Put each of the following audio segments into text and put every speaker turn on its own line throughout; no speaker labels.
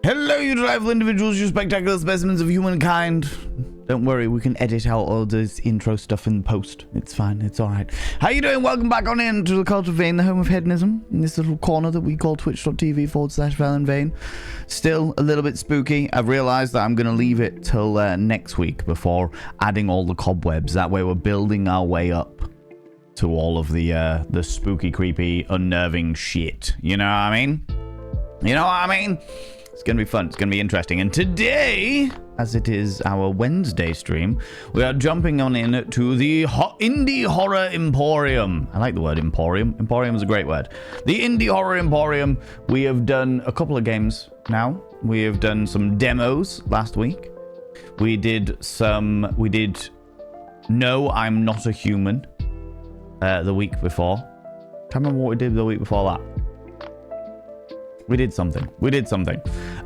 Hello, you delightful individuals, you spectacular specimens of humankind. Don't worry, we can edit out all this intro stuff in post. It's fine, it's alright. How you doing? Welcome back on in to the Cult of Vane, the home of hedonism, in this little corner that we call twitch.tv/ValenVane. Still a little bit spooky. I've realised that I'm going to leave it till next week before adding all the cobwebs. That way we're building our way up to all of the spooky, creepy, unnerving shit. You know what I mean? You know what I mean? It's going to be fun. It's going to be interesting. And today, as it is our Wednesday stream, we are jumping on in to the Indie Horror Emporium. I like the word Emporium. Emporium is a great word. The Indie Horror Emporium. We have done a couple of games now. We have done some demos last week. We did No, I'm Not a Human the week before. Can't remember what we did the week before that. We did something.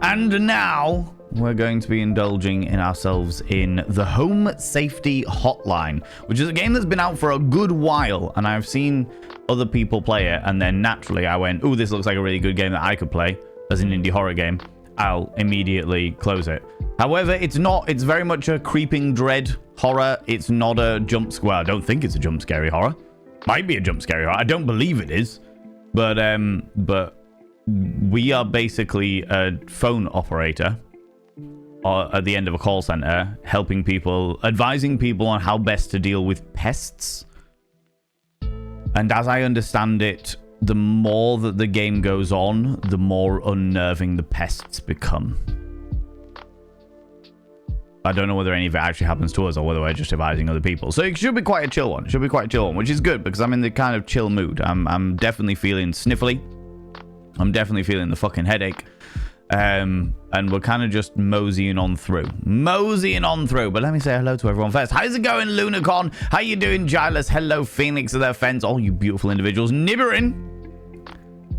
And now we're going to be indulging in ourselves in the Home Safety Hotline, which is a game that's been out for a good while, and I've seen other people play it, and then naturally I went, ooh, this looks like a really good game that I could play as an indie horror game. I'll immediately close it. However, it's very much a creeping dread horror. It's not a jump scare. Well, I don't think it's a jump scary horror. Might be a jump scary horror. I don't believe it is. But we are basically a phone operator at the end of a call center, helping people, advising people on how best to deal with pests. And as I understand it, the more that the game goes on, the more unnerving the pests become. I don't know whether any of it actually happens to us or whether we're just advising other people. So it should be quite a chill one. Which is good because I'm in the kind of chill mood. I'm definitely feeling sniffly. I'm definitely feeling the fucking headache. And we're kind of just moseying on through. But let me say hello to everyone first. How's it going, Lunacon? How you doing, Gilus? Hello, Phoenix of their fence. All you beautiful individuals. Nibberin.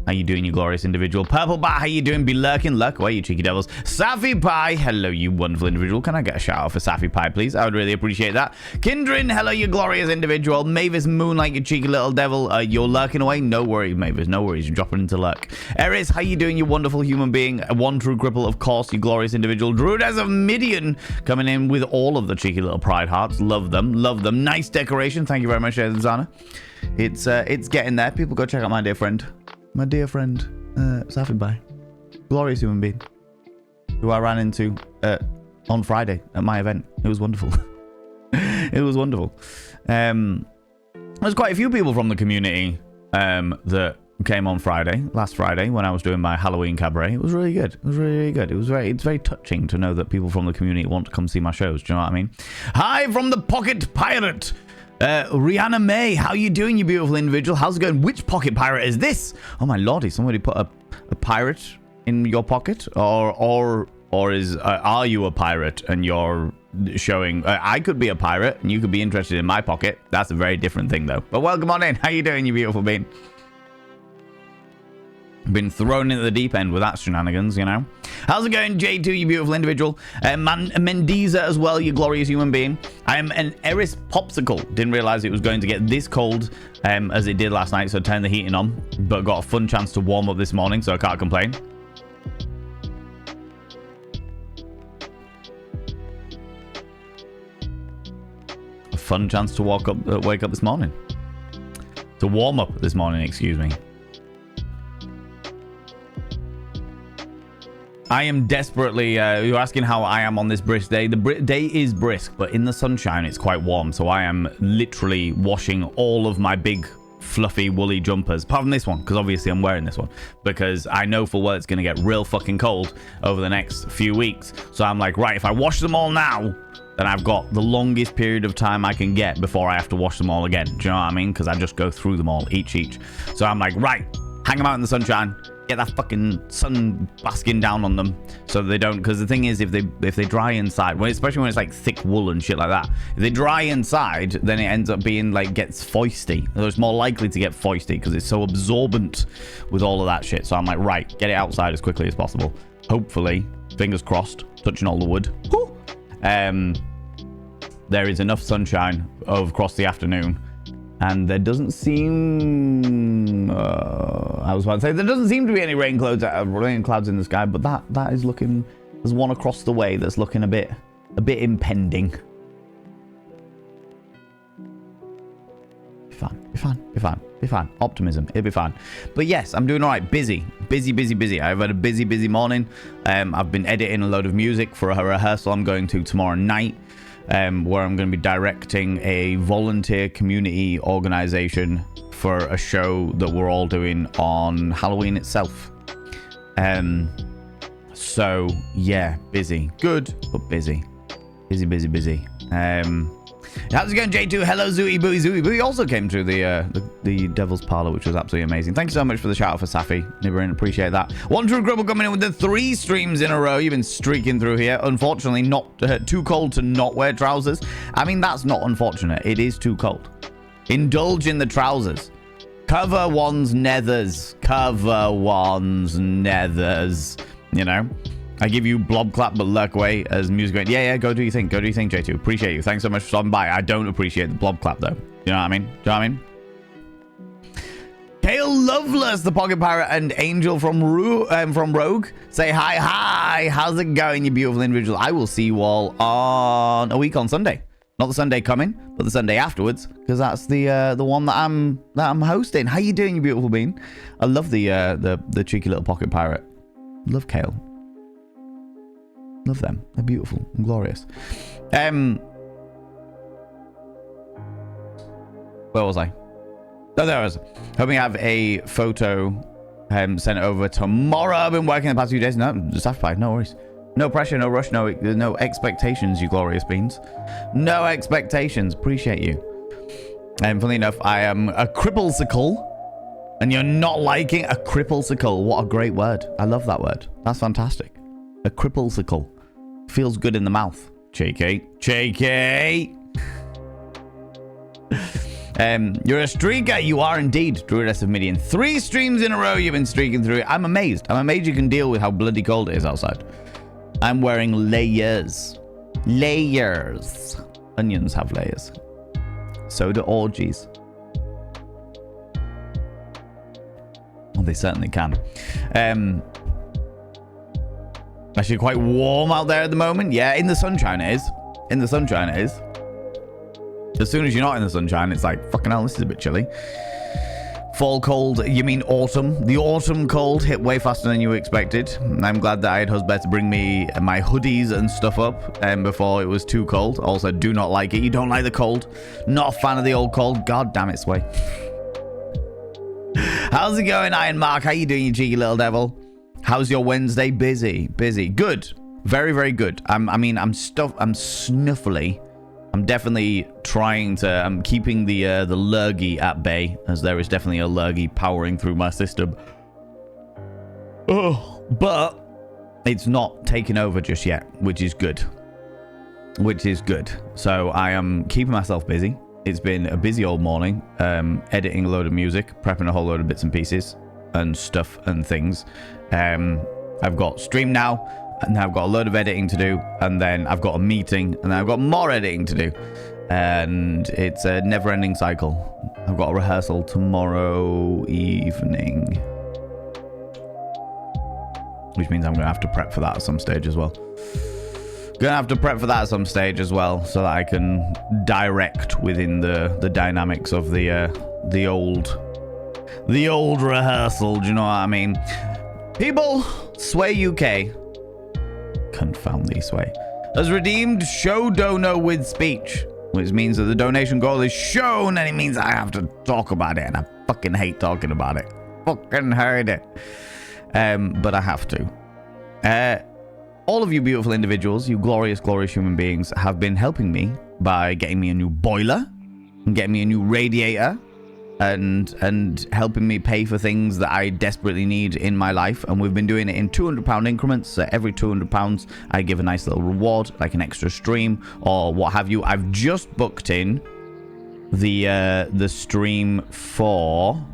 How you doing, you glorious individual? Purple Bat, how you doing? Be lurking, lurk away, you cheeky devils. Safi Pie, hello, you wonderful individual. Can I get a shout out for Safi Pie, please? I would really appreciate that. Kindrin, hello, you glorious individual. Mavis Moonlight, you cheeky little devil. You're lurking away? No worries, Mavis, no worries. You're dropping into lurk. Eris, how you doing, you wonderful human being? One true cripple, of course, you glorious individual. Druidas of Midian, coming in with all of the cheeky little pride hearts. Love them. Nice decoration. Thank you very much, Zana. It's getting there. People go check out my dear friend, Safi Bai, glorious human being, who I ran into on Friday at my event. It was wonderful. There's quite a few people from the community that came on last Friday, when I was doing my Halloween cabaret. It was really good. It's very touching to know that people from the community want to come see my shows. Do you know what I mean? Hi from the Pocket Pirate. Rihanna May, how you doing, you beautiful individual? How's it going? Which pocket pirate is this? Oh my lordy, somebody put a pirate in your pocket? Or are you a pirate and you're showing... I could be a pirate and you could be interested in my pocket. That's a very different thing though. But welcome on in. How you doing, you beautiful being? Been thrown into the deep end with that shenanigans, you know. How's it going, J2, you beautiful individual? Mendiza as well, you glorious human being. I am an Eris Popsicle. Didn't realize it was going to get this cold as it did last night, so turned the heating on. But got a fun chance to warm up this morning, so I can't complain. A fun chance to wake up this morning. To warm up this morning, excuse me. I am desperately, you're asking how I am on this brisk day. The day is brisk, but in the sunshine, it's quite warm. So I am literally washing all of my big, fluffy, woolly jumpers. Apart from this one, because obviously I'm wearing this one. Because I know full well it's going to get real fucking cold over the next few weeks. So I'm like, right, if I wash them all now, then I've got the longest period of time I can get before I have to wash them all again. Do you know what I mean? Because I just go through them all, each. So I'm like, right, hang them out in the sunshine. Get that fucking sun basking down on them so they don't, because the thing is, if they dry inside, especially when it's like thick wool and shit like that, if they dry inside, then it ends up being like, gets foisty. So it's more likely to get foisty because it's so absorbent with all of that shit. So I'm like, right, get it outside as quickly as possible. Hopefully, fingers crossed, touching all the wood. There is enough sunshine across the afternoon And there doesn't seem... I was about to say, there doesn't seem to be any rain clouds in the sky, but that is looking... There's one across the way that's looking a bit impending. Be fine. Optimism. It'll be fine. But yes, I'm doing all right. Busy. I've had a busy morning. I've been editing a load of music for a rehearsal I'm going to tomorrow night, where I'm going to be directing a volunteer community organization for a show that we're all doing on Halloween itself. So yeah, busy. Good, but busy. Busy. How's it going, J2? Hello, Zooey Booey. Zooey Booey also came through the Devil's Parlor, which was absolutely amazing. Thank you so much for the shout out for Safi. Nibberin, appreciate that. One True Grubble coming in with the 3 streams in a row. You've been streaking through here. Unfortunately, not too cold to not wear trousers. I mean, that's not unfortunate. It is too cold. Indulge in the trousers. Cover one's nethers. You know? I give you blob clap, but lurk away as music going. Yeah, go do your thing. J2. Appreciate you. Thanks so much for stopping by. I don't appreciate the blob clap, though. You know what I mean? Kale Loveless, the Pocket Pirate, and Angel from Rogue say hi. How's it going, you beautiful individual? I will see you all on a week on Sunday. Not the Sunday coming, but the Sunday afterwards, because that's the one that I'm hosting. How you doing, you beautiful being? I love the cheeky little Pocket Pirate. Love Kale. Love them. They're beautiful and glorious. Where was I? Oh, there I was. Hoping I have a photo sent over tomorrow. I've been working the past few days. No, just after 5. No worries. No pressure, no rush, no expectations, you glorious beans. No expectations. Appreciate you. And funnily enough, I am a cripplesicle. And you're not liking a cripplesicle. What a great word. I love that word. That's fantastic. A cripplesicle. Feels good in the mouth. Cheeky. You're a streaker. You are indeed, Druidess of Midian. 3 streams in a row you've been streaking through. I'm amazed you can deal with how bloody cold it is outside. I'm wearing layers. Onions have layers. So do orgies. Well, they certainly can. Actually quite warm out there at the moment. Yeah, in the sunshine it is. As soon as you're not in the sunshine, it's like, fucking hell, this is a bit chilly. Fall cold, you mean autumn? The autumn cold hit way faster than you expected. I'm glad that I had Husband to bring me my hoodies and stuff up before it was too cold. Also, do not like it. You don't like the cold. Not a fan of the old cold. God damn it, Sway. How's it going, Iron Mark? How you doing, you cheeky little devil? How's your Wednesday? Busy. Good. Very, very good. I'm snuffly. I'm definitely trying to... I'm keeping the lurgy at bay, as there is definitely a lurgy powering through my system. Oh, but it's not taken over just yet, which is good. So I am keeping myself busy. It's been a busy old morning, editing a load of music, prepping a whole load of bits and pieces and stuff and things. I've got stream now, and then I've got a load of editing to do, and then I've got a meeting, and then I've got more editing to do. And it's a never-ending cycle. I've got a rehearsal tomorrow evening, which means I'm going to have to prep for that at some stage as well. So that I can direct within the dynamics of the old rehearsal. Do you know what I mean? People, Sway UK, confound thee Sway, has redeemed show dono with speech, which means that the donation goal is shown, and it means I have to talk about it, and I fucking hate talking about it. Fucking hate it. But I have to. All of you beautiful individuals, you glorious, glorious human beings, have been helping me by getting me a new boiler and getting me a new radiator and helping me pay for things that I desperately need in my life. And we've been doing it in £200 increments. So every £200, I give a nice little reward, like an extra stream or what have you. I've just booked in the stream for...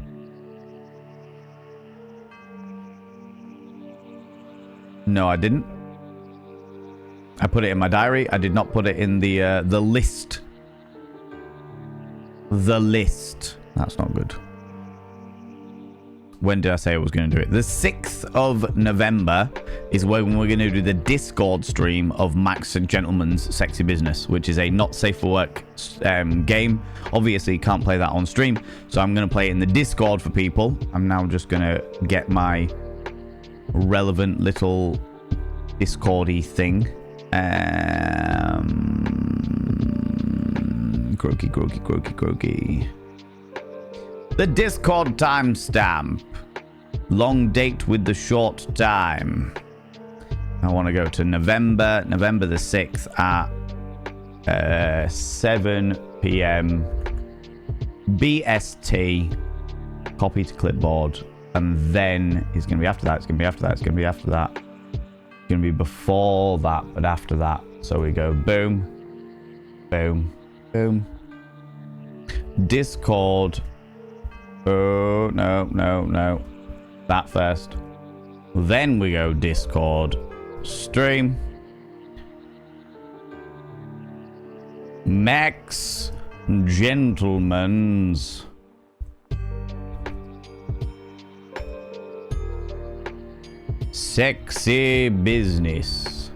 No, I didn't. I put it in my diary. I did not put it in the list. the list. That's not good. When did I say I was going to do it? The 6th of November is when we're going to do the Discord stream of Max Gentleman's Sexy Business, which is a not safe for work game. Obviously, can't play that on stream, so I'm going to play it in the Discord for people. I'm now just going to get my relevant little Discordy thing. Croaky. The Discord timestamp. Long date with the short time. I want to go to November the 6th at 7 p.m. BST. Copy to clipboard. And then it's going to be after that. It's going to be after that. It's going to be after that. It's going to be before that, but after that. So we go boom, boom, boom. Discord. Oh, no. That first. Then we go Discord. Stream. Max Gentleman's Sexy Business.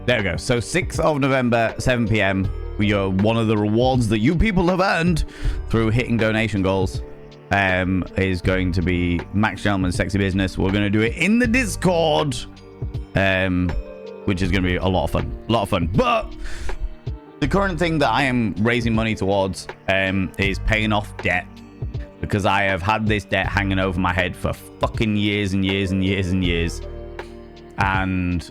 There we go. So 6th of November, 7 p.m. One of the rewards that you people have earned through hitting donation goals is going to be Max Gentleman's Sexy Business. We're going to do it in the Discord, which is going to be a lot of fun. But the current thing that I am raising money towards is paying off debt, because I have had this debt hanging over my head for fucking years and years and years and years. And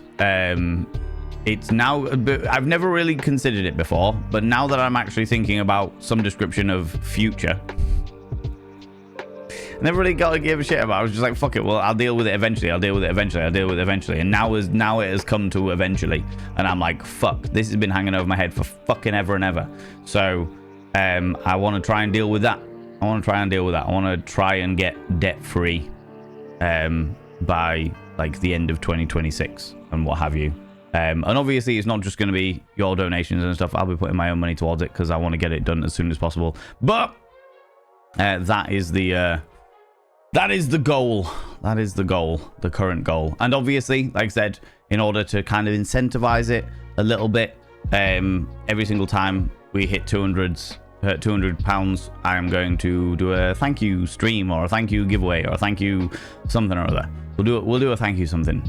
it's now, I've never really considered it before, but now that I'm actually thinking about some description of future, I never really got to give a shit about it. I was just like, fuck it, well, I'll deal with it eventually. And now it has come to eventually. And I'm like, fuck, this has been hanging over my head for fucking ever and ever. So I want to try and deal with that. I want to try and get debt free by like the end of 2026 and what have you. And obviously it's not just going to be your donations and stuff. I'll be putting my own money towards it because I want to get it done as soon as possible. But that is the goal. The current goal. And obviously, like I said, in order to kind of incentivize it a little bit, every single time we hit 200 £200, I am going to do a thank you stream or a thank you giveaway or a thank you something or other. We'll do a thank you something.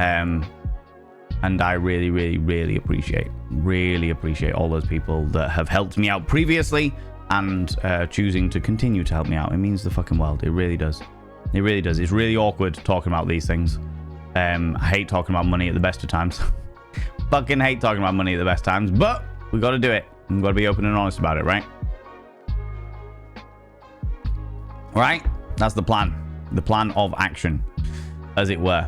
And I really appreciate all those people that have helped me out previously and choosing to continue to help me out. It means the fucking world. It really does. It's really awkward talking about these things. I hate talking about money at the best of times. Fucking hate talking about money at the best times, but we got to do it. We've got to be open and honest about it, right? Right? That's the plan. The plan of action, as it were.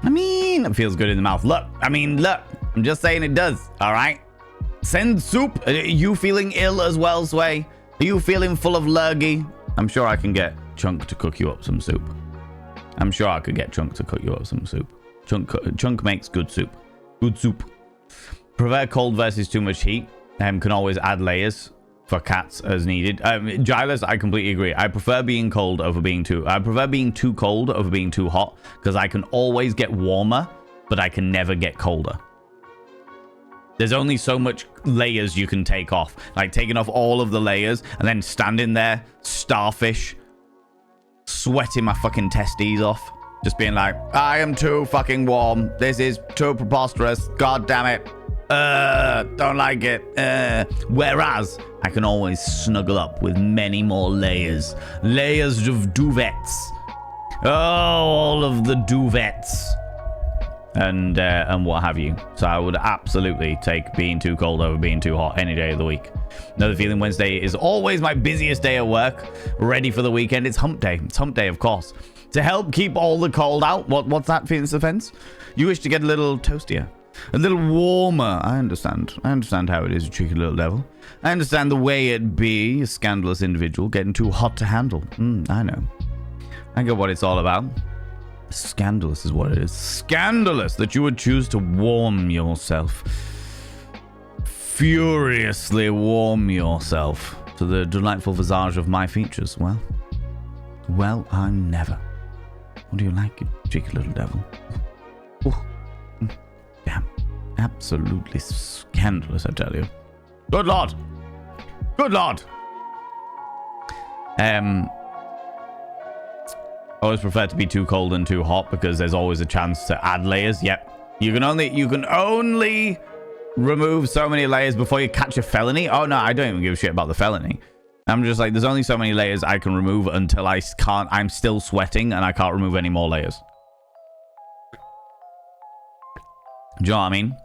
I mean, it feels good in the mouth. Look, I'm just saying it does, all right? Send soup. Are you feeling ill as well, Sway? Are you feeling full of lurgy? I'm sure I can get Chunk to cook you up some soup. Chunk makes good soup. Good soup. Prefer cold versus too much heat. Can always add layers for cats as needed. Giles, I completely agree. I prefer being cold over being too... I prefer being too cold over being too hot, because I can always get warmer, but I can never get colder. There's only so much layers you can take off. Like taking off all of the layers and then standing there, starfish, sweating my fucking testes off. Just being like, I am too fucking warm. This is too preposterous. God damn it. Don't like it. Whereas I can always snuggle up with many more layers. Layers of duvets. Oh, all of the duvets. And what have you. So I would absolutely take being too cold over being too hot any day of the week. Another feeling Wednesday is always my busiest day at work. Ready for the weekend. It's hump day. It's hump day, of course. To help keep all the cold out. What's that, Phoenix Offense? You wish to get a little toastier. A little warmer. I understand how it is, you cheeky little devil. I understand the way it be, a scandalous individual getting too hot to handle. I know. I get what it's all about. Scandalous is what it is. Scandalous that you would choose to warm yourself. Furiously warm yourself to the delightful visage of my features. Well, I'm never. What do you like, you cheeky little devil? Oh, damn. Absolutely scandalous, I tell you. Good Lord. Good Lord. I always prefer to be too cold and too hot because there's always a chance to add layers. Yep. You can only remove so many layers before you catch a felony. Oh no, I don't even give a shit about the felony. I'm just like, there's only so many layers I can remove until I'm still sweating and I can't remove any more layers. Do you know what I mean?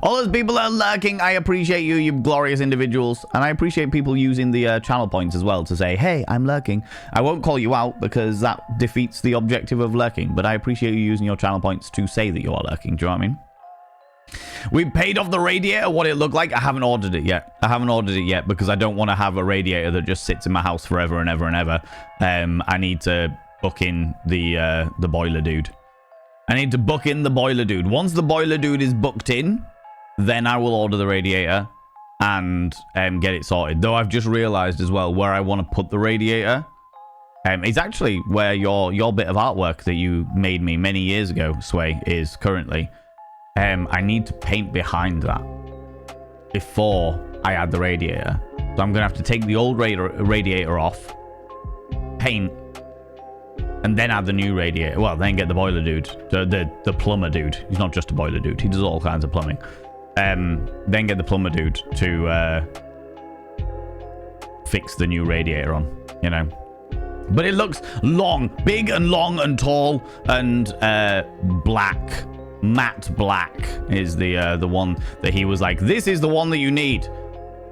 All those people that are lurking, I appreciate you, you glorious individuals. And I appreciate people using the channel points as well to say, hey, I'm lurking. I won't call you out because that defeats the objective of lurking. But I appreciate you using your channel points to say that you are lurking. Do you know what I mean? We paid off the radiator, what it looked like. I haven't ordered it yet. Because I don't want to have a radiator that just sits in my house forever and ever and ever. I need to book in the boiler dude. Once the boiler dude is booked in, then I will order the radiator and get it sorted. Though I've just realized as well where I want to put the radiator. It's actually where your bit of artwork that you made me many years ago, Sway, is currently. I need to paint behind that before I add the radiator. So I'm going to have to take the old radiator off, paint, and then add the new radiator. Well, then get the boiler dude, the plumber dude. He's not just a boiler dude. He does all kinds of plumbing. Then get the plumber dude to fix the new radiator on, you know. But it looks big and long and tall and black. Matte black is the one that he was like, this is the one that you need.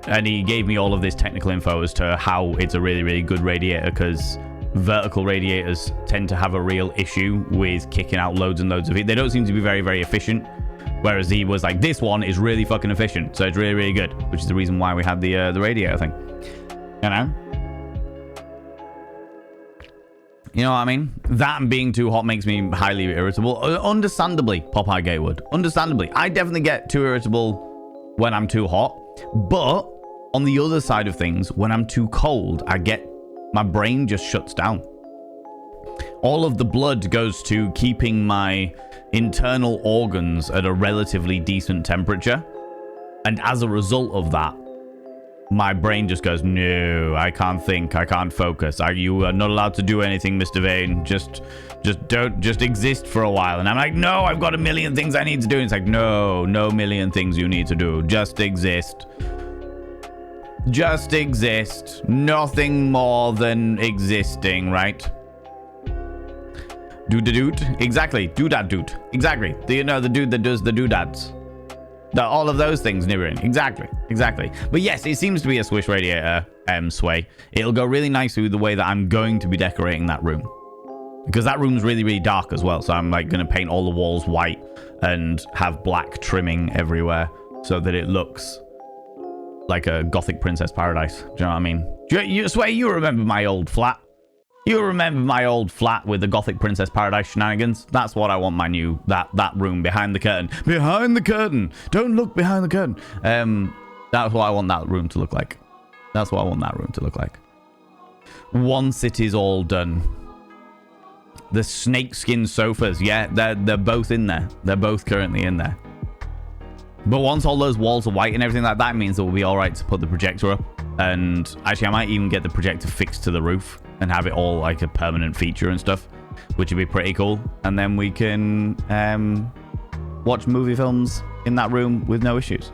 And he gave me all of this technical info as to how it's a really, really good radiator, because vertical radiators tend to have a real issue with kicking out loads and loads of heat. They don't seem to be very, very efficient. Whereas he was like, this one is really fucking efficient. So it's really, really good. Which is the reason why we had the radiator thing. You know? You know what I mean? That and being too hot makes me highly irritable. Understandably, Popeye Gatewood. Understandably. I definitely get too irritable when I'm too hot. But on the other side of things, when I'm too cold, my brain just shuts down. All of the blood goes to keeping my internal organs at a relatively decent temperature. And as a result of that, my brain just goes, no, I can't think, I can't focus. You are not allowed to do anything, Mr. Vane. Just exist for a while. And I'm like, no, I've got a million things I need to do. And it's like, no million things you need to do. Just exist. Just exist. Nothing more than existing, right? Do-da-doot. Exactly. Do-da-doot. Exactly. The dude that does the doodads. All of those things, Nibirin. Exactly. But yes, it seems to be a Swish radiator, Sway. It'll go really nicely with the way that I'm going to be decorating that room. Because that room's really, really dark as well. So I'm like going to paint all the walls white and have black trimming everywhere so that it looks like a Gothic Princess Paradise. Do you know what I mean? Sway, you remember my old flat? You remember my old flat with the Gothic Princess Paradise shenanigans? That's what I want my new, that room behind the curtain. Behind the curtain! Don't look behind the curtain. That's what I want that room to look like. Once it is all done. The snakeskin sofas, yeah, they're both in there. They're both currently in there. But once all those walls are white and everything like that, means it will be alright to put the projector up. And actually, I might even get the projector fixed to the roof and have it all like a permanent feature and stuff, which would be pretty cool. And then we can watch movie films in that room with no issues.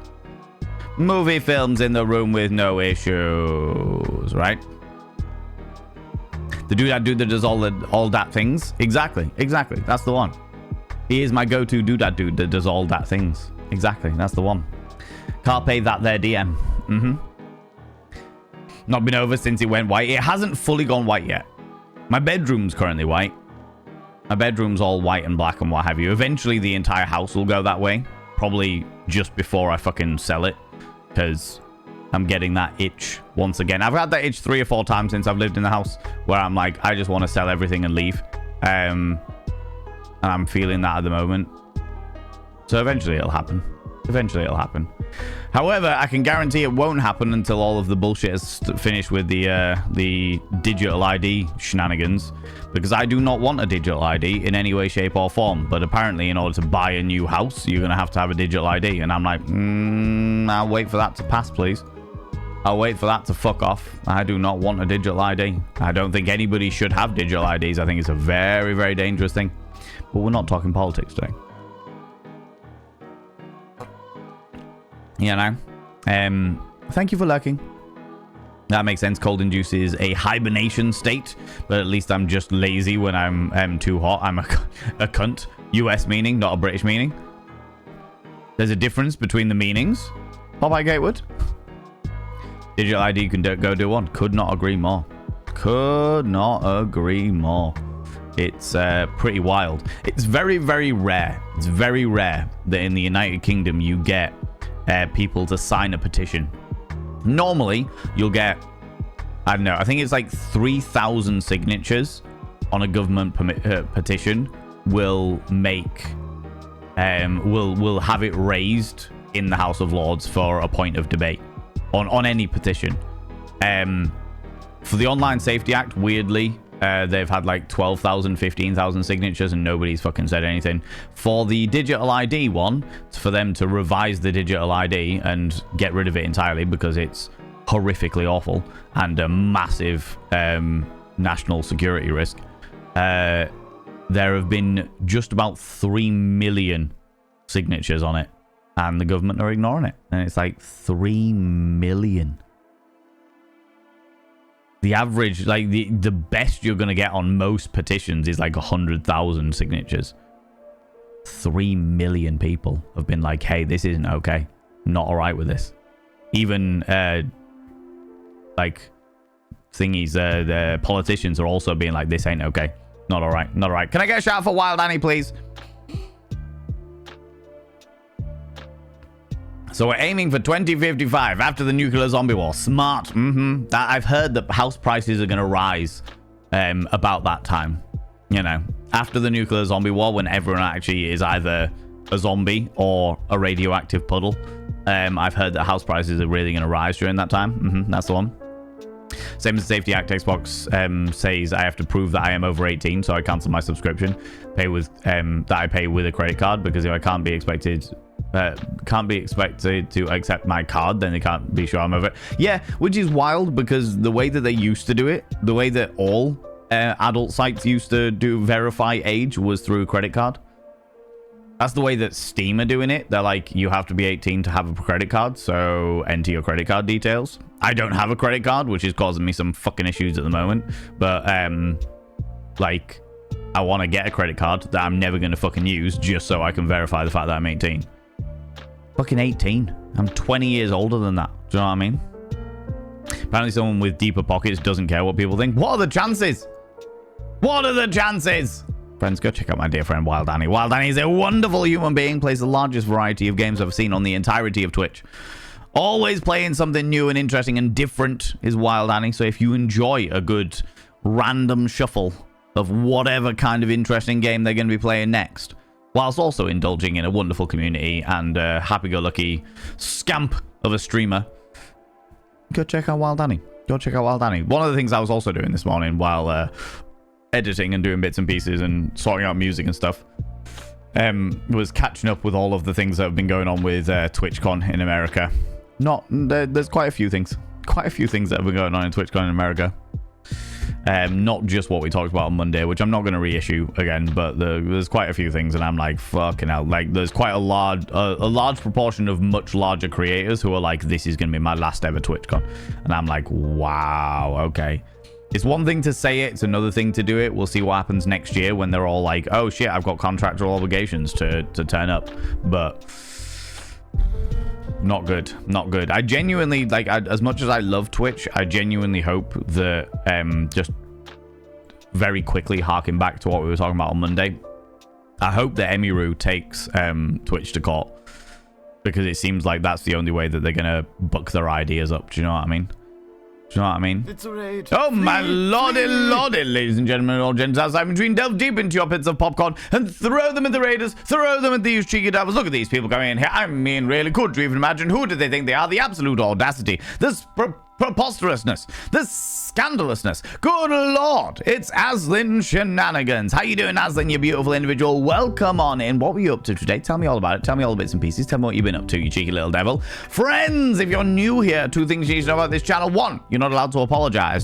Movie films in the room with no issues, right? The dude that does all that things. Exactly. That's the one. He is my go-to doodad dude that does all that things. Exactly. That's the one. Carpe that there DM. Not been over since it went white. It hasn't fully gone white yet. My bedroom's currently white. My bedroom's all white and black and what have you. Eventually, the entire house will go that way. Probably just before I fucking sell it. Because I'm getting that itch once again. I've had that itch 3 or 4 times since I've lived in the house. Where I'm like, I just want to sell everything and leave. and I'm feeling that at the moment. So eventually it'll happen. Eventually it'll happen. However, I can guarantee it won't happen until all of the bullshit is finished with the digital ID shenanigans, because I do not want a digital ID in any way, shape, or form. But apparently, in order to buy a new house, you're going to have a digital ID. And I'm like, I'll wait for that to pass, please. I'll wait for that to fuck off. I do not want a digital ID. I don't think anybody should have digital IDs. I think it's a very, very dangerous thing. But we're not talking politics today. You know, thank you for lurking. That makes sense. Cold induces a hibernation state, but at least I'm just lazy when I'm too hot. I'm a cunt. US meaning, not a British meaning. There's a difference between the meanings. Popeye Gatewood. Digital ID can go do one. Could not agree more. Could not agree more. It's pretty wild. It's very, very rare. It's very rare that in the United Kingdom you get people to sign a petition. Normally, you'll get, I don't know, I think it's like 3,000 signatures on a government petition will make, will have it raised in the House of Lords for a point of debate on any petition. For the Online Safety Act, weirdly, they've had like 12,000, 15,000 signatures and nobody's fucking said anything. For the digital ID one, for them to revise the digital ID and get rid of it entirely because it's horrifically awful and a massive national security risk, there have been just about 3 million signatures on it and the government are ignoring it. And it's like 3 million. The average, like the best you're going to get on most petitions is like 100,000 signatures. 3 million people have been like, hey, this isn't okay. Not all right with this. Even like thingies, the politicians are also being like, this ain't okay. Not all right. Not all right. Can I get a shout out for Wild Annie, please? So we're aiming for 2055 after the nuclear zombie war. Smart. I've heard that house prices are going to rise about that time. You know, after the nuclear zombie war, when everyone actually is either a zombie or a radioactive puddle. I've heard that house prices are really going to rise during that time. That's the one. Same as the Safety Act, Xbox says I have to prove that I am over 18, so I cancel my subscription. Pay with that I pay with a credit card, because if I can't be expected to accept my card, then they can't be sure I'm over it. Yeah, which is wild, because the way that they used to do it, the way that all adult sites used to verify age was through a credit card. That's the way that Steam are doing it. They're like, you have to be 18 to have a credit card, so enter your credit card details. I don't have a credit card, which is causing me some fucking issues at the moment. But, like, I want to get a credit card that I'm never going to fucking use just so I can verify the fact that I'm 18. Fucking 18. I'm 20 years older than that. Do you know what I mean? Apparently someone with deeper pockets doesn't care what people think. What are the chances? What are the chances? Friends, go check out my dear friend Wild Annie. Wild Annie is a wonderful human being, plays the largest variety of games I've seen on the entirety of Twitch. Always playing something new and interesting and different is Wild Annie. So if you enjoy a good random shuffle of whatever kind of interesting game they're going to be playing next, whilst also indulging in a wonderful community and a happy-go-lucky scamp of a streamer, go check out Wild Annie. Go check out Wild Annie. One of the things I was also doing this morning while editing and doing bits and pieces and sorting out music and stuff was catching up with all of the things that have been going on with TwitchCon in America. There's quite a few things that have been going on in TwitchCon in America. Not just what we talked about on Monday, which I'm not going to reissue again, but there's quite a few things, and I'm like, fucking hell. Like, there's quite a large proportion of much larger creators who are like, this is going to be my last ever TwitchCon. And I'm like, wow, okay. It's one thing to say it, it's another thing to do it. We'll see what happens next year when they're all like, oh shit, I've got contractual obligations to turn up. But not good. I genuinely, like, as much as I love Twitch, I genuinely hope that, just very quickly harking back to what we were talking about on Monday, I hope that Emiru takes Twitch to court, because it seems like that's the only way that they're going to buck their ideas up. Do you know what I mean? Do you know what I mean?
It's a raid.
Oh, my lordy, ladies and gentlemen, all gents outside between, delve deep into your pits of popcorn and throw them at the raiders, throw them at these cheeky devils. Look at these people coming in here. I mean, really, could you even imagine who do they think they are? The absolute audacity, this preposterousness, this scandalousness. Good lord, it's Aslin Shenanigans. How you doing, Aslin, you beautiful individual? Welcome on in. What were you up to today? Tell me all about it. Tell me all the bits and pieces. Tell me what you've been up to, you cheeky little devil. Friends, if you're new here, 2 things you need to know about this channel. 1, you're not allowed to apologize.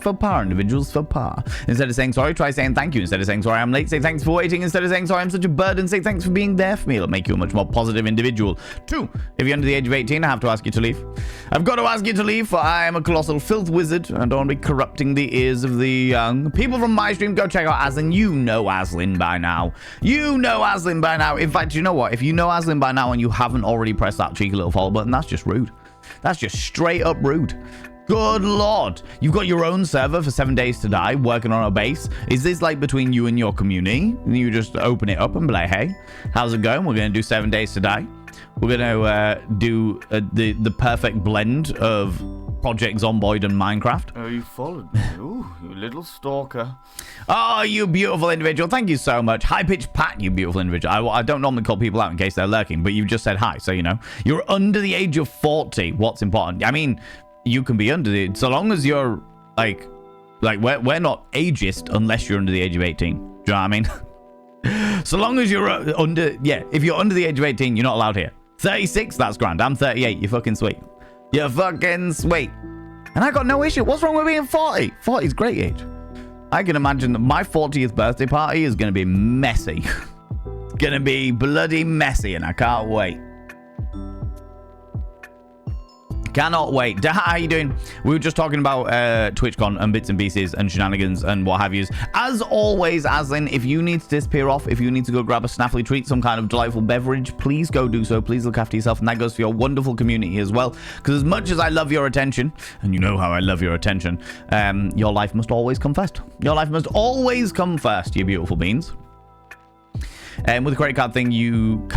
For par, individuals, for par. Instead of saying sorry, try saying thank you. Instead of saying sorry, I'm late, say thanks for waiting. Instead of saying sorry, I'm such a burden, say thanks for being there for me. It'll make you a much more positive individual. 2, if you're under the age of 18, I have to ask you to leave. I've got to ask you to leave, for I am a colossal filth wizard. I don't want to be corrupting the ears of the young. People from my stream, go check out Aslin. You know Aslin by now. You know Aslin by now. In fact, you know what? If you know Aslin by now and you haven't already pressed that cheeky little follow button, that's just rude. That's just straight up rude. Good lord. You've got your own server for 7 days to die, working on a base. Is this like between you and your community? And you just open it up and be like, hey, how's it going? We're going to do 7 days to die. We're going to do the perfect blend of Project Zomboid and Minecraft.
Oh, you followed me. Ooh, you little stalker.
Oh, you beautiful individual. Thank you so much. High-pitched Pat, you beautiful individual. I don't normally call people out in case they're lurking, but you've just said hi, so you know. You're under the age of 40. What's important? I mean, you can be under the... So long as you're, like we're not ageist unless you're under the age of 18. Do you know what I mean? So long as you're under... Yeah, if you're under the age of 18, you're not allowed here. 36, that's grand. I'm 38. You're fucking sweet. You're fucking sweet. And I got no issue. What's wrong with being 40? 40 is great age. I can imagine that my 40th birthday party is going to be messy. It's going to be bloody messy, and I can't wait. Cannot wait. How are you doing? We were just talking about TwitchCon and bits and pieces and shenanigans and what have yous. As always, Aslin, if you need to disappear off, if you need to go grab a snaffly treat, some kind of delightful beverage, please go do so. Please look after yourself. And that goes for your wonderful community as well. Because as much as I love your attention, and you know how I love your attention, your life must always come first. Your life must always come first, you beautiful beans. With the credit card thing, you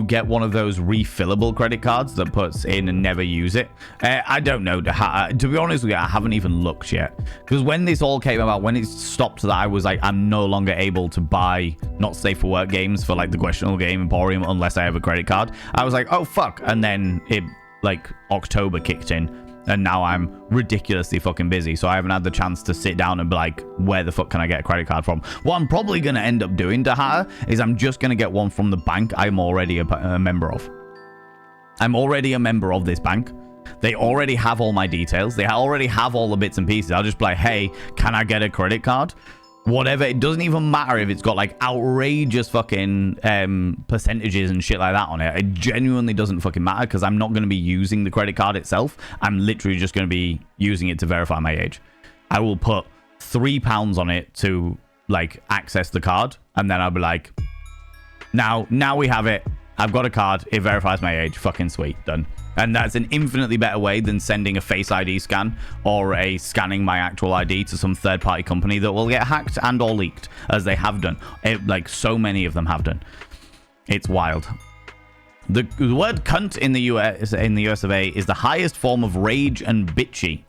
get one of those refillable credit cards that puts in and never use it. I don't know. To be honest with you, I haven't even looked yet. Because when this all came about, when it stopped that I was like, I'm no longer able to buy not safe for work games for like the questionable game Emporium unless I have a credit card. I was like, oh, fuck. And then it like October kicked in. And now I'm ridiculously fucking busy. So I haven't had the chance to sit down and be like, where the fuck can I get a credit card from? What I'm probably going to end up doing, Dahata, is I'm just going to get one from the bank I'm already a member of. I'm already a member of this bank. They already have all my details. They already have all the bits and pieces. I'll just be like, hey, can I get a credit card? Whatever. It doesn't even matter if it's got like outrageous fucking percentages and shit like that on it. It genuinely doesn't fucking matter because I'm not going to be using the credit card itself. I'm literally just going to be using it to verify my age. I will put £3 on it to like access the card, and then I'll be like, now we have it. I've got a card. It verifies my age. Fucking sweet. Done. And that's an infinitely better way than sending a Face ID scan or a scanning my actual ID to some third-party company that will get hacked and or leaked, as they have done. Like so many of them have done. It's wild. The word cunt in the US of A is the highest form of rage and bitchy.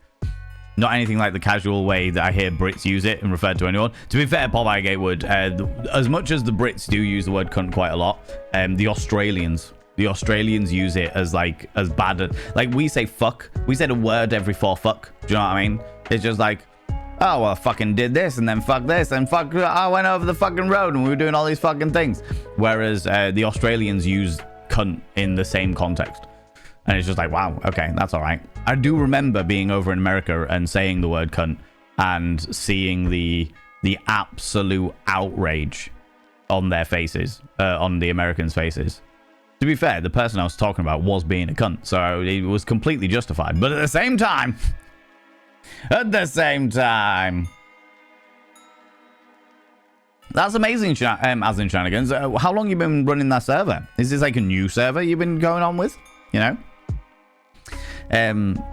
Not anything like the casual way that I hear Brits use it and refer to anyone. To be fair, Bob Gatewood, as much as the Brits do use the word cunt quite a lot, the Australians use it as like as bad as like we say fuck. We said a word every 4 fuck. Do you know what I mean? It's just like, oh well, I fucking did this and then fuck this and fuck. I went over the fucking road and we were doing all these fucking things. Whereas the Australians use cunt in the same context. And it's just like, wow, okay, that's all right. I do remember being over in America and saying the word cunt and seeing the absolute outrage on their faces, on the Americans' faces. To be fair, the person I was talking about was being a cunt, so it was completely justified. But at the same time, that's amazing, as in shenanigans. How long you been running that server? Is this like a new server you've been going on with? You know?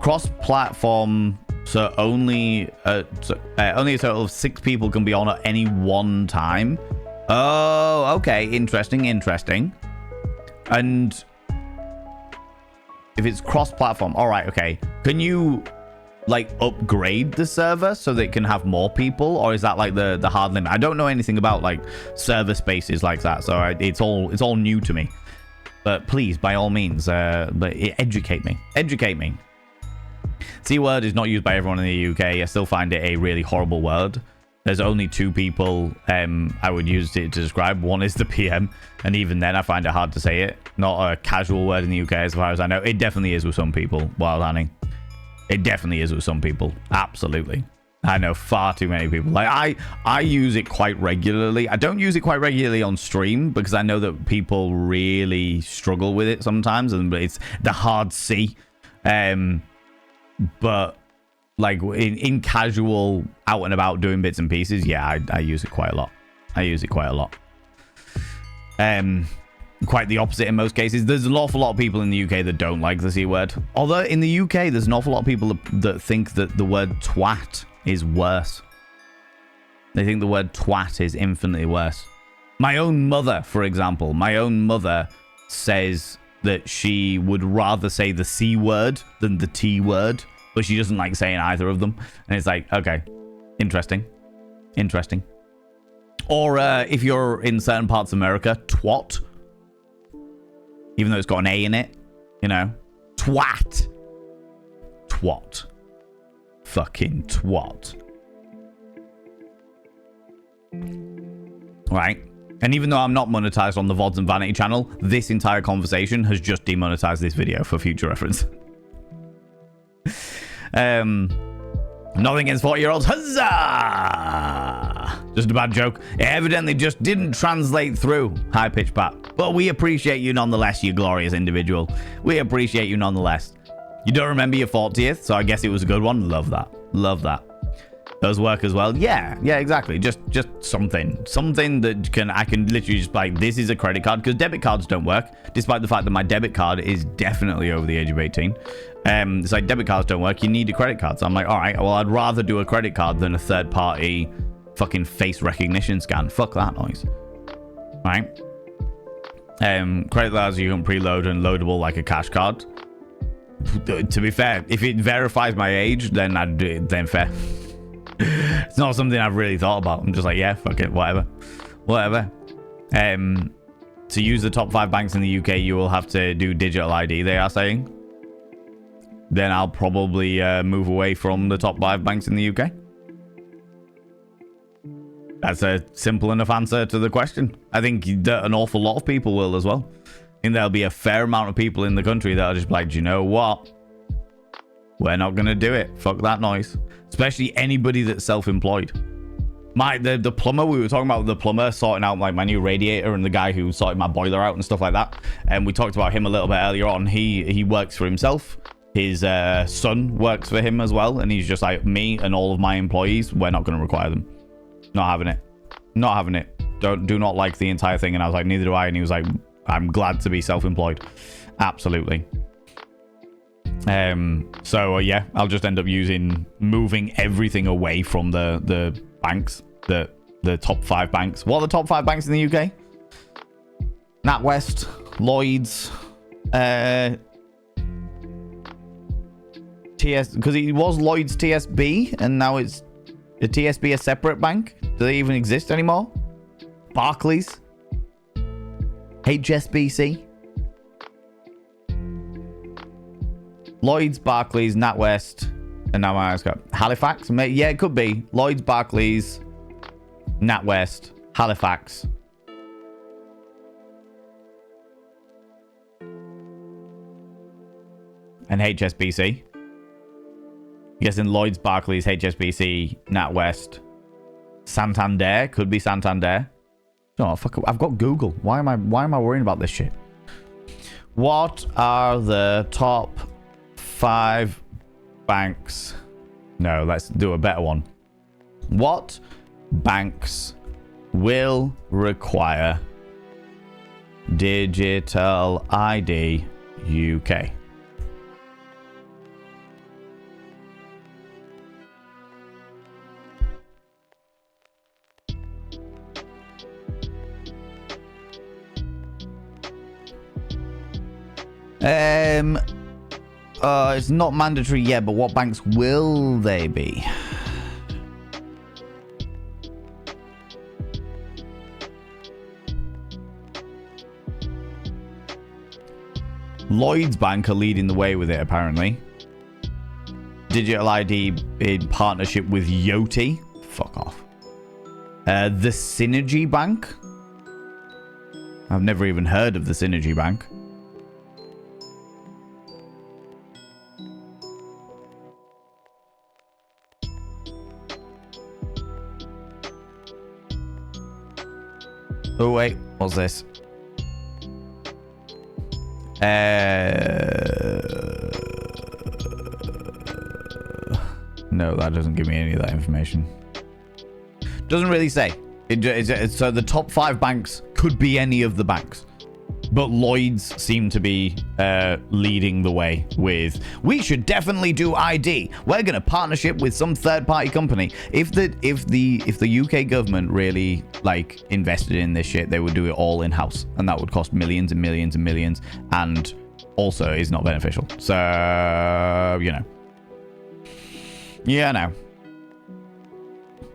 Cross-platform, so only a total of 6 people can be on at any one time. Oh, okay. Interesting. And if it's cross-platform, all right, okay. Can you like upgrade the server so that it can have more people, or is that like the hard limit? I don't know anything about like server spaces like that, so it's all new to me. But please, by all means, educate me. C word is not used by everyone in the UK. I still find it a really horrible word. There's only two people I would use it to describe. One is the PM, and even then I find it hard to say it. Not a casual word in the UK as far as I know. It definitely is with some people, wild hunting. It definitely is with some people. Absolutely. I know far too many people. Like I use it quite regularly. I don't use it quite regularly on stream because I know that people really struggle with it sometimes, and it's the hard C. But like in casual out and about doing bits and pieces, yeah, I use it quite a lot. Quite the opposite in most cases. There's an awful lot of people in the UK that don't like the C word. Although in the UK, there's an awful lot of people that think that the word twat is worse. They think the word twat is infinitely worse. My own mother, for example, says that she would rather say the C word than the T word, but she doesn't like saying either of them. And it's like, okay, interesting. Or if you're in certain parts of America, twat. Even though it's got an A in it, you know, twat. Fucking twat. Right. And even though I'm not monetized on the VODs and Vanity channel, this entire conversation has just demonetized this video for future reference. Nothing against 40-year-olds. Huzzah! Just a bad joke. It evidently just didn't translate through. High pitch Pat. But we appreciate you nonetheless, you glorious individual. We appreciate you nonetheless. You don't remember your 40th, so I guess it was a good one. Love that. Those work as well. Yeah, exactly. Just something that I can literally just like, this is a credit card, because debit cards don't work, despite the fact that my debit card is definitely over the age of 18. It's like debit cards don't work. You need a credit card. So I'm like, all right, well, I'd rather do a credit card than a third party fucking face recognition scan. Fuck that noise. Right? Credit cards you can preload and loadable like a cash card. To be fair, if it verifies my age, then I'd do it. Then fair. It's not something I've really thought about. I'm just like, yeah, fuck it, whatever. To use the top 5 banks in the UK, you will have to do digital ID, they are saying. Then I'll probably move away from the top 5 banks in the UK. That's a simple enough answer to the question. I think that an awful lot of people will as well. I think there'll be a fair amount of people in the country that'll just be like, do you know what? We're not going to do it. Fuck that noise. Especially anybody that's self-employed. The plumber, we were talking about the plumber sorting out like my new radiator, and the guy who sorted my boiler out and stuff like that. And we talked about him a little bit earlier on. He works for himself. His son works for him as well. And he's just like, me and all of my employees, we're not going to require them. Not having it. Do not like the entire thing. And I was like, neither do I. And he was like, I'm glad to be self-employed. Absolutely. So yeah, I'll just end up moving everything away from the banks, the top 5 banks. What are the top 5 banks in the UK? NatWest, Lloyds, TS, because it was Lloyds TSB, and now it's a TSB, a separate bank. Do they even exist anymore? Barclays, HSBC. Lloyds, Barclays, NatWest, and now my eyes got Halifax. Yeah, it could be Lloyds, Barclays, NatWest, Halifax. And HSBC. Guessing Lloyds, Barclays, HSBC, NatWest, Santander. Could be Santander. Oh fuck! I've got Google. Why am I worrying about this shit? What are the top 5 banks? No, let's do a better one. What banks will require digital ID UK? It's not mandatory yet, but what banks will they be? Lloyds Bank are leading the way with it, apparently. Digital ID in partnership with Yoti. Fuck off. The Synergy Bank. I've never even heard of the Synergy Bank. Oh, wait. What's this? No, that doesn't give me any of that information. Doesn't really say. So the top 5 banks could be any of the banks. But Lloyds seem to be leading the way with, we should definitely do ID. We're going to partnership with some third-party company. If the UK government really like invested in this shit, they would do it all in-house, and that would cost millions and millions and millions, and also is not beneficial. So, you know. Yeah, no.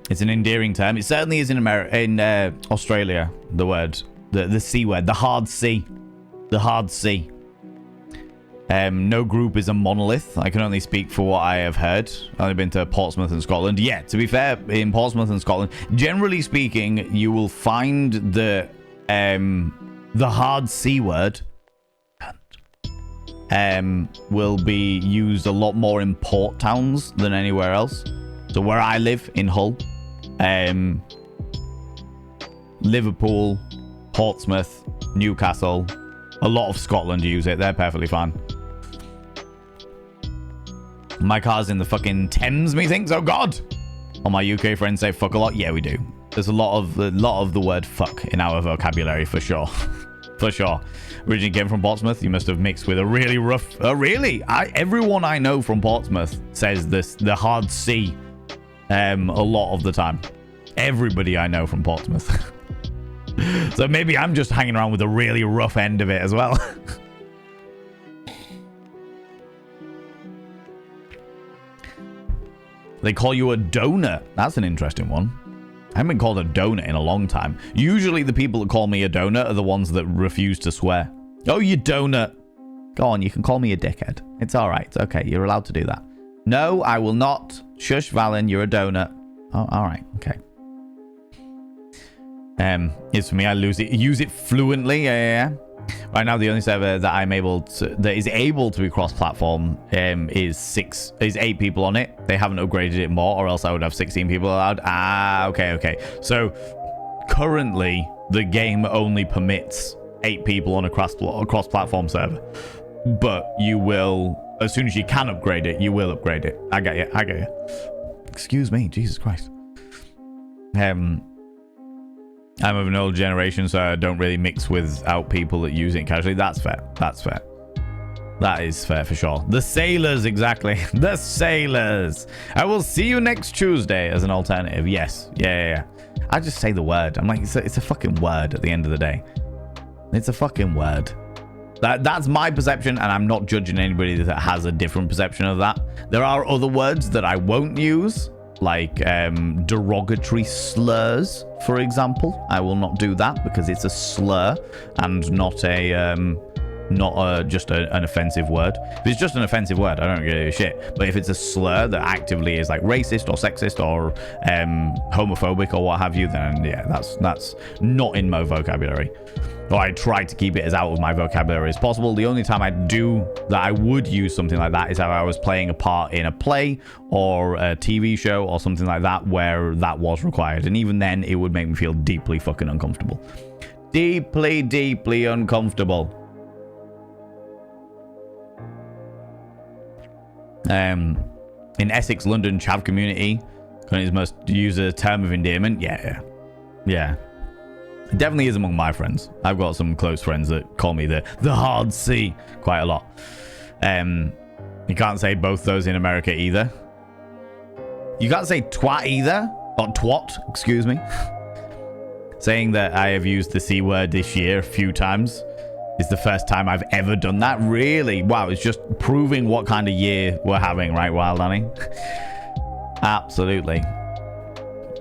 It's an endearing term. It certainly is in Australia, the word. The C word. The hard C. The hard C. No group is a monolith. I can only speak for what I have heard. I've only been to Portsmouth and Scotland. Yeah, to be fair, in Portsmouth and Scotland, generally speaking, you will find the hard C word will be used a lot more in port towns than anywhere else. So where I live in Hull, Liverpool, Portsmouth, Newcastle, a lot of Scotland use it. They're perfectly fine. My car's in the fucking Thames, methinks. Oh god! All my UK friends say fuck a lot. Yeah, we do. There's a lot of the word fuck in our vocabulary for sure. For sure. Originally came from Portsmouth. You must have mixed with a really rough. Everyone I know from Portsmouth says this, the hard C, a lot of the time. Everybody I know from Portsmouth. So maybe I'm just hanging around with a really rough end of it as well. They call you a donut. That's an interesting one. I haven't been called a donut in a long time. Usually the people that call me a donut are the ones that refuse to swear. Oh, you donut. Go on, you can call me a dickhead. It's all right. It's okay. You're allowed to do that. No, I will not. Shush, Valen. You're a donut. Oh, all right. Okay. It's for me. I use it fluently. Yeah. Right now, the only server that that is able to be cross-platform is 8 people on it. They haven't upgraded it more, or else I would have 16 people allowed. Okay. So currently, the game only permits 8 people on a cross-platform server. But you will, as soon as you can upgrade it, you will upgrade it. I get you. Excuse me, Jesus Christ. I'm of an old generation, so I don't really mix without people that use it casually. That's fair. That is fair for sure. The sailors, exactly. The sailors. I will see you next Tuesday as an alternative. Yes. Yeah. I just say the word. I'm like, it's a fucking word at the end of the day. It's a fucking word. That's my perception, and I'm not judging anybody that has a different perception of that. There are other words that I won't use, like derogatory slurs, for example. I will not do that because it's a slur and not just an offensive word. If it's just an offensive word, I don't give a shit. But if it's a slur that actively is like racist or sexist or homophobic or what have you, then yeah, that's not in my vocabulary. Or I try to keep it as out of my vocabulary as possible. The only time I would use something like that is if I was playing a part in a play or a TV show or something like that where that was required. And even then, it would make me feel deeply fucking uncomfortable. Deeply uncomfortable. In Essex, London, chav community, is most use a term of endearment. Yeah. It definitely is among my friends. I've got some close friends that call me the hard C quite a lot. You can't say both those in America either. You can't say twat either, or twat, excuse me. Saying that I have used the C word this year a few times It's the first time I've ever done that. Really? Wow, it's just proving what kind of year we're having, right, Wild Annie? Absolutely.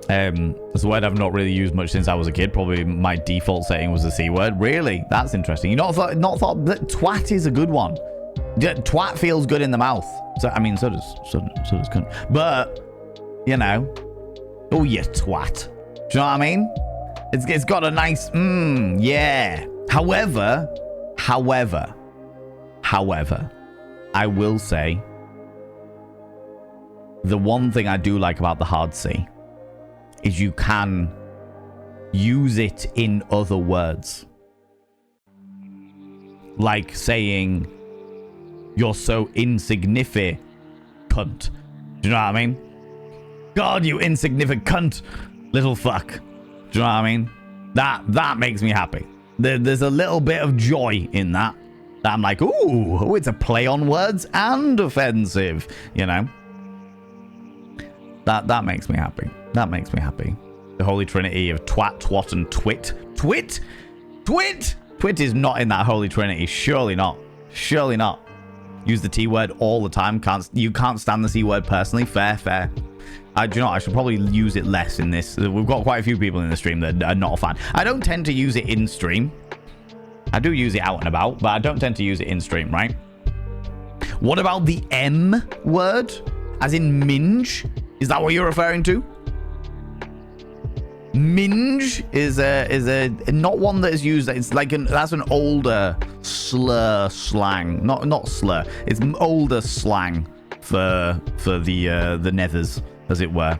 It's a word I've not really used much since I was a kid. Probably my default setting was the C word. Really? That's interesting. You not thought that twat is a good one. Twat feels good in the mouth. So I mean, so does cunt. But you know, oh yeah, twat. Do you know what I mean? It's got a nice yeah. However, I will say the one thing I do like about the hard C is you can use it in other words. Like saying, you're so insignificant. Do you know what I mean? God, you insignificant cunt, little fuck. Do you know what I mean? That makes me happy. There's a little bit of joy in that. That I'm like, ooh, it's a play on words and offensive, you know? That makes me happy. That makes me happy. The holy trinity of twat, twat, and twit. Twit? Twit? Twit is not in that holy trinity. Surely not. Surely not. Use the T word all the time. You can't stand the C word personally. Fair. Do you know what? I should probably use it less in this. We've got quite a few people in the stream that are not a fan. I don't tend to use it in stream. I do use it out and about, but I don't tend to use it in stream, right? What about the M word? As in minge? Is that what you're referring to? Minge is a not one that is used. It's like that's an older slur slang, not slur. It's older slang for the nethers, as it were.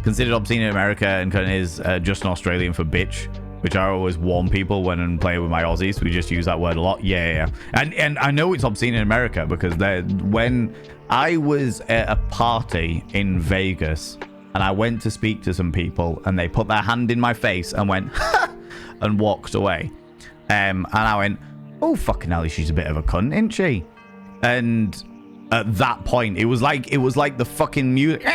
Considered obscene in America and kind of is just an Australian for bitch, which I always warn people when I'm playing with my Aussies. We just use that word a lot. Yeah. And I know it's obscene in America because when I was at a party in Vegas and I went to speak to some people and they put their hand in my face and went and walked away. And I went, oh fucking hell, she's a bit of a cunt, isn't she? And at that point, it was like the fucking music.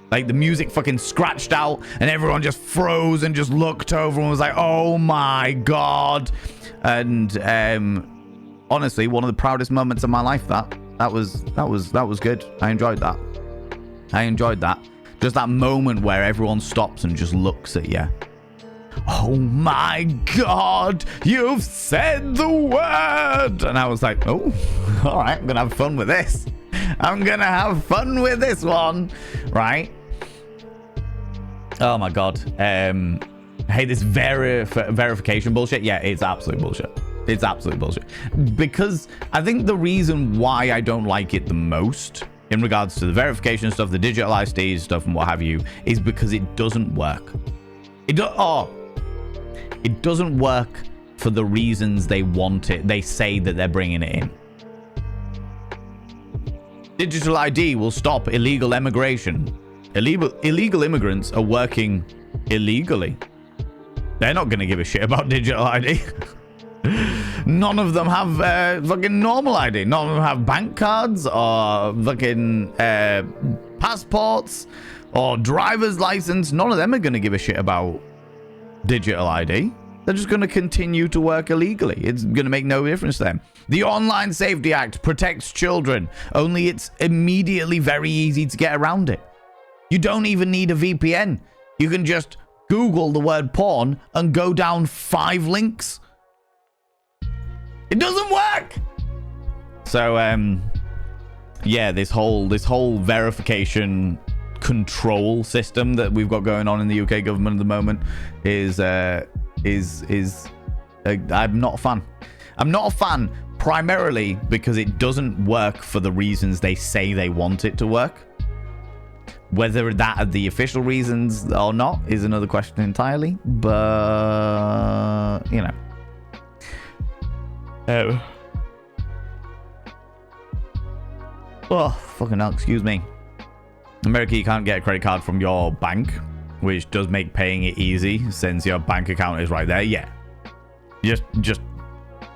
Like the music fucking scratched out and everyone just froze and just looked over and was like, oh my God. And honestly, one of the proudest moments of my life, that was good. I enjoyed that. Just that moment where everyone stops and just looks at you. Oh my God, you've said the word. And I was like, oh, all right, I'm gonna have fun with this. I'm gonna have fun with this one, right? Oh my God. Hey, this verification bullshit. Yeah, it's absolute bullshit. It's absolute bullshit. Because I think the reason why I don't like it the most in regards to the verification stuff, the digital IDs stuff and what have you, is because it doesn't work. It doesn't work for the reasons they want it. They say that they're bringing it in. Digital ID will stop illegal immigration. Illegal immigrants are working illegally. They're not going to give a shit about digital ID. None of them have fucking normal ID. None of them have bank cards or fucking passports or driver's license. None of them are going to give a shit about digital ID. They're just going to continue to work illegally. It's going to make no difference to them. The Online Safety Act protects children, only it's immediately very easy to get around it. You don't even need a VPN. You can just Google the word porn and go down 5 links. It doesn't work. So, yeah, this whole verification control system that we've got going on in the UK government at the moment is I'm not a fan. I'm not a fan primarily because it doesn't work for the reasons they say they want it to work. Whether that are the official reasons or not is another question entirely, but you know. Oh, fucking hell, excuse me. America, you can't get a credit card from your bank, which does make paying it easy since your bank account is right there. Yeah. Just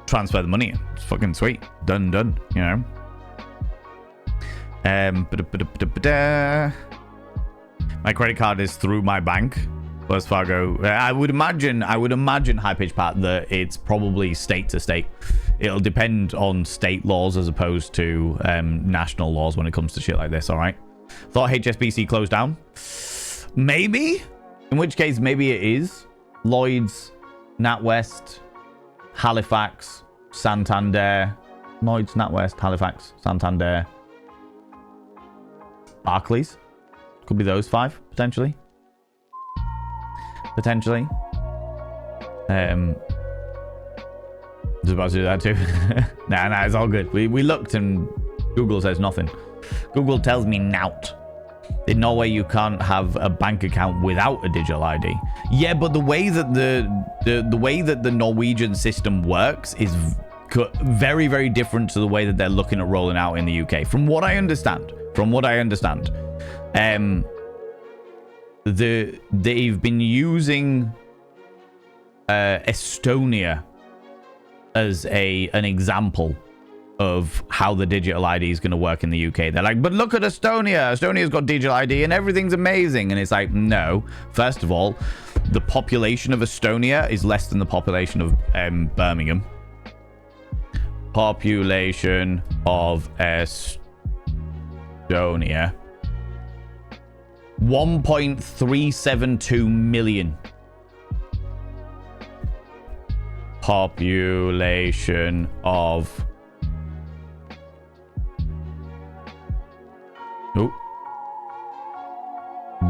transfer the money in. It's fucking sweet. Done, you know. My credit card is through my bank, Wells Fargo. I would imagine, High Pitch Pat, that it's probably state to state. It'll depend on state laws as opposed to national laws when it comes to shit like this, all right? Thought HSBC closed down. Maybe? In which case, maybe it is. Lloyd's, NatWest, Halifax, Santander. Lloyd's, NatWest, Halifax, Santander. Barclays. Could be those 5, potentially. Potentially. Just about to do that too. Nah, it's all good. We looked and Google says nothing. Google tells me nout. In Norway, you can't have a bank account without a digital ID. Yeah, but the way that the way that the Norwegian system works is very, very different to the way that they're looking at rolling out in the UK. From what I understand, they've been using Estonia as an example of how the digital ID is going to work in the UK. They're like, but look at Estonia. Estonia's got digital ID and everything's amazing. And it's like, no. First of all, the population of Estonia is less than the population of Birmingham. Population of Estonia. 1.372 million. Population of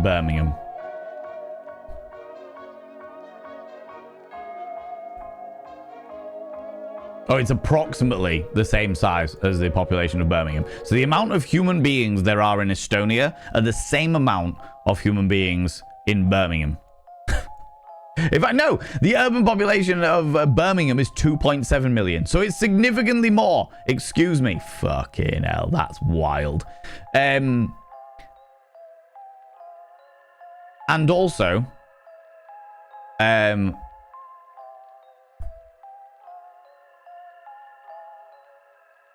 Birmingham. Oh, it's approximately the same size as the population of Birmingham. So the amount of human beings there are in Estonia are the same amount of human beings in Birmingham. In fact, no, the urban population of Birmingham is 2.7 million. So it's significantly more. Excuse me. Fucking hell, that's wild. And also,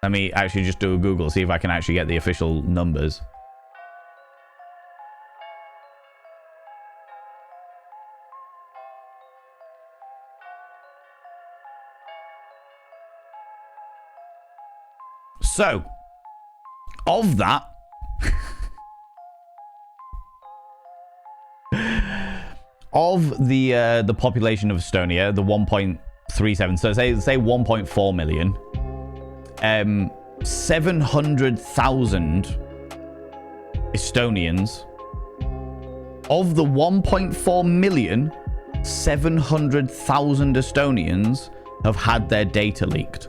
let me actually just do a Google, see if I can actually get the official numbers. So, of that, of the population of Estonia, the 1.37, so say 1.4 million, 700,000 Estonians. Of the 1.4 million, 700,000 Estonians have had their data leaked.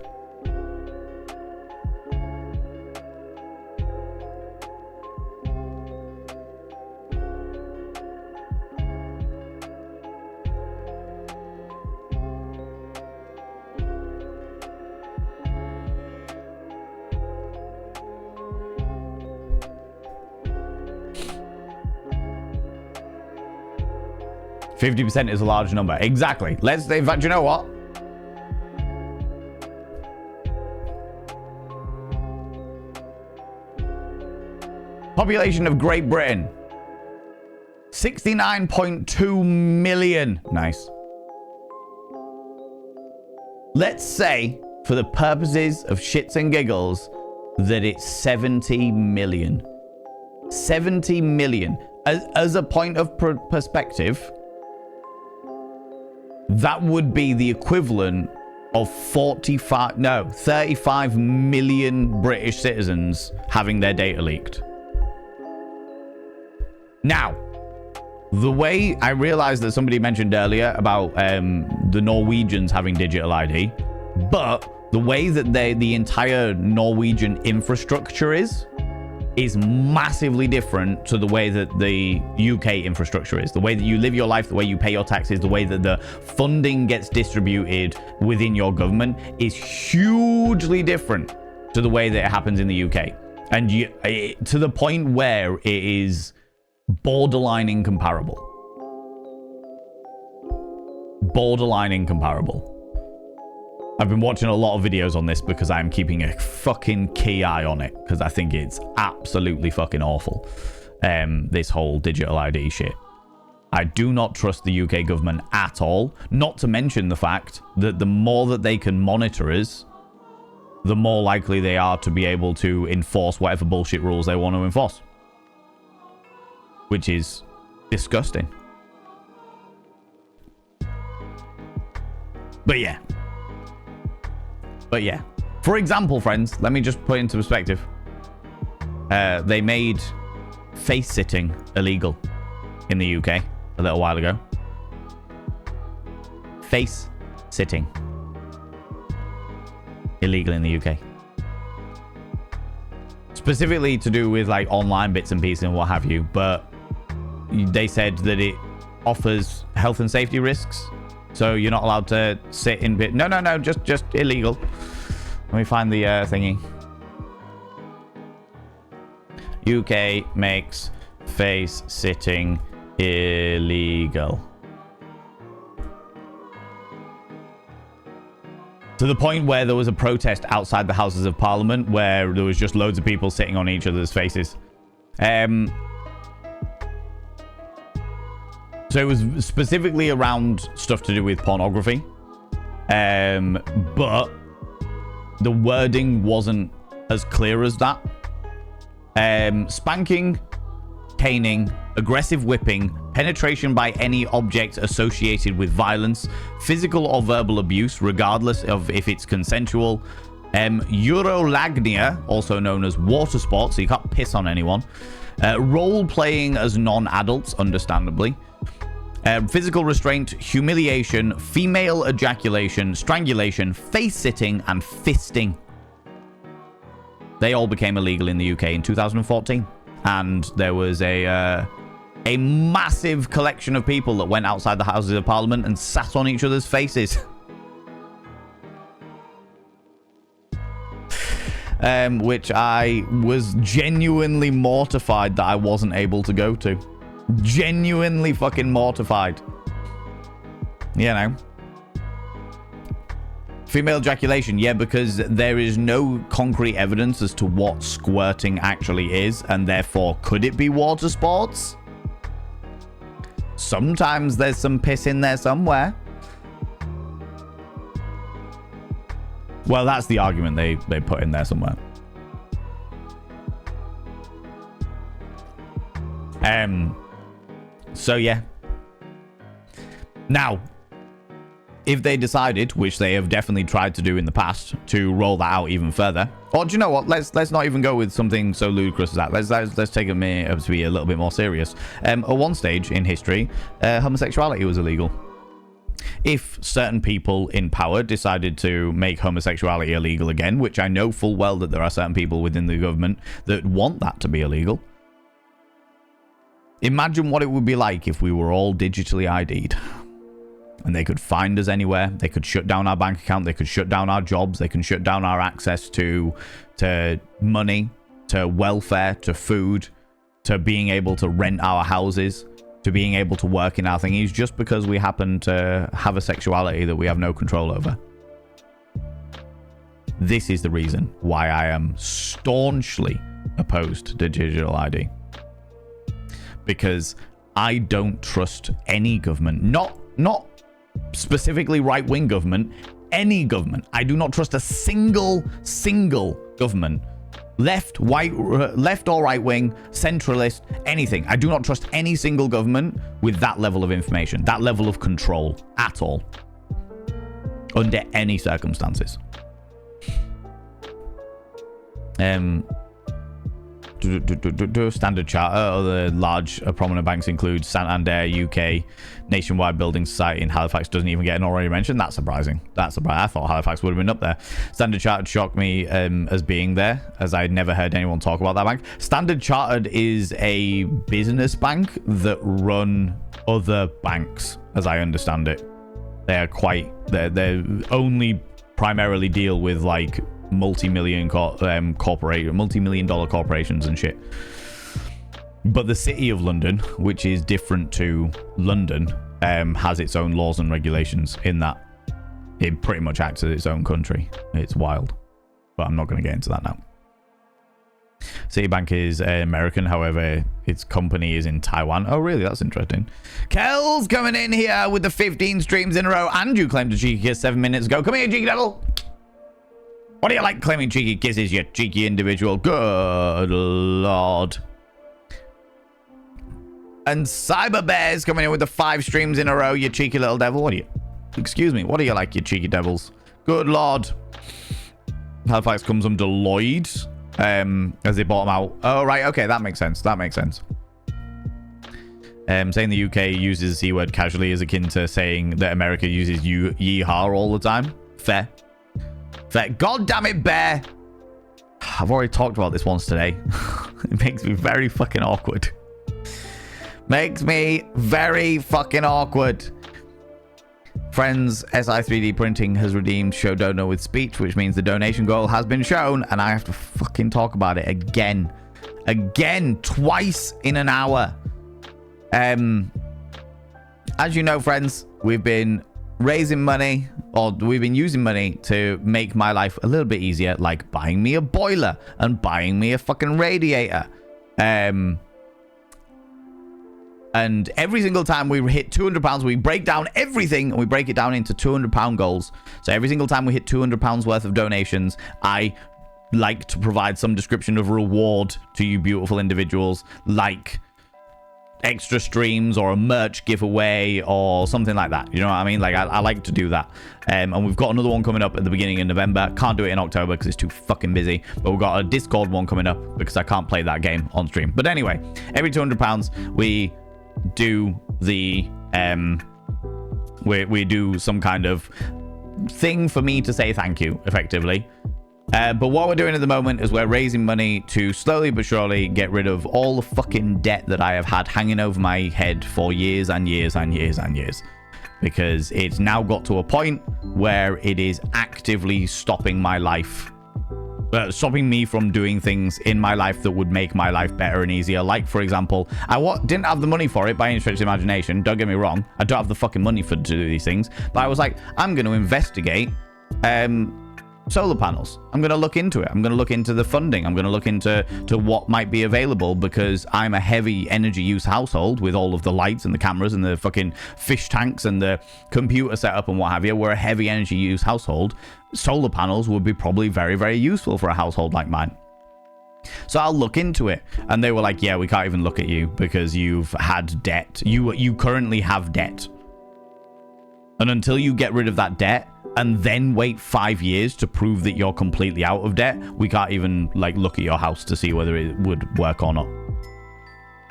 %50 is a large number. Exactly. In fact, you know what? Population of Great Britain. 69.2 million. Nice. Let's say, for the purposes of shits and giggles, that it's 70 million. 70 million. As a point of perspective, that would be the equivalent of 35 million British citizens having their data leaked. Now, the way I realized that somebody mentioned earlier about the Norwegians having digital ID, but the way that the entire Norwegian infrastructure is massively different to the way that the UK infrastructure is. The way that you live your life, the way you pay your taxes, the way that the funding gets distributed within your government is hugely different to the way that it happens in the UK. And to the point where it is borderline incomparable. Borderline incomparable. I've been watching a lot of videos on this because I'm keeping a fucking key eye on it because I think it's absolutely fucking awful. This whole digital ID shit. I do not trust the UK government at all. Not to mention the fact that the more that they can monitor us, the more likely they are to be able to enforce whatever bullshit rules they want to enforce. Which is disgusting. But yeah. For example, friends, let me just put it into perspective. They made face sitting illegal in the UK a little while ago. Face sitting illegal in the UK. Specifically to do with like online bits and pieces and what have you, but they said that it offers health and safety risks. So you're not allowed to sit in bit. No, just illegal. Let me find the thingy. UK makes face sitting illegal. To the point where there was a protest outside the Houses of Parliament where there was just loads of people sitting on each other's faces. So it was specifically around stuff to do with pornography. But the wording wasn't as clear as that. Spanking, caning, aggressive whipping, penetration by any object associated with violence, physical or verbal abuse, regardless of if it's consensual, urolagnia, also known as water sports, so you can't piss on anyone, role-playing as non-adults, understandably, physical restraint, humiliation, female ejaculation, strangulation, face-sitting, and fisting. They all became illegal in the UK in 2014. And there was a massive collection of people that went outside the Houses of Parliament and sat on each other's faces. Which I was genuinely mortified that I wasn't able to go to. Genuinely fucking mortified. You know. Female ejaculation, yeah, because there is no concrete evidence as to what squirting actually is, and therefore, could it be water sports? Sometimes there's some piss in there somewhere. Well, that's the argument they put in there somewhere. So yeah. Now, if they decided, which they have definitely tried to do in the past, to roll that out even further, or do you know what? Let's not even go with something so ludicrous as that. Let's take a minute to be a little bit more serious. At one stage in history, homosexuality was illegal. If certain people in power decided to make homosexuality illegal again, which I know full well that there are certain people within the government that want that to be illegal. Imagine what it would be like if we were all digitally ID'd. And they could find us anywhere. They could shut down our bank account. They could shut down our jobs. They can shut down our access to money, to welfare, to food, to being able to rent our houses, to being able to work in our thingies, just because we happen to have a sexuality that we have no control over. This is the reason why I am staunchly opposed to digital ID. Because I don't trust any government, not specifically right-wing government, any government. I do not trust a single government, left, left or right-wing, centralist, anything. I do not trust any single government with that level of information, that level of control at all, under any circumstances. Standard Chartered. Other large prominent banks include Santander UK, Nationwide Building Society in Halifax doesn't even get an already mentioned. That's surprising. I thought Halifax would have been up there. Standard Chartered shocked me as being there, as I'd never heard anyone talk about that bank. Standard Chartered is a business bank that run other banks, as I understand it. They're only primarily deal with like multi-million dollar corporations and shit. But the City of London, which is different to London, has its own laws and regulations in that it pretty much acts as its own country. It's wild, but I'm not going to get into that now. Citibank is American, however, its company is in Taiwan. Oh, really? That's interesting. Kel's coming in here with the 15 streams in a row, and you claimed a cheeky kiss 7 minutes ago. Come here, cheeky devil. What do you like claiming cheeky kisses, you cheeky individual? Good lord. And Cyber Bear's coming in with the 5 streams in a row, you cheeky little devil. What are you? Excuse me. What do you like, you cheeky devils? Good lord. Halifax comes under Lloyd. As they bought them out. Oh, right. Okay, that makes sense. That makes sense. Saying the UK uses the C word casually is akin to saying that America uses yeehaw all the time. Fair. Fair. God damn it, Bear. I've already talked about this once today. It makes me very fucking awkward. Makes me very fucking awkward. Friends, SI3D Printing has redeemed Show Donor with speech, which means the donation goal has been shown, and I have to fucking talk about it again. Again, twice in an hour. As you know, friends, we've been raising money, or we've been using money to make my life a little bit easier, like buying me a boiler and buying me a fucking radiator. And every single time we hit £200, we break down everything and we break it down into £200 goals. So every single time we hit £200 worth of donations, I like to provide some description of reward to you beautiful individuals, like extra streams or a merch giveaway or something like that. You know what I mean? Like I like to do that. And we've got another one coming up at the beginning of November. Can't do it in October because it's too fucking busy. But we've got a Discord one coming up because I can't play that game on stream. But anyway, every £200 we do the we do some kind of thing for me to say thank you, effectively. But what we're doing at the moment is we're raising money to slowly but surely get rid of all the fucking debt that I have had hanging over my head for years and years and years and years, because it's now got to a point where it is actively stopping my life, stopping me from doing things in my life that would make my life better and easier. Like, for example, I didn't have the money for it by any stretch of imagination. Don't get me wrong. I don't have the fucking money to do these things. But I was like, I'm going to investigate solar panels. I'm going to look into it. I'm going to look into the funding. I'm going to look into what might be available, because I'm a heavy energy use household with all of the lights and the cameras and the fucking fish tanks and the computer setup and what have you. We're a heavy energy use household. Solar panels would be probably very, very useful for a household like mine. So I'll look into it. And they were like, yeah, we can't even look at you because you've had debt. You currently have debt. And until you get rid of that debt and then wait 5 years to prove that you're completely out of debt, we can't even like look at your house to see whether it would work or not.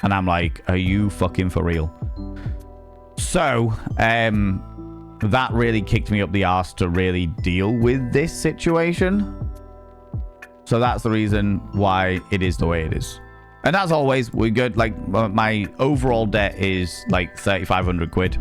And I'm like, are you fucking for real? So, that really kicked me up the arse to really deal with this situation. So that's the reason why it is the way it is. And as always, we're good. Like, my overall debt is like 3,500 quid.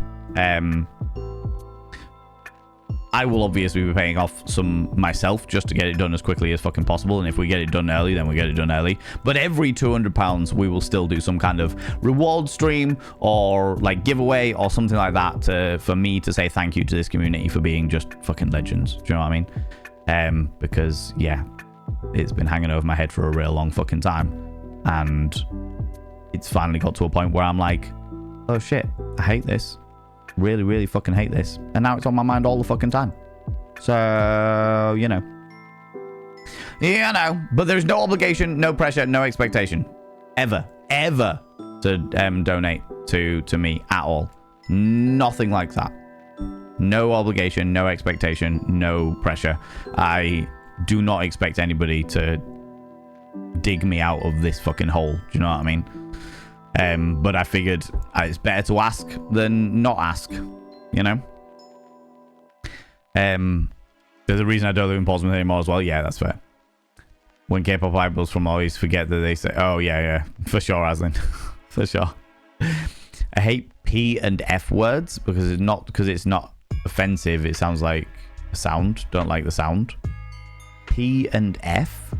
I will obviously be paying off some myself just to get it done as quickly as fucking possible. And if we get it done early, then we get it done early. But every £200, we will still do some kind of reward stream or like giveaway or something like that for me to say thank you to this community for being just fucking legends. Do you know what I mean? Because, yeah, it's been hanging over my head for a real long fucking time. And it's finally got to a point where I'm like, oh shit, I hate this. Really, really fucking hate this. And now it's on my mind all the fucking time. So, you know. Yeah, I know. But there's no obligation, no pressure, no expectation. Ever to donate to me at all. Nothing like that. No obligation, no expectation, no pressure. I do not expect anybody to dig me out of this fucking hole. Do you know what I mean? But I figured it's better to ask than not ask, you know? There's a reason I don't live in Portsmouth anymore as well. Yeah, that's fair. When K-pop idols from always forget that they say, oh, yeah, for sure, Aslin. For sure. I hate P and F words because it's not offensive. It sounds like a sound. Don't like the sound. P and F?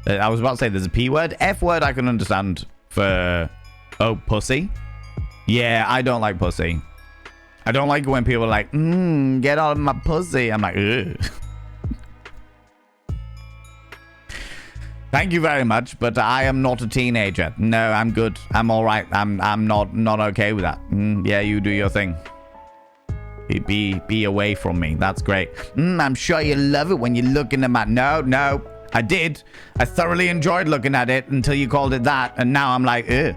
I was about to say there's a P word. F word I can understand. For pussy. Yeah, I don't like pussy. I don't like when people are like, get out of my pussy. I'm like, ugh. Thank you very much, but I am not a teenager. No, I'm good. I'm all right. I'm not okay with that. Yeah, you do your thing. Be away from me. That's great. I'm sure you love it when you're looking at my... No. I did. I thoroughly enjoyed looking at it until you called it that, and now I'm like, ugh.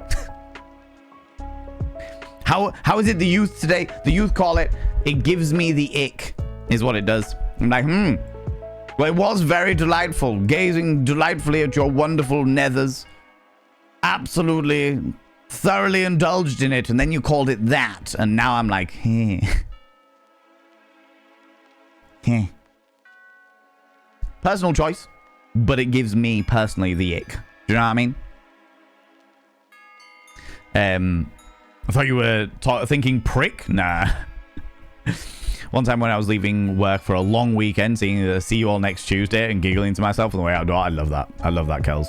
How is it the youth today? The youth call it, it gives me the ick, is what it does. I'm like, Well, it was very delightful, gazing delightfully at your wonderful nethers. Absolutely, thoroughly indulged in it, and then you called it that, and now I'm like, Personal choice, but it gives me personally the ick. Do you know what I mean? I thought you were thinking prick. Nah. One time when I was leaving work for a long weekend, see you all next Tuesday, and giggling to myself on the way out. I love that. I love that, Kels.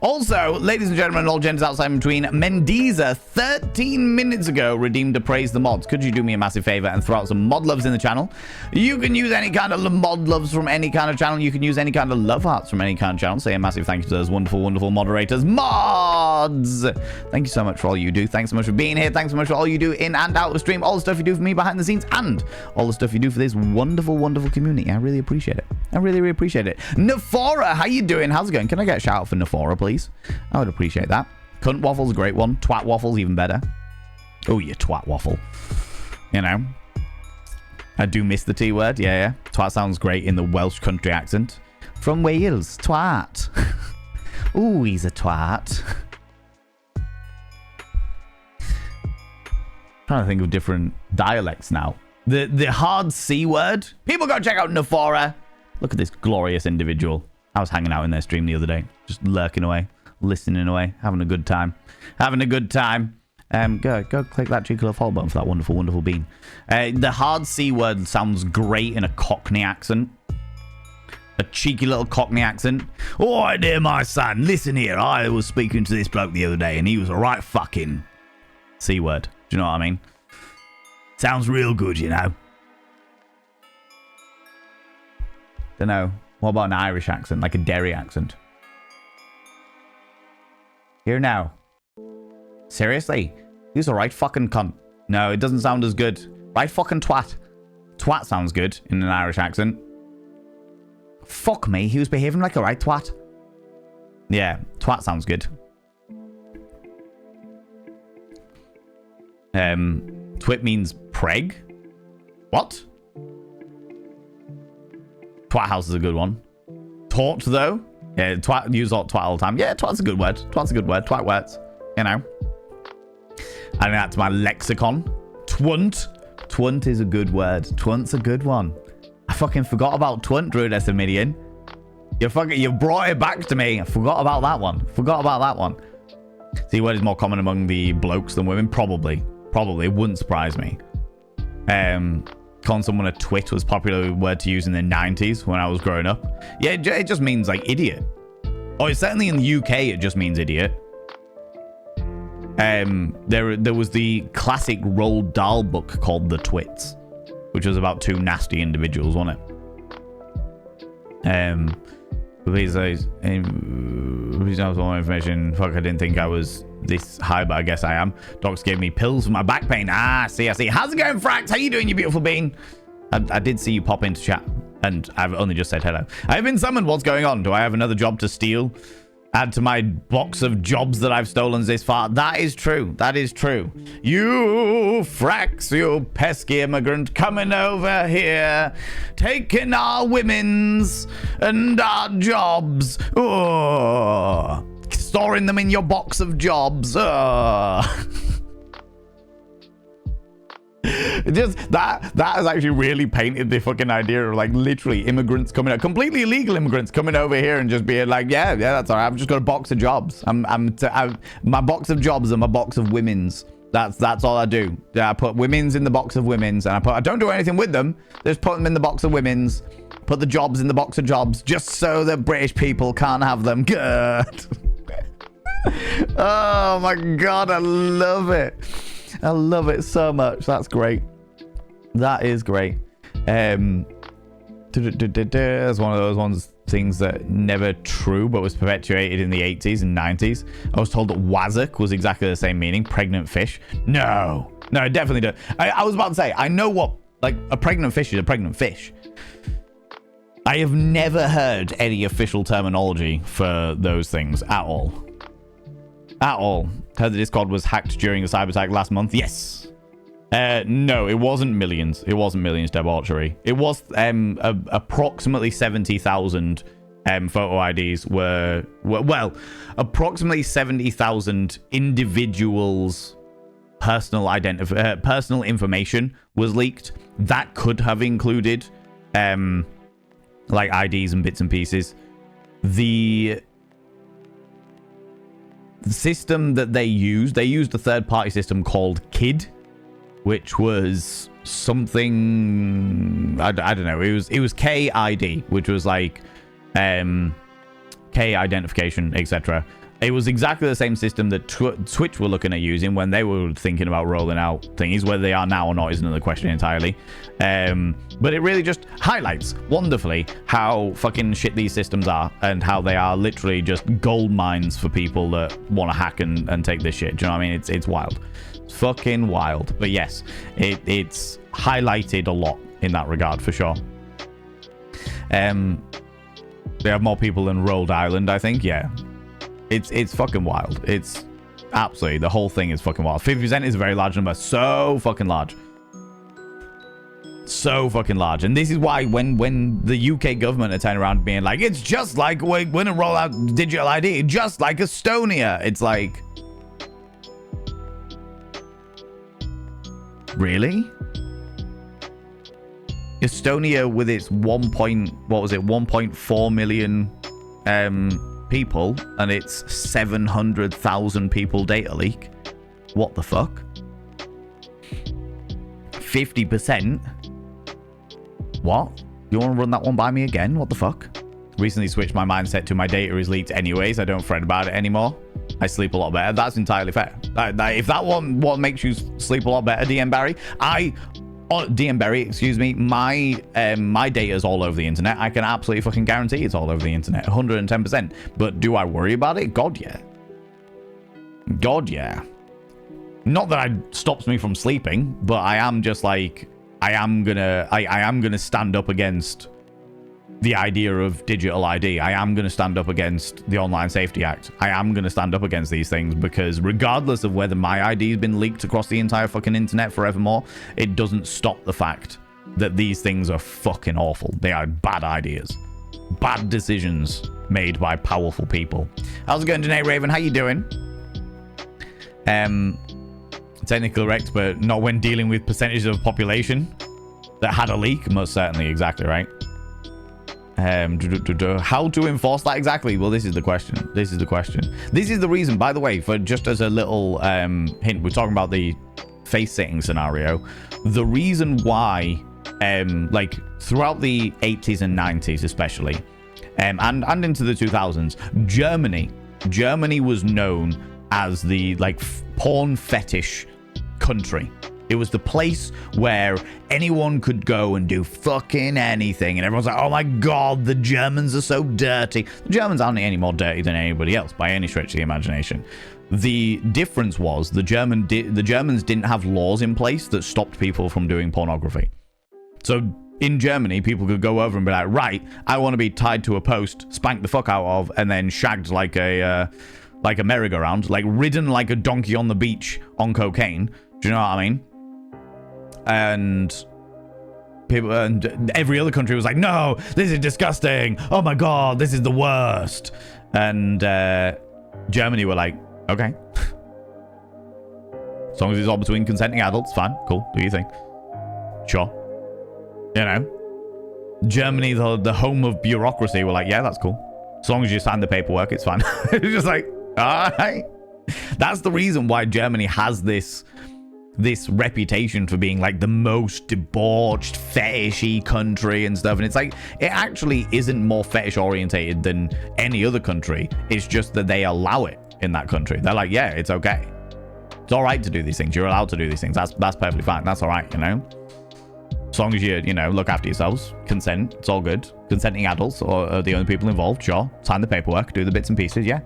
Also, ladies and gentlemen, all genders outside and between, Mendiza 13 minutes ago redeemed a praise the mods. Could you do me a massive favor and throw out some mod loves in the channel? You can use any kind of mod loves from any kind of channel. You can use any kind of love hearts from any kind of channel. Say a massive thank you to those wonderful, wonderful moderators. Mods! Thank you so much for all you do. Thanks so much for being here. Thanks so much for all you do in and out of stream. All the stuff you do for me behind the scenes and all the stuff you do for this wonderful, wonderful community. I really appreciate it. I really, really appreciate it. Nafora, how you doing? How's it going? Can I get a shout out for Nafora, please? I would appreciate that. Cunt waffle's a great one. Twat waffle's even better. Oh, you twat waffle. You know. I do miss the T word. Yeah. Twat sounds great in the Welsh country accent. From Wales. Twat. Ooh, he's a twat. Trying to think of different dialects now. The hard C word. People go check out Nafora. Look at this glorious individual. I was hanging out in their stream the other day, just lurking away, listening away, having a good time. Go click that cheeky little follow button for that wonderful, wonderful bean. The hard C word sounds great in a Cockney accent. A cheeky little Cockney accent. Oh, dear, my son, listen here. I was speaking to this bloke the other day, and he was a right fucking C word. Do you know what I mean? Sounds real good, you know. Don't know. What about an Irish accent, like a Derry accent? Here now. Seriously? He's a right fucking cunt. No, it doesn't sound as good. Right fucking twat. Twat sounds good in an Irish accent. Fuck me, he was behaving like a right twat. Yeah, twat sounds good. Twit means preg? What? Twat house is a good one. Tort, though? Yeah, twat, use twat all the time. Yeah, twat's a good word. Twat's a good word. Twat words. You know. Adding that to my lexicon. Twunt. Twunt is a good word. Twunt's a good one. I fucking forgot about twunt, Druid Esimidian. You brought it back to me. I forgot about that one. See, word is more common among the blokes than women? Probably. It wouldn't surprise me. Calling someone a twit was a popular word to use in the 90s when I was growing up. Yeah, it just means like idiot. Oh, it's certainly in the UK it just means idiot. There was the classic Roald Dahl book called The Twits, which was about two nasty individuals, wasn't it? Please have more information. Fuck, I didn't think I was this high, but I guess I am. Docs gave me pills for my back pain. I see. How's it going, Frax? How you doing, you beautiful bean? I did see you pop into chat, and I've only just said hello. I've been summoned. What's going on? Do I have another job to steal? Add to my box of jobs that I've stolen this far. That is true. You, Frax, you pesky immigrant, coming over here, taking our women's and our jobs. Oh, storing them in your box of jobs. Oh. Just that has actually really painted the fucking idea of like literally immigrants coming out, completely illegal immigrants coming over here and just being like, yeah, that's all right. I've just got a box of jobs. My box of jobs and my box of women's. That's all I do. I put women's in the box of women's, and I don't do anything with them. Just put them in the box of women's. Put the jobs in the box of jobs, just so that British people can't have them. Good. Oh my god, I love it. I love it so much. That's great. That is great. There's one of those ones things that never true but was perpetuated in the 80s and 90s. I was told that wazzock was exactly the same meaning, pregnant fish. No, definitely don't. I was about to say, I know what, like, a pregnant fish is a pregnant fish. I have never heard any official terminology for those things at all. At all. Heard the Discord was hacked during a cyber attack last month. Yes. No, it wasn't millions. It wasn't millions, debauchery. It was approximately 70,000 photo IDs were well, approximately 70,000 individuals' personal information was leaked. That could have included like IDs and bits and pieces. The system that they used a third-party system called KID, which was something I don't know. It was KID, which was like K identification, etc. It was exactly the same system that Twitch were looking at using when they were thinking about rolling out thingies. Whether they are now or not is another question entirely. But it really just highlights wonderfully how fucking shit these systems are and how they are literally just gold mines for people that want to hack and take this shit. Do you know what I mean? It's wild. It's fucking wild. But yes, it's highlighted a lot in that regard for sure. They have more people than Rhode Island, I think. Yeah. It's fucking wild. It's absolutely, the whole thing is fucking wild. 50% is a very large number. So fucking large. So fucking large. And this is why when the UK government are turning around being like, it's just like we're going to roll out digital ID, just like Estonia. It's like, really? Estonia with its 1.4 million people and its 700,000 people data leak. What the fuck? 50%? What? You want to run that one by me again? What the fuck? Recently switched my mindset to my data is leaked anyways. I don't fret about it anymore. I sleep a lot better. That's entirely fair. If that one what makes you sleep a lot better, DM Barry, DM Berry, excuse me, my data is all over the internet. I can absolutely fucking guarantee it's all over the internet, 110%. But do I worry about it? God, yeah. God, yeah. Not that it stops me from sleeping, but I am just like, I am gonna stand up against the idea of digital ID. I am going to stand up against the Online Safety Act. I am going to stand up against these things because regardless of whether my ID has been leaked across the entire fucking internet forevermore, it doesn't stop the fact that these things are fucking awful. They are bad ideas. Bad decisions made by powerful people. How's it going, Janae Raven? How you doing? Technically correct, but not when dealing with percentages of population that had a leak. Most certainly, exactly right. How to enforce that exactly? Well, this is the question. This is the reason, by the way, for just as a little hint, we're talking about the face setting scenario. The reason why, like throughout the 80s and 90s especially, and into the 2000s, Germany was known as the like porn fetish country. It was the place where anyone could go and do fucking anything. And everyone's like, oh my God, the Germans are so dirty. The Germans aren't any more dirty than anybody else by any stretch of the imagination. The difference was the Germans didn't have laws in place that stopped people from doing pornography. So in Germany, people could go over and be like, right, I want to be tied to a post, spanked the fuck out of, and then shagged like a merry-go-round, like ridden like a donkey on the beach on cocaine. Do you know what I mean? And people and every other country was like, no, this is disgusting. Oh my God, this is the worst. And Germany were like, okay. As long as it's all between consenting adults, fine, cool, do your thing. Sure. You know? Germany, the home of bureaucracy, were like, yeah, that's cool. As long as you sign the paperwork, it's fine. It's just like, all right. That's the reason why Germany has this reputation for being like the most debauched, fetishy country and stuff. And it's like, it actually isn't more fetish orientated than any other country. It's just that they allow it in that country. They're like, yeah, it's okay. It's all right to do these things. You're allowed to do these things. That's perfectly fine. That's all right, you know? As long as you know, look after yourselves, consent, it's all good. Consenting adults are the only people involved, sure. Sign the paperwork, do the bits and pieces, yeah.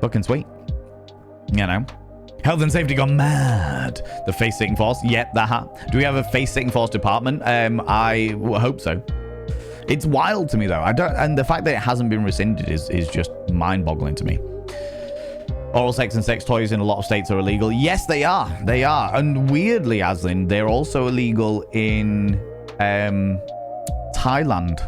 Fucking sweet. You know. Health and safety gone mad. The face-sitting force, yep, do we have a face-sitting force department? I hope so. It's wild to me though. And the fact that it hasn't been rescinded is just mind-boggling to me. Oral sex and sex toys in a lot of states are illegal. Yes, they are. They are. And weirdly, Aslin, they're also illegal in Thailand.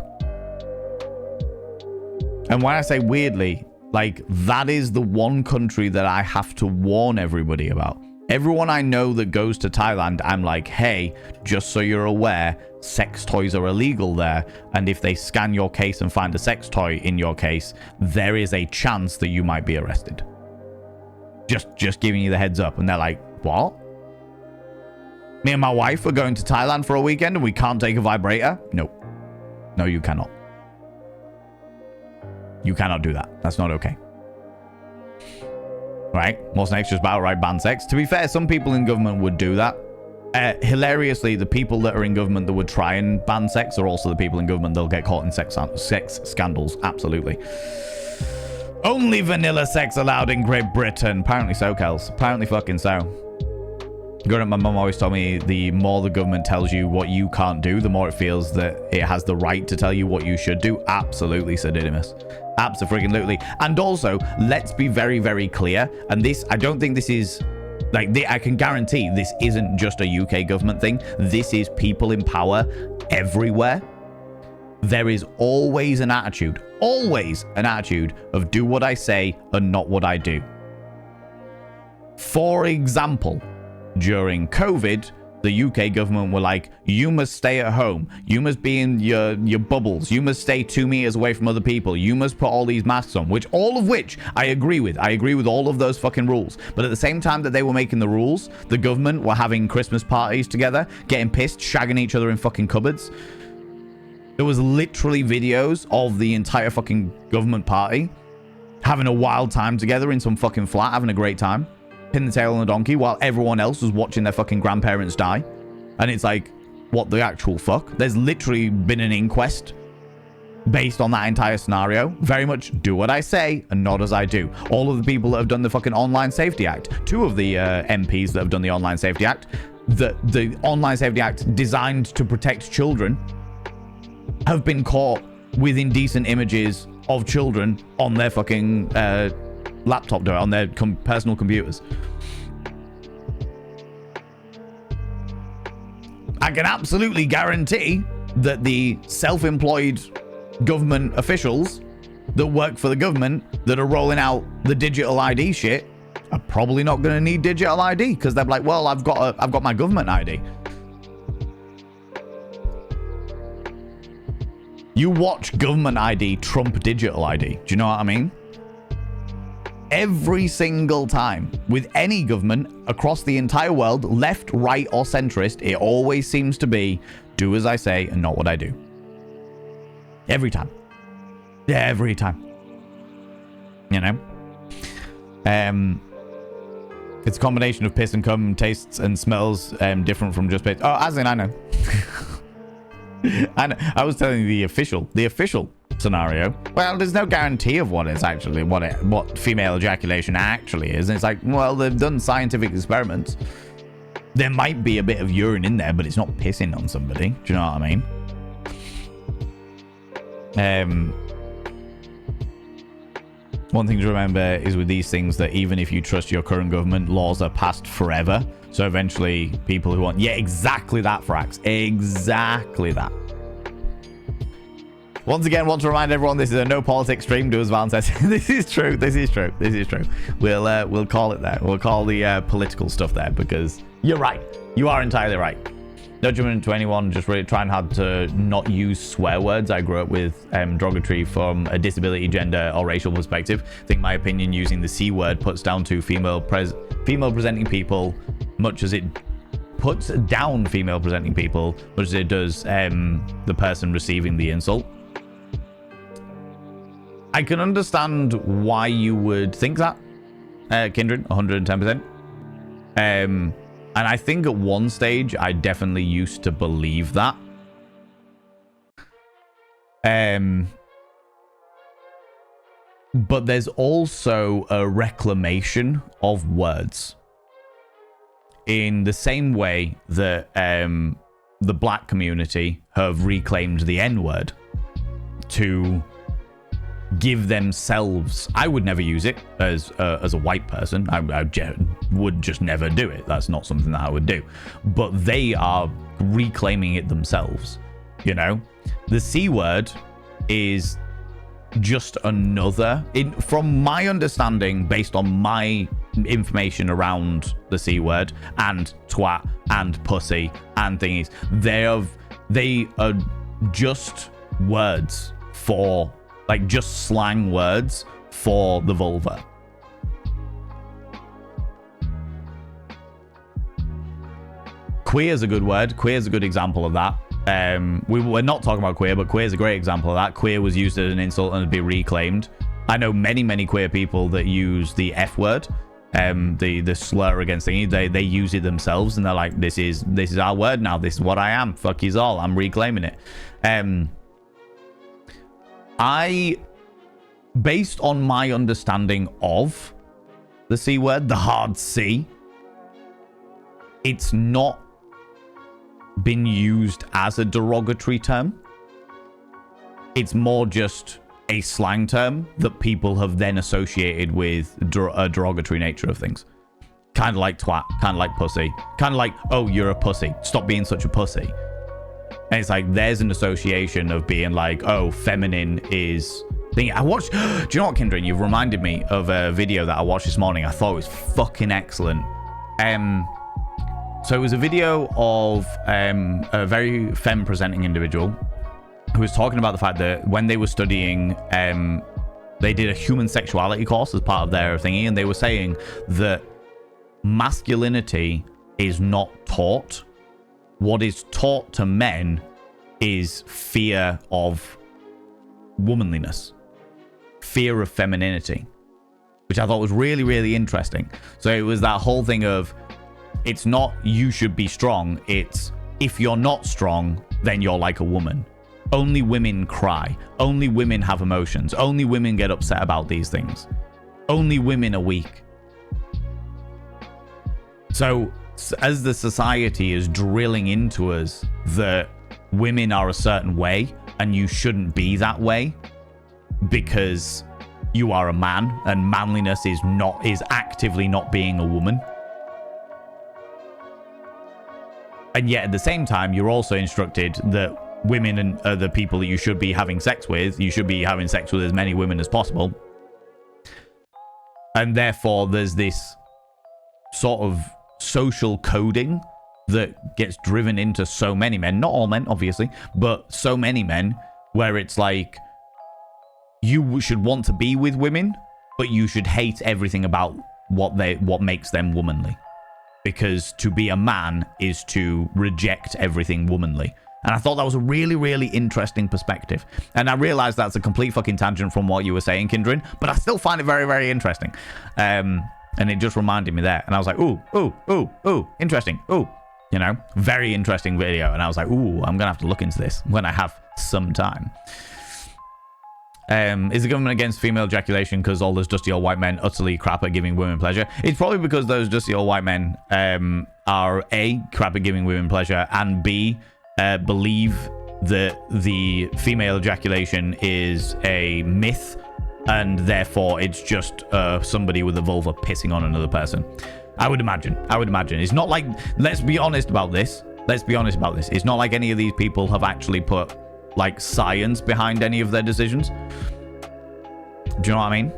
And when I say weirdly, like, that is the one country that I have to warn everybody about. Everyone I know that goes to Thailand, I'm like, hey, just so you're aware, sex toys are illegal there. And if they scan your case and find a sex toy in your case, there is a chance that you might be arrested. Just giving you the heads up. And they're like, what? Me and my wife are going to Thailand for a weekend and we can't take a vibrator? No. No, you cannot. You cannot do that. That's not okay. Right? What's next? Just battle right ban sex. To be fair, some people in government would do that. Hilariously, the people that are in government that would try and ban sex are also the people in government that'll get caught in sex scandals. Absolutely. Only vanilla sex allowed in Great Britain. Apparently so, Kels. Apparently fucking so. Growing up, my mum always told me the more the government tells you what you can't do, the more it feels that it has the right to tell you what you should do. Absolutely, Sir Didymus. Absolutely. And also, let's be very, very clear. And this, I don't think this is... Like, I can guarantee this isn't just a UK government thing. This is people in power everywhere. There is always an attitude of do what I say and not what I do. For example, during COVID, the UK government were like, you must stay at home. You must be in your bubbles. You must stay 2 meters away from other people. You must put all these masks on, all of which I agree with. I agree with all of those fucking rules. But at the same time that they were making the rules, the government were having Christmas parties together, getting pissed, shagging each other in fucking cupboards. There was literally videos of the entire fucking government party having a wild time together in some fucking flat, having a great time. Pin the tail on a donkey while everyone else was watching their fucking grandparents die. And it's like, what the actual fuck? There's literally been an inquest based on that entire scenario. Very much do what I say and not as I do. All of the people that have done the fucking Online Safety Act, 2 of the MPs that have done the Online Safety Act, the Online Safety Act designed to protect children, have been caught with indecent images of children on their fucking laptop, on their personal computers. I can absolutely guarantee that the self-employed government officials that work for the government that are rolling out the digital ID shit are probably not going to need digital ID because they're like, well, I've got my government ID. You watch government ID trump digital ID. Do you know what I mean? Every single time with any government across the entire world, left, right, or centrist, it always seems to be do as I say and not what I do. Every time. Every time. You know? It's a combination of piss and cum, tastes and smells different from just piss. Oh, as in, I know. And I was telling you the official scenario. Well, there's no guarantee of what it's actually, what female ejaculation actually is. And it's like, well, they've done scientific experiments. There might be a bit of urine in there, but it's not pissing on somebody. Do you know what I mean? One thing to remember is with these things that even if you trust your current government, laws are passed forever. So eventually people who want... Yeah, exactly that, Frax. Exactly that. Once again, want to remind everyone this is a no politics stream. Do as Valen says. This is true. This is true. This is true. We'll call it there. We'll call the political stuff there because you're right. You are entirely right. No judgment to anyone. Just really trying hard to not use swear words. I grew up with derogatory from a disability, gender, or racial perspective. I think my opinion using the C word puts down to female presenting people, much as it puts down female presenting people, much as it does the person receiving the insult. I can understand why you would think that, Kindred, 110%. And I think at one stage, I definitely used to believe that. But there's also a reclamation of words. In the same way that the black community have reclaimed the N-word to give themselves... I would never use it as a white person. I would just never do it. That's not something that I would do. But they are reclaiming it themselves, you know? The C-word is just another... from my understanding, based on my information around the C-word and twat and pussy and thingies, they are just words for... like, just slang words for the vulva. Queer is a good word. Queer is a good example of that. We're not talking about queer, but queer is a great example of that. Queer was used as an insult and to be reclaimed. I know many queer people that use the F word, the slur against thingy. They use it themselves, and they're like, this is our word now. This is what I am. Fuck yous all. I'm reclaiming it. Based on my understanding of the C word, the hard C, it's not been used as a derogatory term. It's more just a slang term that people have then associated with a derogatory nature of things. Kind of like twat, kind of like pussy, kind of like, oh, you're a pussy. Stop being such a pussy. And it's like, there's an association of being like, oh, feminine is... thing. I watched... do you know what, Kindred? You've reminded me of a video that I watched this morning. I thought it was fucking excellent. So it was a video of a very femme-presenting individual who was talking about the fact that when they were studying... they did a human sexuality course as part of their thingy, and they were saying that masculinity is not taught. What is taught to men is fear of womanliness, fear of femininity, which I thought was really, really interesting. So it was that whole thing of, it's not you should be strong, it's if you're not strong, then you're like a woman. Only women cry. Only women have emotions. Only women get upset about these things. Only women are weak. So as the society is drilling into us that women are a certain way and you shouldn't be that way because you are a man and manliness is actively not being a woman. And yet at the same time, you're also instructed that women are the people that you should be having sex with. You should be having sex with as many women as possible. And therefore, there's this sort of social coding that gets driven into so many men, not all men obviously, but so many men, where it's like you should want to be with women, but you should hate everything about what makes them womanly, because to be a man is to reject everything womanly. And I thought that was a really, really interesting perspective. And I realized that's a complete fucking tangent from what you were saying, Kindred, but I still find it very, very interesting. And it just reminded me there. And I was like, ooh, interesting. Ooh, you know, very interesting video. And I was like, ooh, I'm going to have to look into this when I have some time. Is the government against female ejaculation because all those dusty old white men utterly crap at giving women pleasure? It's probably because those dusty old white men are A, crap at giving women pleasure, and B, believe that the female ejaculation is a myth, and therefore it's just somebody with a vulva pissing on another person. I would imagine. It's not like, let's be honest about this. It's not like any of these people have actually put like science behind any of their decisions. Do you know what I mean?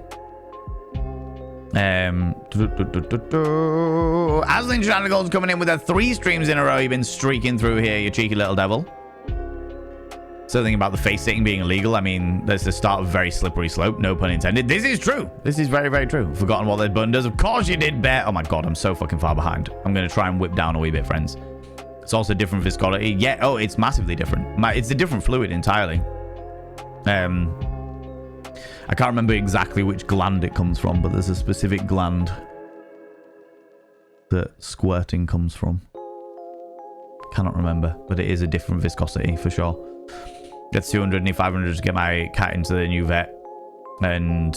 Aslan Shenanigans coming in with a 3 streams in a row. You've been streaking through here, you cheeky little devil. Something about the face sitting being illegal. I mean, that's the start of a very slippery slope. No pun intended. This is true. This is very, very true. Forgotten what that button does. Of course you did, Bear. Oh my god, I'm so fucking far behind. I'm going to try and whip down a wee bit, friends. It's also different viscosity. Yeah, oh, it's massively different. It's a different fluid entirely. I can't remember exactly which gland it comes from, but there's a specific gland that squirting comes from? Cannot remember, but it is a different viscosity for sure. Gets 200, need 500 to get my cat into the new vet. And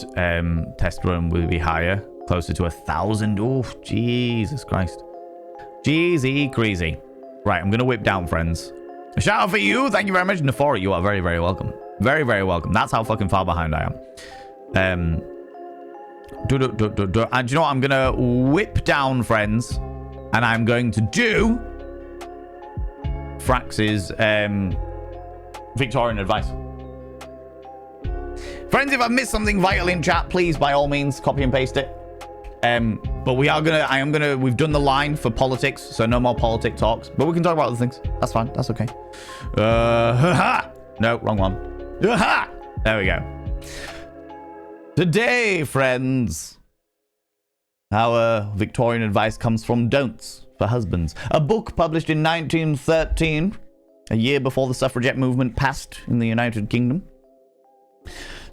test run will be higher, closer to 1,000. Oh, Jesus Christ. Jeezy crazy. Right, I'm going to whip down, friends. A shout out for you. Thank you very much. Nefori, you are very, very welcome. Very, very welcome. That's how fucking far behind I am. And you know what? I'm going to whip down, friends. And I'm going to do Frax's Victorian advice. Friends, if I've missed something vital in chat, please, by all means, copy and paste it. But we've done the line for politics, so no more politic talks. But we can talk about other things. That's fine. That's okay. No, wrong one. There we go. Today, friends, our Victorian advice comes from Don'ts for Husbands, a book published in 1913, a year before the suffragette movement passed in the United Kingdom.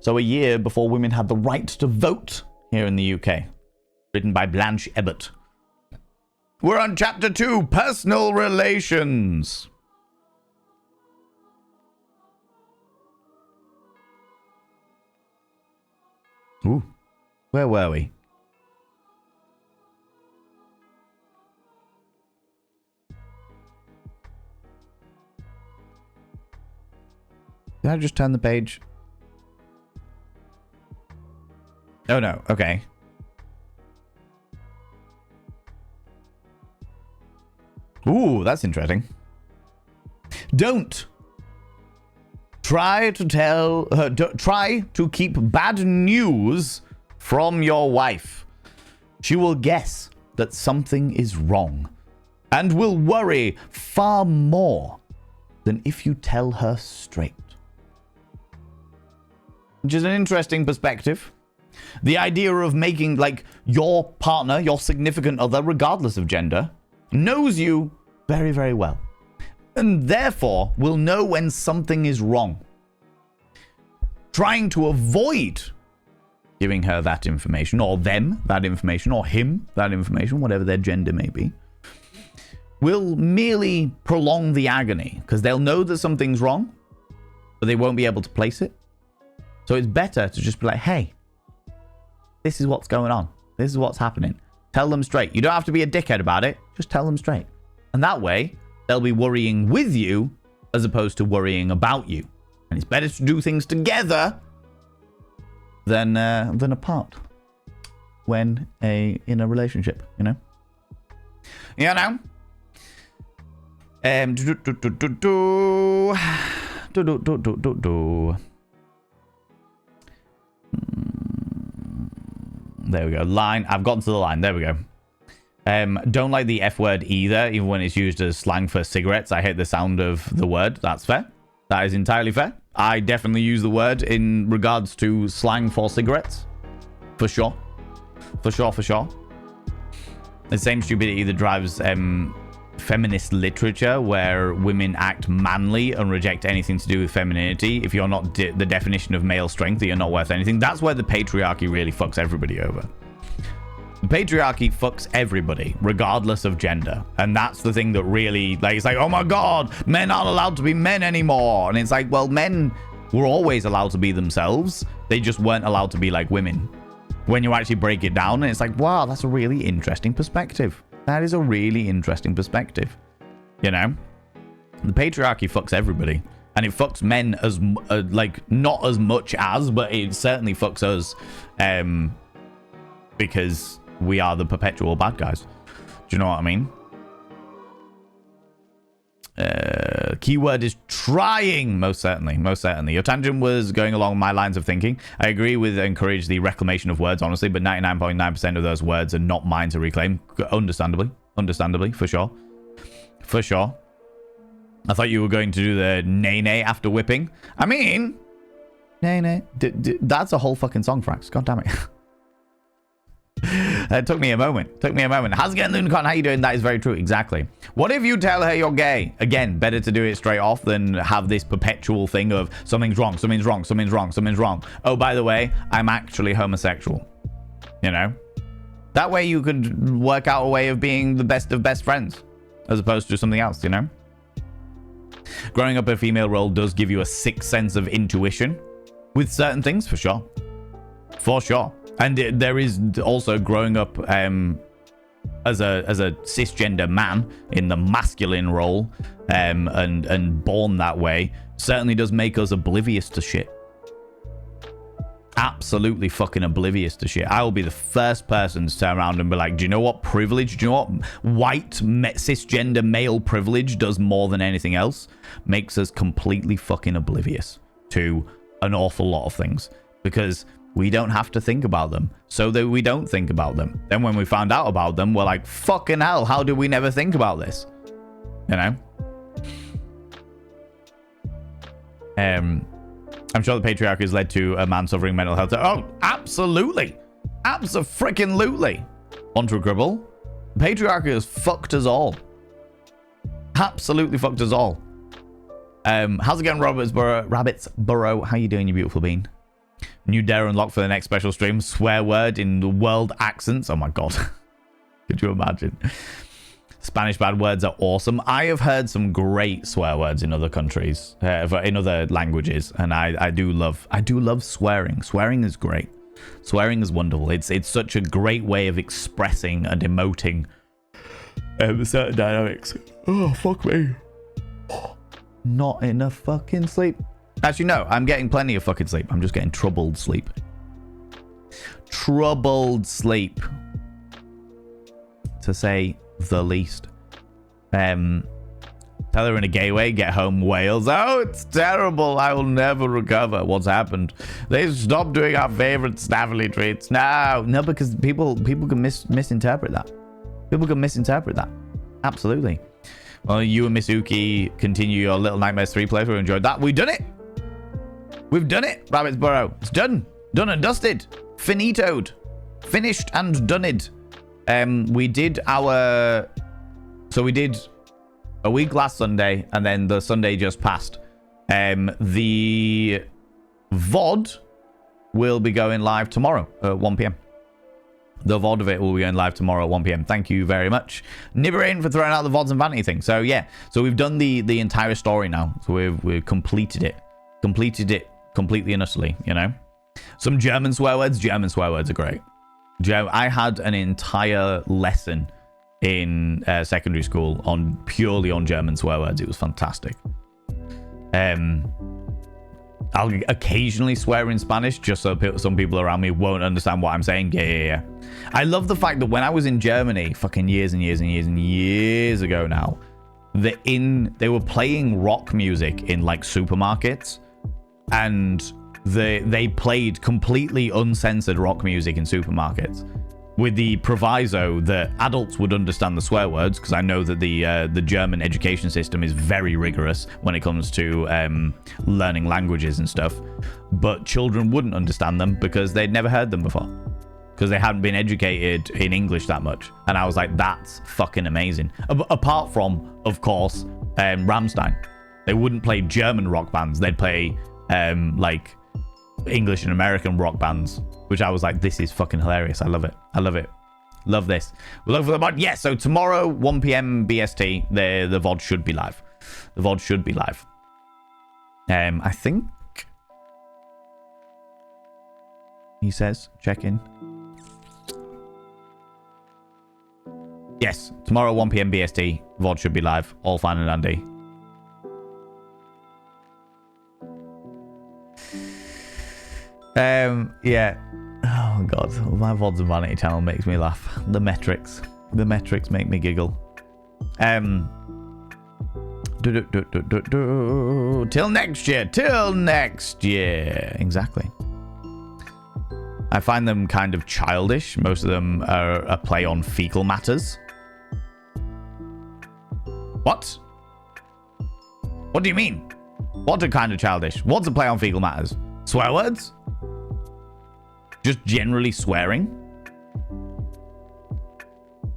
So a year before women had the right to vote here in the UK. Written by Blanche Ebbott. We're on chapter 2, personal relations. Ooh, where were we? Did I just turn the page? Oh no, okay. Ooh, that's interesting. Don't try to keep bad news from your wife. She will guess that something is wrong and will worry far more than if you tell her straight. Which is an interesting perspective. The idea of making, like, your partner, your significant other, regardless of gender, knows you very, very well. And therefore will know when something is wrong. Trying to avoid giving her that information, or them that information, or him that information, whatever their gender may be, will merely prolong the agony. Because they'll know that something's wrong, but they won't be able to place it. So it's better to just be like, hey, this is what's going on. This is what's happening. Tell them straight. You don't have to be a dickhead about it. Just tell them straight. And that way, they'll be worrying with you as opposed to worrying about you. And it's better to do things together than apart when in a relationship, you know? You know? There we go. Line. I've gotten to the line. There we go. Don't like the F word either, even when it's used as slang for cigarettes. I hate the sound of the word. That's fair. That is entirely fair. I definitely use the word in regards to slang for cigarettes. For sure. For sure, for sure. The same stupidity that drives feminist literature where women act manly and reject anything to do with femininity. If you're not the definition of male strength, that you're not worth anything. That's where the patriarchy really fucks everybody over. The patriarchy fucks everybody, regardless of gender. And that's the thing that really, like, it's like, oh my God, men aren't allowed to be men anymore. And it's like, well, men were always allowed to be themselves. They just weren't allowed to be like women. When you actually break it down, and it's like, wow, that's a really interesting perspective. That is a really interesting perspective. You know? The patriarchy fucks everybody. And it fucks men as, like, not as much as, but it certainly fucks us. Because we are the perpetual bad guys. Do you know what I mean? Keyword is trying. Most certainly. Most certainly. Your tangent was going along my lines of thinking. I agree with encourage the reclamation of words, honestly, but 99.9% of those words are not mine to reclaim. Understandably. Understandably, for sure. For sure. I thought you were going to do the nay-nay after whipping. I mean, nay-nay. That's a whole fucking song, Frax. God damn it. It took me a moment. Took me a moment. How's it going, Lunicon? How you doing? That is very true. Exactly. What if you tell her you're gay? Again, better to do it straight off than have this perpetual thing of something's wrong, something's wrong, something's wrong, something's wrong. Oh, by the way, I'm actually homosexual. You know? That way you could work out a way of being the best of best friends, as opposed to something else, you know? Growing up a female role does give you a sixth sense of intuition with certain things, for sure. For sure. And there is also growing up as a cisgender man in the masculine role and born that way certainly does make us oblivious to shit. Absolutely fucking oblivious to shit. I will be the first person to turn around and be like, do you know what privilege? Do you know what white cisgender male privilege does more than anything else? Makes us completely fucking oblivious to an awful lot of things. Because we don't have to think about them. So that we don't think about them. Then when we found out about them, we're like, fucking hell, how did we never think about this? You know? I'm sure the patriarchy has led to a man suffering mental health. Oh, absolutely. Abso-freaking-lutely. On to a gribble. The patriarchy has fucked us all. Absolutely fucked us all. How's it going, Rabbitsborough? How you doing, you beautiful bean? New dare unlocked for the next special stream. Swear word in the world accents. Oh my god. Could you imagine? Spanish bad words are awesome. I have heard some great swear words in other countries, in other languages, and I do love swearing. Swearing is great. Swearing is wonderful. It's such a great way of expressing and emoting certain dynamics. Oh, fuck me. Not enough fucking sleep. Actually, no, I'm getting plenty of fucking sleep. I'm just getting troubled sleep. Troubled sleep. To say the least. Tell her in a gay way, get home Wales. Oh, it's terrible. I will never recover. What's happened? They stopped doing our favorite snaffly treats. No, because people can misinterpret that. People can misinterpret that. Absolutely. Well, you and Miss Uki continue your Little Nightmares 3 playthrough. Enjoyed that. We've done it. We've done it, Rabbitsborough. It's done. Done and dusted. Finitoed. Finished and doned. We did our... So we did a week last Sunday, and then the Sunday just passed. The VOD will be going live tomorrow at 1 p.m. The VOD of it will be going live tomorrow at 1 p.m. Thank you very much, Nibberain, for throwing out the VODs and vanity thing. So yeah, so we've done the entire story now. So we've completed it. Completed it completely and utterly, you know? Some German swear words. German swear words are great. I had an entire lesson in secondary school purely on German swear words. It was fantastic. I'll occasionally swear in Spanish just so some people around me won't understand what I'm saying. Yeah. I love the fact that when I was in Germany, fucking years and years and years and years ago now, they were playing rock music in like supermarkets, and they played completely uncensored rock music in supermarkets, with the proviso that adults would understand the swear words, because I know that the German education system is very rigorous when it comes to learning languages and stuff, but children wouldn't understand them because they'd never heard them before, because they hadn't been educated in English that much. And I was like, that's fucking amazing. Apart from, of course, Rammstein. They wouldn't play German rock bands. They'd play like English and American rock bands, which I was like, this is fucking hilarious. I love it. I love it. Love this. We're looking for the VOD. Yeah, so tomorrow, 1 p.m. BST, the VOD should be live. The VOD should be live. I think... He says, check in. Yes, tomorrow, 1 p.m. BST, VOD should be live. All fine and dandy. Yeah. Oh god, my VODs and Vanity channel makes me laugh. The metrics make me giggle. Till next year. Exactly. I find them kind of childish. Most of them are a play on fecal matters. What do you mean? What are kind of childish? What's a play on fecal matters? Swear words? Just generally swearing?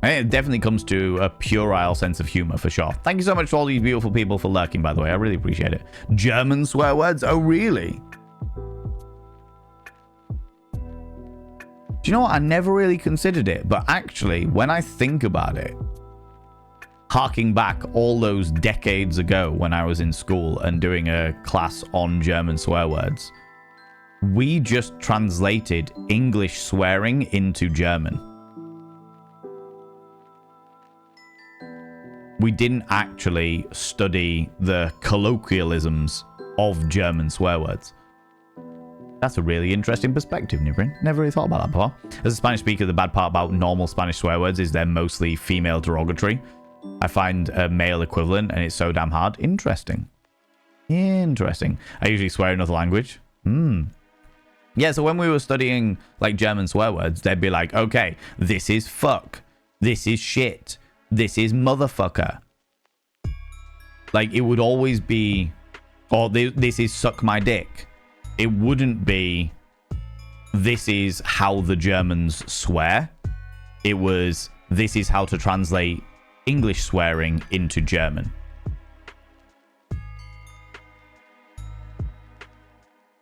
It definitely comes to a puerile sense of humor, for sure. Thank you so much to all these beautiful people for lurking, by the way. I really appreciate it. German swear words? Oh, really? Do you know what? I never really considered it, but actually, when I think about it, harking back all those decades ago when I was in school and doing a class on German swear words, we just translated English swearing into German. We didn't actually study the colloquialisms of German swear words. That's a really interesting perspective, Nibrin. Never really thought about that before. As a Spanish speaker, the bad part about normal Spanish swear words is they're mostly female derogatory. I find a male equivalent, and it's so damn hard. Interesting. Interesting. I usually swear in another language. Yeah, so when we were studying, like, German swear words, they'd be like, okay, this is fuck. This is shit. This is motherfucker. Like, it would always be, or this is suck my dick. It wouldn't be, this is how the Germans swear. It was, this is how to translate English swearing into German.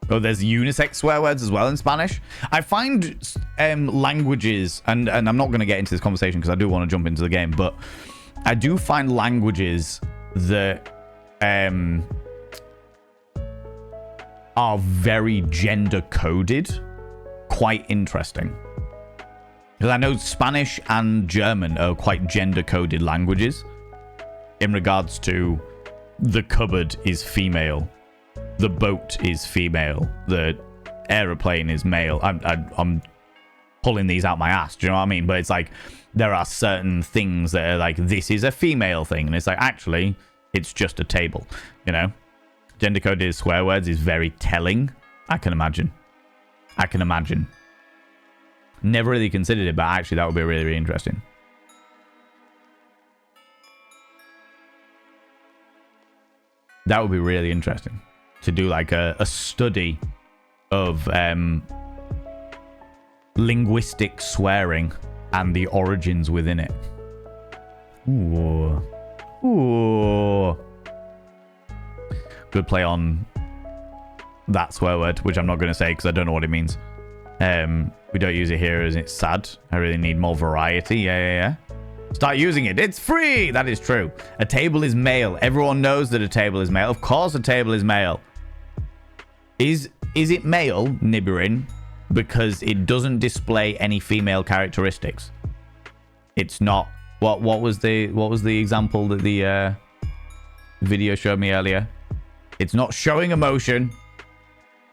Oh, there's unisex swear words as well in Spanish. I find languages, and I'm not going to get into this conversation because I do want to jump into the game, but I do find languages that are very gender-coded quite interesting. Because I know Spanish and German are quite gender-coded languages in regards to the cupboard is female, the boat is female, the aeroplane is male. I'm pulling these out my ass, do you know what I mean? But it's like there are certain things that are like, this is a female thing, and it's like, actually, it's just a table, you know? Gender-coded swear words is very telling. I can imagine. Never really considered it, but actually that would be really, really interesting. That would be really interesting to do, like a study of linguistic swearing and the origins within it. Ooh. Good play on that swear word, which I'm not going to say because I don't know what it means. We don't use it here as it's sad. I really need more variety. Yeah. Start using it. It's free. That is true. A table is male. Everyone knows that a table is male. Of course a table is male. Is it male, Nibirin, because it doesn't display any female characteristics? It's not. What was the example that the video showed me earlier? It's not showing emotion.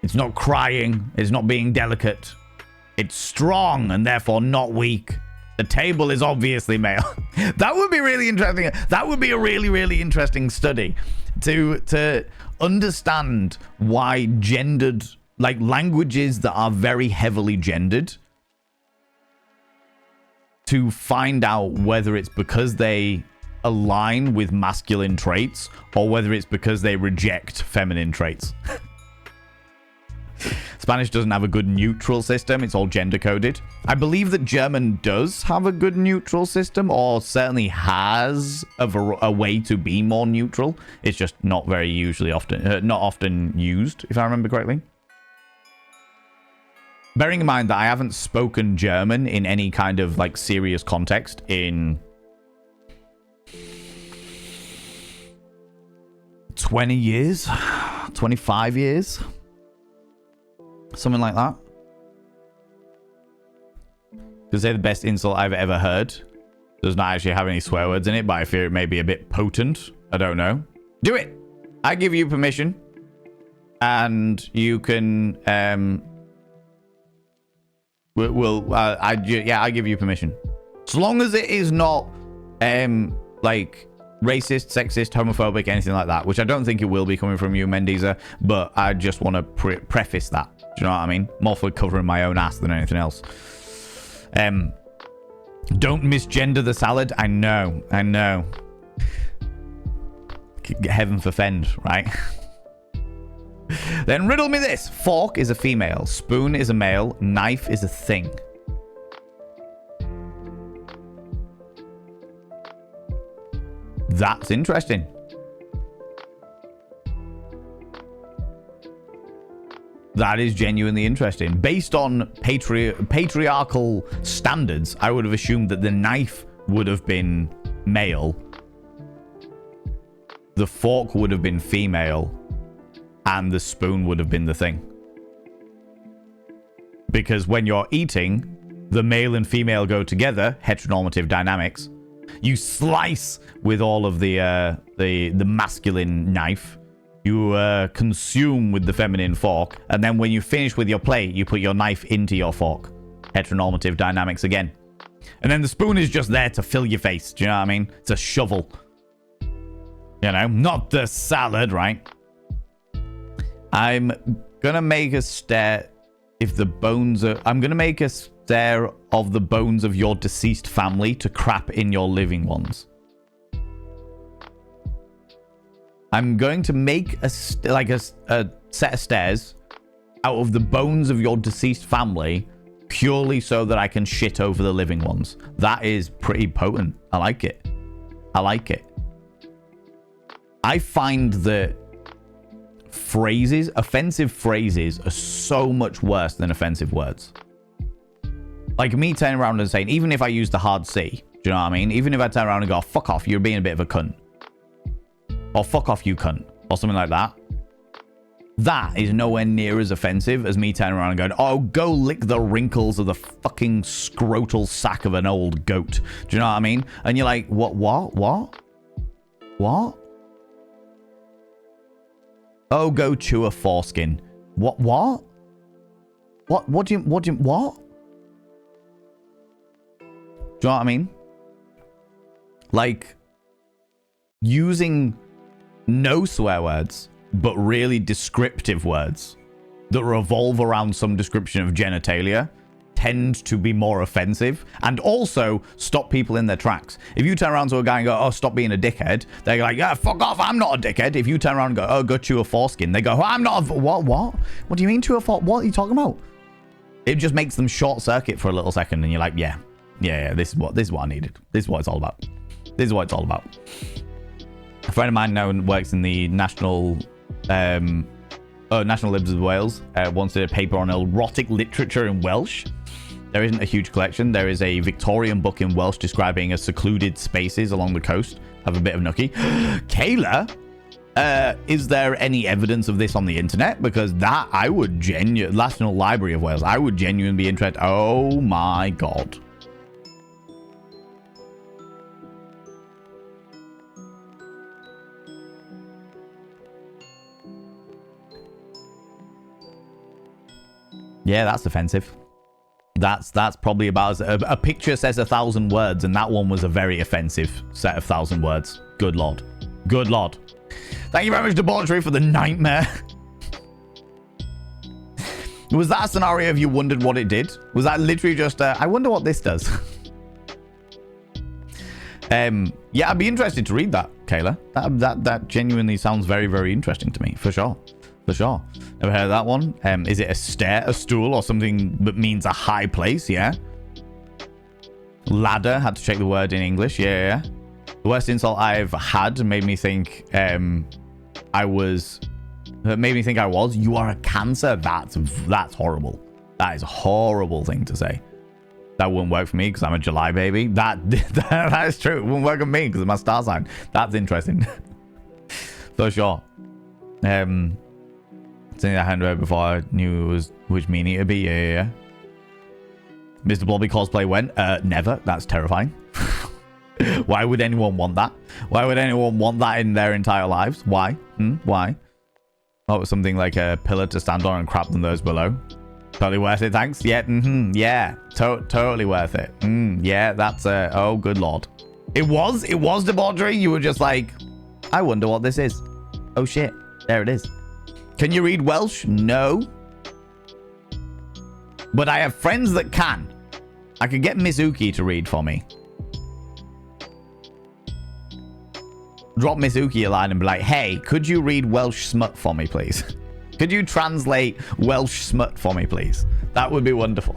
It's not crying. It's not being delicate. It's strong and therefore not weak. The table is obviously male. That would be really interesting. That would be a really, really interesting study to understand why gendered, like languages that are very heavily gendered, to find out whether it's because they align with masculine traits or whether it's because they reject feminine traits. Spanish doesn't have a good neutral system. It's all gender coded. I believe that German does have a good neutral system, or certainly has a way to be more neutral. It's just not very not often used, if I remember correctly. Bearing in mind that I haven't spoken German in any kind of like serious context in 20 years, 25 years. Something like that. To say the best insult I've ever heard does not actually have any swear words in it, but I fear it may be a bit potent. I don't know. Do it. I give you permission, and you can. I give you permission, as long as it is not like racist, sexist, homophobic, anything like that, which I don't think it will be coming from you, Mendiza, but I just want to preface that. Do you know what I mean? More for covering my own ass than anything else. Don't misgender the salad. I know. Heaven forfend, right? Then riddle me this. Fork is a female. Spoon is a male. Knife is a thing. That's interesting. That is genuinely interesting. Based on patriarchal standards, I would have assumed that the knife would have been male, the fork would have been female, and the spoon would have been the thing. Because when you're eating, the male and female go together, heteronormative dynamics. You slice with all of the masculine knife. You consume with the feminine fork. And then when you finish with your plate, you put your knife into your fork. Heteronormative dynamics again. And then the spoon is just there to fill your face. Do you know what I mean? It's a shovel. You know, not the salad, right? I'm gonna make a stare if the bones are... I'm gonna make a stare of the bones of your deceased family to crap in your living ones. I'm going to make a set of stairs out of the bones of your deceased family purely so that I can shit over the living ones. That is pretty potent. I like it. I like it. I find that offensive phrases are so much worse than offensive words. Like me turning around and saying, even if I use the hard C, do you know what I mean? Even if I turn around and go, fuck off, you're being a bit of a cunt. Or fuck off, you cunt. Or something like that. That is nowhere near as offensive as me turning around and going, oh, go lick the wrinkles of the fucking scrotal sack of an old goat. Do you know what I mean? And you're like, what? Oh, go chew a foreskin. What? What do you, what? Do you know what I mean? Like, using no swear words, but really descriptive words that revolve around some description of genitalia tend to be more offensive and also stop people in their tracks. If you turn around to a guy and go, oh, stop being a dickhead, they're like, yeah, fuck off, I'm not a dickhead. If you turn around and go, oh, go chew a foreskin, they go, oh, I'm not a... What? What do you mean chew a foreskin? What are you talking about? It just makes them short circuit for a little second and you're like, yeah, this is what I needed. This is what it's all about. This is what it's all about. A friend of mine now works in the National Libs of Wales. Once did a paper on erotic literature in Welsh. There isn't a huge collection. There is a Victorian book in Welsh describing a secluded spaces along the coast. Have a bit of nookie. Kayla, is there any evidence of this on the internet? Because that I would National Library of Wales. I would genuinely be interested. Oh my god. Yeah, that's offensive. That's probably about as a picture says 1,000 words, and that one was a very offensive set of 1,000 words. Good lord. Good lord. Thank you very much, Debauchery, for the nightmare. Was that a scenario if you wondered what it did? Was that literally just I wonder what this does? Yeah, I'd be interested to read that, Kayla. That genuinely sounds very, very interesting to me, for sure. For sure. Never heard of that one. Is it a stair, a stool, or something that means a high place? Yeah. Ladder. Had to check the word in English. Yeah. The worst insult I've had made me think I was. You are a cancer. That's horrible. That is a horrible thing to say. That wouldn't work for me because I'm a July baby. That is true. It wouldn't work on me because of my star sign. That's interesting. For sure. Something I hadn't read before I knew it was which meaning it'd be. Yeah. Mr. Blobby cosplay when? Never. That's terrifying. Why would anyone want that? Why would anyone want that in their entire lives? Why? Why? Oh, it was something like a pillar to stand on and crap than those below. Totally worth it, thanks. Yeah, yeah. Totally worth it. Yeah, that's oh, good lord. It was debauchery. You were just like, I wonder what this is. Oh shit, there it is. Can you read Welsh? No. But I have friends that can. I could get Mizuki to read for me. Drop Mizuki a line and be like, hey, could you read Welsh smut for me, please? Could you translate Welsh smut for me, please? That would be wonderful.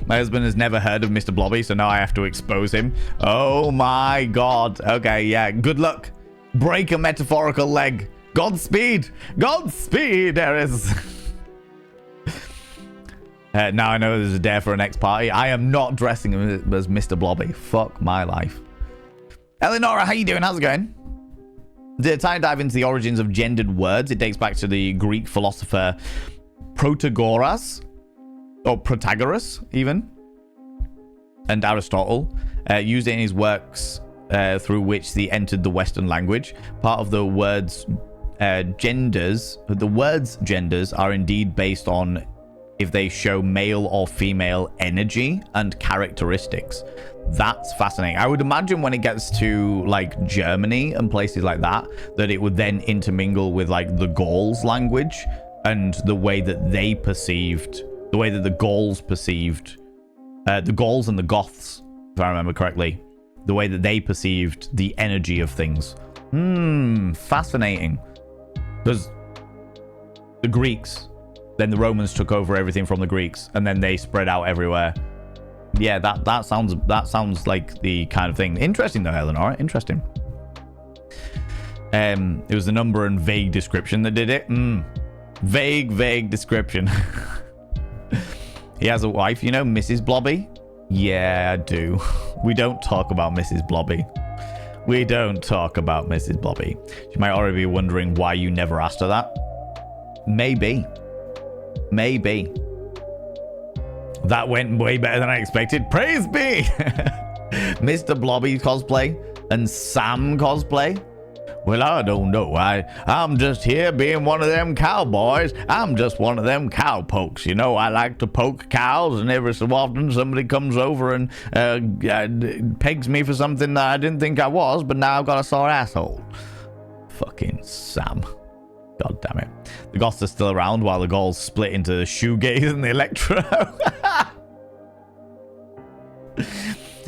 My husband has never heard of Mr. Blobby, so now I have to expose him. Oh my god. Okay, yeah. Good luck. Break a metaphorical leg. Godspeed! Godspeed, Eris! Now I know there's a dare for a next party. I am not dressing as Mr. Blobby. Fuck my life. Eleonora, how you doing? How's it going? To try and dive into the origins of gendered words, it dates back to the Greek philosopher Protagoras, or Protagoras, even, and Aristotle used it in his works through which they entered the Western language. Part of the words genders are indeed based on if they show male or female energy and characteristics. That's fascinating. I would imagine when it gets to like Germany and places like that, that it would then intermingle with like the Gauls language and the way that they perceived, the way that the Gauls perceived, the Gauls and the Goths, if I remember correctly, the way that they perceived the energy of things. Fascinating. Because the Greeks, then the Romans took over everything from the Greeks, and then they spread out everywhere. Yeah, that sounds like the kind of thing. Interesting though, Eleanor. Interesting. It was the number and vague description that did it. Vague description. He has a wife, you know, Mrs. Blobby. Yeah, I do. We don't talk about Mrs. Blobby. We don't talk about Mrs. Blobby. She might already be wondering why you never asked her that. Maybe. That went way better than I expected. Praise be! Mr. Blobby cosplay and Sam cosplay. Well, I don't know. I'm just here being one of them cowboys. I'm just one of them cow pokes. You know, I like to poke cows, and every so often somebody comes over and pegs me for something that I didn't think I was, but now I've got a sore asshole. Fucking Sam. God damn it. The Goths are still around while the Gauls split into the shoegaze and the electro.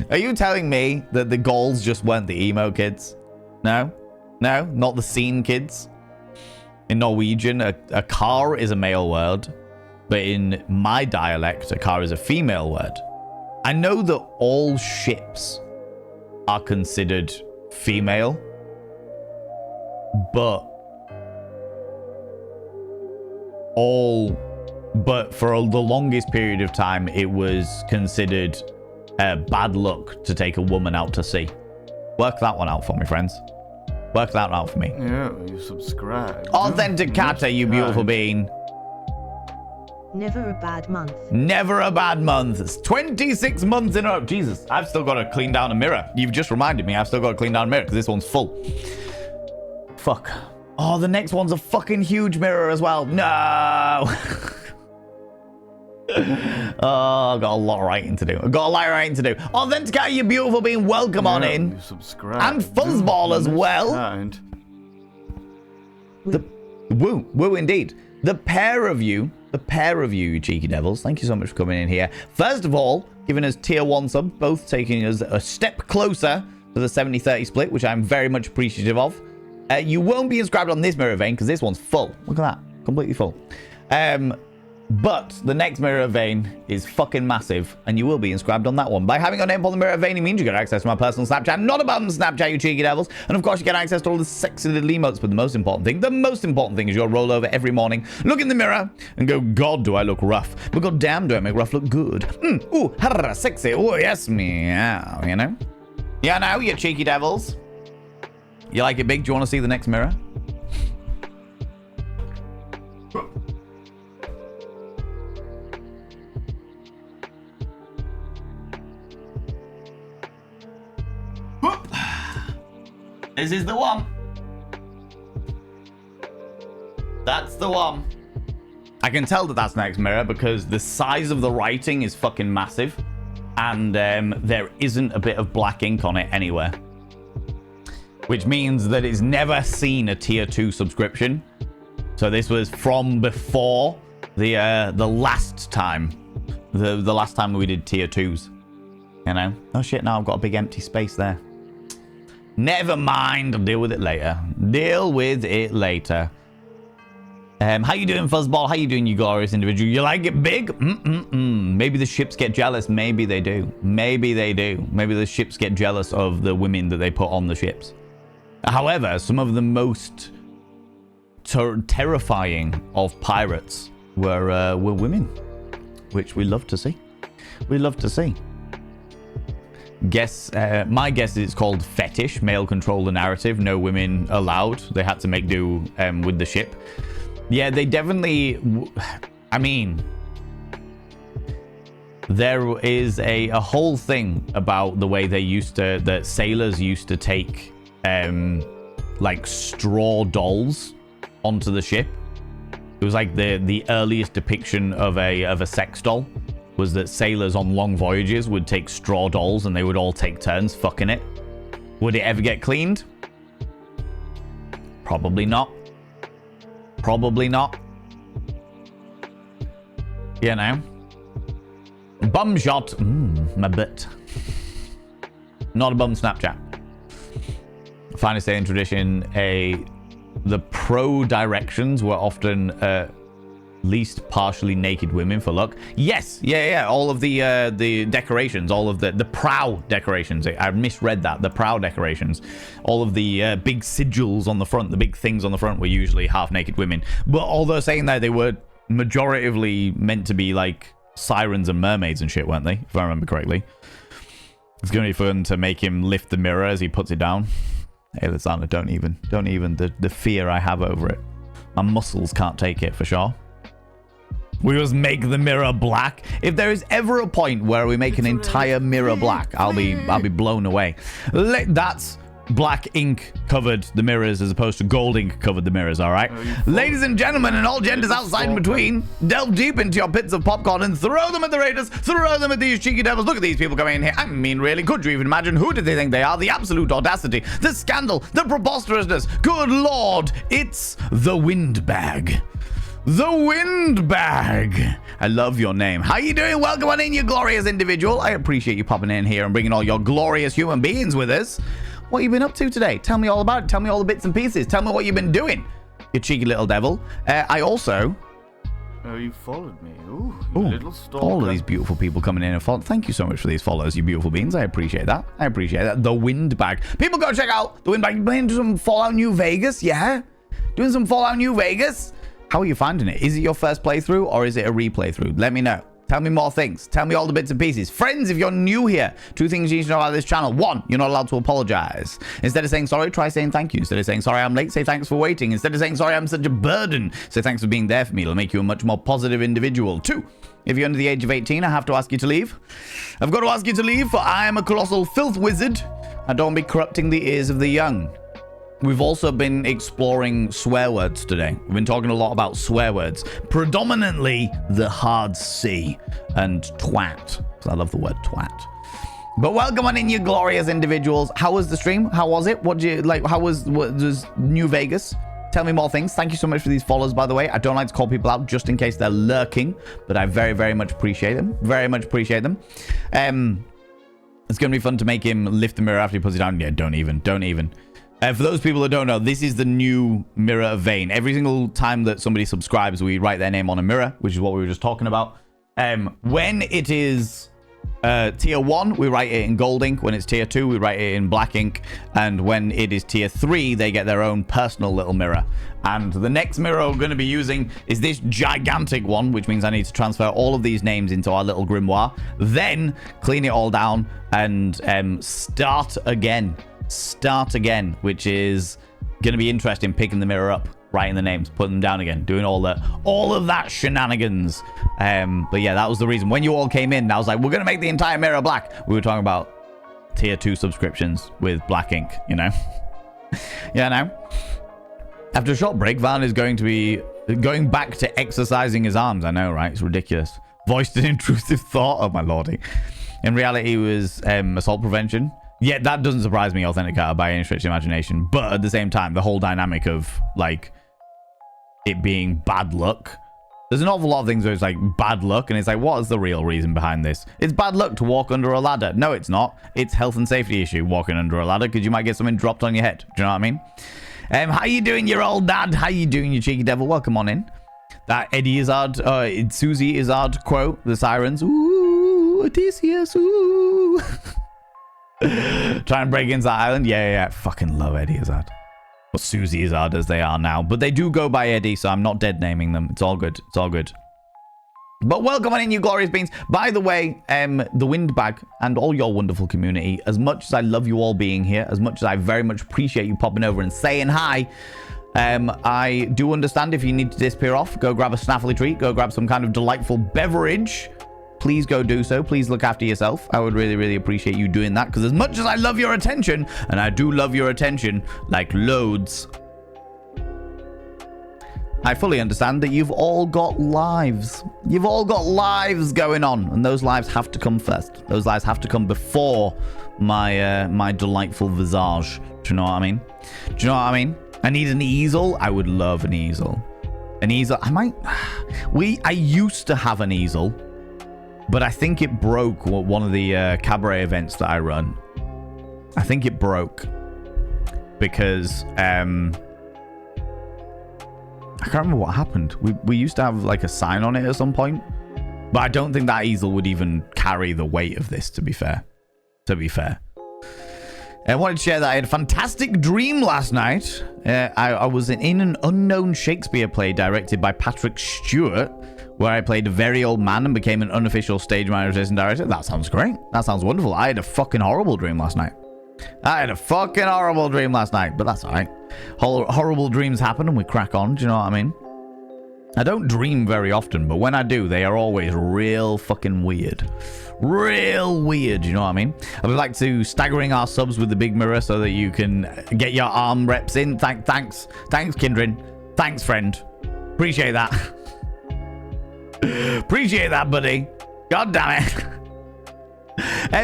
Are you telling me that the Gauls just weren't the emo kids? No, not the scene kids. In Norwegian, a car is a male word, but in my dialect, a car is a female word. I know that all ships are considered female, but for the longest period of time, it was considered bad luck to take a woman out to sea. Work that one out for me, friends. Work that out for me.
Yeah, you subscribe.
Authenticata, you beautiful being.
Never a bad month.
Never a bad month. It's 26 months in a row. Jesus, I've still got to clean down a mirror. You've just reminded me I've still got to clean down a mirror because this one's full. Fuck. Oh, the next one's a fucking huge mirror as well. No. Oh, I've got a lot of writing to do. Authenticate, you beautiful being. Welcome on in.
Subscribe.
And Fuzzball as well. Woo indeed. The pair of you, you cheeky devils. Thank you so much for coming in here. First of all, giving us tier 1 sub, both taking us a step closer to the 70-30 split, which I'm very much appreciative of. You won't be inscribed on this mirror vein because this one's full. Look at that. Completely full. But the next mirror vein is fucking massive, and you will be inscribed on that one. By having a name on the mirror vein, it means you get access to my personal Snapchat, not a button Snapchat, you cheeky devils. And of course, you get access to all the sexy little emotes. But the most important thing is you'll roll over every morning, look in the mirror, and go, God, do I look rough? But God damn, do I make rough look good? Ooh, harra, sexy. Oh, yes, meow, you know? Yeah, now, you cheeky devils. You like it big? Do you want to see the next mirror? This is the one. That's the one. I can tell that that's the next mirror because the size of the writing is fucking massive. And there isn't a bit of black ink on it anywhere. Which means that it's never seen a tier 2 subscription. So this was from before the last time. The last time we did tier 2s. You know? Oh shit, now I've got a big empty space there. Never mind. I'll deal with it later. How you doing, Fuzzball? How you doing, you glorious individual? You like it big? Maybe the ships get jealous. Maybe they do. Maybe the ships get jealous of the women that they put on the ships. However, some of the most terrifying of pirates were women, which we love to see. We love to see. My guess is it's called fetish, male control the narrative, no women allowed. They had to make do with the ship. Yeah, they definitely, I mean, there is a whole thing about the way that sailors used to take like straw dolls onto the ship. It was like the earliest depiction of a sex doll was that sailors on long voyages would take straw dolls and they would all take turns fucking it. Would it ever get cleaned? Probably not. Probably not. You know. Bum shot. My butt. Not a bum Snapchat. Finest day in tradition, the pro directions were often least partially naked women for luck. Yes, yeah. All of the decorations, all of the prow decorations. I misread that. The prow decorations, all of the big sigils on the front, the big things on the front were usually half naked women. But although saying that, they were majoritively meant to be like sirens and mermaids and shit, weren't they? If I remember correctly. It's gonna be fun to make him lift the mirror as he puts it down. Hey, Lizana, don't even. The fear I have over it. My muscles can't take it for sure. We must make the mirror black. If there is ever a point where we make an entire mirror black, I'll be blown away. That's black ink covered the mirrors as opposed to gold ink covered the mirrors, all right? Ladies and gentlemen and all genders outside and between, delve deep into your pits of popcorn and throw them at the raiders, throw them at these cheeky devils. Look at these people coming in here. I mean, really, could you even imagine who do they think they are? The absolute audacity, the scandal, the preposterousness. Good Lord, it's the windbag. The Windbag. I love your name. How you doing? Welcome on in, you glorious individual. I appreciate you popping in here and bringing all your glorious human beings with us. What you been up to today? Tell me all about it. Tell me all the bits and pieces. Tell me what you've been doing, you cheeky little devil. I also...
Oh, you followed me. Ooh, you little stalker.
All of these beautiful people coming in and follow. Thank you so much for these follows, you beautiful beings. I appreciate that. The Windbag. People go check out the Windbag. You playing some Fallout New Vegas? Yeah? Doing some Fallout New Vegas? How are you finding it? Is it your first playthrough or is it a replay through? Let me know. Tell me more things. Tell me all the bits and pieces. Friends, if you're new here, 2 things you need to know about this channel. 1, you're not allowed to apologize. Instead of saying sorry, try saying thank you. Instead of saying sorry, I'm late, say thanks for waiting. Instead of saying sorry, I'm such a burden, say thanks for being there for me. It'll make you a much more positive individual. 2, if you're under the age of 18, I have to ask you to leave. I've got to ask you to leave, for I am a colossal filth wizard. I don't be corrupting the ears of the young. We've also been exploring swear words today. We've been talking a lot about swear words, predominantly the hard C and twat, because I love the word twat. But welcome on in, you glorious individuals. How was the stream? How was it? What did you like? How was New Vegas? Tell me more things. Thank you so much for these follows, by the way. I don't like to call people out just in case they're lurking, but I very, very much appreciate them. Very much appreciate them. It's going to be fun to make him lift the mirror after he puts it down. Yeah, don't even. For those people that don't know, this is the new mirror vein. Every single time that somebody subscribes, we write their name on a mirror, which is what we were just talking about. When it is tier 1, we write it in gold ink. When it's tier 2, we write it in black ink. And when it is tier 3, they get their own personal little mirror. And the next mirror we're going to be using is this gigantic one, which means I need to transfer all of these names into our little grimoire. Then clean it all down and start again, which is going to be interesting, picking the mirror up, writing the names, putting them down again, doing all of that shenanigans. But yeah, that was the reason. When you all came in, I was like, we're going to make the entire mirror black. We were talking about tier 2 subscriptions with black ink, you know? Yeah, now. After a short break, Van is going to be going back to exercising his arms. I know, right? It's ridiculous. Voiced an intrusive thought. Oh, my lordy. In reality, it was assault prevention. Yeah, that doesn't surprise me, Authenticator, by any stretch of imagination. But at the same time, the whole dynamic of, like, it being bad luck. There's an awful lot of things where it's, like, bad luck, and it's like, what is the real reason behind this? It's bad luck to walk under a ladder. No, it's not. It's health and safety issue, walking under a ladder, because you might get something dropped on your head. Do you know what I mean? How you doing, your old dad? How you doing, you cheeky devil? Welcome on in. That Eddie Izzard, Susie Izzard quote, the sirens. Ooh, Odysseus, ooh. Try and break into that island. Yeah. Fucking love Eddie Izzard. Or Susie is hard as they are now. But they do go by Eddie, so I'm not dead naming them. It's all good. It's all good. But welcome on in, you glorious beings. By the way, the Windbag and all your wonderful community, as much as I love you all being here, as much as I very much appreciate you popping over and saying hi, I do understand if you need to disappear off, go grab a snaffly treat, go grab some kind of delightful beverage. Please go do so. Please look after yourself. I would really, really appreciate you doing that, because as much as I love your attention, and I do love your attention like loads, I fully understand that you've all got lives. You've all got lives going on, and those lives have to come first. Those lives have to come before my my delightful visage. Do you know what I mean? Do you know what I mean? I need an easel. I would love an easel. An easel. I used to have an easel, but I think it broke one of the cabaret events that I run. I think it broke because I can't remember what happened. We used to have like a sign on it at some point, but I don't think that easel would even carry the weight of this, to be fair. I wanted to share that I had a fantastic dream last night. I was in an unknown Shakespeare play directed by Patrick Stewart, where I played a very old man and became an unofficial stage manager and director. That sounds great. That sounds wonderful. I had a fucking horrible dream last night. But that's all right. Horrible dreams happen and we crack on. Do you know what I mean? I don't dream very often, but when I do, they are always real fucking weird. Real weird, you know what I mean? I would like to staggering our subs with the big mirror so that you can get your arm reps in. Thanks, Kindred. Thanks, friend. Appreciate that. Appreciate that, buddy. God damn it.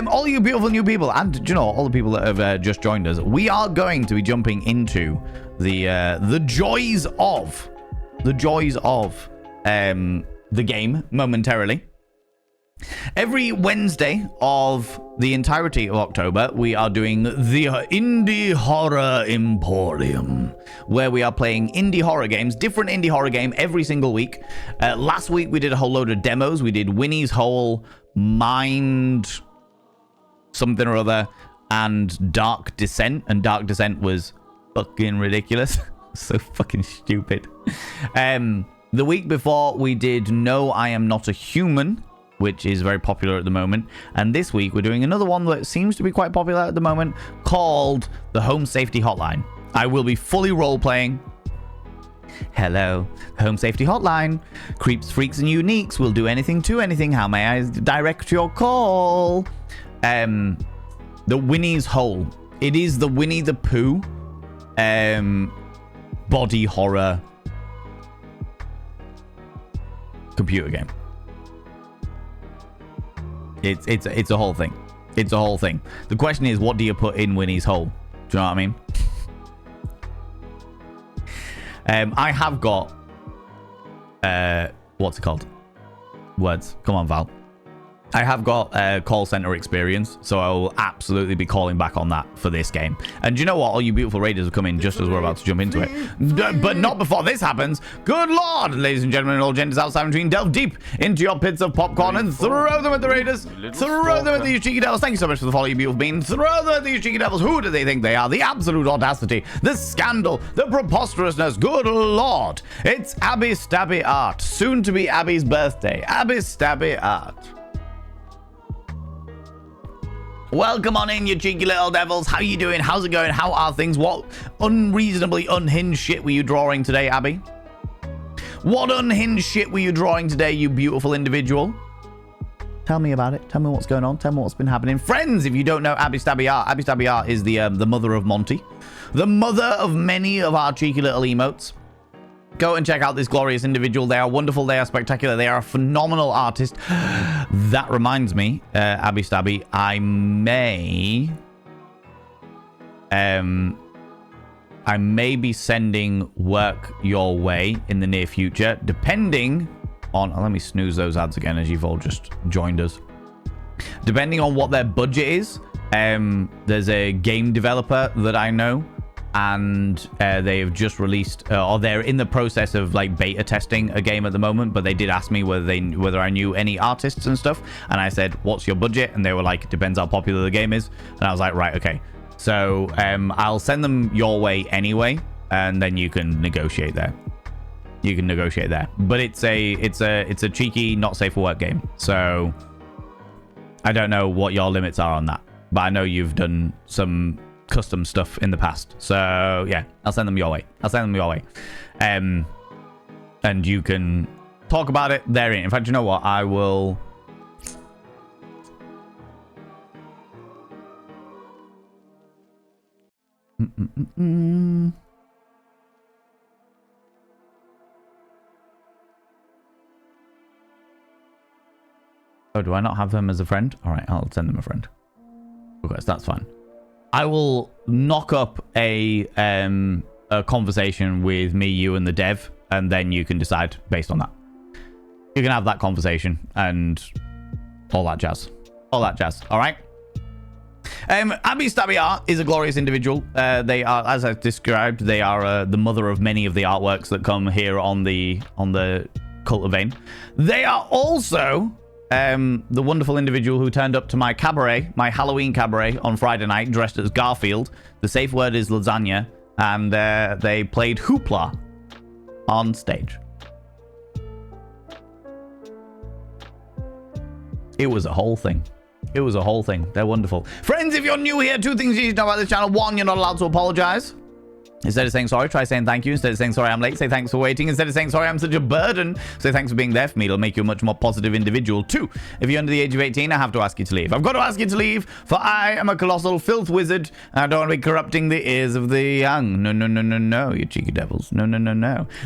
All you beautiful new people, and you know, all the people that have just joined us, we are going to be jumping into the joys of the game momentarily. Every Wednesday of the entirety of October, we are doing the Indie Horror Emporium, where we are playing indie horror games, different indie horror game every single week. Last week, we did a whole load of demos. We did Winnie's Hole, Mind, something or other, and Dark Descent. And Dark Descent was fucking ridiculous. So fucking stupid. The week before, we did No, I Am Not a Human, which is very popular at the moment. And this week, we're doing another one that seems to be quite popular at the moment, called the Home Safety Hotline. I will be fully role-playing. Hello, Home Safety Hotline. Creeps, freaks, and uniques will do anything to anything. How may I direct your call? The Winnie's Hole. It is the Winnie the Pooh body horror computer game. It's a whole thing. It's a whole thing. The question is, what do you put in Winnie's Hole? Do you know what I mean? I have got what's it called? Words. Come on, Val. I have got call center experience, so I will absolutely be calling back on that for this game. And do you know what? All you beautiful raiders have come in just as we're about to jump into it. But not before this happens. Good Lord, ladies and gentlemen, all genders outside between, delve deep into your pits of popcorn and throw them at the raiders. Throw them at these cheeky devils. Thank you so much for the follow, you beautiful beings. Throw them at these cheeky devils. Who do they think they are? The absolute audacity, the scandal, the preposterousness. Good Lord. It's Abby Stabby Art. Soon to be Abby's birthday. Abby Stabby Art. Welcome on in, you cheeky little devils. How you doing? How's it going? How are things? What unreasonably unhinged shit were you drawing today, Abby? What unhinged shit were you drawing today, you beautiful individual? Tell me about it. Tell me what's going on. Tell me what's been happening. Friends, if you don't know Abby Stabby Art, Abby Stabby Art is the mother of Monty. The mother of many of our cheeky little emotes. Go and check out this glorious individual. They are wonderful. They are spectacular. They are a phenomenal artist. That reminds me, Abby Stabby, I may be sending work your way in the near future, depending on... let me snooze those ads again as you've all just joined us. Depending on what their budget is, there's a game developer that I know, and they have just released, or they're in the process of like beta testing a game at the moment, but they did ask me whether I knew any artists and stuff, and I said, what's your budget? And they were like, it depends how popular the game is. And I was like, right, okay. So I'll send them your way anyway, and then you can negotiate there. You can negotiate there. But it's a cheeky, not safe for work game. So I don't know what your limits are on that. But I know you've done some custom stuff in the past. So yeah, I'll send them your way. And you can talk about it therein. In fact, you know what? I will... Oh, do I not have them as a friend? All right, I'll send them a friend. Okay, so that's fine. I will knock up a conversation with me, you, and the dev, and then you can decide based on that. You can have that conversation and all that jazz. All right? Abby Stabby Art is a glorious individual. They are, as I described, they are the mother of many of the artworks that come here on the Cult of Vein. They are also the wonderful individual who turned up to my cabaret, my Halloween cabaret on Friday night, dressed as Garfield. The safe word is lasagna, and they played Hoopla on stage. It was a whole thing. They're wonderful. Friends, if you're new here, 2 things you need to know about this channel. 1, you're not allowed to apologize. Instead of saying sorry, try saying thank you. Instead of saying sorry, I'm late, say thanks for waiting. Instead of saying sorry, I'm such a burden, say thanks for being there for me. It'll make you a much more positive individual. 2, if you're under the age of 18, I have to ask you to leave. I've got to ask you to leave, for I am a colossal filth wizard, and I don't want to be corrupting the ears of the young. No, you cheeky devils. No.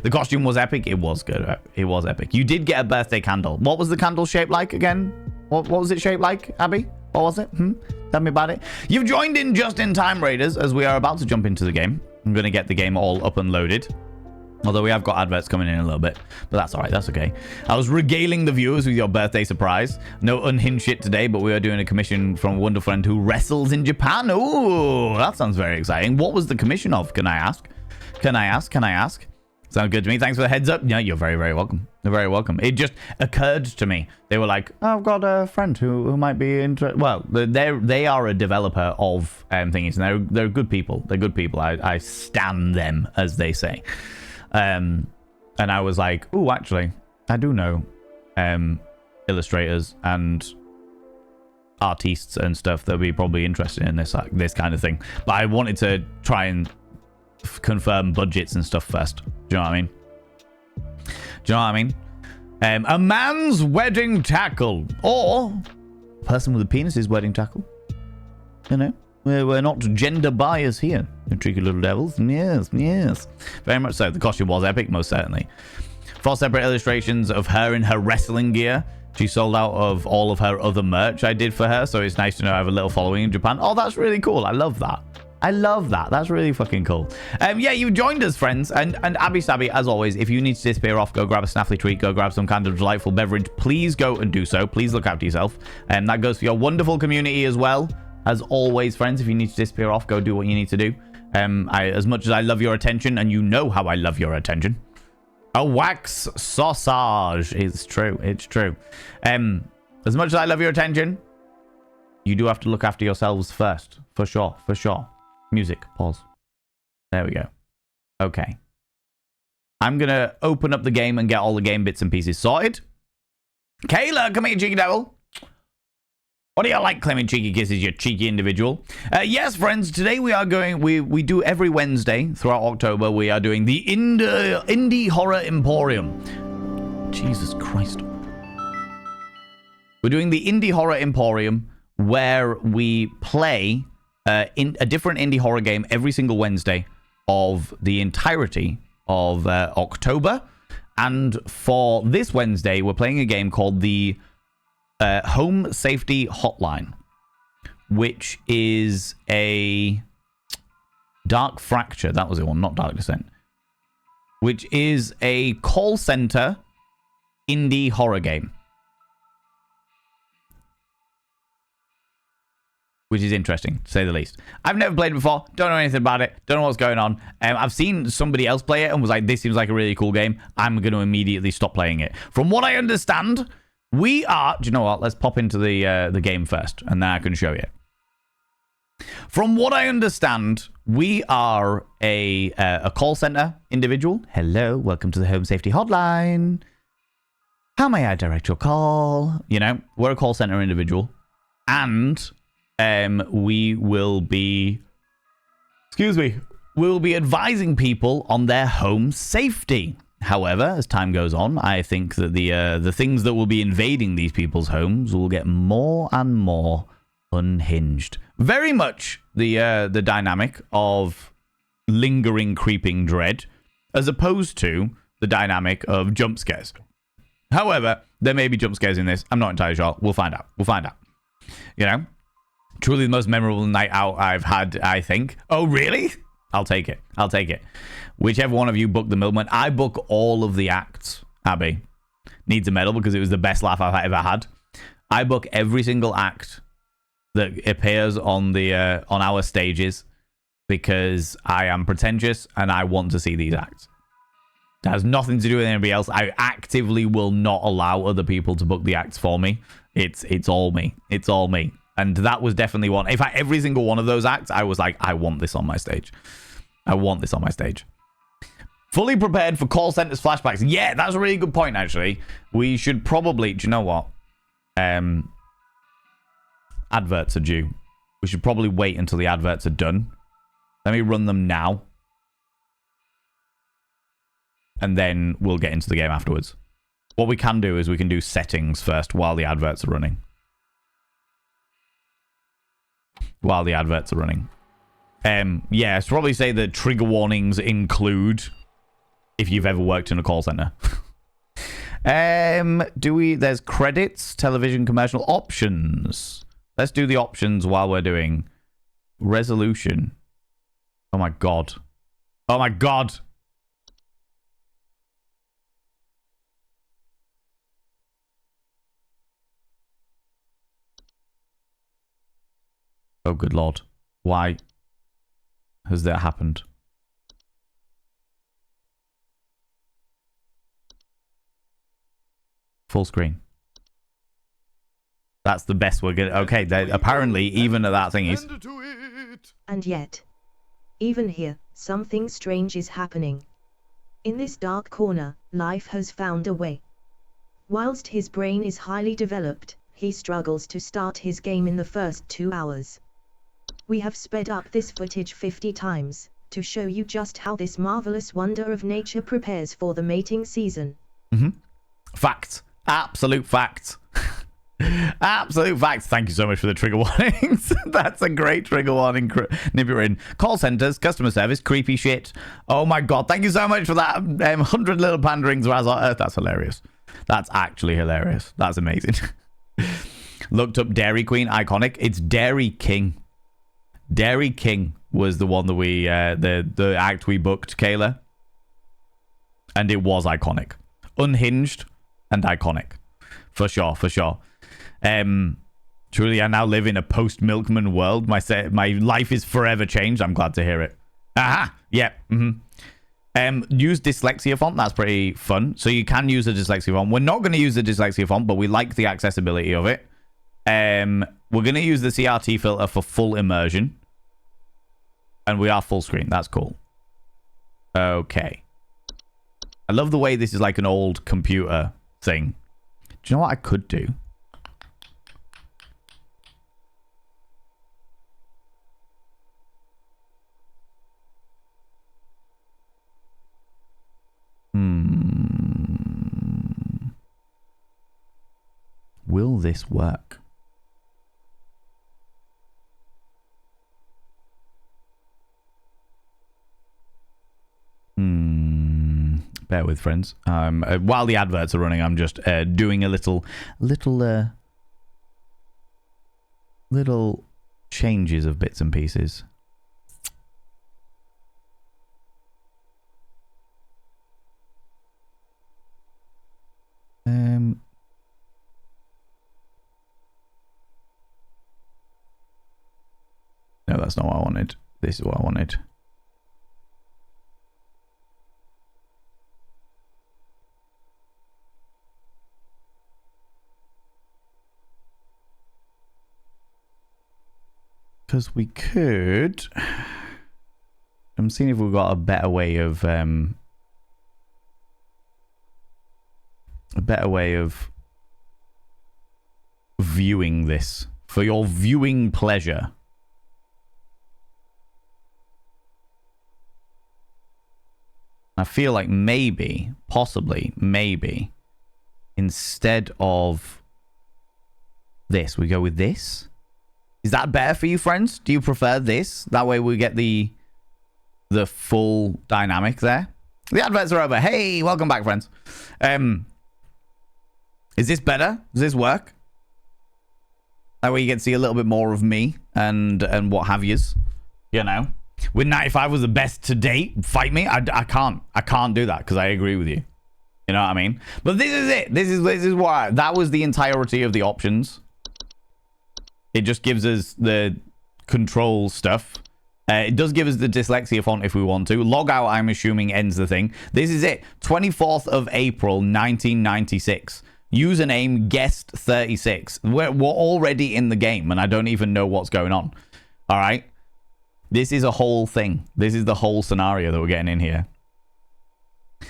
The costume was epic. It was good. It was epic. You did get a birthday candle. What was the candle shaped like again? What was it shaped like, Abby? What was it? Tell me about it. You've joined in just in time, Raiders, as we are about to jump into the game. I'm going to get the game all up and loaded. Although we have got adverts coming in a little bit. But that's all right. That's okay. I was regaling the viewers with your birthday surprise. No unhinged shit today, but we are doing a commission from a wonderful friend who wrestles in Japan. Ooh, that sounds very exciting. What was the commission of? Can I ask? Sound good to me. Thanks for the heads up. Yeah, you're very, very welcome. You're very welcome. It just occurred to me. They were like, oh, I've got a friend who might be interested. Well, they are a developer of thingies, and they're good people. They're good people. I stan them, as they say. And I was like, oh, actually, I do know illustrators and artists and stuff that would be probably interested in this kind of thing. But I wanted to try and confirm budgets and stuff first. Do you know what I mean? A man's wedding tackle, or a person with a penis's wedding tackle. You know, we're not gender biased here, you tricky little devils. Yes, very much so. The costume was epic, most certainly. 4 separate illustrations of her in her wrestling gear. She sold out of all of her other merch I did for her, so it's nice to know I have a little following in Japan. Oh, that's really cool. I love that. That's really fucking cool. Yeah, you joined us, friends. And Abby Stabby, as always, if you need to disappear off, go grab a snaffly treat, go grab some kind of delightful beverage. Please go and do so. Please look after yourself. And that goes for your wonderful community as well. As always, friends, if you need to disappear off, go do what you need to do. As much as I love your attention, and you know how I love your attention. A wax sausage. It's true. As much as I love your attention, you do have to look after yourselves first. For sure. Music. Pause. There we go. Okay. I'm going to open up the game and get all the game bits and pieces sorted. Kayla, come here, cheeky devil. What do you like claiming cheeky kisses, you cheeky individual? Yes, friends, today we are going... We do every Wednesday throughout October, we are doing the Indie Horror Emporium. Jesus Christ. We're doing the Indie Horror Emporium, where we play... in a different indie horror game every single Wednesday of the entirety of October. And for this Wednesday, we're playing a game called the Home Safety Hotline, which is a Dark Fracture. That was the one, not Dark Descent. Which is a call center indie horror game. Which is interesting, to say the least. I've never played it before. Don't know anything about it. Don't know what's going on. I've seen somebody else play it and was like, this seems like a really cool game. I'm going to immediately stop playing it. From what I understand, we are... Do you know what? Let's pop into the game first, and then I can show you. From what I understand, we are a call center individual. Hello, welcome to the Home Safety Hotline. How may I direct your call? You know, we're a call center individual. And we will be... Excuse me. We'll be advising people on their home safety. However, as time goes on, I think that the things that will be invading these people's homes will get more and more unhinged. Very much the dynamic of lingering, creeping dread, as opposed to the dynamic of jump scares. However, there may be jump scares in this. I'm not entirely sure. We'll find out. We'll find out. You know, truly the most memorable night out I've had, I think. Oh, really? I'll take it. I'll take it. Whichever one of you booked the Milkman. I book all of the acts, Abby. Needs a medal because it was the best laugh I've ever had. I book every single act that appears on the on our stages because I am pretentious and I want to see these acts. It has nothing to do with anybody else. I actively will not allow other people to book the acts for me. It's all me. It's all me. And that was definitely one. In fact, every single one of those acts, I was like, I want this on my stage. I want this on my stage. Fully prepared for call centers flashbacks. Yeah, that's a really good point, actually. We should probably... Do you know what? Adverts are due. We should probably wait until the adverts are done. Let me run them now. And then we'll get into the game afterwards. What we can do is we can do settings first while the adverts are running. While the adverts are running. Yeah, so probably say that trigger warnings include if you've ever worked in a call center. There's credits, television, commercial, options. Let's do the options while we're doing resolution. Oh my god. Oh my god. Oh good lord. Why has that happened? Full screen. That's the best we're gonna... Okay, apparently even at that thing is...
And yet, even here, something strange is happening. In this dark corner, life has found a way. Whilst his brain is highly developed, he struggles to start his game in the first 2 hours. We have sped up this footage 50 times, to show you just how this marvelous wonder of nature prepares for the mating season.
Facts. Absolute facts. Absolute facts. Thank you so much for the trigger warnings. That's a great trigger warning. Nibby in. Call centers, customer service, creepy shit. Oh my god. Thank you so much for that 100 little panderings. That's hilarious. That's actually hilarious. That's amazing. Looked up Dairy Queen, iconic. It's Dairy King. Dairy King was the one that we, the act we booked, Kayla. And it was iconic. Unhinged and iconic. For sure, for sure. Truly, I now live in a post-Milkman world. My life is forever changed. I'm glad to hear it. Aha! Yeah. Use dyslexia font. That's pretty fun. So you can use the dyslexia font. We're not going to use the dyslexia font, but we like the accessibility of it. We're going to use the CRT filter for full immersion. And we are full screen. That's cool. Okay. I love the way this is like an old computer thing. Do you know what I could do? Will this work? Bear with, friends. While the adverts are running, I'm just doing a little changes of bits and pieces. No, that's not what I wanted. This is what I wanted. Because we could... I'm seeing if we've got a better way of viewing this for your viewing pleasure. I feel like maybe, possibly, maybe, instead of this, we go with this. Is that better for you, friends? Do you prefer this? That way we get the full dynamic there. The adverts are over. Hey, welcome back, friends. Is this better? Does this work? That way you get to see a little bit more of me and what have yous. You know? When 95 was the best to date, fight me. I can't do that because I agree with you. You know what I mean? But this is it. This is why that was the entirety of the options. It just gives us the control stuff. It does give us the dyslexia font if we want to. Log out, I'm assuming, ends the thing. This is it. 24th of April, 1996. Username guest36. We're already in the game and I don't even know what's going on. All right. This is a whole thing. This is the whole scenario that we're getting in here.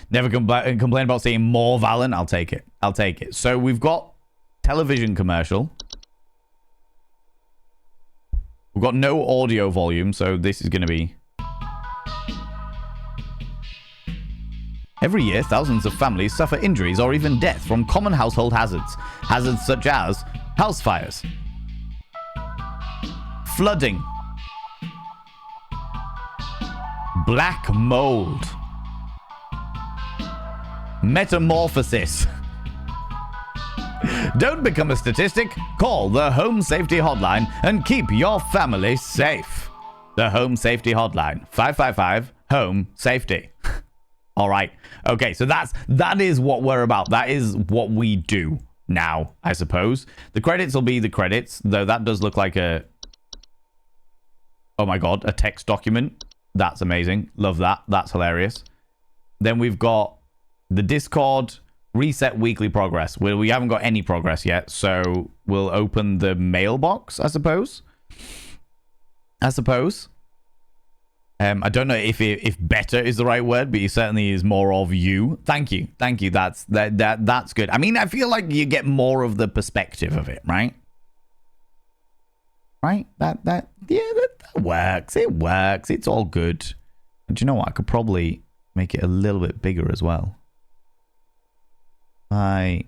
Never complain about seeing more Valen. I'll take it. I'll take it. So we've got television commercial. We've got no audio volume, so this is going to be... Every year, thousands of families suffer injuries or even death from common household hazards. Hazards such as house fires, flooding, black mold, metamorphosis. Don't become a statistic. Call the Home Safety Hotline and keep your family safe. The Home Safety Hotline. 555 Home Safety. All right. Okay, so that is what we're about. That is what we do now, I suppose. The credits will be the credits, though that does look like a... Oh my god, a text document. That's amazing. Love that. That's hilarious. Then we've got the Discord... Reset weekly progress. We haven't got any progress yet, so we'll open the mailbox, I suppose. I don't know if better is the right word, but he certainly is more of you. Thank you. That's good. I mean, I feel like you get more of the perspective of it, right? Right? That works. It works. It's all good. And do you know what? I could probably make it a little bit bigger as well. No.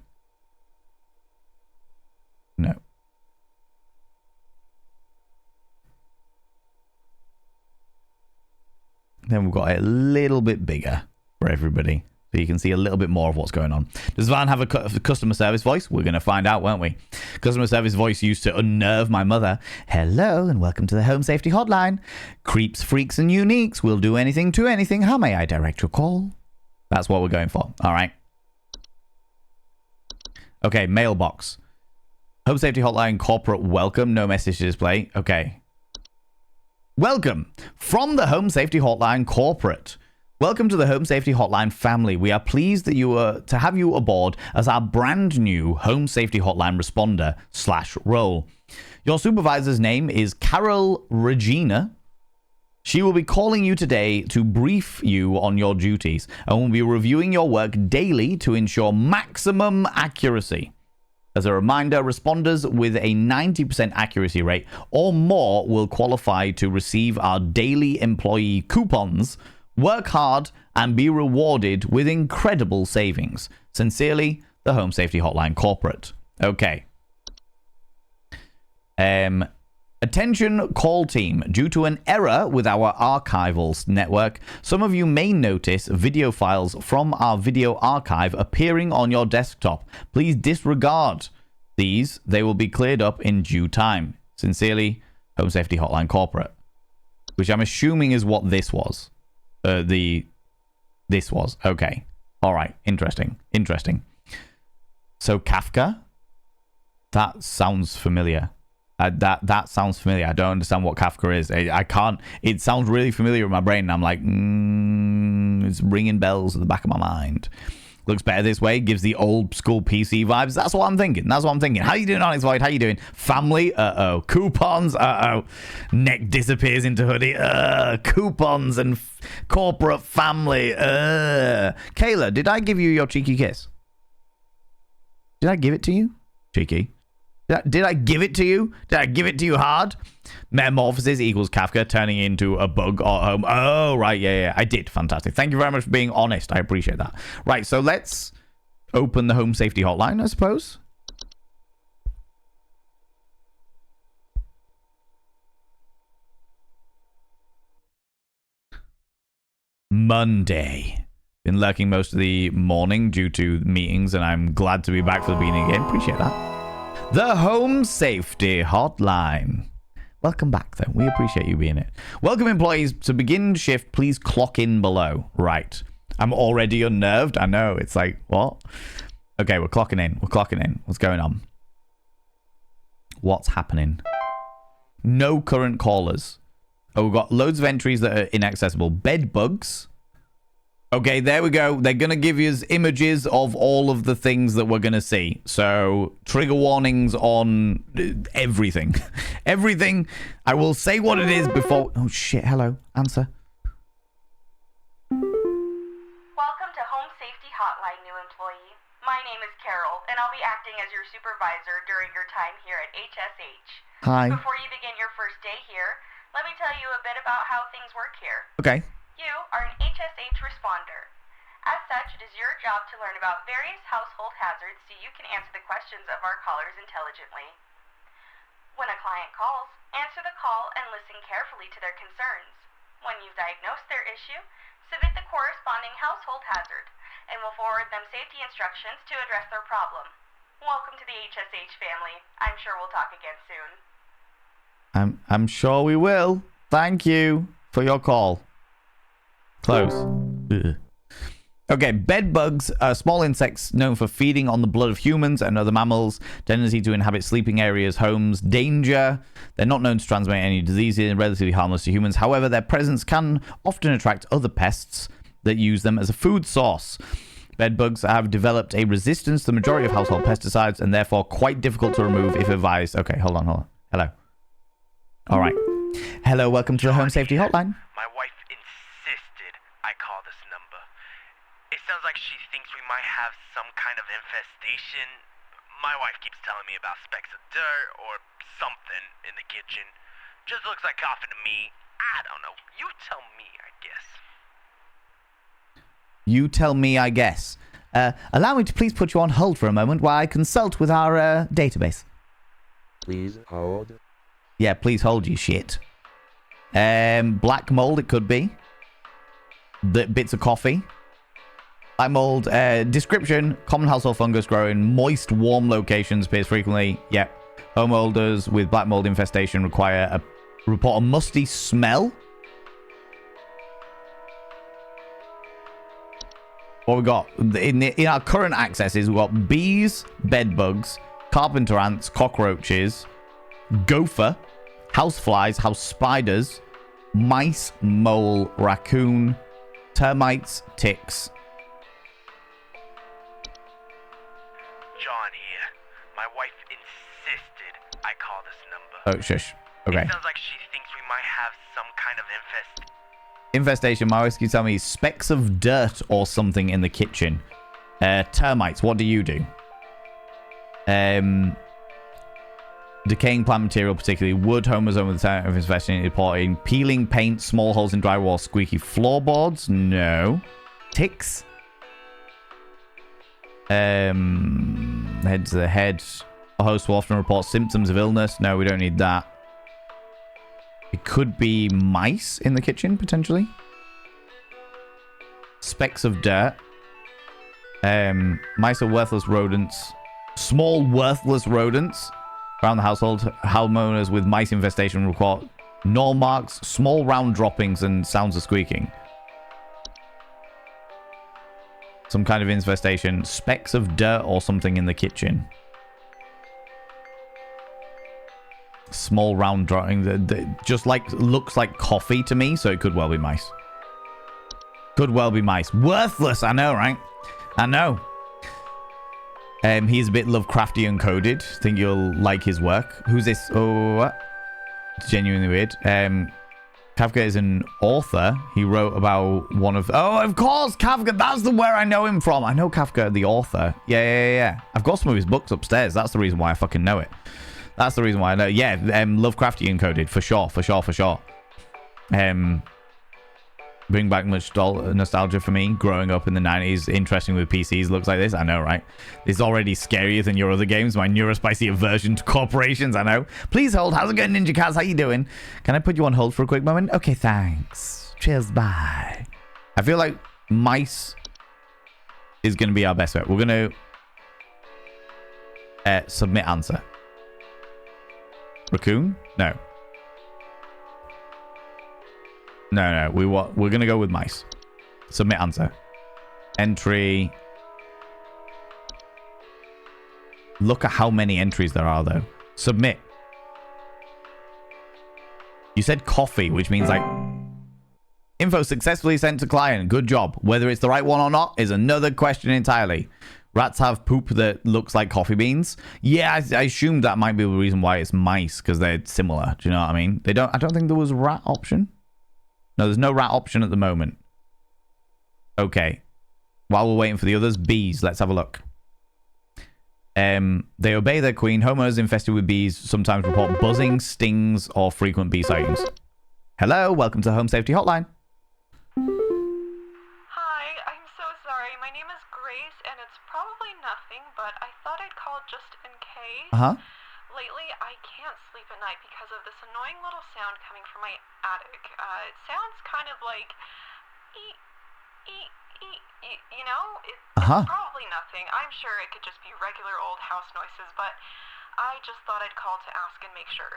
Then we've got it a little bit bigger for everybody, so you can see a little bit more of what's going on. Does Van have a customer service voice? We're going to find out, won't we? Customer service voice used to unnerve my mother. Hello and welcome to the Home Safety Hotline. Creeps, freaks, and uniques will do anything to anything. How may I direct your call? That's what we're going for. All right. Okay, mailbox. Home Safety Hotline corporate welcome. No message to display. Okay. Welcome from the Home Safety Hotline corporate. Welcome to the Home Safety Hotline family. We are pleased that to have you aboard as our brand new Home Safety Hotline responder / role. Your supervisor's name is Carol Regina. She will be calling you today to brief you on your duties and will be reviewing your work daily to ensure maximum accuracy. As a reminder, responders with a 90% accuracy rate or more will qualify to receive our daily employee coupons, work hard, and be rewarded with incredible savings. Sincerely, the Home Safety Hotline Corporate. Okay. Attention call team. Due to an error with our archival network, some of you may notice video files from our video archive appearing on your desktop. Please disregard these. They will be cleared up in due time. Sincerely, Home Safety Hotline Corporate. Which I'm assuming is what this was. This was. Okay. All right. Interesting. So Kafka? That sounds familiar. That sounds familiar. I don't understand what Kafka is. I can't. It sounds really familiar in my brain. And I'm like, it's ringing bells at the back of my mind. Looks better this way. Gives the old school PC vibes. That's what I'm thinking. That's what I'm thinking. How you doing, Onyx Void? How you doing? Family? Uh-oh. Coupons? Uh-oh. Neck disappears into hoodie. Coupons and corporate family. Kayla, did I give you your cheeky kiss? Did I give it to you? Cheeky. Did I give it to you? Did I give it to you hard? Metamorphosis equals Kafka turning into a bug or home. Oh, right. Yeah. I did. Fantastic. Thank you very much for being honest. I appreciate that. Right. So let's open the home safety hotline, I suppose. Monday. Been lurking most of the morning due to meetings, and I'm glad to be back for the beginning again. Appreciate that. The Home Safety Hotline. Welcome back, though. We appreciate you being it. Welcome, employees. To begin shift, please clock in below. Right. I'm already unnerved. I know. It's like, what? Okay, we're clocking in. We're clocking in. What's going on? What's happening? No current callers. Oh, we've got loads of entries that are inaccessible. Bed bugs. Okay, there we go. They're going to give you images of all of the things that we're going to see. So, trigger warnings on everything. Everything. I will say what it is before... Oh, shit. Hello. Answer.
Welcome to Home Safety Hotline, new employee. My name is Carol, and I'll be acting as your supervisor during your time here at HSH.
Hi.
Before you begin your first day here, let me tell you a bit about how things work here.
Okay.
You are an HSH responder. As such, it is your job to learn about various household hazards so you can answer the questions of our callers intelligently. When a client calls, answer the call and listen carefully to their concerns. When you've diagnosed their issue, submit the corresponding household hazard, and we'll forward them safety instructions to address their problem. Welcome to the HSH family. I'm sure we'll talk again soon.
I'm sure we will. Thank you for your call. Close. Ugh. Okay, bed bugs are small insects known for feeding on the blood of humans and other mammals, tendency to inhabit sleeping areas, homes, danger. They're not known to transmit any diseases and relatively harmless to humans. However, their presence can often attract other pests that use them as a food source. Bed bugs have developed a resistance to the majority of household pesticides and therefore quite difficult to remove if advised. Okay, hold on. Hello. All right. Hello, welcome to the Home Safety Hotline.
My wife insisted I call this number. It sounds like she thinks we might have some kind of infestation. My wife keeps telling me about specks of dirt or something in the kitchen. Just looks like coughing to me. I don't know. You tell me, I guess.
You tell me, I guess. Allow me to please put you on hold for a moment while I consult with our database.
Please hold.
Yeah, please hold, you shit. Black mold, it could be. Bits of coffee. Black mold, description, common household fungus growing moist, warm locations, appears frequently. Yep. Homeowners with black mold infestation report a musty smell. What we got? In our current accesses, we've got bees, bed bugs, carpenter ants, cockroaches, gopher, house flies, house spiders, mice, mole, raccoon, termites, ticks.
John here. My wife insisted I call this number.
Oh, shush. Okay.
It sounds like she thinks we might have some kind of
Infestation. My wife keeps telling me specks of dirt or something in the kitchen. Termites. What do you do? Decaying plant material, particularly wood. Homozone with the time of infestation reporting peeling paint, small holes in drywall, squeaky floorboards. No. Ticks. Head to the head. A host will often report symptoms of illness. No, we don't need that. It could be mice in the kitchen, potentially. Specks of dirt. Mice are worthless rodents. Small, worthless rodents around the household. Homeowners with mice infestation report gnaw marks, small round droppings, and sounds of squeaking. Some kind of infestation. Specks of dirt or something in the kitchen. Small round drawing just like looks like coffee to me, so it could well be mice. Could well be mice. Worthless, I know, right? I know. He's a bit Lovecraftian coded. Think you'll like his work. Who's this? Oh, what? It's genuinely weird. Kafka is an author. He wrote about one of... Oh, of course, Kafka. That's where I know him from. I know Kafka, the author. Yeah. I've got some of his books upstairs. That's the reason why I fucking know it. That's the reason why I know. Yeah, Lovecraftian coded, for sure. Bring back much nostalgia for me. Growing up in the 90s, interesting with PCs. Looks like this. I know, right? This is already scarier than your other games. My neurospicy aversion to corporations, I know. Please hold. How's it going, Ninja Cats? How you doing? Can I put you on hold for a quick moment? Okay, thanks. Cheers, bye. I feel like mice is going to be our best bet. We're going to submit answer. Raccoon? No. No. We're gonna go with mice. Submit answer. Entry. Look at how many entries there are, though. Submit. You said coffee, which means like info successfully sent to client. Good job. Whether it's the right one or not is another question entirely. Rats have poop that looks like coffee beans. Yeah, I assumed that might be the reason why it's mice, because they're similar. Do you know what I mean? I don't think there was a rat option. No, there's no rat option at the moment. Okay. While we're waiting for the others, bees. Let's have a look. They obey their queen. Homeowners infested with bees sometimes report buzzing, stings, or frequent bee sightings. Hello, welcome to the Home Safety Hotline.
Hi, I'm so sorry. My name is Grace, and it's probably nothing, but I thought I'd call just in case.
Uh-huh.
Lately, I can't sleep at night because of this annoying little sound coming from my attic. It sounds kind of like... you know? It's probably nothing. I'm sure it could just be regular old house noises, but I just thought I'd call to ask and make sure.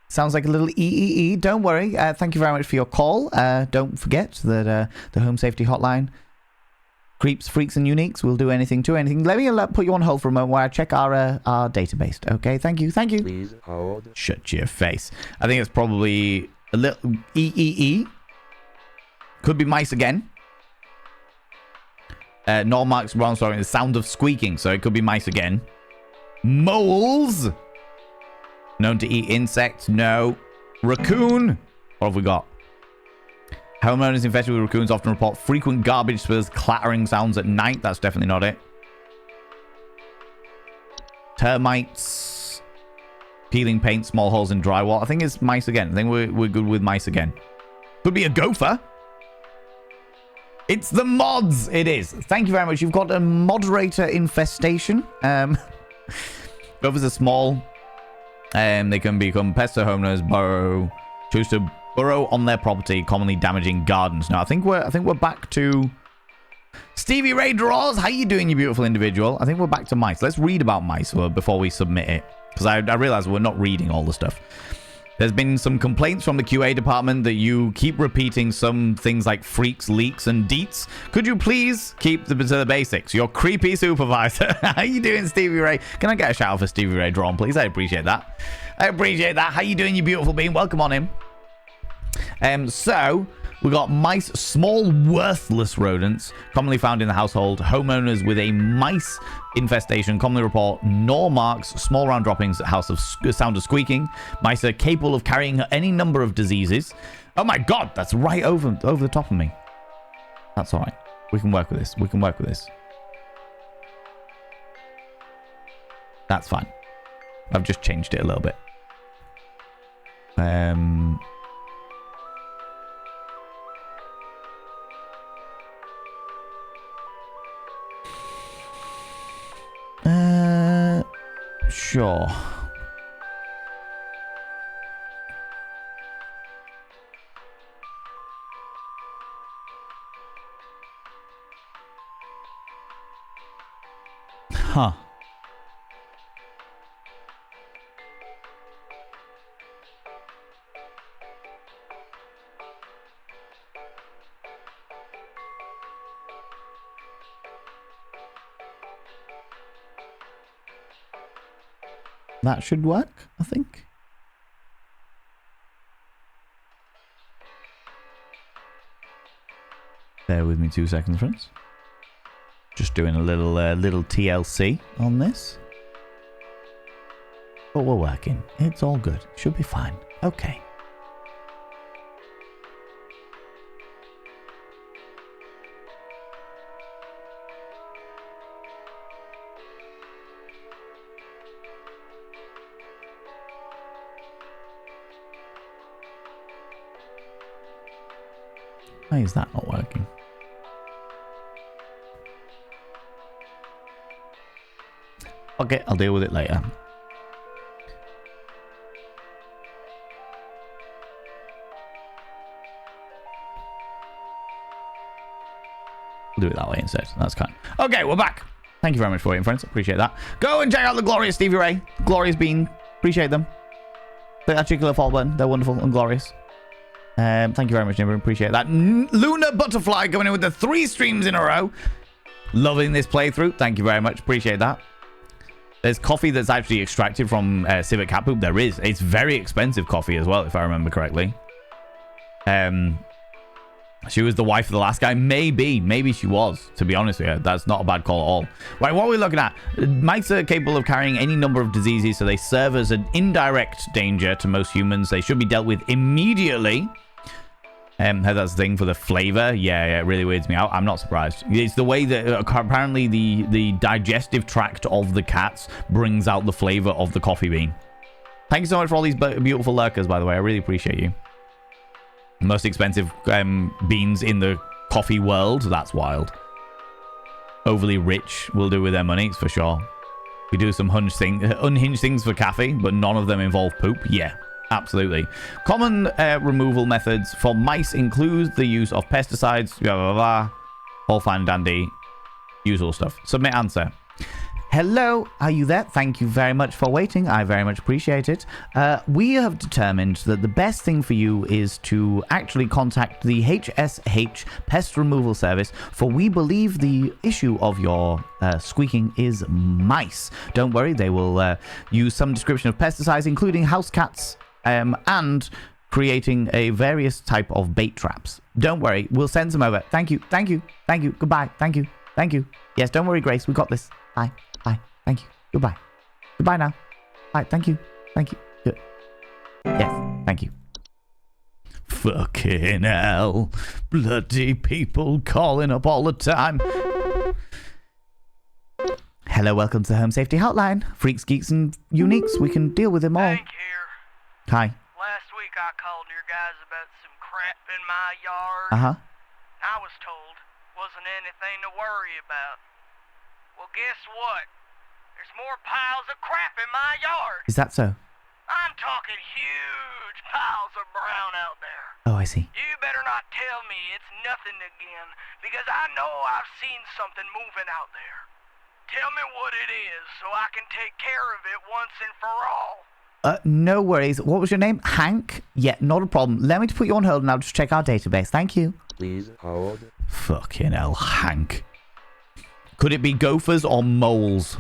Sounds like a little ee. Don't worry. Thank you very much for your call. Don't forget that the Home Safety Hotline, creeps, freaks, and uniques will do anything to anything. Let me put you on hold for a moment while I check our database. Okay, thank you.
Please hold.
Shut your face. I think it's probably a little ee. Could be mice again. Normal marks wrong, sorry, the sound of squeaking, so it could be mice again. Moles! Known to eat insects? No. Raccoon? What have we got? Homeowners infested with raccoons often report frequent garbage spills, clattering sounds at night. That's definitely not it. Termites. Peeling paint, small holes in drywall. I think it's mice again. I think we're good with mice again. Could be a gopher. It's the mods. It is. Thank you very much. You've got a moderator infestation. Gophers are small. They can become pests or homeowners choose to burrow on their property, commonly damaging gardens. Now, I think we're back to Stevie Ray Draws. How you doing, you beautiful individual? I think we're back to mice. Let's read about mice before we submit it, because I realize we're not reading all the stuff. There's been some complaints from the QA department that you keep repeating some things like freaks, leaks, and deets. Could you please keep to the basics? Your creepy supervisor. How you doing, Stevie Ray? Can I get a shout out for Stevie Ray Drawn, please? I appreciate that. How you doing, you beautiful being? Welcome on in. So we got mice, small, worthless rodents, commonly found in the household. Homeowners with a mice infestation commonly report gnaw marks, small round droppings, sound of squeaking. Mice are capable of carrying any number of diseases. Oh my god, that's right over the top of me. That's all right. We can work with this. That's fine. I've just changed it a little bit. Sure. Huh. That should work, I think. Bear with me 2 seconds, friends. just doing a little TLC on this. But we're working. It's all good. Should be fine. Okay. Why is that not working? Okay, I'll deal with it later. We'll do it that way instead. That's kind. Okay, we're back. Thank you very much for waiting, friends. Appreciate that. Go and check out the glorious Stevie Ray. Glorious Bean. Appreciate them. Click that cheeky little follow button. They're wonderful and glorious. Thank you very much, Nimber. Appreciate that. Lunar Butterfly coming in with the 3 streams in a row. Loving this playthrough. Thank you very much. Appreciate that. There's coffee that's actually extracted from civet cat poop. There is. It's very expensive coffee as well, if I remember correctly. She was the wife of the last guy. Maybe she was, to be honest with you. That's not a bad call at all. Right, what are we looking at? Mice are capable of carrying any number of diseases, so they serve as an indirect danger to most humans. They should be dealt with immediately. That's the thing for the flavor. Yeah, it really weirds me out. I'm not surprised. It's the way that apparently the digestive tract of the cats brings out the flavor of the coffee bean. Thank you so much for all these beautiful lurkers, by the way. I really appreciate you. Most expensive beans in the coffee world. That's wild. Overly rich will do with their money, for sure. We do some unhinged things for coffee, but none of them involve poop. Yeah. Absolutely. Common removal methods for mice include the use of pesticides, blah, blah, blah. All fine and dandy. Usual stuff. Submit answer. Hello, are you there? Thank you very much for waiting. I very much appreciate it. We have determined that the best thing for you is to actually contact the HSH Pest Removal Service, for we believe the issue of your squeaking is mice. Don't worry, they will use some description of pesticides, including house cats, and creating a various type of bait traps. Don't worry, we'll send some over. Thank you, thank you, thank you, goodbye, thank you, thank you. Yes, don't worry, Grace, we got this. Bye, bye, thank you, goodbye. Goodbye now. Bye, thank you, good. Yes, thank you. Fucking hell. Bloody people calling up all the time. Hello, welcome to the Home Safety Hotline. Freaks, geeks, and uniques, we can deal with them all.
Hank here.
Hi.
Last week I called your guys about some crap in my yard.
Uh-huh.
I was told wasn't anything to worry about. Well, guess what? There's more piles of crap in my yard.
Is that so?
I'm talking huge piles of brown out there.
Oh, I see.
You better not tell me it's nothing again, because I know I've seen something moving out there. Tell me what it is so I can take care of it once and for all.
No worries. What was your name? Hank? Yeah, not a problem. Let me just put you on hold and I'll just check our database. Thank you.
Please hold.
Fucking hell, Hank. Could it be gophers or moles?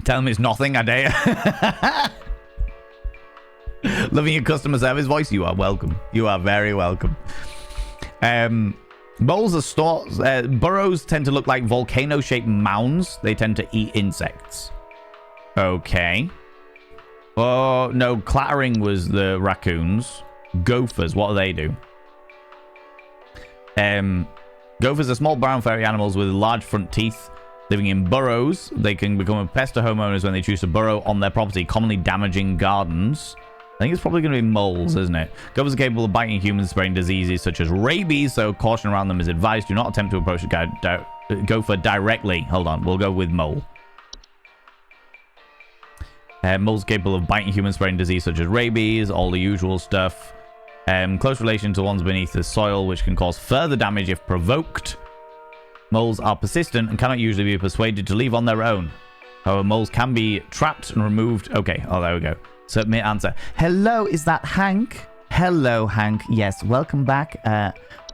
Tell them it's nothing, I dare you. Loving your customer service voice. You are welcome. You are very welcome. Moles are stores. Burrows tend to look like volcano-shaped mounds. They tend to eat insects. Okay. Oh, no. Clattering was the raccoons. Gophers, what do they do? Gophers are small brown furry animals with large front teeth. Living in burrows, they can become a pest to homeowners when they choose to burrow on their property, commonly damaging gardens. I think it's probably going to be moles, isn't it? Gophers are capable of biting humans, spreading diseases such as rabies, so caution around them is advised. Do not attempt to approach a gopher directly. Hold on, we'll go with mole. Moles capable of biting humans, spreading disease such as rabies, all the usual stuff. Close relation to ones beneath the soil, which can cause further damage if provoked. Moles are persistent and cannot usually be persuaded to leave on their own. However, moles can be trapped and removed. Okay, oh, there we go. Submit answer. Hello, is that Hank? Hello, Hank. Yes, welcome back.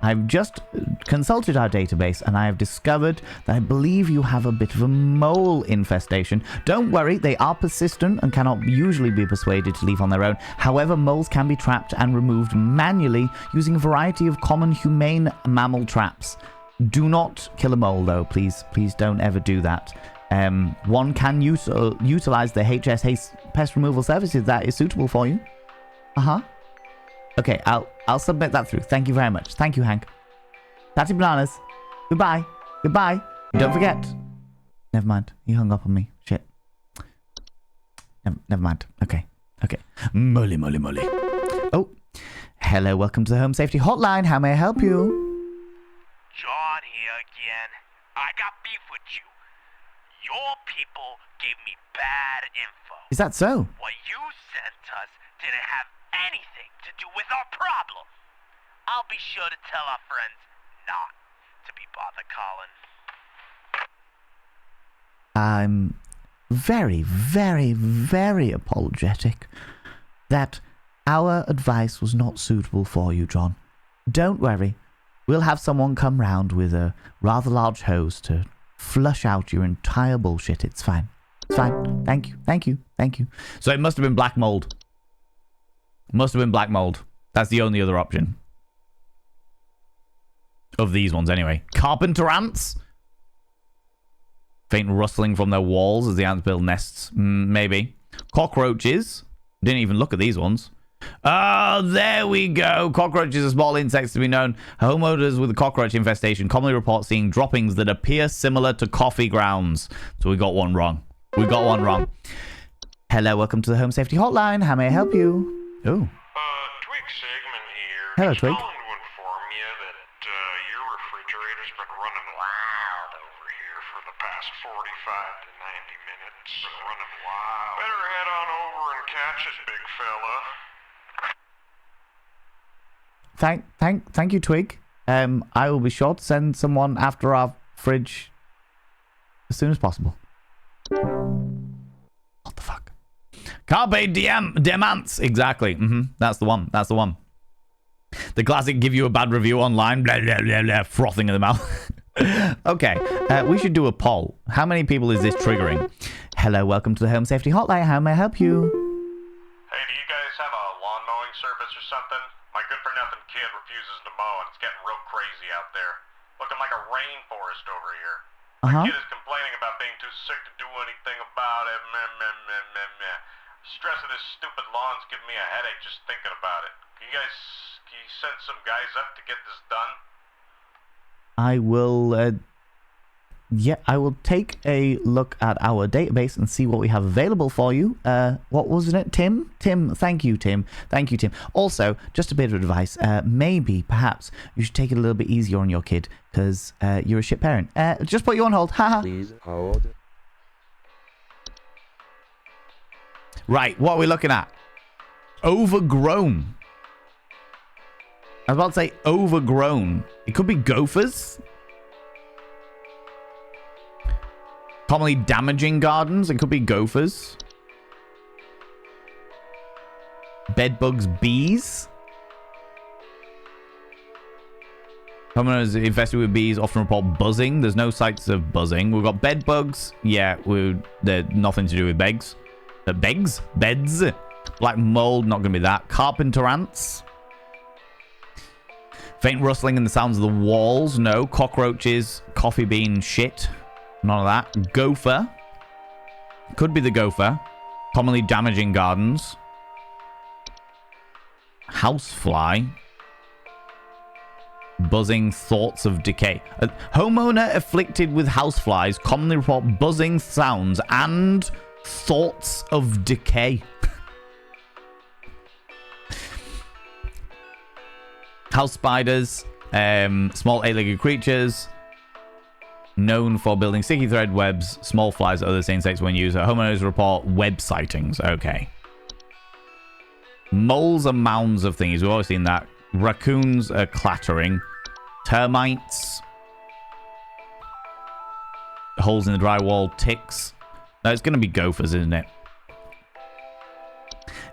I've just consulted our database and I have discovered that I believe you have a bit of a mole infestation. Don't worry, they are persistent and cannot usually be persuaded to leave on their own. However, moles can be trapped and removed manually using a variety of common humane mammal traps. Do not kill a mole, though. Please don't ever do that. One can utilize the HS Haste Pest Removal Service if that is suitable for you. Okay, I'll submit that through. Thank you very much. Thank you, Hank. Tatty bananas. Goodbye. Goodbye. Don't forget. Never mind. He hung up on me. Shit. Never mind. Okay. Moly. Oh. Hello, welcome to the Home Safety Hotline. How may I help you?
John here again. I got beef with you. Your people gave me bad info.
Is that so?
What you sent us didn't have anything to do with our problem. I'll be sure to tell our friends not to be bothered calling.
I'm very apologetic that our advice was not suitable for you, John. Don't worry. We'll have someone come round with a rather large hose to flush out your entire bullshit. It's fine. Thank you. So it must have been black mold. That's the only other option. Of these ones, anyway. Carpenter ants? Faint rustling from their walls as the ants build nests. Maybe. Cockroaches? Didn't even look at these ones. Oh, there we go. Cockroaches are small insects to be known. Homeowners with a cockroach infestation commonly report seeing droppings that appear similar to coffee grounds. So we got one wrong. Hello, welcome to the Home Safety Hotline. How may I help you? Oh.
Twig Sigmund here.
Hello,
Just
Twig.
calling to inform you that your refrigerator's been running wild over here for the past 45 to 90 minutes. Been running wild. Better head on over and catch it, big fella.
Thank you, Twig. I will be sure to send someone after our fridge as soon as possible. What the fuck? Carpe diem ants. Exactly. That's the one. The classic give you a bad review online. Blah, blah, blah, blah, frothing in the mouth. Okay. We should do a poll. How many people is this triggering? Hello, welcome to the Home Safety Hotline. How may I help you?
Hey, do you guys have a lawn mowing service or something? My good-for-nothing kid refuses to mow, and it's getting real crazy out there. Looking like a rainforest over here. My kid is complaining about being too sick to do anything about it. Meh. Stress of this stupid lawn's giving me a headache just thinking about it. Can you send some guys up to get this done?
I will... I will take a look at our database and see what we have available for you. What wasn't it? Tim? Thank you, Tim. Also, just a bit of advice. Maybe, perhaps, you should take it a little bit easier on your kid, because you're a shit parent. Just put you on hold. Haha.
Please hold.
Right, what are we looking at? Overgrown. I was about to say overgrown. It could be gophers. Commonly damaging gardens. It could be gophers. Bedbugs, bees. Homeowners infested with bees often report buzzing. There's no signs of buzzing. We've got bedbugs. Yeah, they're nothing to do with begs. Beds. Black mold, not going to be that. Carpenter ants. Faint rustling and the sounds of the walls. No. Cockroaches, coffee bean shit. None of that. Gopher. Could be the gopher. Commonly damaging gardens. Housefly. Buzzing thoughts of decay. A homeowner afflicted with houseflies commonly report buzzing sounds and thoughts of decay. House spiders. Small eight-legged creatures. Known for building sticky thread webs, small flies, other insects when used. Homeowners report web sightings. Okay. Moles are mounds of things. We've always seen that. Raccoons are clattering. Termites. Holes in the drywall. Ticks. No, it's going to be gophers, isn't it?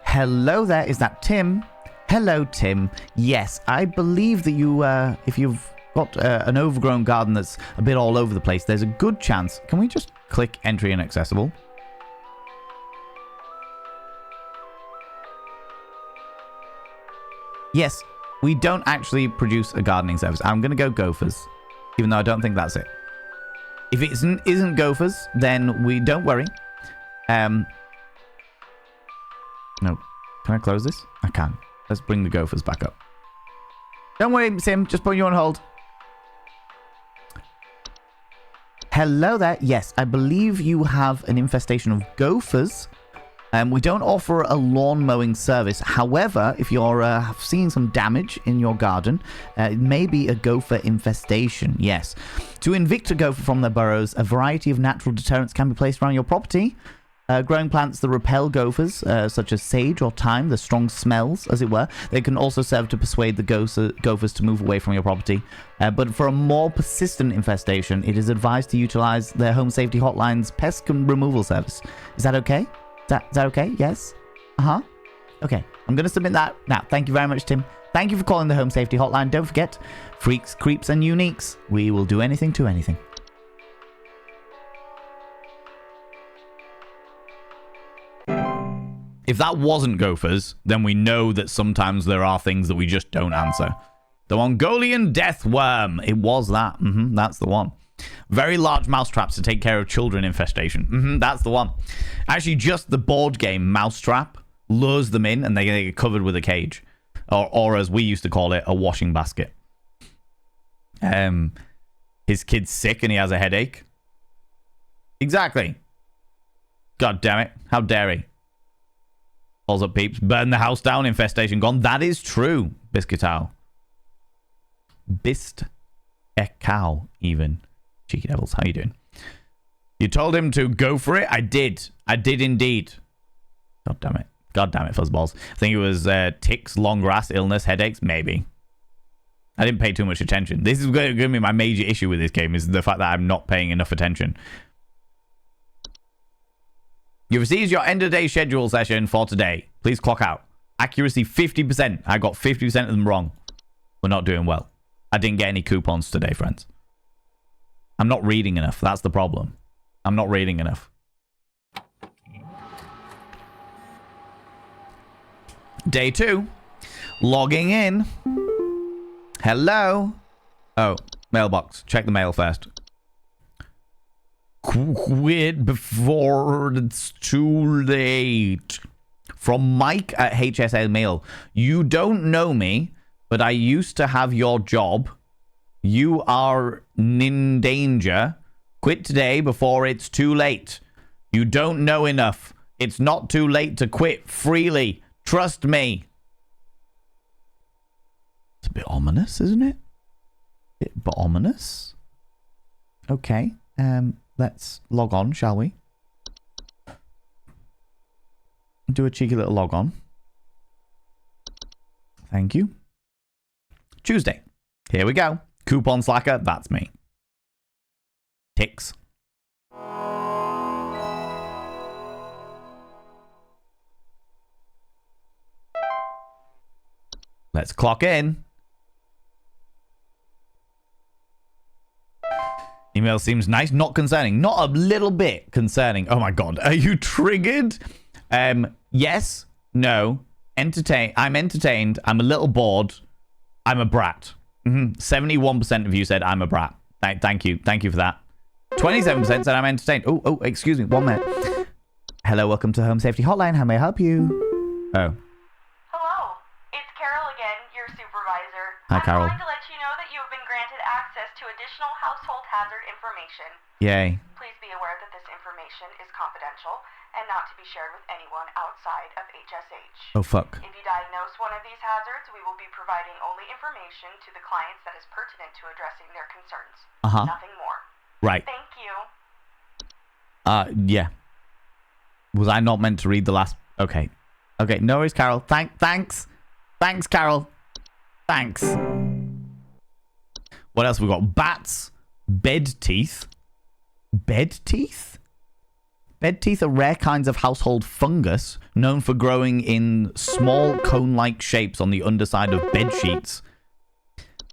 Hello there. Is that Tim? Hello, Tim. Yes, I believe that you, if you've got an overgrown garden that's a bit all over the place, there's a good chance. Can we just click entry inaccessible? Yes, we don't actually produce a gardening service. I'm going to go gophers. Even though I don't think that's it. If it isn't gophers, then we don't worry. No. Can I close this? I can. Let's bring the gophers back up. Don't worry, Sim. Just put you on hold. Hello there. Yes, I believe you have an infestation of gophers. We don't offer a lawn mowing service. However, if you're seeing some damage in your garden, it may be a gopher infestation. Yes. To evict a gopher from their burrows, a variety of natural deterrents can be placed around your property. Growing plants that repel gophers, such as sage or thyme, the strong smells, as it were. They can also serve to persuade the gophers to move away from your property. But for a more persistent infestation, it is advised to utilize their Home Safety Hotline's pest removal service. Is that okay? Is that okay? Yes? Uh-huh. Okay. I'm going to submit that now. Thank you very much, Tim. Thank you for calling the Home Safety Hotline. Don't forget, freaks, creeps, and uniques. We will do anything to anything. If that wasn't gophers, then we know that sometimes there are things that we just don't answer. The Mongolian death worm. It was that. That's the one. Very large mousetraps to take care of children infestation. That's the one. Actually, just the board game Mousetrap lures them in and they get covered with a cage. Or as we used to call it, a washing basket. His kid's sick and he has a headache. Exactly. God damn it. How dare he? Calls up peeps. Burn the house down. Infestation gone. That is true. Biscuitow. Bist a cow, even. Cheeky devils. How you doing? You told him to go for it? I did. I did indeed. God damn it. God damn it, fuzzballs. I think it was ticks, long grass, illness, headaches. Maybe. I didn't pay too much attention. This is going to be my major issue with this game, is the fact that I'm not paying enough attention. You received your end of day schedule session for today. Please clock out. Accuracy 50%. I got 50% of them wrong. We're not doing well. I didn't get any coupons today, friends. I'm not reading enough. That's the problem. I'm not reading enough. Day 2. Logging in. Hello. Oh, mailbox. Check the mail first. Quit before it's too late. From Mike at HSL Mail. You don't know me, but I used to have your job. You are in danger. Quit today before it's too late. You don't know enough. It's not too late to quit freely. Trust me. It's a bit ominous, isn't it? A bit ominous. Okay. Let's log on, shall we? Do a cheeky little log on. Thank you. Tuesday. Here we go. Coupon slacker, that's me. Ticks. Let's clock in. Email seems nice. Not concerning. Not a little bit concerning. Oh my god. Are you triggered? Yes. No. I'm entertained. I'm a little bored. I'm a brat. 71% of you said I'm a brat. Thank you. Thank you for that. 27% said I'm entertained. Oh, excuse me. 1 minute. Hello, welcome to Home Safety Hotline. How may I help you? Oh.
Hello. It's Carol again, your supervisor.
Hi, Carol.
I'm calling to let you know that you have been granted access to additional household hazard information.
Yay.
Please be aware that this information is confidential and not to be shared with anyone outside of HSH.
Oh, fuck.
If you diagnose one of these hazards, we will be providing only information to the clients that is pertinent to addressing their concerns. Nothing more.
Right.
Thank you.
Yeah. Was I not meant to read the last... Okay. Okay, no worries, Carol. Thanks. Thanks, Carol. Thanks. What else have we got? Bats. Bed teeth. Bed teeth? Bed teeth are rare kinds of household fungus known for growing in small cone-like shapes on the underside of bed sheets.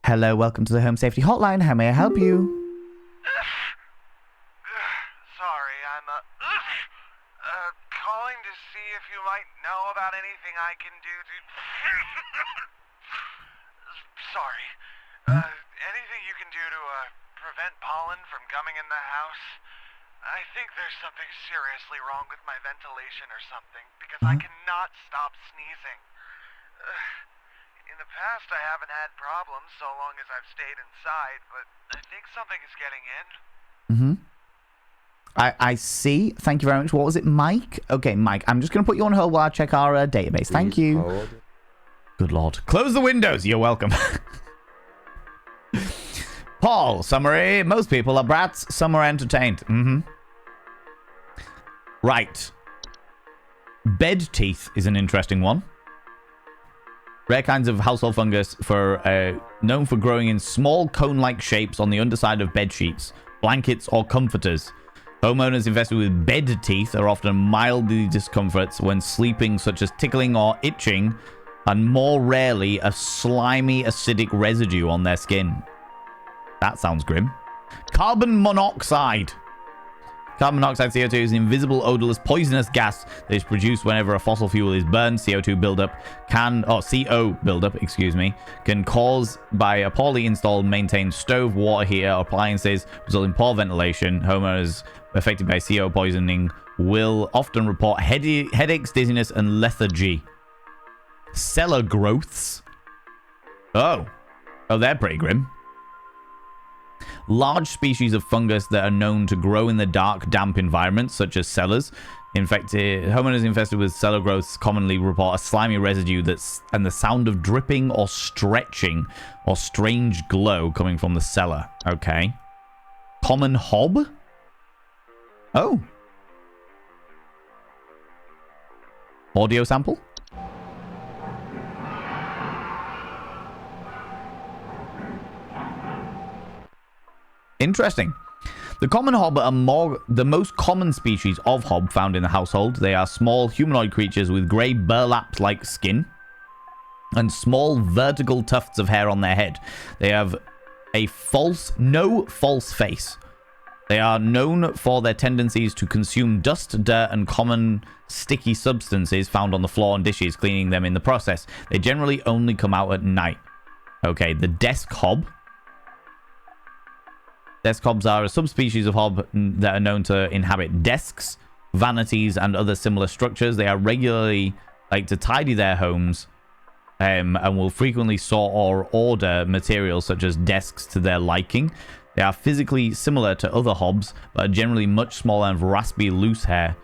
Hello, welcome to the Home Safety Hotline. How may I help you?
Sorry, I'm calling to see if you might know about anything I can do to... Sorry. Anything you can do to prevent pollen from coming in the house? I think there's something seriously wrong with my ventilation or something, because I cannot stop sneezing. In the past, I haven't had problems so long as I've stayed inside, but I think something is getting in.
I see. Thank you very much. What was it, Mike? Okay, Mike, I'm just going to put you on hold while I check our database. Thank you.
Hold.
Good Lord. Close the windows. You're welcome. Paul, summary. Most people are brats. Some are entertained. Right. Bed teeth is an interesting one. Rare kinds of household fungus known for growing in small cone-like shapes on the underside of bed sheets, blankets, or comforters. Homeowners infested with bed teeth are often mildly discomforts when sleeping, such as tickling or itching, and more rarely a slimy acidic residue on their skin. That sounds grim. Carbon monoxide. Carbon monoxide, CO2, is an invisible, odorless, poisonous gas that is produced whenever a fossil fuel is burned. CO buildup can cause by a poorly installed, maintained stove, water heater, or appliances, resulting in poor ventilation. Homeowners affected by CO poisoning will often report headaches, dizziness, and lethargy. Cellar growths. Oh, they're pretty grim. Large species of fungus that are known to grow in the dark, damp environments, such as cellars. Homeowners infested with cellar growths commonly report a slimy residue and the sound of dripping or stretching or strange glow coming from the cellar. Okay. Common hob? Oh. Audio sample? Interesting. The common hob are the most common species of hob found in the household. They are small humanoid creatures with grey burlap-like skin and small vertical tufts of hair on their head. They have no false face. They are known for their tendencies to consume dust, dirt, and common sticky substances found on the floor and dishes, cleaning them in the process. They generally only come out at night. Okay, the desk hob. Desk hobs are a subspecies of hob that are known to inhabit desks, vanities, and other similar structures. They are regularly like to tidy their homes and will frequently sort or order materials such as desks to their liking. They are physically similar to other hobs, but are generally much smaller and raspy, loose hair.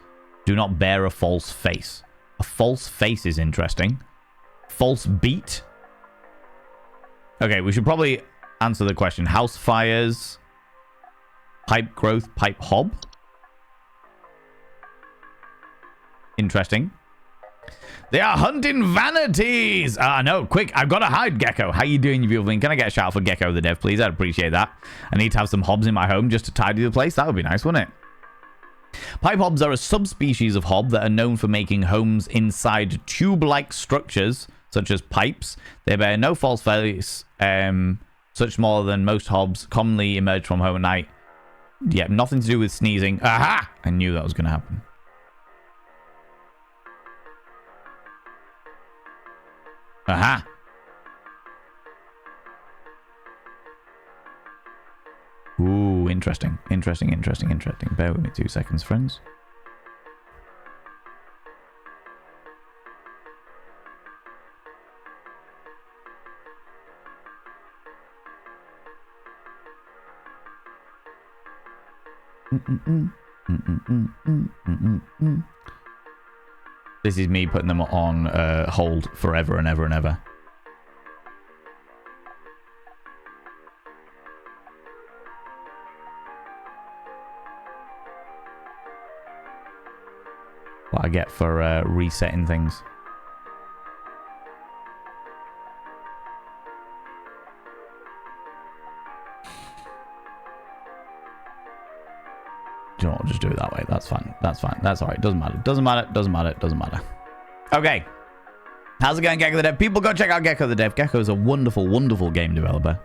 Do not bear a false face. A false face is interesting. False beat. Okay, we should probably answer the question. House fires. Pipe growth, pipe hob. Interesting. They are hunting vanities. No, quick. I've got to hide Gecko. How you doing, you beautiful thing? Can I get a shout out for Gecko the dev, please? I'd appreciate that. I need to have some hobs in my home just to tidy the place. That would be nice, wouldn't it? Pipe hobs are a subspecies of hob that are known for making homes inside tube-like structures, such as pipes. They bear no false face, such smaller than most hobs, commonly emerge from home at night. Yeah, nothing to do with sneezing. Aha! I knew that was going to happen. Aha! Ooh, interesting. Interesting. Bear with me 2 seconds, friends. This is me putting them on hold forever and ever and ever. What I get for resetting things. You know what, I'll just do it that way. That's fine. That's all right. Doesn't matter. Okay. How's it going, Gecko the Dev? People go check out Gecko the Dev. Gecko is a wonderful, wonderful game developer.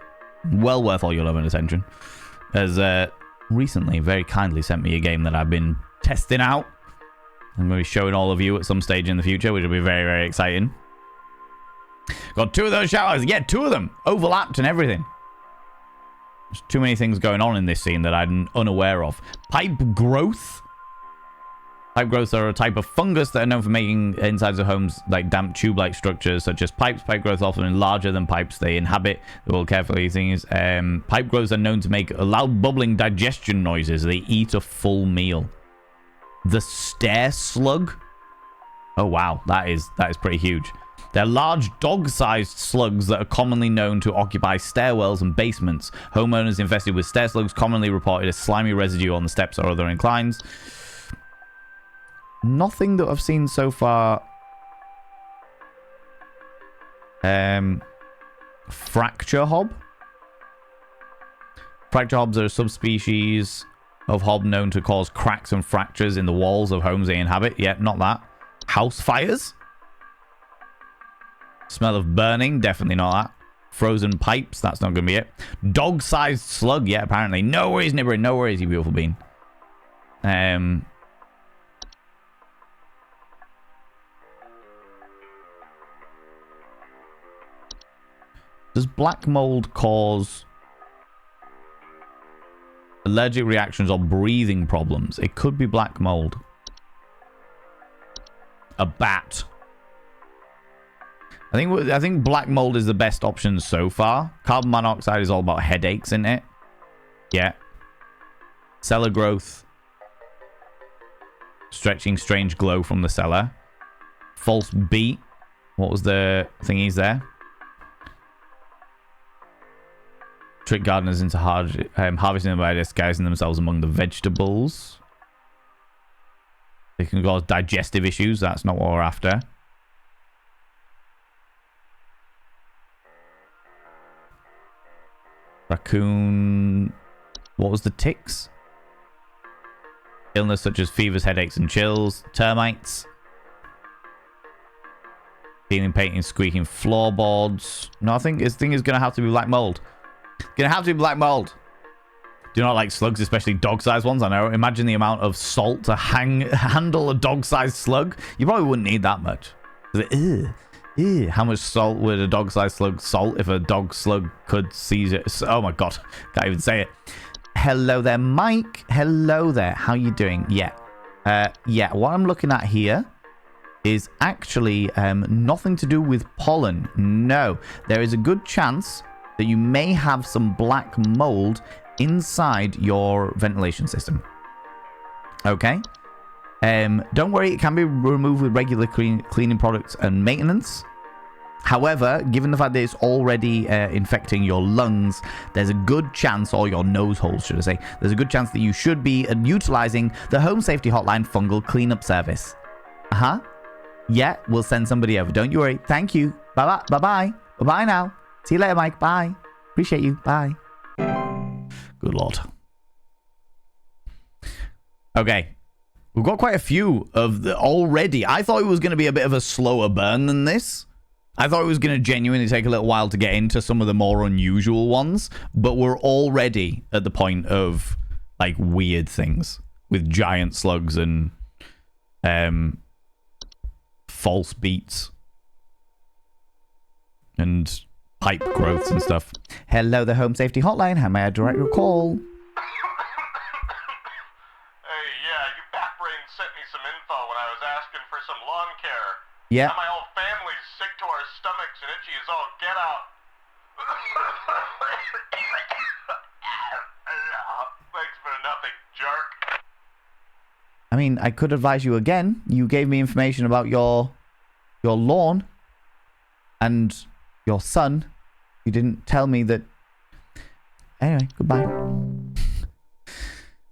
Well worth all your love and attention. Has recently very kindly sent me a game that I've been testing out. I'm going to be showing all of you at some stage in the future, which will be very, very exciting. Got 2 of those shout-outs. Yeah, 2 of them. Overlapped and everything. There's too many things going on in this scene that I'm unaware of. Pipe growth. Pipe growths are a type of fungus that are known for making insides of homes like damp tube-like structures, such as pipes. Pipe growths are often larger than pipes they inhabit. They will carefully things. Pipe growths are known to make loud bubbling digestion noises. They eat a full meal. The stair slug. Oh wow, that is pretty huge. They're large dog-sized slugs that are commonly known to occupy stairwells and basements. Homeowners infested with stair slugs commonly reported a slimy residue on the steps or other inclines. Nothing that I've seen so far. Fracture hob. Fracture hobs are a subspecies of hob known to cause cracks and fractures in the walls of homes they inhabit. Yeah, not that. House fires. Smell of burning. Definitely not that. Frozen pipes. That's not going to be it. Dog-sized slug. Yeah, apparently. No worries, Nibbering. No worries, you beautiful bean. Does black mold cause allergic reactions or breathing problems? It could be black mold. A bat. I think black mold is the best option so far. Carbon monoxide is all about headaches, isn't it? Yeah. Cellar growth. Stretching strange glow from the cellar. False beat. What was the thingies there? Trick gardeners into harvesting them by disguising themselves among the vegetables. They can cause digestive issues. That's not what we're after. Raccoon. What was the ticks? Illness such as fevers, headaches, and chills. Termites. Peeling, painting, squeaking floorboards. No, I think this thing is going to have to be black mold. Gonna have to be black mold. Do not like slugs, especially dog-sized ones. I know. Imagine the amount of salt to handle a dog-sized slug. You probably wouldn't need that much. Ew. How much salt would a dog-sized slug salt if a dog slug could seize it? Oh my god, can't even say it. Hello there, Mike. Hello there. How you doing? Yeah. Yeah. What I'm looking at here is actually nothing to do with pollen. No, there is a good chance that you may have some black mold inside your ventilation system. Okay? Don't worry, it can be removed with regular cleaning products and maintenance. However, given the fact that it's already infecting your lungs, there's a good chance, or your nose holes, should I say, there's a good chance that you should be utilizing the Home Safety Hotline fungal cleanup service. Uh-huh. Yeah, we'll send somebody over. Don't you worry. Thank you. Bye-bye. Bye-bye. Bye-bye now. See you later, Mike. Bye. Appreciate you. Bye. Good lord. Okay. We've got quite a few of the already. I thought it was going to be a bit of a slower burn than this. I thought it was going to genuinely take a little while to get into some of the more unusual ones. But we're already at the point of, like, weird things. With giant slugs and false beats. And pipe growths and stuff. Hello, the Home Safety Hotline. How may I direct your call?
Hey, yeah, you backbrain sent me some info when I was asking for some lawn care.
Yeah.
Now my whole family's sick to our stomachs and itchy as all get out. Thanks for nothing, jerk.
I mean, I could advise you again. You gave me information about your lawn and your son. You didn't tell me that. Anyway, goodbye.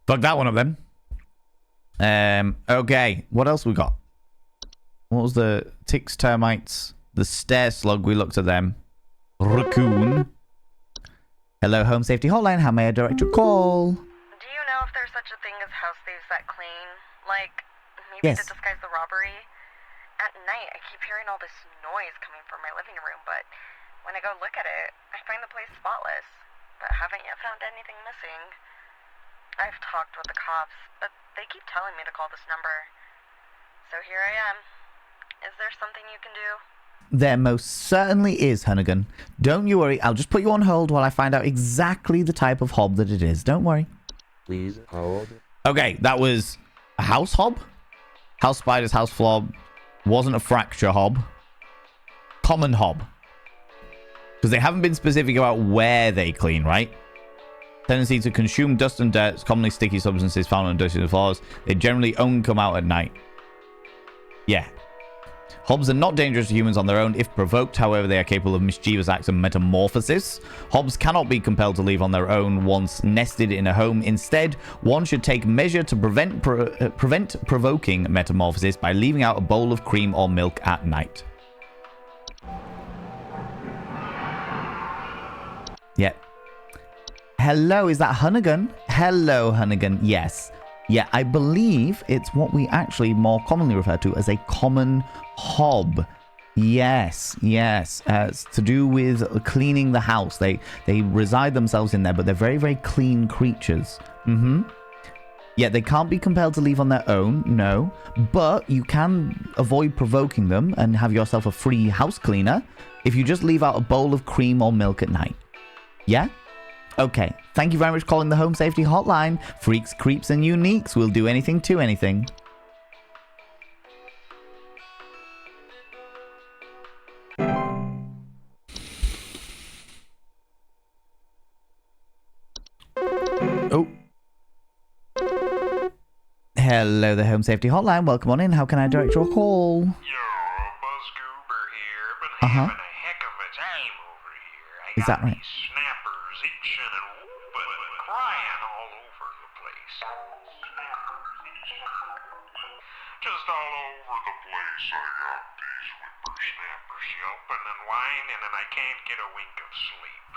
Fuck that one up then. Okay, what else we got? What was the ticks, termites, the stair slug? We looked at them. Raccoon. Hello, Home Safety Hotline. How may I direct your call?
Do you know if there's such a thing as house thieves that clean? Like, maybe
Yes.
to disguise the robbery? At night, I keep hearing all this noise coming from my living room, but when I go look at it, I find the place spotless, but haven't yet found anything missing. I've talked with the cops, but they keep telling me to call this number. So here I am. Is there something you can do?
There most certainly is, Hunnigan. Don't you worry. I'll just put you on hold while I find out exactly the type of hob that it is. Don't worry.
Please hold.
Okay, that was a house hob. House spiders, house flob. Wasn't a fracture hob. Common hob. Because they haven't been specific about where they clean, right? Tendency to consume dust and dirt, commonly sticky substances found on dusty floors. They generally only come out at night. Yeah. Hobs are not dangerous to humans on their own if provoked. However, they are capable of mischievous acts of metamorphosis. Hobs cannot be compelled to leave on their own once nested in a home. Instead, one should take measure to prevent provoking metamorphosis by leaving out a bowl of cream or milk at night. Yeah. Hello, is that Hunnigan? Hello, Hunnigan. Yes. Yeah, I believe it's what we actually more commonly refer to as a common hob. Yes, yes. It's to do with cleaning the house. They reside themselves in there, but they're very, very clean creatures. Yeah, they can't be compelled to leave on their own, no. But you can avoid provoking them and have yourself a free house cleaner if you just leave out a bowl of cream or milk at night. Yeah? Okay, thank you very much for calling the Home Safety Hotline. Freaks, creeps, and uniques will do anything to anything. Oh. Hello, the Home Safety Hotline. Welcome on in. How can I direct your call?
Yo, Buzz Goober here. Been having a heck of a time over here. I
Is that
got
right?
these snappers itching and whooping and crying all over the place. Just all over the place. I got these whippersnappers yelping and whining, and I can't get a wink of sleep.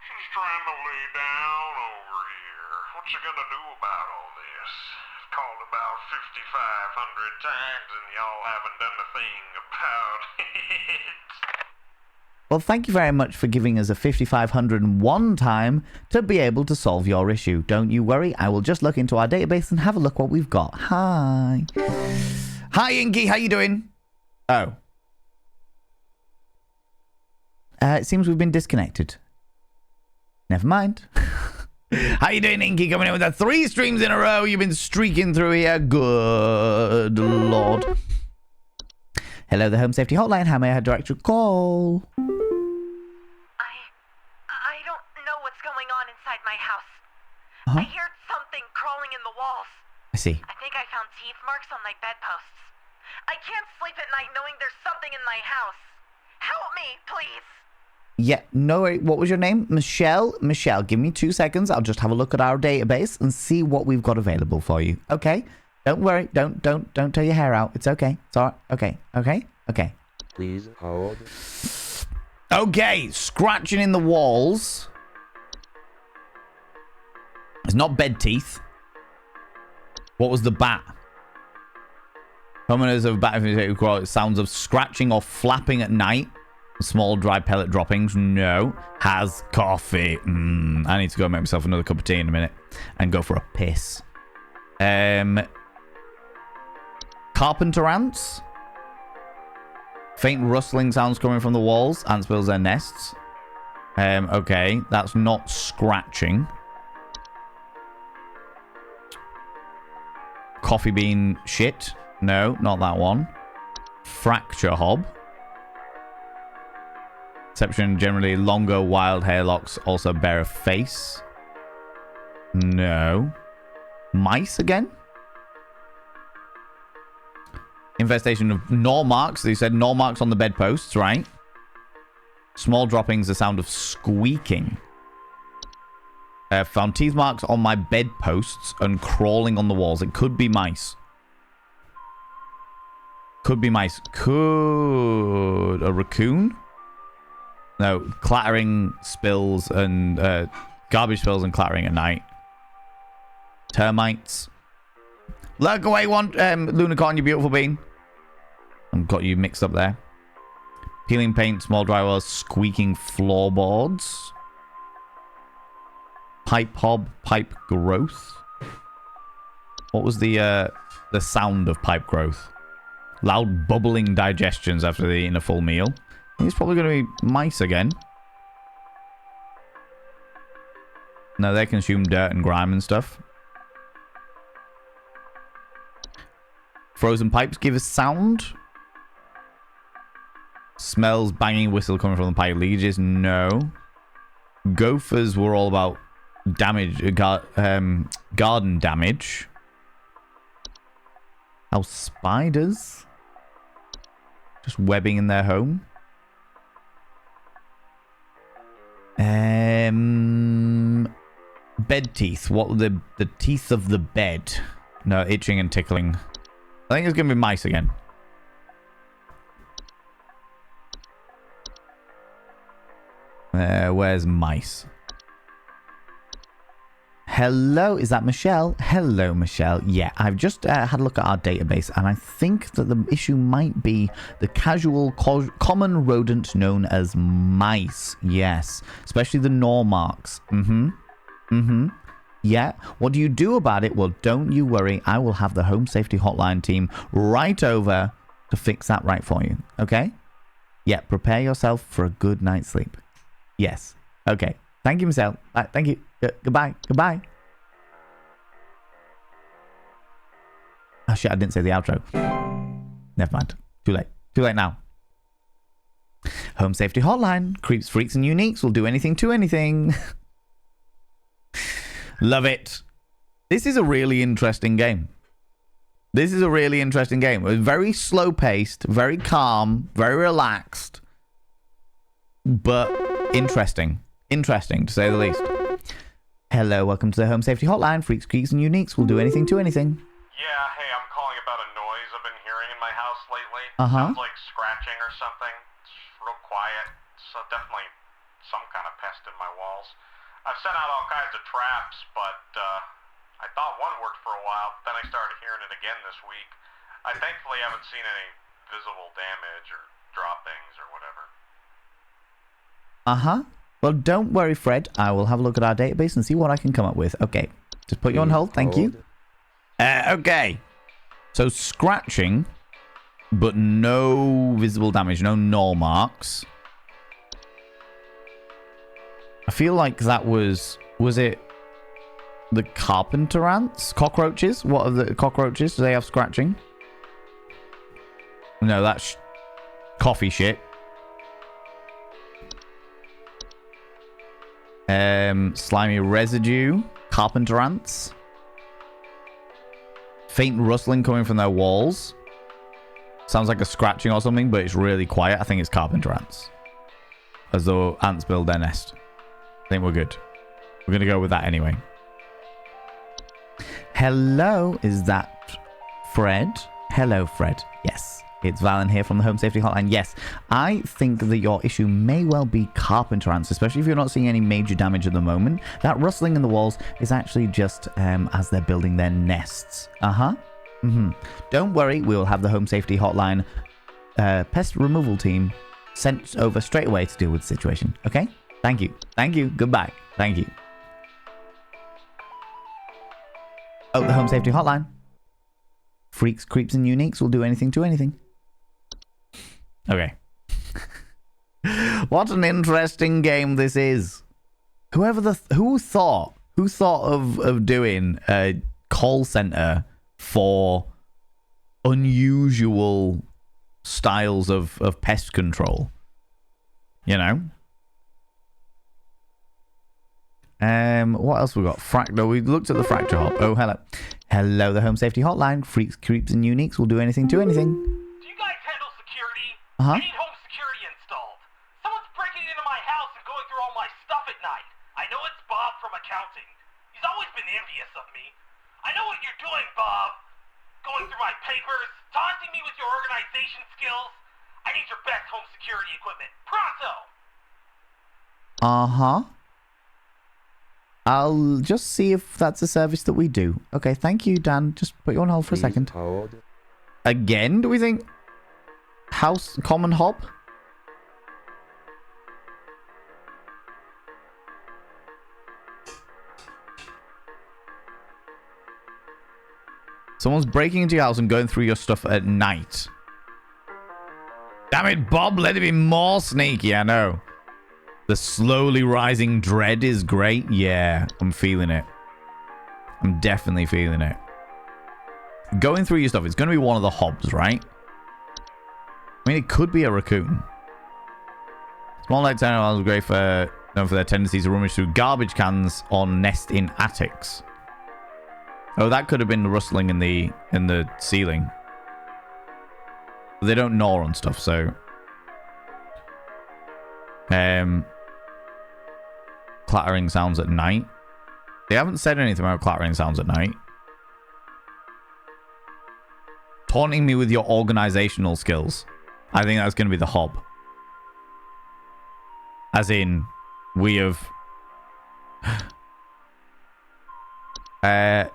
She's trying to lay down over here. What's she gonna do about all this? I've called about 5,500 times, and y'all haven't done a thing about it.
Well, thank you very much for giving us a 5,501 time to be able to solve your issue. Don't you worry, I will just look into our database and have a look what we've got. Hi. Hi, Inky, how you doing? Oh. It seems we've been disconnected. Never mind. How you doing, Inky? Coming in with the 3 streams in a row. You've been streaking through here. Good Lord. Hello, the Home Safety Hotline. How may I direct your call?
I don't know what's going on inside my house.
Uh-huh.
I hear something crawling in the walls.
I see.
I think I found teeth marks on my bedposts. I can't sleep at night knowing there's something in my house. Help me, please.
Yeah, no worry. What was your name? Michelle? Michelle, give me 2 seconds. I'll just have a look at our database and see what we've got available for you. Okay? Don't worry. Don't tear your hair out. It's okay. It's all right. Okay.
Please hold.
Okay, scratching in the walls. It's not bed teeth. What was the bat? Homeowners of bat, it sounds of scratching or flapping at night. Small dry pellet droppings. No. Has coffee. I need to go make myself another cup of tea in a minute and go for a piss. Carpenter ants. Faint rustling sounds coming from the walls. Ants build their nests. Okay, that's not scratching. Coffee bean shit. No, not that one. Fracture hob. Exception, generally longer wild hair locks also bear a face. No. Mice again? Infestation of gnaw marks. They said gnaw marks on the bedposts, right? Small droppings, the sound of squeaking. Found teeth marks on my bedposts and crawling on the walls. It could be mice. Could be mice. Could a raccoon? No, clattering spills and garbage spills and clattering at night. Termites. Lurk away, one Lunicorn, you beautiful bean. I've got you mixed up there. Peeling paint, small drywalls, squeaking floorboards. Pipe hob, pipe growth. What was the sound of pipe growth? Loud bubbling digestions after they eaten a full meal. I think it's probably going to be mice again. No, they consume dirt and grime and stuff. Frozen pipes give a sound. Smells banging whistle coming from the pipe leaches. No. Gophers were all about damage, garden damage. How spiders? Just webbing in their home. Bed teeth. What were the teeth of the bed? No, itching and tickling. I think it's going to be mice again. Where's mice? Hello, is that Michelle? Hello, Michelle. Yeah, I've just had a look at our database, and I think that the issue might be the casual common rodent known as mice. Yes, especially the gnaw marks. Yeah, what do you do about it? Well, don't you worry. I will have the Home Safety Hotline team right over to fix that right for you. Okay? Yeah, prepare yourself for a good night's sleep. Yes. Okay. Thank you, Michelle. Thank you. Goodbye. Goodbye. Oh, shit. I didn't say the outro. Never mind. Too late. Too late now. Home Safety Hotline. Creeps, freaks, and uniques will do anything to anything. Love it. This is a really interesting game. This is a really interesting game. It's very slow-paced, very calm, very relaxed, but interesting. Interesting, to say the least. Hello, welcome to the Home Safety Hotline. Freaks, geeks, and uniques will do anything to anything.
Yeah, hey, I'm calling about a noise I've been hearing in my house lately.
Uh-huh.
Sounds like scratching or something. It's real quiet. So definitely some kind of pest in my walls. I've sent out all kinds of traps, but I thought one worked for a while, but then I started hearing it again this week. I thankfully haven't seen any visible damage or droppings or whatever.
Uh-huh. Well, don't worry, Fred. I will have a look at our database and see what I can come up with. Okay. Just put you on hold. Thank you. Okay. So, scratching, but no visible damage. No gnaw marks. I feel like that was it the carpenter ants? Cockroaches? What are the cockroaches? Do they have scratching? No, that's coffee shit. Slimy residue. Carpenter ants. Faint rustling coming from their walls. Sounds like a scratching or something, but it's really quiet. I think it's carpenter ants. As though ants build their nest. I think we're good. We're going to go with that anyway. Hello, is that Fred? Hello, Fred. Yes, it's Valen here from the Home Safety Hotline. Yes, I think that your issue may well be carpenter ants, especially if you're not seeing any major damage at the moment. That rustling in the walls is actually just as they're building their nests. Don't worry, we'll have the Home Safety Hotline pest removal team sent over straight away to deal with the situation. Okay? Thank you. Thank you. Goodbye. Thank you. Oh, the Home Safety Hotline. Freaks, creeps, and uniques will do anything to anything. Okay. What an interesting game this is. Who thought of doing a call center for unusual styles of pest control? You know? What else we got? No, we looked at the fracture hop. Oh, hello. Hello, the Home Safety Hotline. Freaks, creeps, and uniques will do anything to anything.
Do you guys handle security?
Uh-huh.
I need home security installed. Someone's breaking into my house and going through all my stuff at night. I know it's Bob from accounting. He's always been envious of me. I know what you're doing, Bob. Going through my papers, taunting me with your organization skills. I need your best home security equipment. Pronto!
Uh-huh. I'll just see if that's a service that we do. Okay, thank you, Dan. Just put you on hold for a second.
Hold.
Again, do we think? House common hop? Someone's breaking into your house and going through your stuff at night. Damn it, Bob. Let it be more sneaky. I know. The slowly rising dread is great. Yeah, I'm feeling it. I'm definitely feeling it. Going through your stuff, it's going to be one of the hobs, right? I mean, it could be a raccoon. Small night animals are great for, known for their tendencies to rummage through garbage cans or nest in attics. Oh, that could have been the rustling in the ceiling. They don't gnaw on stuff, so... Clattering sounds at night. They haven't said anything about clattering sounds at night. Taunting me with your organizational skills. I think that's going to be the hob. As in, we have...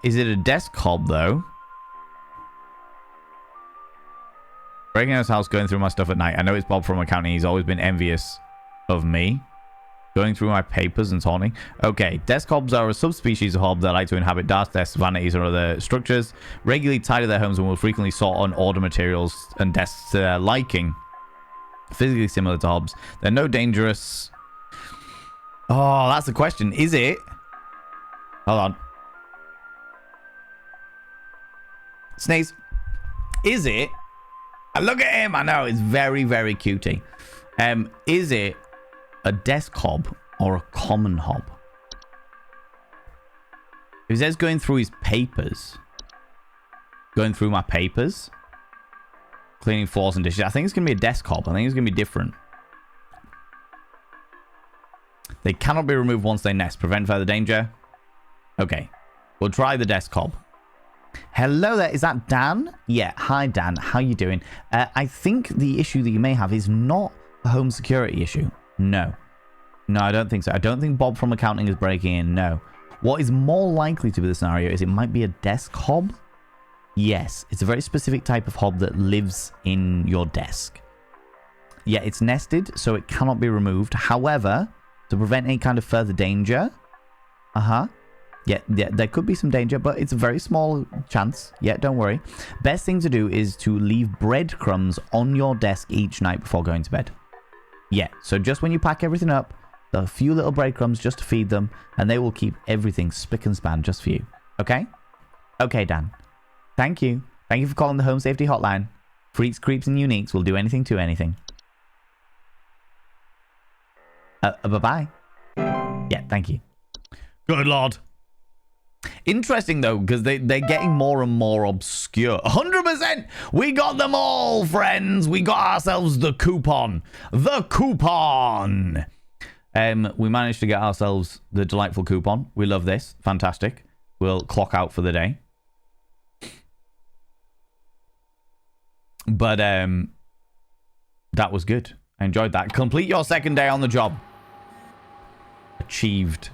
is it a desk hob, though? Breaking out his house, going through my stuff at night. I know it's Bob from accounting. He's always been envious of me. Going through my papers and taunting. Okay, desk hobs are a subspecies of hob that like to inhabit dark desks, vanities, or other structures. Regularly tidy their homes and will frequently sort on order materials and desks to their liking. Physically similar to hobs. They're no dangerous. Oh, that's the question. Is it? Hold on. Sneeze. Is it? Look at him. I know. It's very, very cutie. Is it a desk hob or a common hob? If he says going through his papers. Going through my papers. Cleaning floors and dishes. I think it's going to be a desk hob. I think it's going to be different. They cannot be removed once they nest. Prevent further danger. Okay. We'll try the desk hob. Hello there. Is that Dan? Yeah. Hi, Dan. How you doing? I think the issue that you may have is not a home security issue. No. No, I don't think so. I don't think Bob from accounting is breaking in. No. What is more likely to be the scenario is it might be a desk hob. Yes. It's a very specific type of hob that lives in your desk. Yeah, it's nested, so it cannot be removed. However, to prevent any kind of further danger. Yeah, there could be some danger, but it's a very small chance. Yeah, don't worry. Best thing to do is to leave breadcrumbs on your desk each night before going to bed. Yeah, so just when you pack everything up, a few little breadcrumbs just to feed them, and they will keep everything spick and span just for you. Okay? Okay, Dan. Thank you. Thank you for calling the Home Safety Hotline. Freaks, creeps, and uniques will do anything to anything. Bye-bye. Yeah, thank you. Good Lord. Interesting, though, because they're getting more and more obscure. 100%! We got them all, friends! We got ourselves the coupon. The coupon! We managed to get ourselves the delightful coupon. We love this. Fantastic. We'll clock out for the day. But, that was good. I enjoyed that. Complete your second day on the job. Achieved.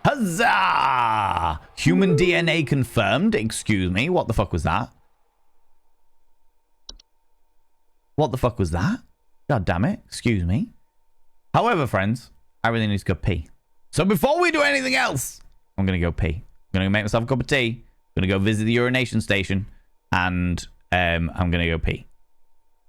Huzzah! Human DNA confirmed. Excuse me. What the fuck was that? What the fuck was that? God damn it. Excuse me. However, friends, I really need to go pee. So before we do anything else, I'm going to go pee. I'm going to make myself a cup of tea. I'm going to go visit the urination station. And I'm going to go pee.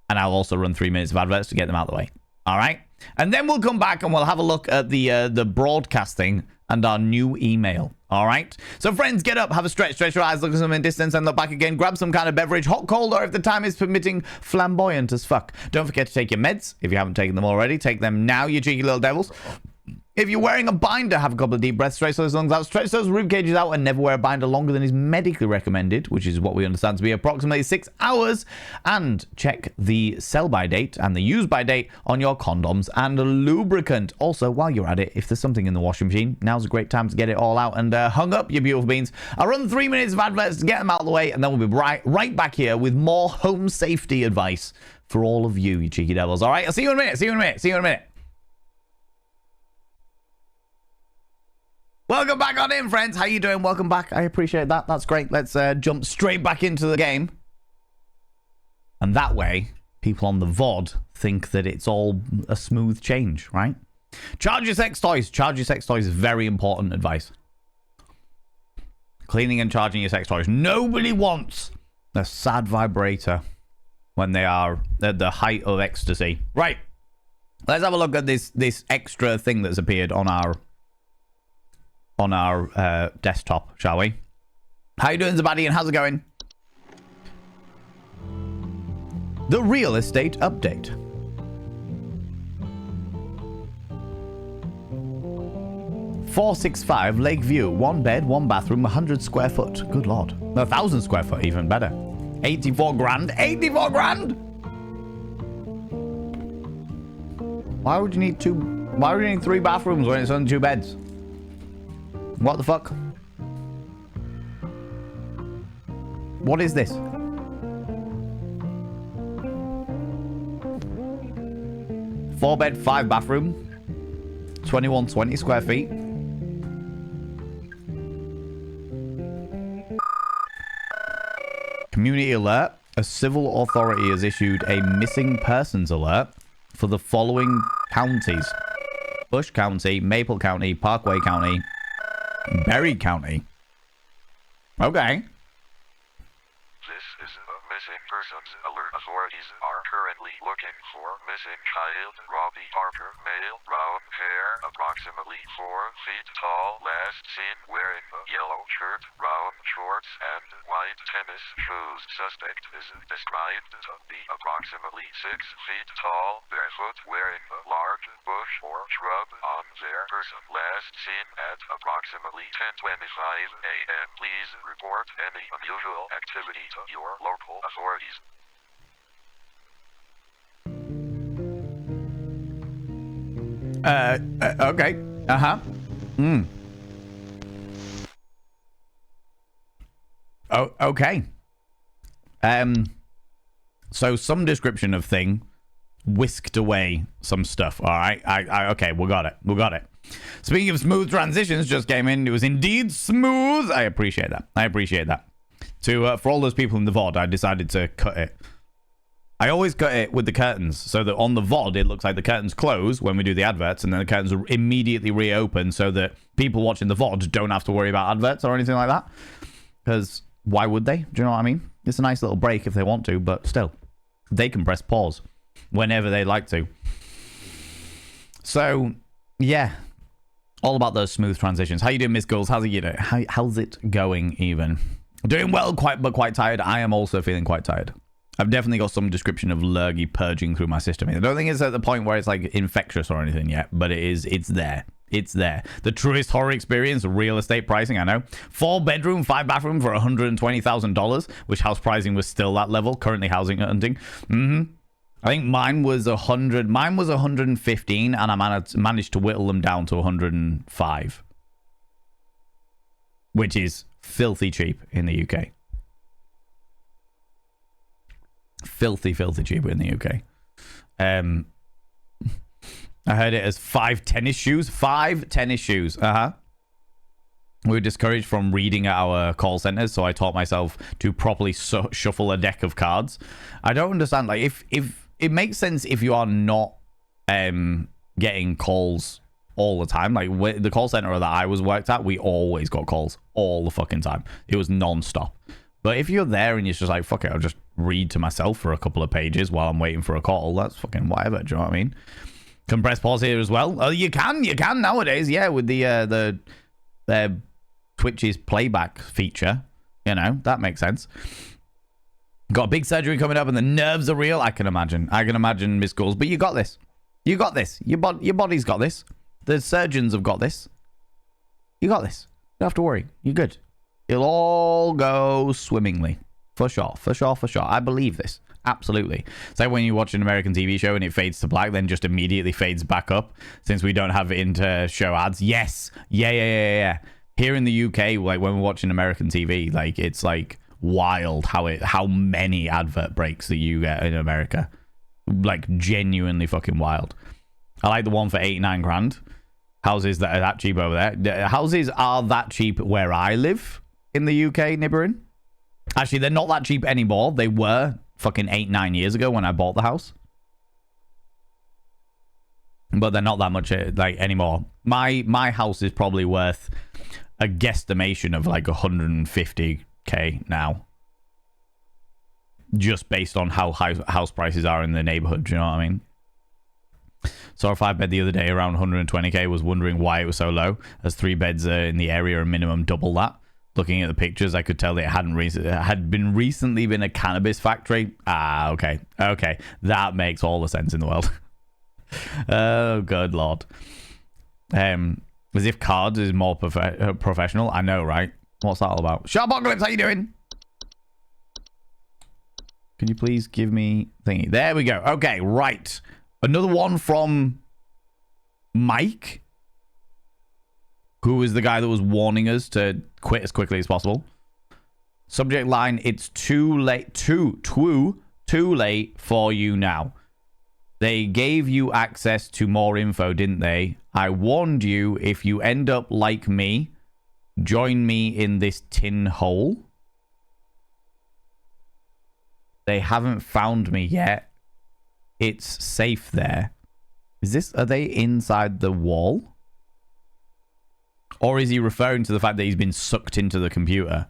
And I'll also run 3 minutes of adverts to get them out of the way. All right? And then we'll come back and we'll have a look at the broadcasting and our new email. All right? So, friends, get up, have a stretch your eyes, look at something in distance, and look back again. Grab some kind of beverage, hot, cold, or if the time is permitting, flamboyant as fuck. Don't forget to take your meds. If you haven't taken them already, take them now, you cheeky little devils. If you're wearing a binder, have a couple of deep breaths, stretch those lungs out, stretch those rib cages out, and never wear a binder longer than is medically recommended, which is what we understand to be approximately 6 hours. And check the sell-by date and the use-by date on your condoms and lubricant. Also, while you're at it, if there's something in the washing machine, now's a great time to get it all out and hung up, you beautiful beans. I'll run 3 minutes of adverts to get them out of the way, and then we'll be right back here with more home safety advice for all of you, you cheeky devils. All right, I'll see you in a minute. See you in a minute. See you in a minute. Welcome back on in, friends. How you doing? Welcome back. I appreciate that. That's great. Let's jump straight back into the game. And that way, people on the VOD think that it's all a smooth change, right? Charge your sex toys. Charge your sex toys is very important advice. Cleaning and charging your sex toys. Nobody wants a sad vibrator when they are at the height of ecstasy. Right. Let's have a look at this extra thing that's appeared on our desktop, shall we? How you doing, Zabadian? How's it going? The real estate update. $465 Lakeview, 1 bed, 1 bathroom, 100 square foot. Good lord. 1,000 square foot, even better. 84 grand. 84 grand! Why would you need 3 bathrooms when it's only 2 beds? What the fuck? What is this? Four bed, 5 bathroom, 2120 square feet. Community alert. A civil authority has issued a missing persons alert for the following counties: Bush County, Maple County, Parkway County, Berry County. Okay.
This is a missing persons alert. Authorities are currently looking for missing child Robbie Parker, male, brown hair, approximately 4 feet tall, last seen wearing a yellow shirt, brown shorts, and white tennis shoes. Suspect is described to be approximately 6 feet tall, barefoot, wearing a large bush or shrub on their person. Last seen at approximately 10:25 a.m. Please report any unusual activity to your local authorities.
Okay. Uh-huh. Oh, okay. So some description of thing whisked away some stuff. All right. Okay, we got it. Speaking of smooth transitions, just came in. It was indeed smooth. I appreciate that. For all those people in the VOD, I decided to cut it. I always cut it with the curtains, so that on the VOD, it looks like the curtains close when we do the adverts, and then the curtains are immediately reopen so that people watching the VOD don't have to worry about adverts or anything like that. Because why would they? Do you know what I mean? It's a nice little break if they want to, but still, they can press pause whenever they like to. So, yeah. All about those smooth transitions. How you doing, Miss Girls? How's it going, even? Doing well, but quite tired. I am also feeling quite tired. I've definitely got some description of lurgy purging through my system. I don't think it's at the point where it's like infectious or anything yet, but it's there. It's there. The truest horror experience, real estate pricing, I know. 4 bedroom, 5 bathroom for $120,000, which house pricing was still that level, currently housing hunting. I think mine was 100. Mine was 115, and I managed to whittle them down to 105, which is filthy cheap in the UK. Filthy cheap in the UK. I heard it as 5 tennis shoes. 5 tennis shoes. We were discouraged from reading at our call centers, so I taught myself to properly shuffle a deck of cards. I don't understand. Like, if it makes sense if you are not getting calls all the time. Like, the call center that I was worked at, we always got calls all the fucking time. It was non-stop. But if you're there and you're just like, fuck it, I'll just read to myself for a couple of pages while I'm waiting for a call, that's fucking whatever. Do you know what I mean? Compress pause here as well. Oh, you can nowadays, yeah, with the Twitch's playback feature. You know, that makes sense. Got a big surgery coming up and the nerves are real. I can imagine, Miss Goals. But you got this. Your body's got this. The surgeons have got this. You got this. You don't have to worry. You're good. It'll all go swimmingly. For sure. I believe this. Absolutely. It's like when you watch an American TV show and it fades to black, then just immediately fades back up since we don't have inter-show ads. Yes. Yeah. Here in the UK, like when we're watching American TV, like it's like wild how many advert breaks that you get in America. Like genuinely fucking wild. I like the one for 89 grand. Houses that are that cheap over there. The houses are that cheap where I live in the UK, Nibberin. Actually, they're not that cheap anymore. They were fucking 8-9 years ago when I bought the house. But they're not that much like anymore. My house is probably worth a guesstimation of like 150k now. just based on how high house prices are in the neighborhood. Do you know what I mean? Saw a 5-bed the other day around 120k, was wondering why it was so low, as 3 beds in the area are minimum double that. Looking at the pictures, I could tell that it had recently been a cannabis factory. Ah, okay. Okay. That makes all the sense in the world. Oh, good lord. As if cards is more professional. I know, right? What's that all about? Sharpocalypse, how you doing? Can you please give me thingy? There we go. Okay, right. Another one from Mike, who is the guy that was warning us to quit as quickly as possible. Subject line, it's too late. Too late for you now. They gave you access to more info, didn't they? I warned you, if you end up like me, join me in this tin hole. They haven't found me yet. It's safe there. Are they inside the wall? Or is he referring to the fact that he's been sucked into the computer?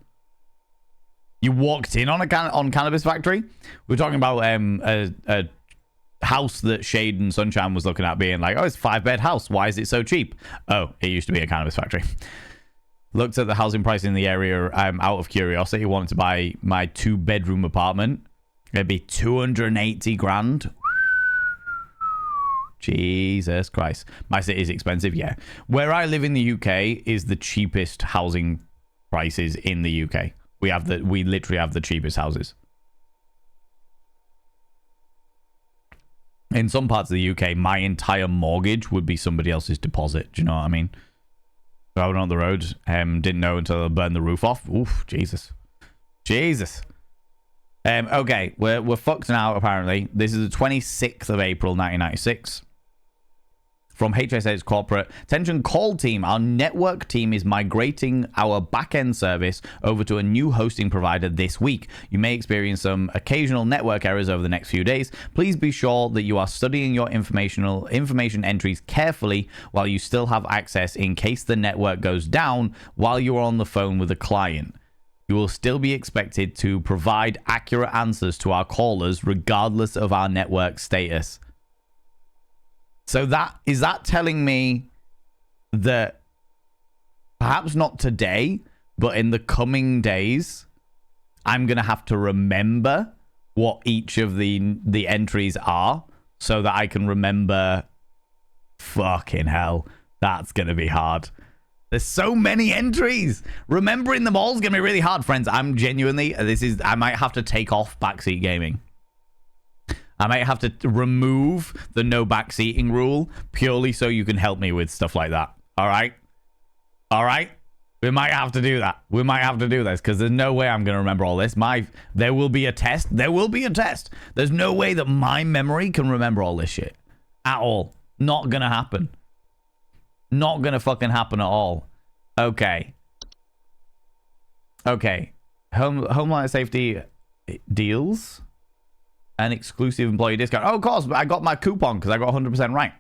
You walked in on on Cannabis Factory? We're talking about a house that Shade and Sunshine was looking at, being like, oh, it's a 5-bed house. Why is it so cheap? Oh, it used to be a Cannabis Factory. Looked at the housing price in the area out of curiosity. Wanted to buy my 2-bedroom apartment. It'd be 280 grand. Jesus Christ. My city is expensive, yeah. Where I live in the UK is the cheapest housing prices in the UK. We literally have the cheapest houses. In some parts of the UK, my entire mortgage would be somebody else's deposit. Do you know what I mean? So I went on the road, didn't know until I burned the roof off. Oof, Jesus. Jesus. Okay, we're fucked now, apparently. This is the 26th of April, 1996. From HSA's corporate. Attention call team. Our network team is migrating our back-end service over to a new hosting provider this week. You may experience some occasional network errors over the next few days. Please be sure that you are studying your information entries carefully while you still have access in case the network goes down while you're on the phone with a client. You will still be expected to provide accurate answers to our callers regardless of our network status. So is that telling me that perhaps not today, but in the coming days, I'm going to have to remember what each of the entries are so that I can remember? Fucking hell, that's going to be hard. There's so many entries. Remembering them all is going to be really hard, friends. I'm genuinely, I might have to take off backseat gaming. I might have to remove the no backseating rule purely so you can help me with stuff like that. All right? All right? We might have to do that. We might have to do this because there's no way I'm going to remember all this. There will be a test. There will be a test. There's no way that my memory can remember all this shit. At all. Not going to happen. Not going to fucking happen at all. Okay. Okay. Homeland Safety deals. An exclusive employee discount. Oh, of course, I got my coupon because I got 100% right.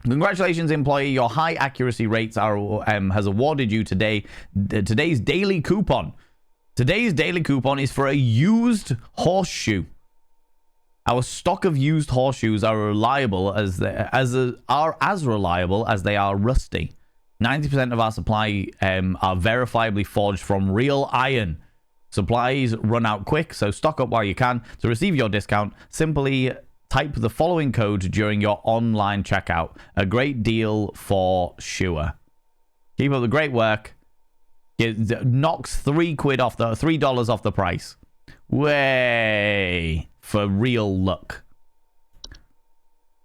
Congratulations, employee. Your high accuracy rates has awarded you today's daily coupon. Today's daily coupon is for a used horseshoe. Our stock of used horseshoes are reliable as reliable as they are rusty. 90% of our supply are verifiably forged from real iron. Supplies run out quick, so stock up while you can. To receive your discount, simply type the following code during your online checkout. A great deal for sure. Keep up the great work. It knocks $3 off the price. Way for real luck.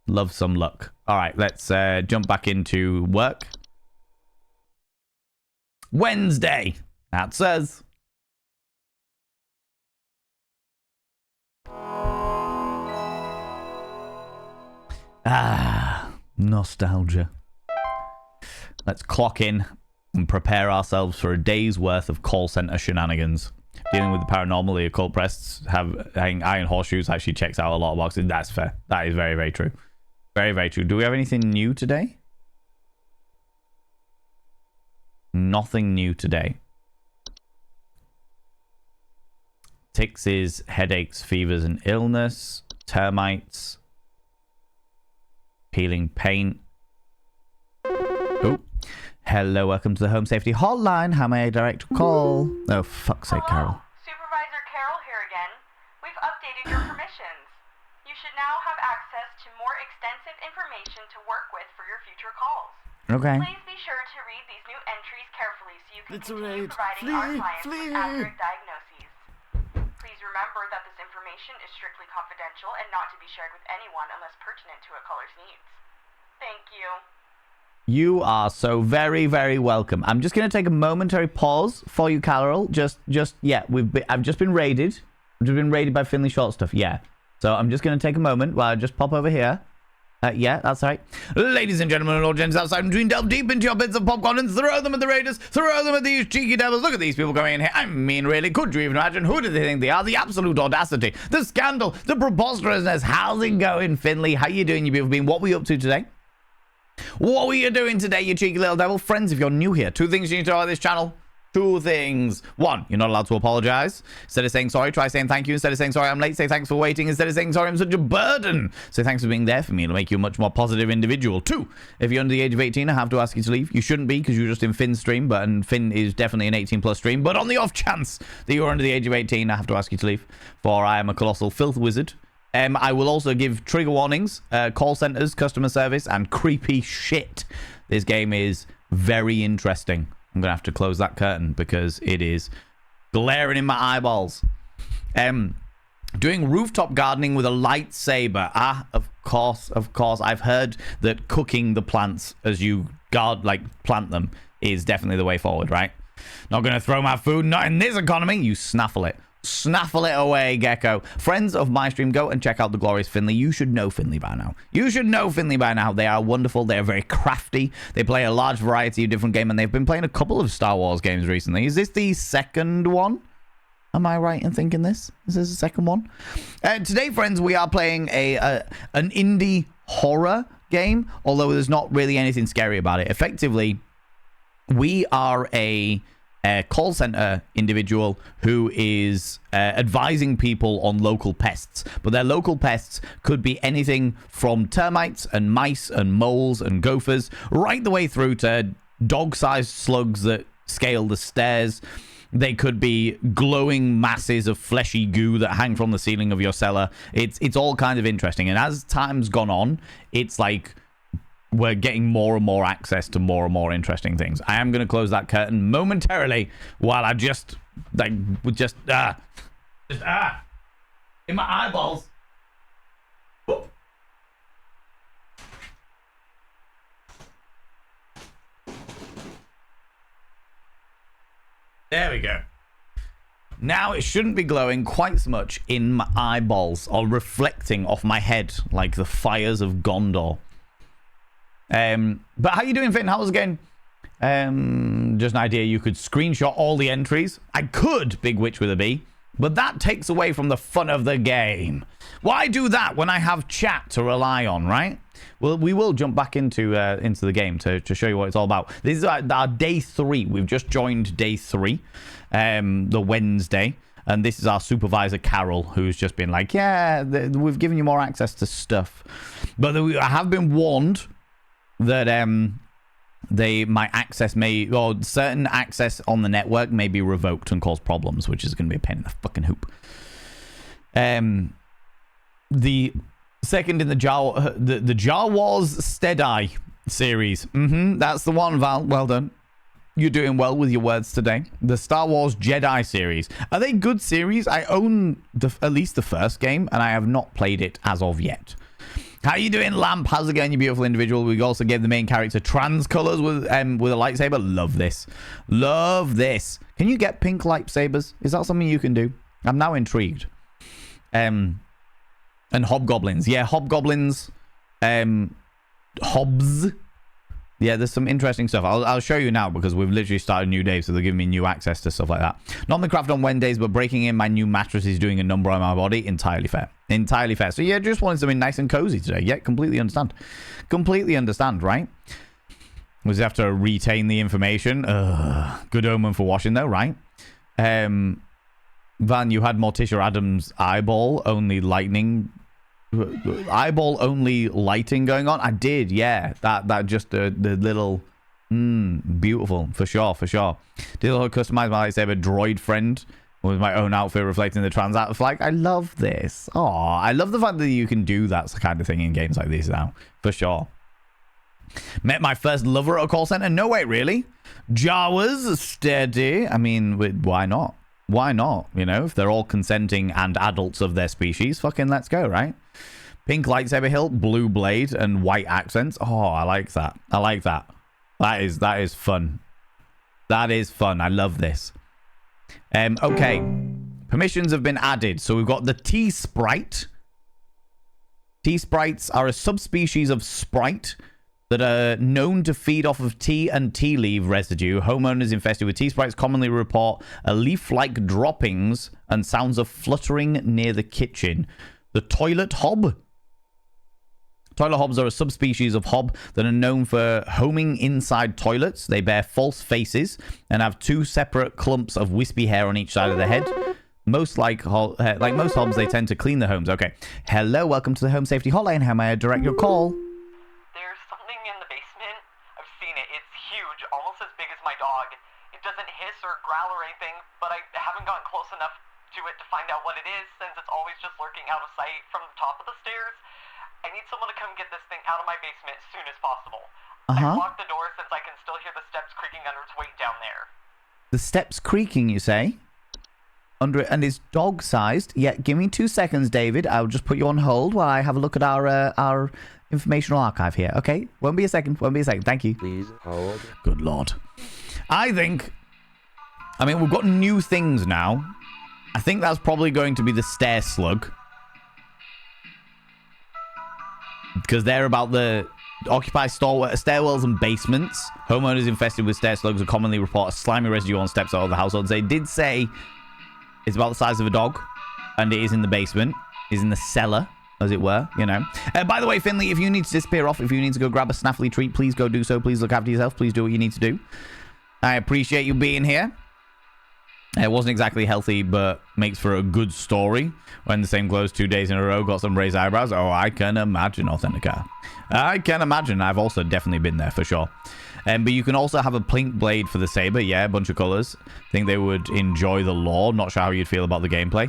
Love some luck. All right, let's jump back into work. Wednesday. That says. Nostalgia. Let's clock in and prepare ourselves for a day's worth of call center shenanigans. Dealing with the paranormal, the occult pests, having iron horseshoes actually checks out a lot of boxes. That's fair. That is very, very true. Very, very true. Do we have anything new today? Nothing new today. Ticks is headaches, fevers, and illness. Termites. Peeling paint. Oh. Hello, welcome to the Home Safety Hotline. How may I direct a call? Oh, fuck's sake, Carol.
Supervisor Carol here again. We've updated your permissions. You should now have access to more extensive information to work with for your future calls.
Okay.
Please be sure to read these new entries carefully so you can
It's a
continue
raid.
providing our
Flee,
clients
flee.
with accurate diagnoses. Please remember that this information is strictly confidential and not to be shared with anyone unless pertinent to a caller's needs. Thank you.
You are so very, very welcome. I'm just going to take a momentary pause for you, Carol. I've just been raided. I've just been raided by Finley Short Stuff. Yeah. So I'm just going to take a moment while I just pop over here. Yeah, that's right. Ladies and gentlemen and all gents outside between, delve deep into your bits of popcorn and throw them at the raiders. Throw them at these cheeky devils. Look at these people going in here. I mean, really, could you even imagine? Who do they think they are? The absolute audacity, the scandal, the preposterousness. How's it going, Finley? How you doing, you beautiful being? What were you up to today? What were you doing today, you cheeky little devil? Friends, if you're new here, 2 things you need to know about this channel. 2 things. 1, you're not allowed to apologize. Instead of saying sorry, try saying thank you. Instead of saying sorry, I'm late, say thanks for waiting. Instead of saying sorry, I'm such a burden, say thanks for being there for me. It'll make you a much more positive individual. 2, if you're under the age of 18, I have to ask you to leave. You shouldn't be, because you're just in Finn's stream, and Finn is definitely an 18+ stream. But on the off chance that you're under the age of 18, I have to ask you to leave, for I am a colossal filth wizard. I will also give trigger warnings, call centers, customer service, and creepy shit. This game is very interesting. I'm going to have to close that curtain because it is glaring in my eyeballs. Doing rooftop gardening with a lightsaber. Of course. I've heard that cooking the plants as you plant them is definitely the way forward, right? Not going to throw my food, not in this economy. You snaffle it. Snaffle it away, Gecko. Friends of my stream, go and check out the glorious Finley. You should know Finley by now. They are wonderful. They are very crafty. They play a large variety of different games, and they've been playing a couple of Star Wars games recently. Is this the second one? Am I right in thinking this? Is this the second one? Today, friends, we are playing an indie horror game, although there's not really anything scary about it. Effectively, we are a call center individual who is advising people on local pests, but their local pests could be anything from termites and mice and moles and gophers right the way through to dog-sized slugs that scale the stairs. They could be glowing masses of fleshy goo that hang from the ceiling of your cellar. It's all kind of interesting, and as time's gone on, it's like we're getting more and more access to more and more interesting things. I am going to close that curtain momentarily while I just in my eyeballs. Whoop. There we go. Now it shouldn't be glowing quite so much in my eyeballs or reflecting off my head like the fires of Gondor. But how you doing, Finn? How's it going? Just an idea. You could screenshot all the entries. I could, Big Witch with a B, but that takes away from the fun of the game. Why do that when I have chat to rely on, right? Well, we will jump back into the game to show you what it's all about. This is our day 3. We've just joined day 3, the Wednesday. And this is our supervisor, Carol, who's just been like, yeah, we've given you more access to stuff. But I have been warned that certain access on the network may be revoked and cause problems, which is going to be a pain in the fucking hoop. The second in the Jar Wars Steadeye series. That's the one, Val. Well done. You're doing well with your words today. The Star Wars Jedi series. Are they good series? I own at least the first game, and I have not played it as of yet. How you doing, Lamp? How's it going, you beautiful individual? We also gave the main character trans colors with a lightsaber. Love this. Love this. Can you get pink lightsabers? Is that something you can do? I'm now intrigued. And hobgoblins. Yeah, hobgoblins. Hobs. Yeah, there's some interesting stuff. I'll show you now because we've literally started a new day, so they're giving me new access to stuff like that. Not the craft on Wednesdays, but breaking in my new mattress is doing a number on my body. Entirely fair. Entirely fair. So yeah, just wanted something nice and cozy today. Yeah, completely understand. Completely understand, right? Was have to retain the information. Good omen for washing though, right? Van, you had Morticia Adams' eyeball only lighting going on. I did, yeah. That just the little beautiful for sure. Did also customize my lightsaber droid friend with my own outfit reflecting the Transat flag. I love this. Oh, I love the fact that you can do that kind of thing in games like this now, for sure. Met my first lover at a call center. No, wait, really? Jawas steady. I mean, why not? Why not? You know, if they're all consenting and adults of their species, fucking let's go, right? Pink lightsaber hilt, blue blade, and white accents. Oh, I like that. I like that. That is fun. That is fun. I love this. Okay. Permissions have been added. So we've got the tea sprite. Tea sprites are a subspecies of sprite that are known to feed off of tea and tea leaf residue. Homeowners infested with tea sprites commonly report a leaf-like droppings and sounds of fluttering near the kitchen. The toilet hob. Toilet hobs are a subspecies of hob that are known for homing inside toilets. They bear false faces and have two separate clumps of wispy hair on each side of the head. Most like most hobs, they tend to clean their homes. Okay. Hello, welcome to the Home Safety Hotline. How may I direct your call?
There's something in the basement. I've seen it. It's huge, almost as big as my dog. It doesn't hiss or growl or anything, but I haven't gotten close enough to it to find out what it is, since it's always just lurking out of sight from the top of the stairs. I need someone to come get this thing out of my basement as soon as possible. I've locked the door since I can still hear the steps creaking under its weight down there.
The steps creaking, you say? Under it, and it's dog-sized. Yeah, give me 2 seconds, David. I'll just put you on hold while I have a look at our informational archive here. Okay, won't be a second. Thank you.
Please hold.
Good lord. I mean, we've got new things now. I think that's probably going to be the stair slug. Because they're about the occupy stairwells and basements. Homeowners infested with stair slugs will commonly report a slimy residue on steps of other households. They did say it's about the size of a dog, and it is in the basement. It's in the cellar, as it were, you know. By the way, Finley, if you need to disappear off, if you need to go grab a snaffly treat, please go do so. Please look after yourself. Please do what you need to do. I appreciate you being here. It wasn't exactly healthy, but makes for a good story. When the same clothes 2 days in a row, got some raised eyebrows. Oh, I can imagine, Authentica. I can imagine. I've also definitely been there for sure. But you can also have a pink blade for the saber. Yeah, a bunch of colors. Think they would enjoy the lore. Not sure how you'd feel about the gameplay.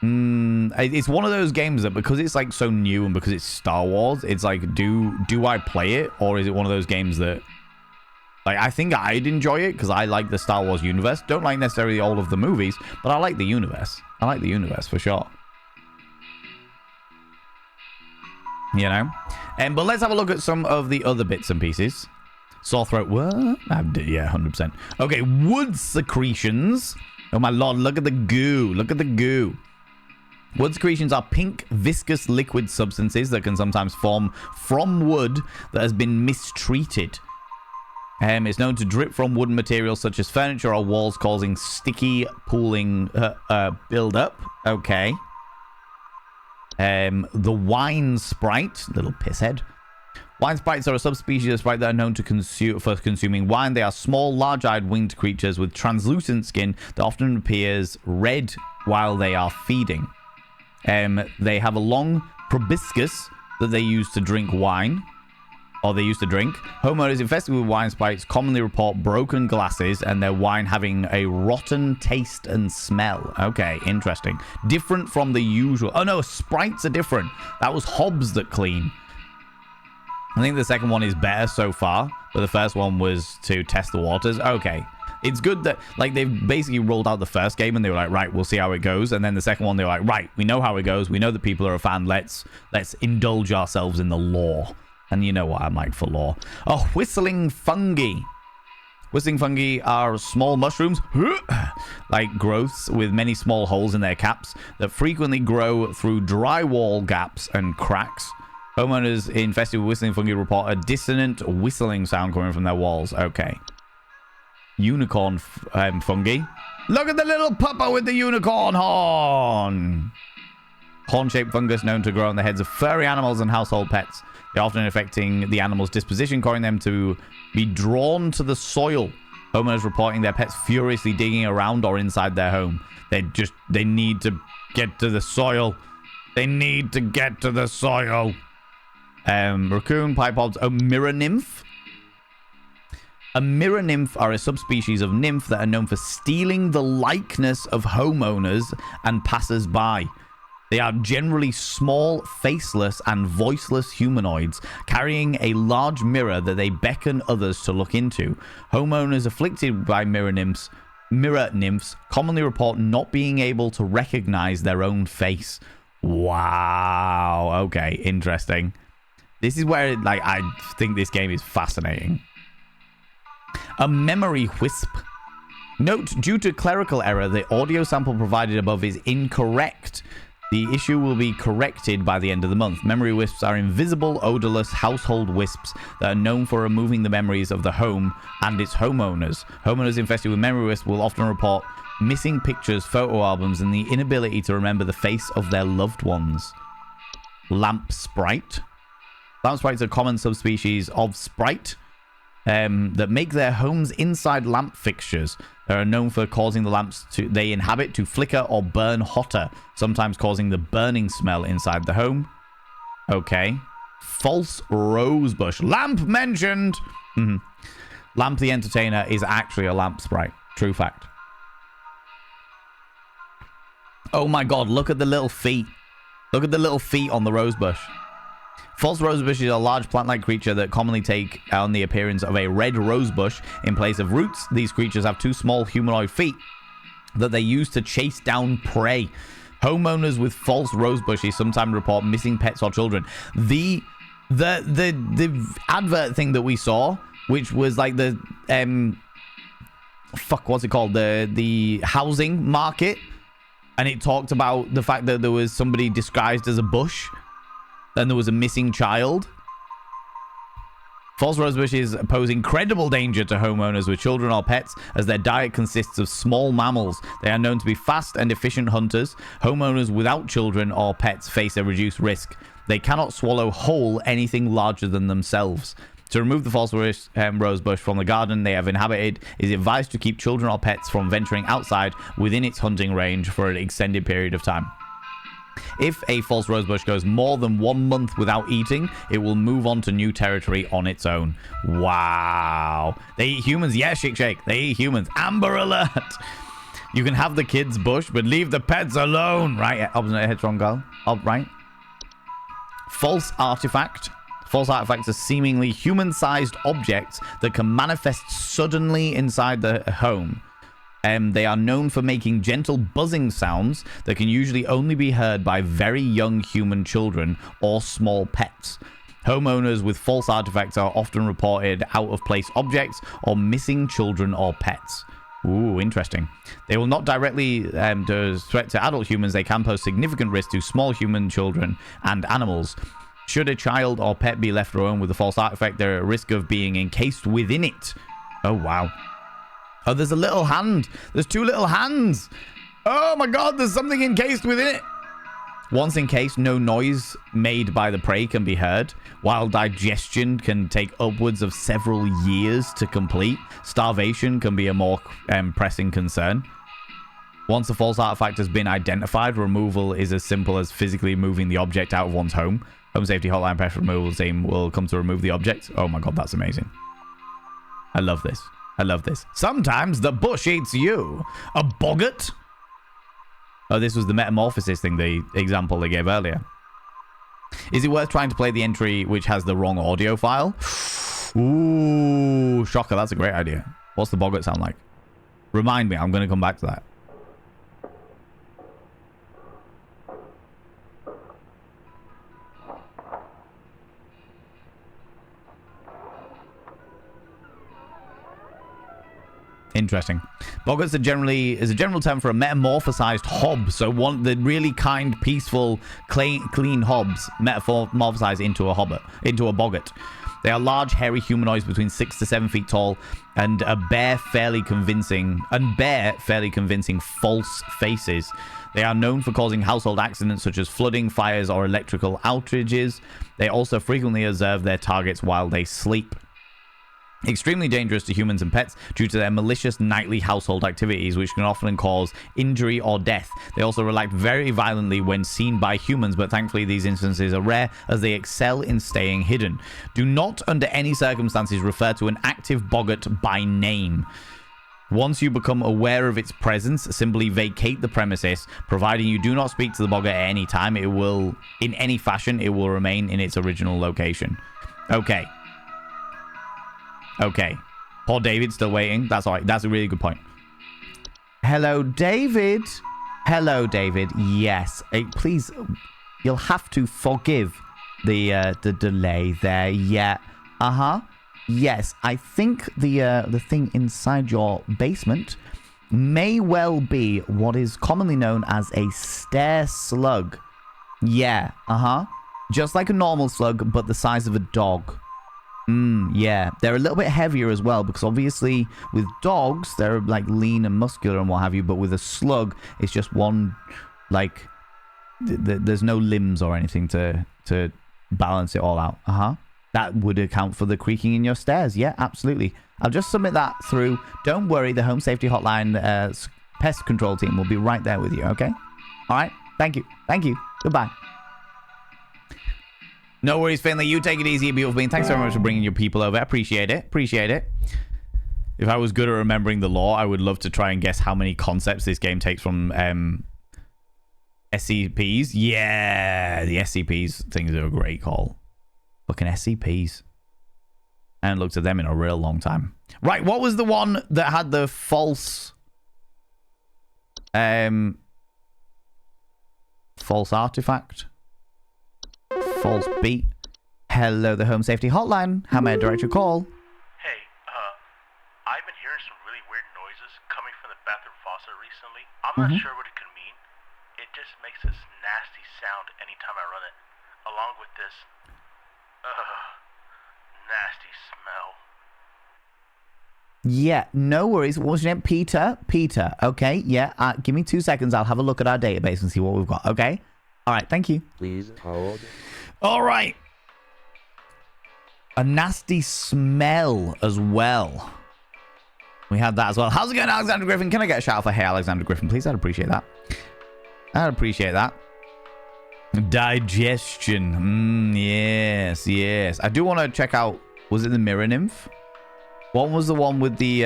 It's one of those games that, because it's like so new and because it's Star Wars, it's like, do I play it, or is it one of those games that, like, I think I'd enjoy it because I like the Star Wars universe. Don't like necessarily all of the movies, but I like the universe. I like the universe for sure. You know? But let's have a look at some of the other bits and pieces. Sore throat. What? Yeah, 100%. Okay, wood secretions. Oh my lord, look at the goo. Look at the goo. Wood secretions are pink, viscous liquid substances that can sometimes form from wood that has been mistreated. It's known to drip from wooden materials such as furniture or walls, causing sticky pooling build-up. Okay. The wine sprite, little pisshead. Wine sprites are a subspecies of sprite that are known to consuming wine. They are small, large-eyed winged creatures with translucent skin that often appears red while they are feeding. They have a long proboscis that they use to drink wine. Or they used to drink. Homeowners infested with wine sprites commonly report broken glasses and their wine having a rotten taste and smell. Okay, interesting. Different from the usual. Oh no, sprites are different. That was hobs that clean. I think the second one is better so far, but the first one was to test the waters. Okay. It's good that, like, they've basically rolled out the first game and they were like, right, we'll see how it goes. And then the second one, they were like, right, we know how it goes. We know that people are a fan. Let's indulge ourselves in the lore. And you know what I'm like for lore. Oh, whistling fungi. Whistling fungi are small mushrooms, like growths with many small holes in their caps that frequently grow through drywall gaps and cracks. Homeowners infested with whistling fungi report a dissonant whistling sound coming from their walls. Okay. Unicorn fungi. Look at the little puppa with the unicorn horn. Horn-shaped fungus known to grow on the heads of furry animals and household pets. They're often affecting the animal's disposition, causing them to be drawn to the soil Homeowners reporting their pets furiously digging around or inside their home. They need to get to the soil. They need to get to the soil. Raccoon, pipod's a mirror nymph. A mirror nymph are a subspecies of nymph that are known for stealing the likeness of homeowners and passers-by. They are generally small, faceless, and voiceless humanoids, carrying a large mirror that they beckon others to look into. Homeowners afflicted by mirror nymphs commonly report not being able to recognize their own face. Wow. Okay, interesting. This is where, I think this game is fascinating. A memory wisp. Note, due to clerical error, the audio sample provided above is incorrect. The issue will be corrected by the end of the month. Memory wisps are invisible, odorless household wisps that are known for removing the memories of the home and its homeowners. Homeowners infested with memory wisps will often report missing pictures, photo albums, and the inability to remember the face of their loved ones. Lamp sprite. Lamp sprites are a common subspecies of sprite that make their homes inside lamp fixtures. They are known for causing the lamps they inhabit to flicker or burn hotter, sometimes causing the burning smell inside the home. Okay. False rosebush. Lamp mentioned! Lamp the Entertainer is actually a lamp sprite. True fact. Oh my god, look at the little feet. Look at the little feet on the rosebush. False rosebush is a large plant-like creature that commonly take on the appearance of a red rosebush in place of roots. These creatures have two small humanoid feet that they use to chase down prey. Homeowners with false rosebushes sometimes report missing pets or children. The advert thing that we saw, which was like the what's it called? The housing market, and it talked about the fact that there was somebody disguised as a bush. Then there was a missing child. False rosebushes pose incredible danger to homeowners with children or pets, as their diet consists of small mammals. They are known to be fast and efficient hunters. Homeowners without children or pets face a reduced risk. They cannot swallow whole anything larger than themselves. To remove the false rosebush from the garden they have inhabited, it is advised to keep children or pets from venturing outside within its hunting range for an extended period of time. If a false rosebush goes more than 1 month without eating, it will move on to new territory on its own. Wow. They eat humans? Yeah, Shake. They eat humans. Amber alert. You can have the kids' bush, but leave the pets alone. Right, obstinate headstrong girl. Oh, right. False artifact. False artifacts are seemingly human-sized objects that can manifest suddenly inside the home. They are known for making gentle buzzing sounds that can usually only be heard by very young human children or small pets. Homeowners with false artifacts are often reported out-of-place objects or missing children or pets. Ooh, interesting. They will not directly threat to adult humans. They can pose significant risk to small human children and animals. Should a child or pet be left alone with a false artifact, they're at risk of being encased within it. Oh, wow. Oh, there's a little hand. There's 2 little hands. Oh my god, there's something encased within it. Once encased, no noise made by the prey can be heard, while digestion can take upwards of several years to complete. Starvation can be a more pressing concern. Once a false artifact has been identified, removal is as simple as physically moving the object out of one's home. Home Safety Hotline pest removal team will come to remove the object. Oh my god, that's amazing. I love this. I love this. Sometimes the bush eats you. A boggart? Oh, this was the metamorphosis thing, the example they gave earlier. Is it worth trying to play the entry which has the wrong audio file? Ooh, shocker. That's a great idea. What's the boggart sound like? Remind me. I'm going to come back to that. Interesting. Boggarts is a general term for a metamorphosized hob. So the really kind, peaceful, clean hobs metamorphosize into a boggart. They are large, hairy humanoids between 6 to 7 feet tall and bear fairly convincing false faces. They are known for causing household accidents such as flooding, fires, or electrical outages. They also frequently observe their targets while they sleep. Extremely dangerous to humans and pets due to their malicious nightly household activities, which can often cause injury or death. They also react very violently when seen by humans, but thankfully these instances are rare as they excel in staying hidden. Do not, under any circumstances, refer to an active boggart by name. Once you become aware of its presence, simply vacate the premises. Providing you do not speak to the boggart at any time, it will, in any fashion, it will remain in its original location. Okay. Okay. Poor David's still waiting. That's all right. That's a really good point. Hello, David. Hello, David. Yes. Please, you'll have to forgive the delay there. Yeah. Uh-huh. Yes. I think the thing inside your basement may well be what is commonly known as a stair slug. Yeah. Uh-huh. Just like a normal slug, but the size of a dog. Yeah, they're a little bit heavier as well, because obviously with dogs they're like lean and muscular and what have you, but with a slug it's just one, like there's no limbs or anything to balance it all out. That would account for the creaking in your stairs. Yeah, absolutely. I'll just submit that through. Don't worry, the Home Safety Hotline pest control team will be right there with you. Okay, all right, thank you goodbye. No worries, Finley. You take it easy, beautiful being. Thanks very much for bringing your people over. Appreciate it. If I was good at remembering the lore, I would love to try and guess how many concepts this game takes from SCPs. Yeah, the SCPs things are a great call. Fucking SCPs. I haven't looked at them in a real long time. Right, what was the one that had the false artifact? False beat. Hello, the Home Safety Hotline. How may I direct your call?
Hey, I've been hearing some really weird noises coming from the bathroom faucet recently. I'm not sure what it could mean. It just makes this nasty sound anytime I run it, along with this, nasty smell.
Yeah, no worries. What was your name? Peter. Okay, yeah. Give me 2 seconds. I'll have a look at our database and see what we've got. Okay? All right, thank you.
Please hold.
All right. A nasty smell as well. We had that as well. How's it going, Alexander Griffin? Can I get a shout out for hey, Alexander Griffin, please? I'd appreciate that. Digestion. Yes. I do want to check out, was it the Mirror Nymph? What was the one with the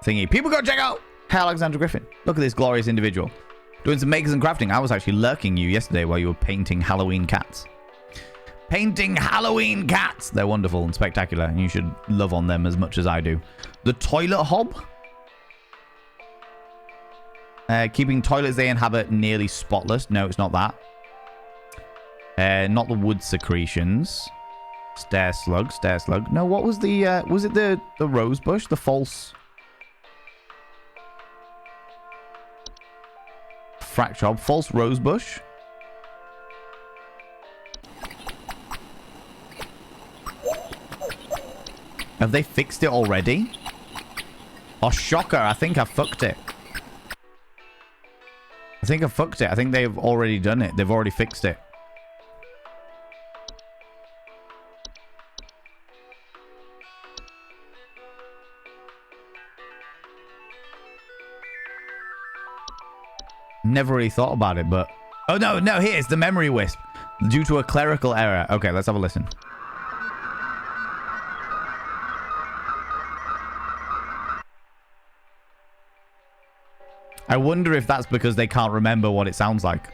thingy? People go check out hey, Alexander Griffin. Look at this glorious individual. Doing some makers and crafting. I was actually lurking you yesterday while you were painting Halloween cats. They're wonderful and spectacular, and you should love on them as much as I do. The toilet hob. Keeping toilets they inhabit nearly spotless. No, it's not that. Not the wood secretions. Stair slug. No, what was the was it the rose bush? The false fracture hob. False rose bush. Have they fixed it already? Oh, shocker. I think I fucked it. I think they've already done it. They've already fixed it. Never really thought about it, but... Oh, no, here's the memory wisp. Due to a clerical error. Okay, let's have a listen. I wonder if that's because they can't remember what it sounds like.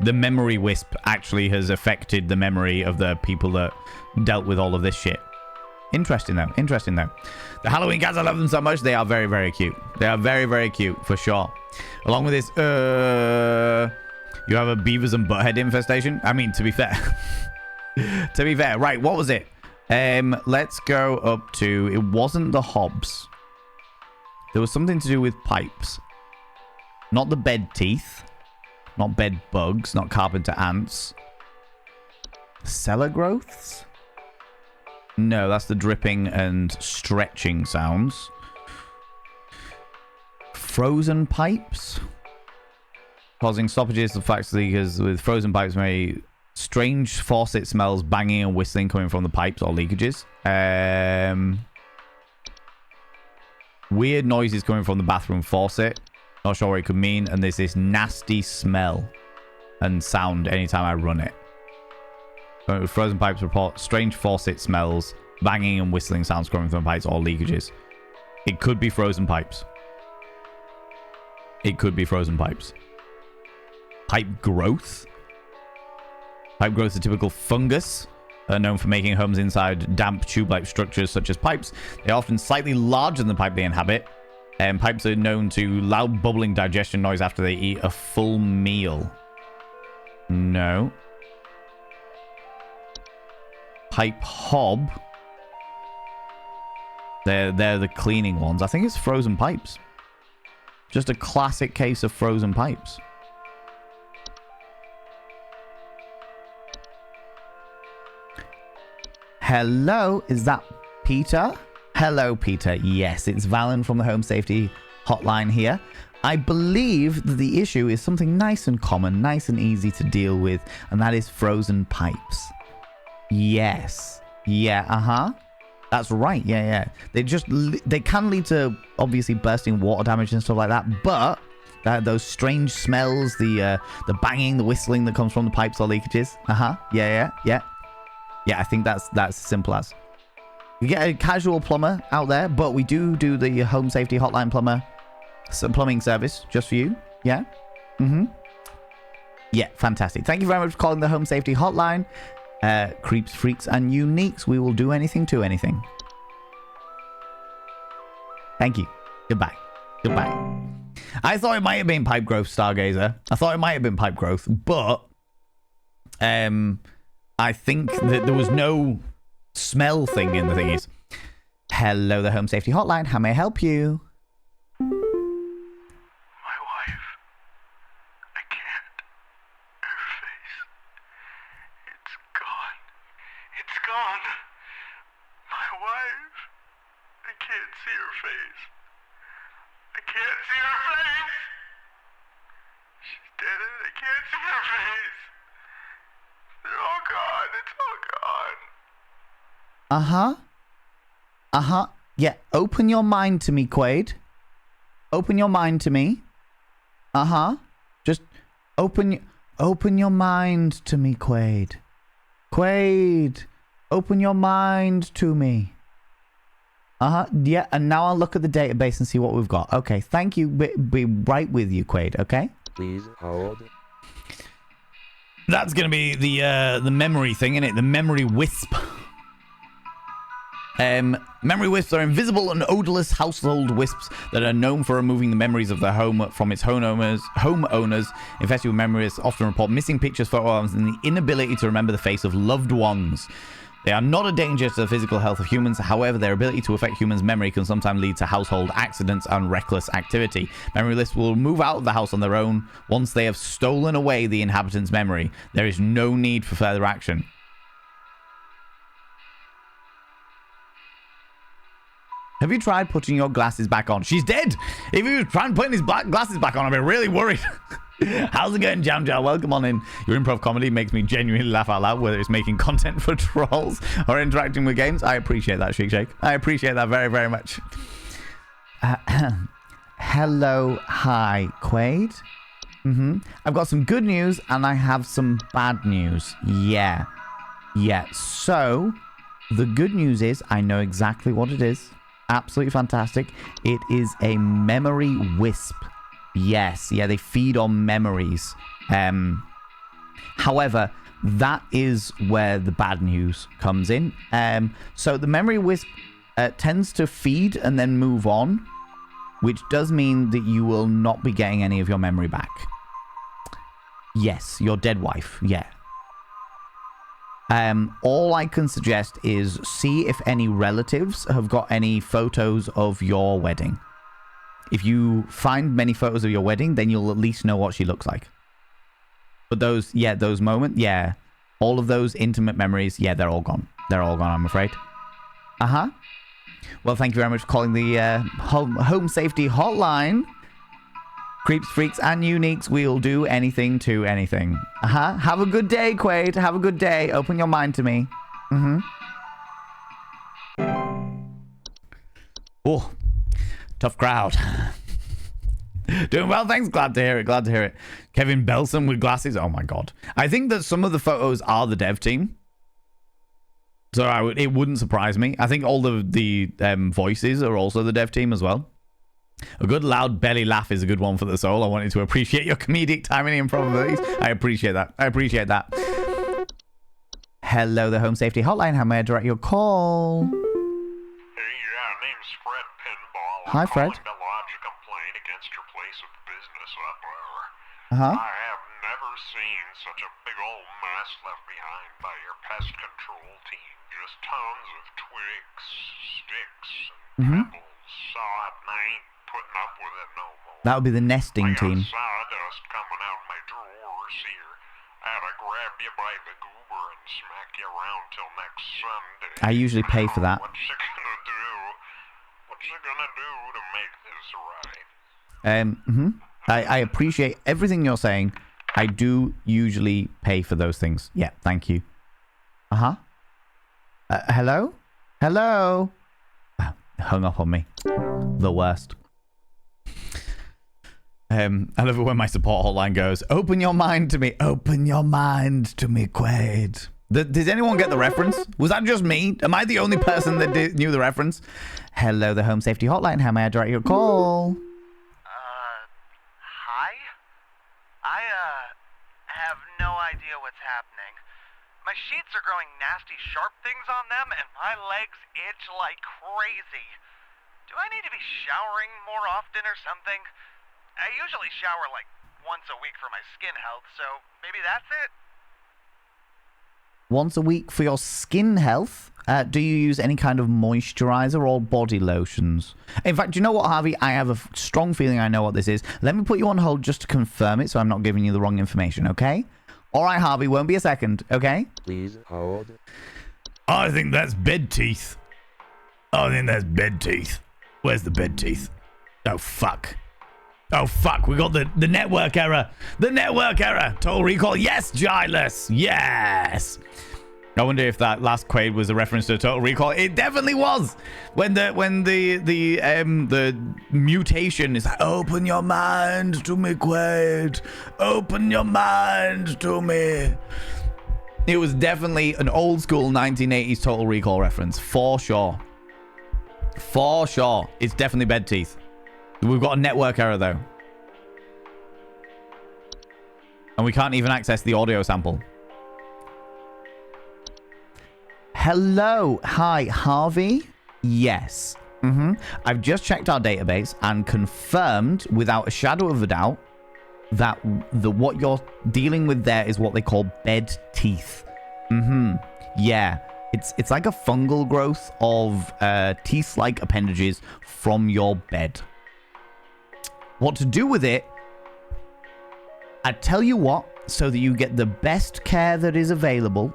The memory wisp actually has affected the memory of the people that dealt with all of this shit. Interesting though. The Halloween cats, I love them so much. They are very, very cute. They are very, very cute for sure. Along with this, you have a beavers and butthead infestation. I mean, to be fair. Right, what was it? Let's go up to, it wasn't the hobs. There was something to do with pipes. Not the bed teeth. Not bed bugs. Not carpenter ants. Cellar growths? No, that's the dripping and stretching sounds. Frozen pipes? Causing stoppages of factory because with frozen pipes may Strange faucet smells, banging and whistling coming from the pipes or leakages. Weird noises coming from the bathroom faucet. Not sure what it could mean. And there's this nasty smell and sound anytime I run it. Frozen pipes report strange faucet smells, banging and whistling sounds coming from the pipes or leakages. It could be frozen pipes. It could be frozen pipes. Pipe growth. Pipe growth is a typical fungus, known for making homes inside damp tube-like structures such as pipes. They're often slightly larger than the pipe they inhabit. Pipes are known to loud bubbling digestion noise after they eat a full meal. No. Pipe hob. They're the cleaning ones. I think it's frozen pipes. Just a classic case of frozen pipes. Hello, is that Peter? Hello, Peter. Yes, it's Valen from the Home Safety Hotline here. I believe that the issue is something nice and common, nice and easy to deal with, and that is frozen pipes. Yes. Yeah, That's right. Yeah. They can lead to obviously bursting water damage and stuff like that, but those strange smells, the banging, the whistling that comes from the pipes or leakages. Yeah, I think that's as simple as. You get a casual plumber out there, but we do the Home Safety Hotline plumbing service just for you. Yeah. Yeah, fantastic. Thank you very much for calling the Home Safety Hotline. Creeps, freaks, and uniques. We will do anything to anything. Thank you. Goodbye. I thought it might have been pipe growth, Stargazer. I thought it might have been pipe growth, but I think that there was no smell thing in the thingies. Hello, the Home Safety Hotline. How may I help you?
My wife. I can't. Her face. It's gone. It's gone. My wife. I can't see her face. I can't see her face. She's dead and I can't see her face. They're all gone. It's all gone.
Yeah, open your mind to me, Quaid. Open your mind to me. Just open your mind to me, Quaid. Quaid, open your mind to me. Yeah, and now I'll look at the database and see what we've got. Okay, thank you. Be right with you, Quaid, okay?
Please hold.
That's going to be the memory thing, isn't it? The memory wisp. Memory wisps are invisible and odorless household wisps that are known for removing the memories of their home from its homeowners. Infested with memory wisps often report missing pictures, photo albums, and the inability to remember the face of loved ones. They are not a danger to the physical health of humans. However, their ability to affect humans' memory can sometimes lead to household accidents and reckless activity. Memory wisps will move out of the house on their own once they have stolen away the inhabitant's memory. There is no need for further action. Have you tried putting your glasses back on? She's dead! If he was trying putting his glasses back on, I'd be really worried. How's it going, Jam Jar? Welcome on in. Your improv comedy makes me genuinely laugh out loud, whether it's making content for trolls or interacting with games. I appreciate that, Shake. I appreciate that very, very much. Hello. Hi, Quaid. I've got some good news and I have some bad news. Yeah. So, the good news is I know exactly what it is. Absolutely fantastic. It is a memory wisp. Yes, yeah, they feed on memories. However, that is where the bad news comes in. So the memory wisp tends to feed and then move on, which does mean that you will not be getting any of your memory back. Yes, your dead wife, yeah. All I can suggest is see if any relatives have got any photos of your wedding. If you find many photos of your wedding, then you'll at least know what she looks like. But those moments, yeah. All of those intimate memories, yeah, they're all gone. They're all gone, I'm afraid. Well, thank you very much for calling the Home Safety Hotline. Creeps, freaks, and uniques, we'll do anything to anything. Have a good day, Quaid. Have a good day. Open your mind to me. Oh, tough crowd. Doing well, thanks. Glad to hear it. Glad to hear it. Kevin Belson with glasses. Oh my god. I think that some of the photos are the dev team. So it wouldn't surprise me. I think all the voices are also the dev team as well. A good loud belly laugh is a good one for the soul. I wanted to appreciate your comedic timing and probabilities. I appreciate that. I appreciate that. Hello, the Home Safety Hotline. How may I direct your call?
Hey, name's Fred Pinball.
Hi, Fred.
I'm calling to lodge a complaint against your place of business up there.
Uh-huh.
I have never seen such a big old mess left behind by your pest control team. Just tons of twigs, sticks, and pebbles. Sod, and I ain't putting up with it no more.
That would be the nesting team.
I got sawdust coming out of my drawers here. I ought to grab you by the goober and smack you around till next Sunday.
I usually pay for that.
What's you gonna do? What's you gonna do to make this right?
I appreciate everything you're saying. I do usually pay for those things. Yeah, thank you. Hello? Hello? Wow, hung up on me. The worst. I love it when my support hotline goes, open your mind to me. Open your mind to me, Quaid. Did anyone get the reference? Was that just me? Am I the only person that knew the reference? Hello, the Home Safety Hotline. How may I direct your call?
Hi? I have no idea what's happening. My sheets are growing nasty sharp things on them, and my legs itch like crazy. Do I need to be showering more often or something? I usually shower like once a week for my skin health, so maybe that's it?
Once a week for your skin health? Do you use any kind of moisturizer or body lotions? In fact, do you know what, Harvey? I have a strong feeling I know what this is. Let me put you on hold just to confirm it so I'm not giving you the wrong information, okay? All right, Harvey, won't be a second, okay?
Please hold.
I think that's bed teeth. Where's the bed teeth? Oh, fuck. Oh, fuck. We got the network error. The network error. Total recall. Yes, Gilus. Yes. I wonder if that last Quaid was a reference to Total Recall. It definitely was. When the mutation is like, open your mind to me, Quaid. Open your mind to me. It was definitely an old school 1980s Total Recall reference. For sure. For sure. It's definitely bed teeth. We've got a network error, though. And we can't even access the audio sample. Hello. Hi, Harvey? Yes. I've just checked our database and confirmed, without a shadow of a doubt, that what you're dealing with there is what they call bed teeth. Yeah. It's like a fungal growth of teeth-like appendages from your bed. What to do with it? I tell you what, so that you get the best care that is available,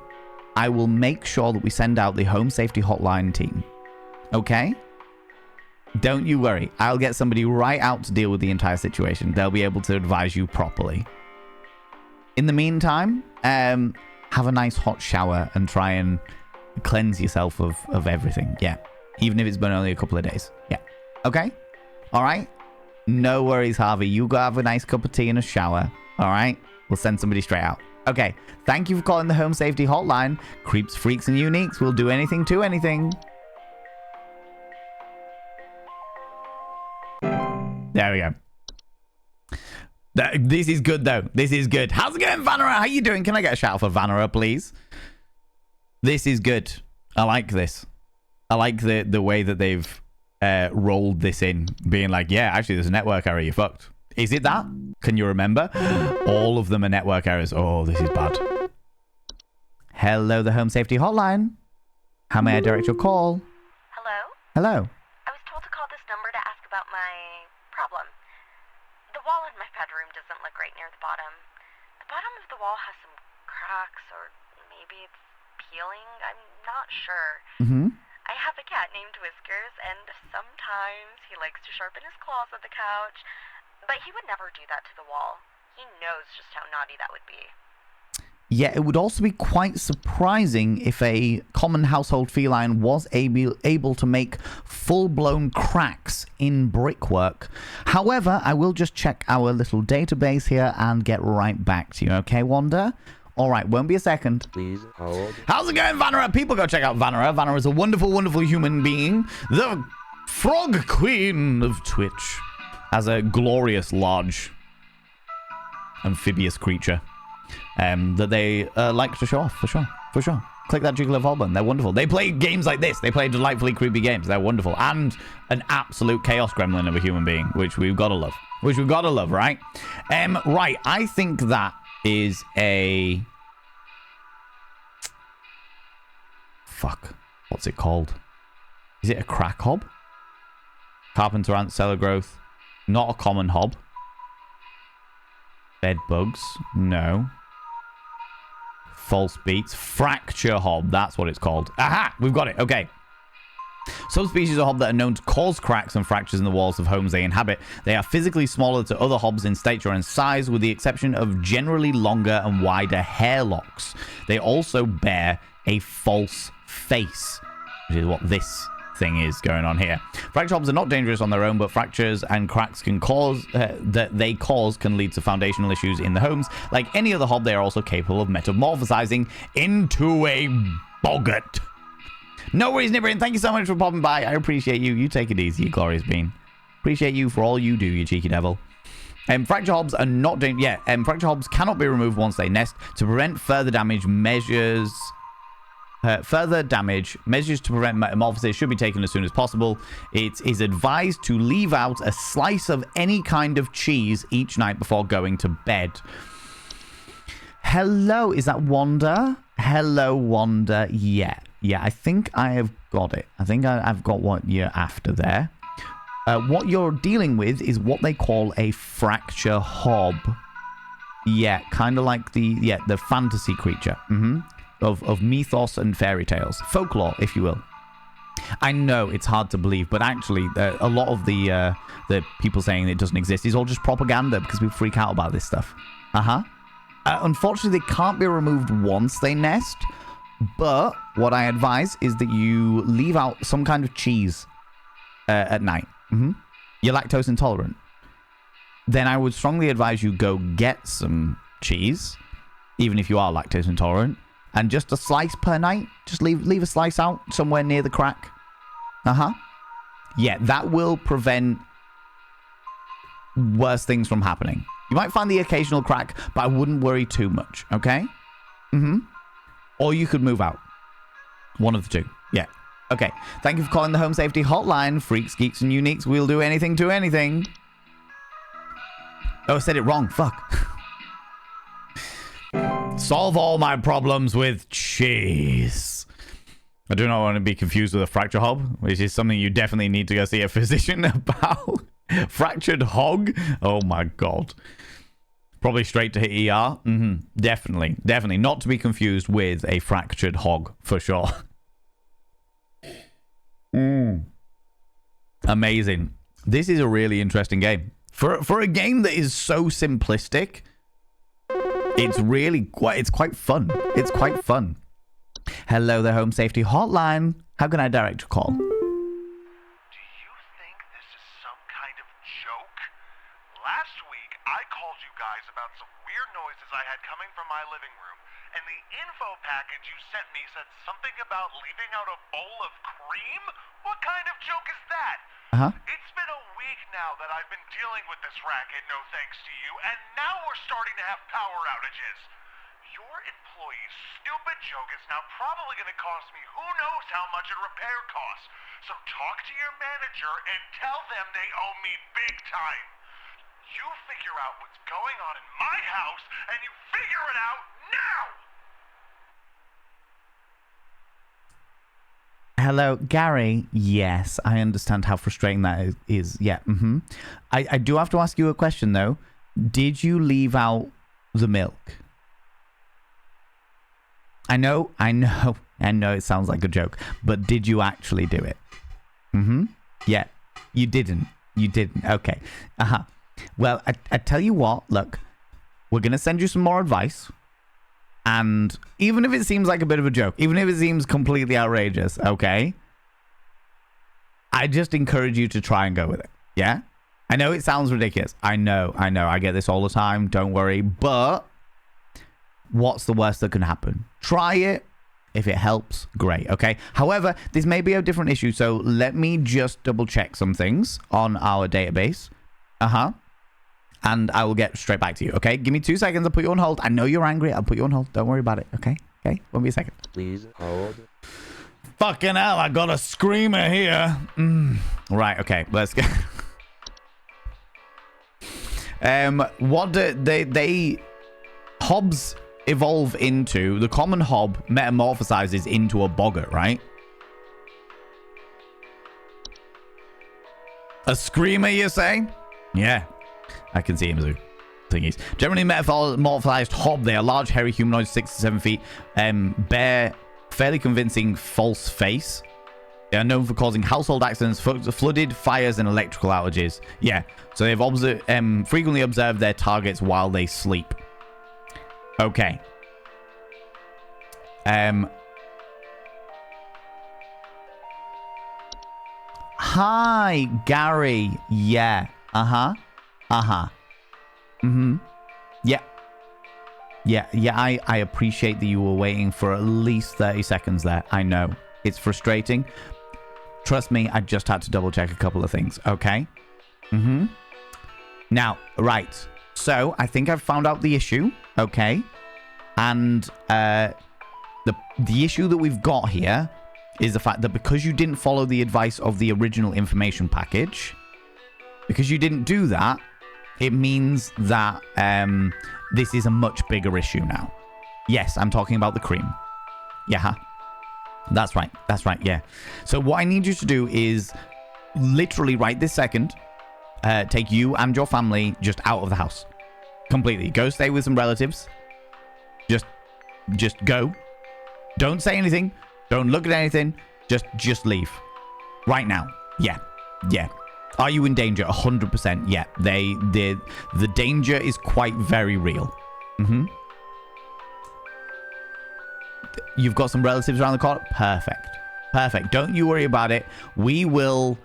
I will make sure that we send out the Home Safety Hotline team. Okay? Don't you worry. I'll get somebody right out to deal with the entire situation. They'll be able to advise you properly. In the meantime, have a nice hot shower and try and cleanse yourself of everything. Yeah. Even if it's been only a couple of days. Yeah. Okay? All right? No worries, Harvey. You go have a nice cup of tea and a shower. All right? We'll send somebody straight out. Okay. Thank you for calling the Home Safety Hotline. Creeps, freaks, and uniques will do anything to anything. There we go. This is good, though. This is good. How's it going, Vanera? How you doing? Can I get a shout out for Vanera, please? This is good. I like this. I like the way that they've rolled this in, being like, yeah, actually, there's a network error. You fucked. Is it that? Can you remember? All of them are network errors. Oh, this is bad. Hello, the Home Safety Hotline. How may I direct your call?
Hello?
Hello.
I was told to call this number to ask about my problem. The wall in my bedroom doesn't look right near the bottom. The bottom of the wall has some cracks, or maybe it's peeling. I'm not sure. I have a cat named Whiskers, and sometimes he likes to sharpen his claws at the couch. But he would never do that to the wall. He knows just how naughty that would be.
Yeah, it would also be quite surprising if a common household feline was able to make full-blown cracks in brickwork. However, I will just check our little database here and get right back to you, okay, Wanda? All right, won't be a second.
Please hold.
How's it going, Vanera? People go check out Vanera. Vanera is a wonderful, wonderful human being. The frog queen of Twitch. Has a glorious, large, amphibious creature. That they like to show off, for sure. Click that Jiggler Vol button. They're wonderful. They play games like this. They play delightfully creepy games. They're wonderful. And an absolute chaos gremlin of a human being, which we've got to love. Right? Right. I think that is a... Fuck. What's it called? Is it a crack hob? Carpenter ant, cellar growth. Not a common hob. Bed bugs. No. False beats. Fracture hob. That's what it's called. Aha! We've got it. Okay. Some species of hob that are known to cause cracks and fractures in the walls of homes they inhabit. They are physically smaller to other hobs in stature and size, with the exception of generally longer and wider hair locks. They also bear a false face, which is what this thing is going on here. Fracture hobs are not dangerous on their own, but fractures and cracks can cause can lead to foundational issues in the homes. Like any other hob, they are also capable of metamorphosizing into a boggart. No worries, Nibberin. Thank you so much for popping by. I appreciate you. You take it easy, you glorious bean. Appreciate you for all you do, you cheeky devil. Fracture hobs are not fracture hobs cannot be removed once they nest. To prevent further damage, measures to prevent metamorphosis should be taken as soon as possible. It is advised to leave out a slice of any kind of cheese each night before going to bed. Hello, is that Wanda? Hello, Wanda. Yeah, I think I have got it. I think I've got what you're after there. What you're dealing with is what they call a fracture hob. Yeah, kind of like the fantasy creature. Of mythos and fairy tales. Folklore, if you will. I know it's hard to believe, but actually a lot of the people saying it doesn't exist is all just propaganda because people freak out about this stuff. Unfortunately, they can't be removed once they nest, but what I advise is that you leave out some kind of cheese at night. You're lactose intolerant. Then I would strongly advise you go get some cheese, even if you are lactose intolerant. And just a slice per night. Just leave a slice out somewhere near the crack. Yeah, that will prevent worse things from happening. You might find the occasional crack, but I wouldn't worry too much, okay? Or you could move out. One of the two. Yeah. Okay. Thank you for calling the Home Safety Hotline. Freaks, geeks, and uniques. We'll do anything to anything. Oh, I said it wrong. Fuck. Solve all my problems with cheese. I do not want to be confused with a fracture hob, which is something you definitely need to go see a physician about. Fractured hog? Oh my god. Probably straight to hit ER. Definitely. Not to be confused with a fractured hog, for sure. Amazing. This is a really interesting game. For a game that is so simplistic, it's quite fun. It's quite fun. Hello, the Home Safety Hotline. How can I direct your call?
Do you think this is some kind of joke? Last week, I called you guys about some weird noises I had coming from my living room, and the info package you sent me said something about leaving out a bowl of cream? What kind of joke is that? It's been a week now that I've been dealing with this racket, no thanks to you, and now we're starting to have power outages. Your employee's stupid joke is now probably going to cost me who knows how much in repair costs. So talk to your manager and tell them they owe me big time. You figure out what's going on in my house, and you figure it out now!
Hello, Gary. Yes, I understand how frustrating that is. Yeah, I do have to ask you a question, though. Did you leave out the milk? I know it sounds like a joke, but did you actually do it? Yeah, you didn't. Okay. Well, I tell you what, look, we're going to send you some more advice. And even if it seems like a bit of a joke, even if it seems completely outrageous, okay? I just encourage you to try and go with it. Yeah? I know it sounds ridiculous. I know. I get this all the time. Don't worry. But what's the worst that can happen? Try it. If it helps, great. Okay. However, this may be a different issue. So let me just double check some things on our database. And I will get straight back to you. Okay. Give me 2 seconds. I'll put you on hold. I know you're angry. I'll put you on hold. Don't worry about it. Okay. Okay. Won't be a second.
Please hold.
Fucking hell. I got a screamer here. Right. Okay. Let's go. What do they hobs evolve into? The common hob metamorphosizes into a boggart, right? A screamer, you say? Yeah, I can see him as thingies. Generally metamorphosized hob, they are large, hairy humanoids, 6 to 7 feet, bear fairly convincing false face. They are known for causing household accidents, flooded, fires, and electrical outages. Yeah, so they've frequently observed their targets while they sleep. Okay. Hi, Gary. Yeah. Yeah. I appreciate that you were waiting for at least 30 seconds there. I know. It's frustrating. Trust me, I just had to double check a couple of things. Okay. Now, right. So, I think I've found out the issue. Okay. And the issue that we've got here is the fact that because you didn't follow the advice of the original information package, because you didn't do that, it means that this is a much bigger issue now. Yes, I'm talking about the cream. Yeah. That's right. Yeah. So what I need you to do is literally right this second, take you and your family just out of the house. Completely. Go stay with some relatives. Just go. Don't say anything. Don't look at anything. Just leave. Right now. Yeah. Are you in danger? 100%. Yeah. The danger is quite very real. You've got some relatives around the corner? Perfect. Don't you worry about it. We will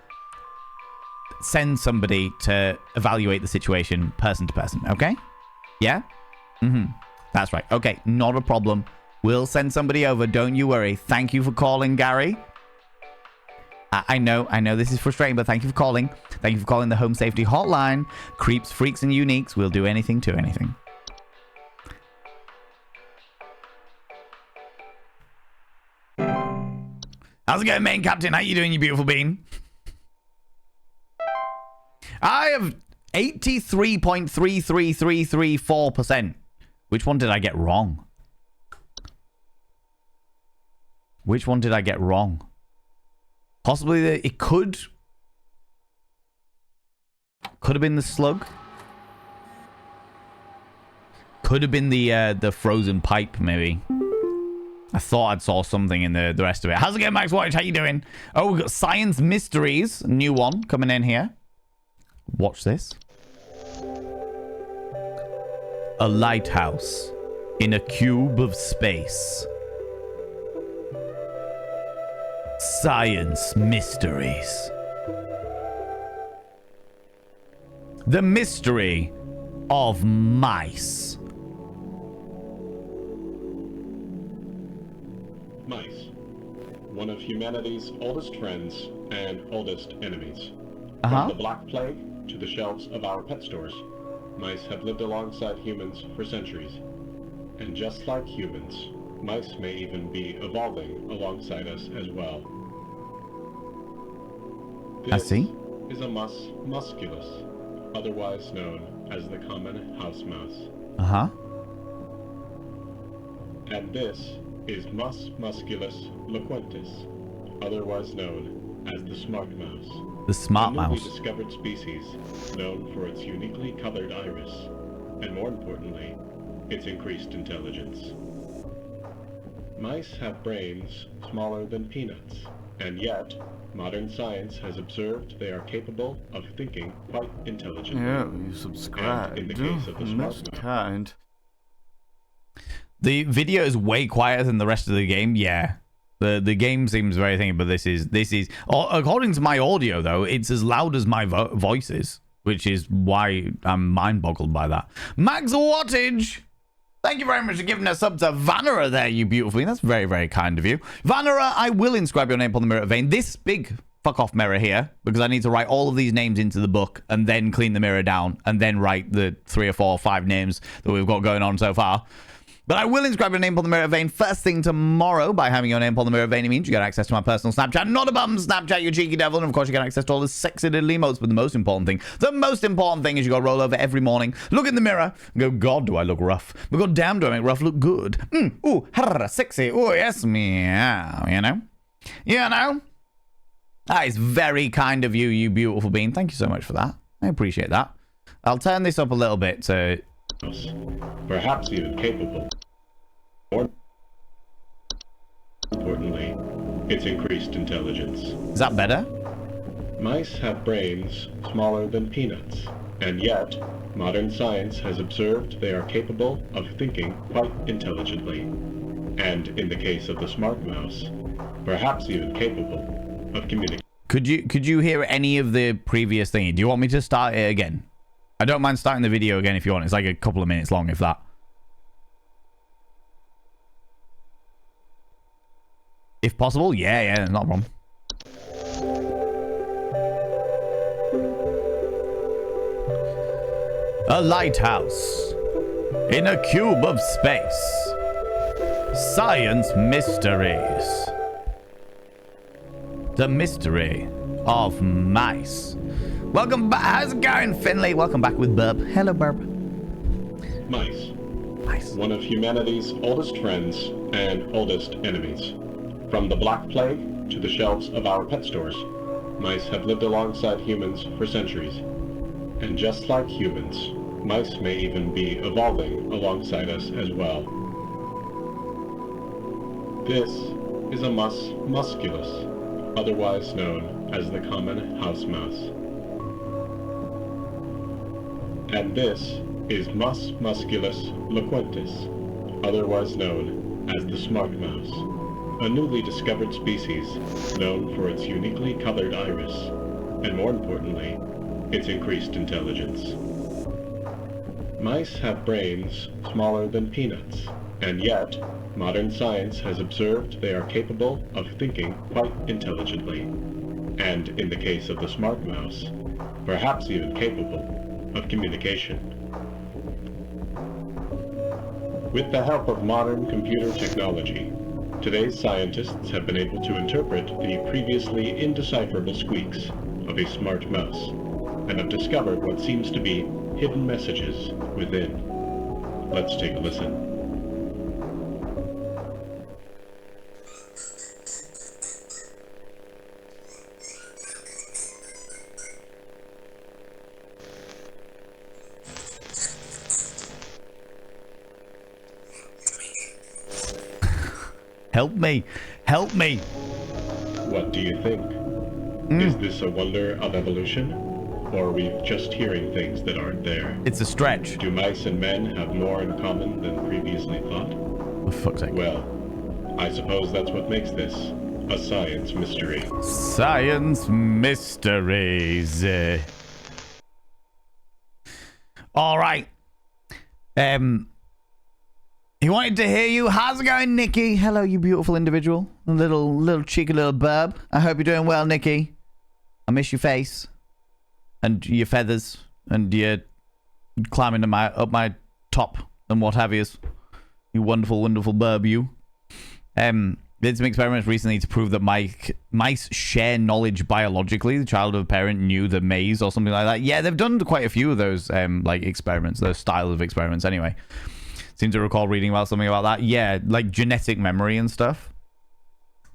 send somebody to evaluate the situation person to person. Okay? Yeah? That's right. Okay, not a problem. We'll send somebody over. Don't you worry. Thank you for calling, Gary. I know this is frustrating, but thank you for calling. Thank you for calling the Home Safety Hotline. Creeps, freaks, and uniques. We'll do anything to anything. How's it going, main captain? How you doing, you beautiful bean? I have 83.33334%. Which one did I get wrong? Possibly it could have been the slug. Could have been the frozen pipe, maybe. I thought I saw something in the rest of it. How's it going, Max Watch? How you doing? Oh, we've got Science Mysteries. New one coming in here. Watch this. A lighthouse in a cube of space. Science Mysteries. The mystery of mice.
Mice. One of humanity's oldest friends and oldest enemies. From the Black Plague to the shelves of our pet stores, mice have lived alongside humans for centuries. And just like humans, mice may even be evolving alongside us as well. This is a mus musculus, otherwise known as the common house mouse. And this is Mus musculus loquentis, otherwise known as the smart mouse.
The smart mouse.
A newly discovered species known for its uniquely colored iris, and more importantly, its increased intelligence. Mice have brains smaller than peanuts, And yet, modern science has observed they are capable of thinking quite intelligently.
Yeah, you subscribed.
And in the case of the smart
Most
mouse,
kind.
The video is way quieter than the rest of the game. Yeah. The game seems very thingy, but this is according to my audio though, it's as loud as my voice is, which is why I'm mind boggled by that. Max Wattage, thank you very much for giving a sub to Vanera there, you beautiful thing. That's very, very kind of you. Vanera, I will inscribe your name on the mirror vein. This big fuck off mirror here, because I need to write all of these names into the book and then clean the mirror down and then write the 3 or 4 or 5 names that we've got going on so far. But I will inscribe your name on the mirror vein first thing tomorrow. By having your name on the mirror vein, it means you get access to my personal Snapchat. Not a bum Snapchat, you cheeky devil. And of course, you get access to all the sexy little emotes. But the most important thing is you got to roll over every morning, look in the mirror, and go, God, do I look rough? But God damn, do I make rough look good? Ooh, harra, sexy. Oh, yes, meow. You know? That is very kind of you, you beautiful being. Thank you so much for that. I appreciate that. I'll turn this up a little bit to...
perhaps even capable. More importantly, its increased intelligence.
Is that better?
Mice have brains smaller than peanuts, and yet modern science has observed they are capable of thinking quite intelligently. And in the case of the smart mouse, perhaps even capable of communicating.
Could you hear any of the previous thing? Do you want me to start it again? I don't mind starting the video again if you want. It's like a couple of minutes long, if that. If possible, yeah, not a problem. A lighthouse in a cube of space. Science mysteries. The mystery of mice. Welcome back. How's it going, Finley? Welcome back with Burp. Hello, Burp.
Mice. One of humanity's oldest friends and oldest enemies. From the Black Plague to the shelves of our pet stores, mice have lived alongside humans for centuries. And just like humans, mice may even be evolving alongside us as well. This is a mus musculus, otherwise known as the common house mouse. And this is Mus musculus loquentis, otherwise known as the smart mouse, a newly discovered species known for its uniquely colored iris, and more importantly, its increased intelligence. Mice have brains smaller than peanuts, and yet modern science has observed they are capable of thinking quite intelligently, and in the case of the smart mouse, perhaps even capable of communication. With the help of modern computer technology, today's scientists have been able to interpret the previously indecipherable squeaks of a smart mouse, and have discovered what seems to be hidden messages within. Let's take a listen.
Help me! Help me!
What do you think? Is this a wonder of evolution? Or are we just hearing things that aren't there?
It's a stretch.
Do mice and men have more in common than previously thought?
For fuck's sake.
Well, I suppose that's what makes this a science mystery.
Science mysteries. All right. He wanted to hear you. How's it going, Nikki? Hello, you beautiful individual. A little cheeky little burb. I hope you're doing well, Nikki. I miss your face. And your feathers. And your climbing up my top and what have yous. You wonderful, wonderful burb, you. Did some experiments recently to prove that mice share knowledge biologically. The child of a parent knew the maze or something like that. Yeah, they've done quite a few of those like experiments, those style of experiments anyway. Seem to recall reading about something about that. Yeah, like genetic memory and stuff.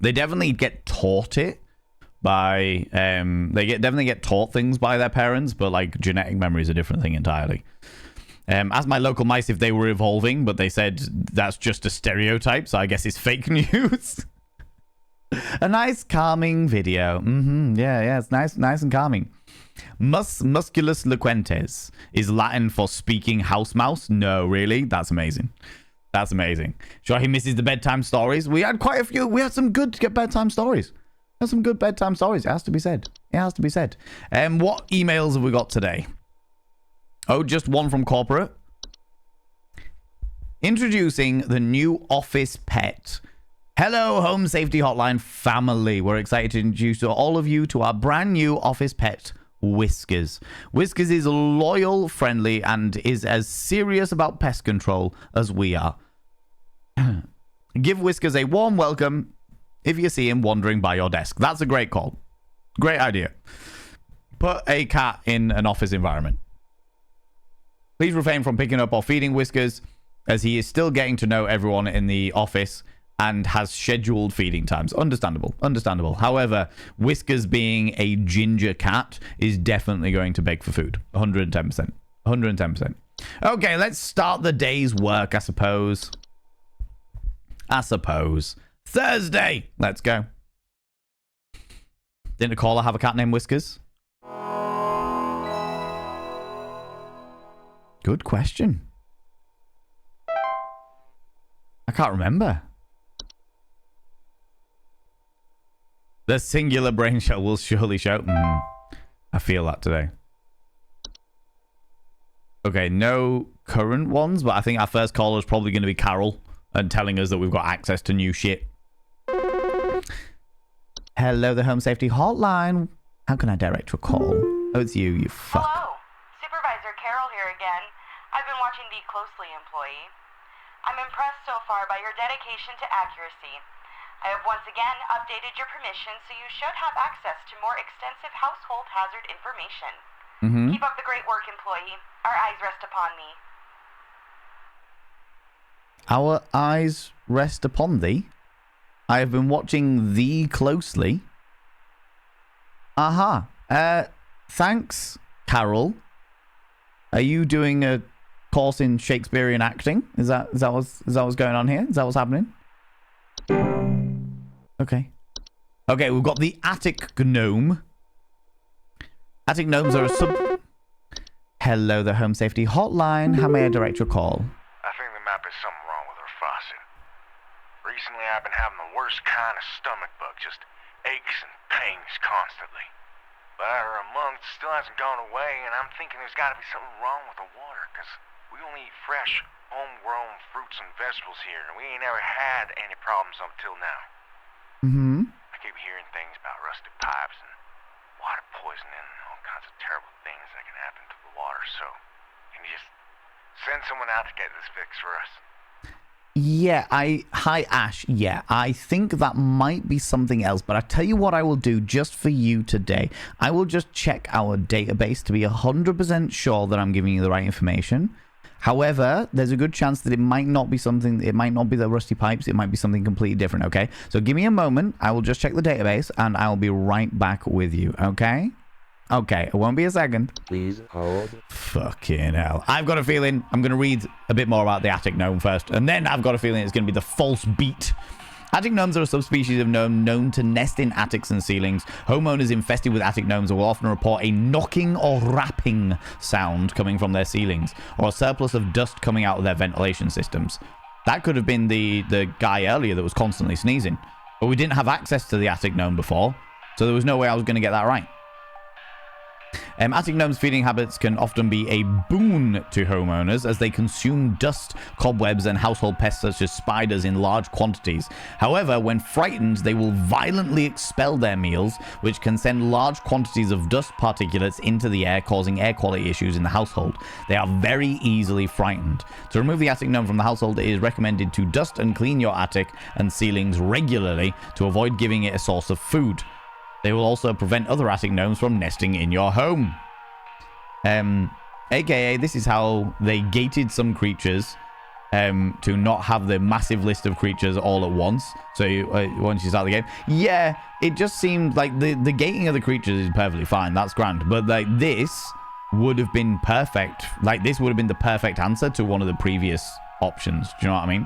They definitely get taught it by definitely get taught things by their parents, but like genetic memory is a different thing entirely. Asked my local mice if they were evolving, but they said that's just a stereotype, so I guess it's fake news. A nice calming video. Yeah, it's nice and calming. Musculus loquentes is Latin for speaking house mouse. No, really? That's amazing. That's amazing. Sure, he misses the bedtime stories. We had quite a few. We had some good bedtime stories. There's some good bedtime stories. It has to be said. It has to be said. What emails have we got today? Oh, just one from corporate. Introducing the new office pet. Hello, Home Safety Hotline family. We're excited to introduce all of you to our brand new office pet, Whiskers. Whiskers is loyal, friendly, and is as serious about pest control as we are. Give Whiskers a warm welcome if you see him wandering by your desk. That's a great call. Great idea. Put a cat in an office environment. Please refrain from picking up or feeding Whiskers, as he is still getting to know everyone in the office and has scheduled feeding times. Understandable. However, Whiskers being a ginger cat is definitely going to beg for food. 110%. 110%. Okay, let's start the day's work, I suppose. Thursday. Let's go. Didn't a caller have a cat named Whiskers? Good question. I can't remember. The singular brain shell will surely show. I feel that today. Okay, no current ones, but I think our first caller is probably going to be Carol and telling us that we've got access to new shit. Hello, the Home Safety Hotline. How can I direct your call? Oh, it's you fuck.
Hello, Supervisor Carol here again. I've been watching the closely, employee. I'm impressed so far by your dedication to accuracy. I have once again updated your permission, so you should have access to more extensive household hazard information. Keep up the great work, employee. Our eyes rest upon me.
Our eyes rest upon thee? I have been watching thee closely. Aha. Thanks, Carol. Are you doing a course in Shakespearean acting? Is that what's going on here? Is that what's happening? Okay. Okay, we've got the attic gnome. Attic gnomes are a sub... Hello, the Home Safety Hotline. How may I direct your call?
I think there might be something wrong with her faucet. Recently, I've been having the worst kind of stomach bug, just aches and pains constantly. But after a month, it still hasn't gone away, and I'm thinking there's got to be something wrong with the water, because we only eat fresh, homegrown fruits and vegetables here, and we ain't ever had any problems up till now. I keep hearing things about rusted pipes and water poisoning and all kinds of terrible things that can happen to the water, so can you just send someone out to get this fixed for us?
Yeah, hi Ash. Yeah, I think that might be something else, but I tell you what I will do just for you today. I will just check our database to be 100% sure that I'm giving you the right information. However, there's a good chance that it might not be something, it might not be the rusty pipes, it might be something completely different, okay? So give me a moment, I will just check the database, and I'll be right back with you, okay? Okay, it won't be a second.
Please hold.
Fucking hell. I've got a feeling I'm going to read a bit more about the attic gnome first, and then I've got a feeling it's going to be the false beat. Attic gnomes are a subspecies of gnome known to nest in attics and ceilings. Homeowners infested with attic gnomes will often report a knocking or rapping sound coming from their ceilings, or a surplus of dust coming out of their ventilation systems. That could have been the guy earlier that was constantly sneezing. But we didn't have access to the attic gnome before, so there was no way I was going to get that right. Attic gnomes' feeding habits can often be a boon to homeowners as they consume dust, cobwebs, and household pests such as spiders in large quantities. However, when frightened, they will violently expel their meals, which can send large quantities of dust particulates into the air, causing air quality issues in the household. They are very easily frightened. To remove the attic gnome from the household, it is recommended to dust and clean your attic and ceilings regularly to avoid giving it a source of food. They will also prevent other attic gnomes from nesting in your home. AKA, this is how they gated some creatures to not have the massive list of creatures all at once. So once you start the game, yeah, it just seemed like the gating of the creatures is perfectly fine. That's grand. But like this would have been perfect. Like this would have been the perfect answer to one of the previous options. Do you know what I mean?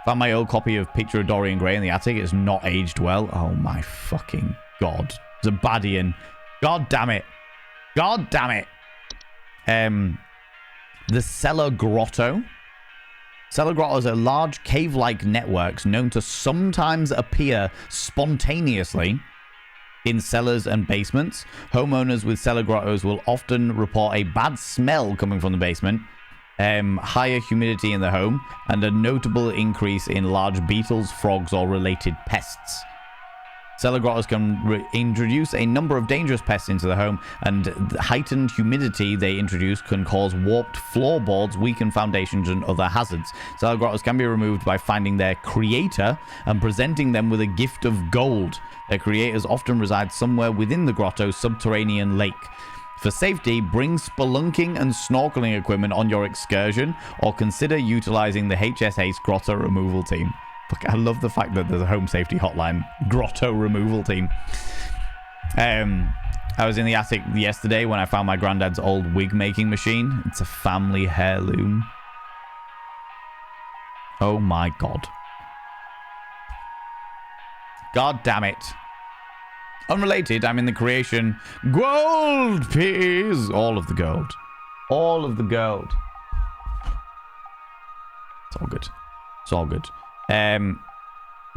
Found my old copy of Picture of Dorian Gray in the attic. It's not aged well. Oh my fucking god. Zabadian. God damn it. God damn it. The Cellar Grotto. Cellar grottos are large cave-like networks known to sometimes appear spontaneously in cellars and basements. Homeowners with cellar grottos will often report a bad smell coming from the basement, higher humidity in the home, and a notable increase in large beetles, frogs, or related pests. Cellar grottos can introduce a number of dangerous pests into the home, and the heightened humidity they introduce can cause warped floorboards, weakened foundations, and other hazards. Cellar grottos can be removed by finding their creator and presenting them with a gift of gold. Their creators often reside somewhere within the grotto's subterranean lake. For safety, bring spelunking and snorkeling equipment on your excursion, or consider utilizing the HSA's grotto removal team. I love the fact that there's a Home Safety Hotline grotto removal team. I was in the attic yesterday when I found my granddad's old wig making machine. It's a family heirloom. Oh my god. God damn it. Unrelated, I'm in the creation. Gold peas! All of the gold. All of the gold. It's all good. It's all good.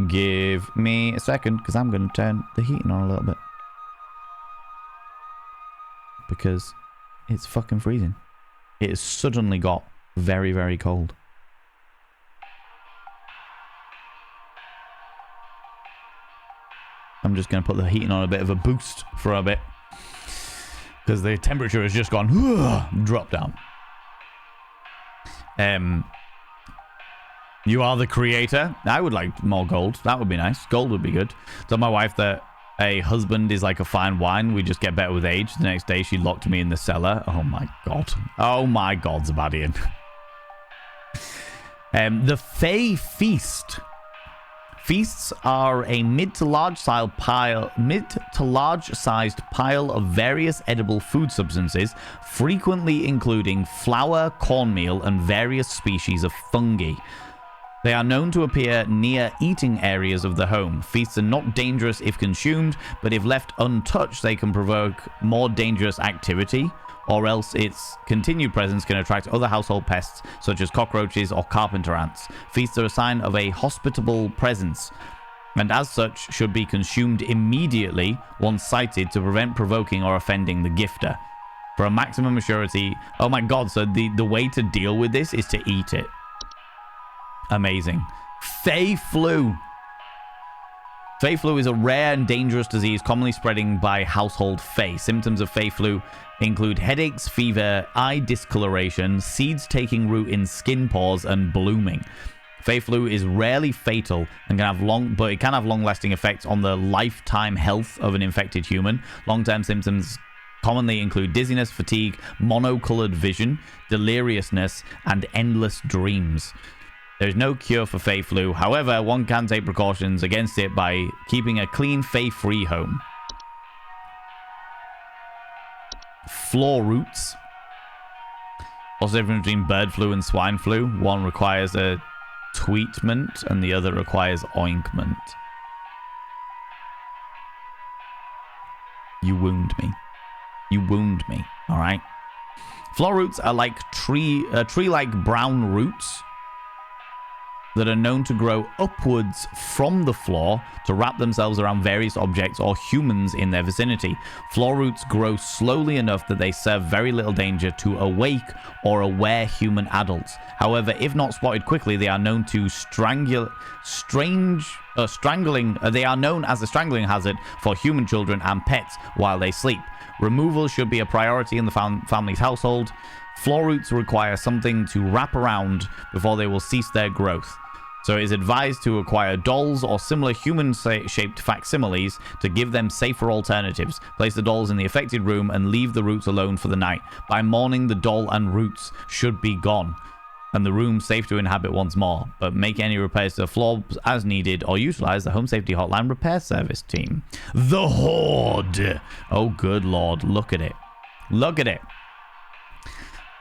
Give me a second, because I'm going to turn the heating on a little bit. Because it's fucking freezing. It has suddenly got very, very cold. I'm just going to put the heating on a bit of a boost for a bit. Because the temperature has just gone, drop down. You are the creator. I would like more gold. That would be nice. Gold would be good. Told my wife that a husband is like a fine wine. We just get better with age. The next day, she locked me in the cellar. Oh my god. Oh my god, Zabadian. The Fey Feast. Feasts are a mid to large sized pile of various edible food substances, frequently including flour, cornmeal, and various species of fungi. They are known to appear near eating areas of the home. Feasts are not dangerous if consumed, but if left untouched, they can provoke more dangerous activity, or else its continued presence can attract other household pests, such as cockroaches or carpenter ants. Feasts are a sign of a hospitable presence, and as such should be consumed immediately once sighted to prevent provoking or offending the gifter. For a maximum assurity, oh my god, so the way to deal with this is to eat it. Amazing. Fey flu. Fey flu is a rare and dangerous disease commonly spreading by household fey. Symptoms of fey flu include headaches, fever, eye discoloration, seeds taking root in skin pores, and blooming. Fey flu is rarely fatal and can have long-lasting effects on the lifetime health of an infected human. Long-term symptoms commonly include dizziness, fatigue, monocolored vision, deliriousness, and endless dreams. There is no cure for Fey flu. However, one can take precautions against it by keeping a clean Fey-free home. Floor roots. What's the difference between bird flu and swine flu? One requires a treatment and the other requires ointment. You wound me. You wound me, alright? Floor roots are like tree-like brown roots that are known to grow upwards from the floor to wrap themselves around various objects or humans in their vicinity. Floor roots grow slowly enough that they serve very little danger to awake or aware human adults. However, if not spotted quickly, they are known to they are known as a strangling hazard for human children and pets while they sleep. Removal should be a priority in the family's household. Floor roots require something to wrap around before they will cease their growth. So it is advised to acquire dolls or similar human-shaped facsimiles to give them safer alternatives. Place the dolls in the affected room and leave the roots alone for the night. By morning, the doll and roots should be gone, and the room safe to inhabit once more. But make any repairs to the floor as needed, or utilize the Home Safety Hotline repair service team. The Horde! Oh, good lord, look at it. Look at it.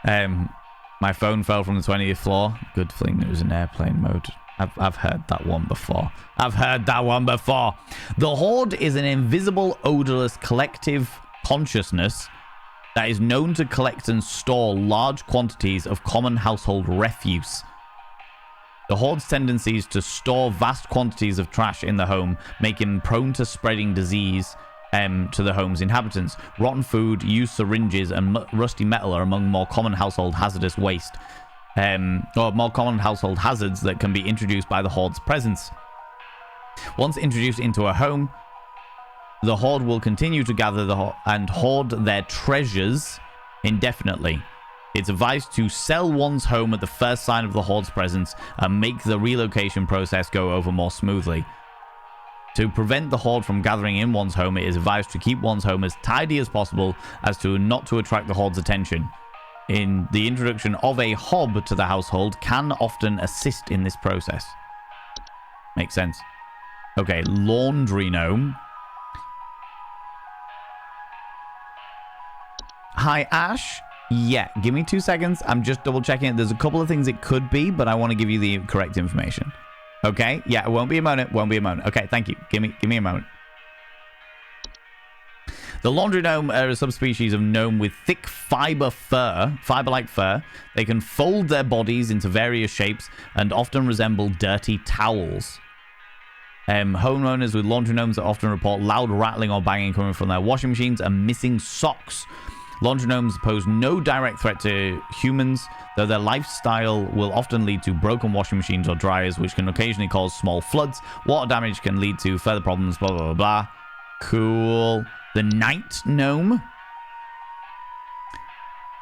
My phone fell from the 20th floor. Good thing it was in airplane mode. I've heard that one before. I've heard that one before. The Horde is an invisible, odorless collective consciousness that is known to collect and store large quantities of common household refuse. The Horde's tendencies to store vast quantities of trash in the home make him prone to spreading disease to the home's inhabitants. Rotten food, used syringes, and rusty metal are among more common household hazardous waste. Or more common household hazards that can be introduced by the Horde's presence. Once introduced into a home, the Horde will continue to gather and hoard their treasures indefinitely. It's advised to sell one's home at the first sign of the Horde's presence and make the relocation process go over more smoothly. To prevent the Horde from gathering in one's home, it is advised to keep one's home as tidy as possible as to not to attract the Horde's attention. In the introduction of a hob to the household can often assist in this process. Makes sense. Okay, laundry gnome. Hi, Ash. Yeah, give me 2 seconds. I'm just double checking it. There's a couple of things it could be, but I want to give you the correct information. Okay? Yeah, it won't be a moment. Won't be a moment. Okay, thank you. Give me a moment. The laundry gnome are a subspecies of gnome with thick fiber-like fur. They can fold their bodies into various shapes and often resemble dirty towels. Homeowners with laundry gnomes often report loud rattling or banging coming from their washing machines and missing socks. Laundry gnomes pose no direct threat to humans, though their lifestyle will often lead to broken washing machines or dryers, which can occasionally cause small floods. Water damage can lead to further problems, blah, blah, blah, blah. Cool. The night gnome.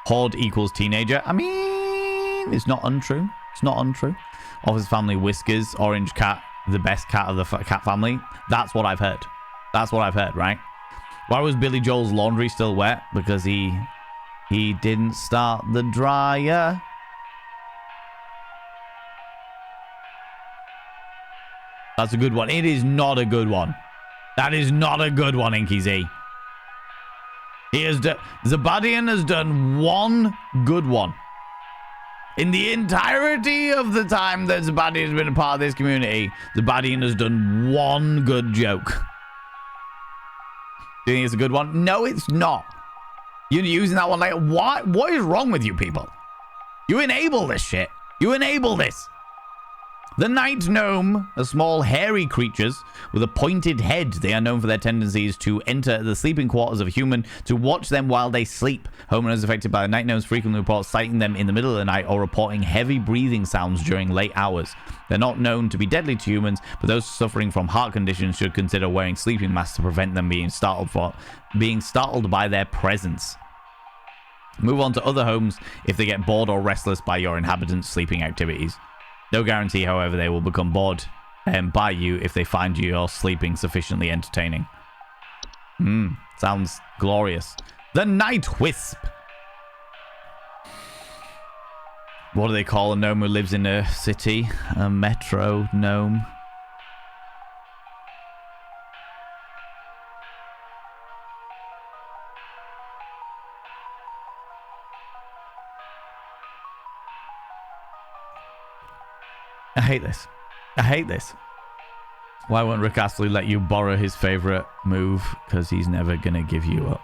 Horde equals teenager. I mean, it's not untrue. It's not untrue. Offers family whiskers. Orange cat, the best cat of the cat family. That's what I've heard. That's what I've heard, right? Why was Billy Joel's laundry still wet? Because he didn't start the dryer. That's a good one. It is not a good one. That is not a good one, Inky Z. Zabadian has done one good one. In the entirety of the time that Zabadian has been a part of this community, Zabadian has done one good joke. Do you think it's a good one? No, it's not. You're using that one like, what is wrong with you people? You enable this shit. You enable this. The night gnome are small, hairy creatures with a pointed head. They are known for their tendencies to enter the sleeping quarters of a human to watch them while they sleep. Homeowners affected by the night gnomes frequently report sighting them in the middle of the night or reporting heavy breathing sounds during late hours. They're not known to be deadly to humans, but those suffering from heart conditions should consider wearing sleeping masks to prevent them being startled by their presence. Move on to other homes if they get bored or restless by your inhabitants' sleeping activities. No guarantee, however, they will become bored by you if they find your sleeping sufficiently entertaining. Sounds glorious. The Night Wisp. What do they call a gnome who lives in a city? A metro gnome. I hate this. I hate this. Why won't Rick Astley let you borrow his favorite move? Because he's never going to give you up.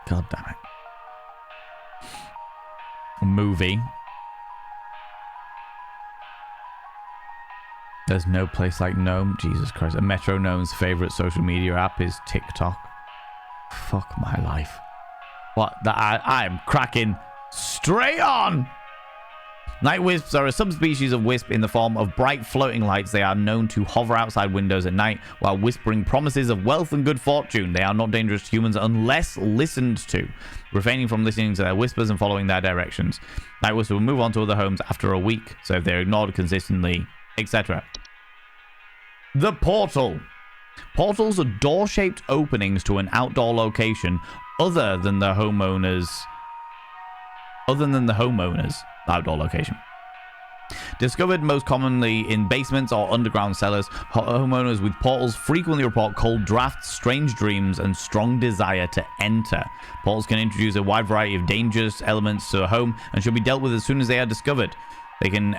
God damn it. A movie. There's no place like Gnome. Jesus Christ. A Metro Gnome's favorite social media app is TikTok. Fuck my life. What? I'm cracking straight on. Night wisps are a subspecies of wisp in the form of bright floating lights. They are known to hover outside windows at night while whispering promises of wealth and good fortune. They are not dangerous to humans unless listened to, refraining from listening to their whispers and following their directions. Night wisps will move on to other homes after a week, so if they're ignored consistently, etc. The portal. Portals are door-shaped openings to an outdoor location other than the homeowner's outdoor location. Discovered most commonly in basements or underground cellars, homeowners with portals frequently report cold drafts, strange dreams, and strong desire to enter. Portals can introduce a wide variety of dangerous elements to a home and should be dealt with as soon as they are discovered. They can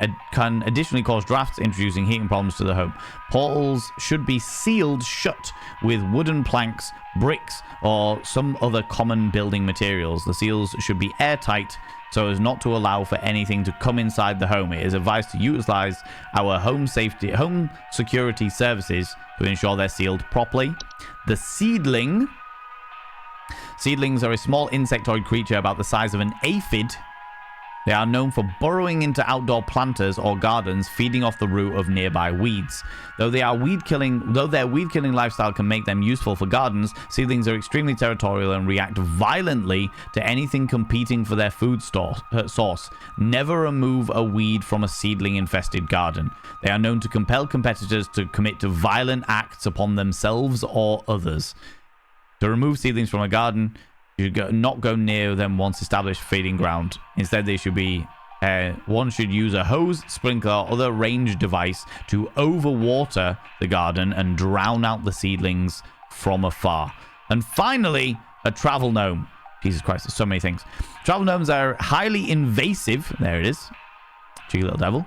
additionally cause drafts, introducing heating problems to the home. Portals should be sealed shut with wooden planks, bricks, or some other common building materials. The seals should be airtight so as not to allow for anything to come inside the home. It is advised to utilize our home security services to ensure they're sealed properly. The seedling. Seedlings are a small insectoid creature about the size of an aphid. They are known for burrowing into outdoor planters or gardens, feeding off the root of nearby weeds. Though their weed-killing lifestyle can make them useful for gardens, seedlings are extremely territorial and react violently to anything competing for their food source. Never remove a weed from a seedling-infested garden. They are known to compel competitors to commit to violent acts upon themselves or others. To remove seedlings from a garden, you should not go near them once established feeding ground. Instead, they should be one should use a hose, sprinkler, or other range device to overwater the garden and drown out the seedlings from afar. And finally, a travel gnome. Jesus Christ, there's so many things. Travel gnomes are highly invasive. There it is. Cheeky little devil.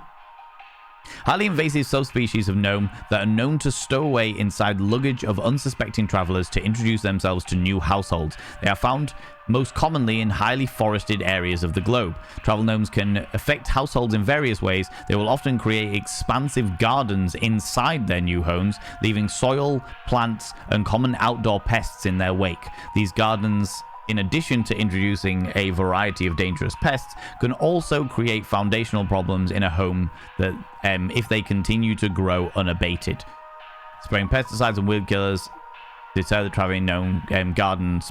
Highly invasive subspecies of gnome that are known to stow away inside luggage of unsuspecting travelers to introduce themselves to new households. They are found most commonly in highly forested areas of the globe. Travel gnomes can affect households in various ways. They will often create expansive gardens inside their new homes, leaving soil, plants, and common outdoor pests in their wake. These gardens, in addition to introducing a variety of dangerous pests, can also create foundational problems in a home that, if they continue to grow unabated. Spraying pesticides and weed killers deter the traveling gnome gardening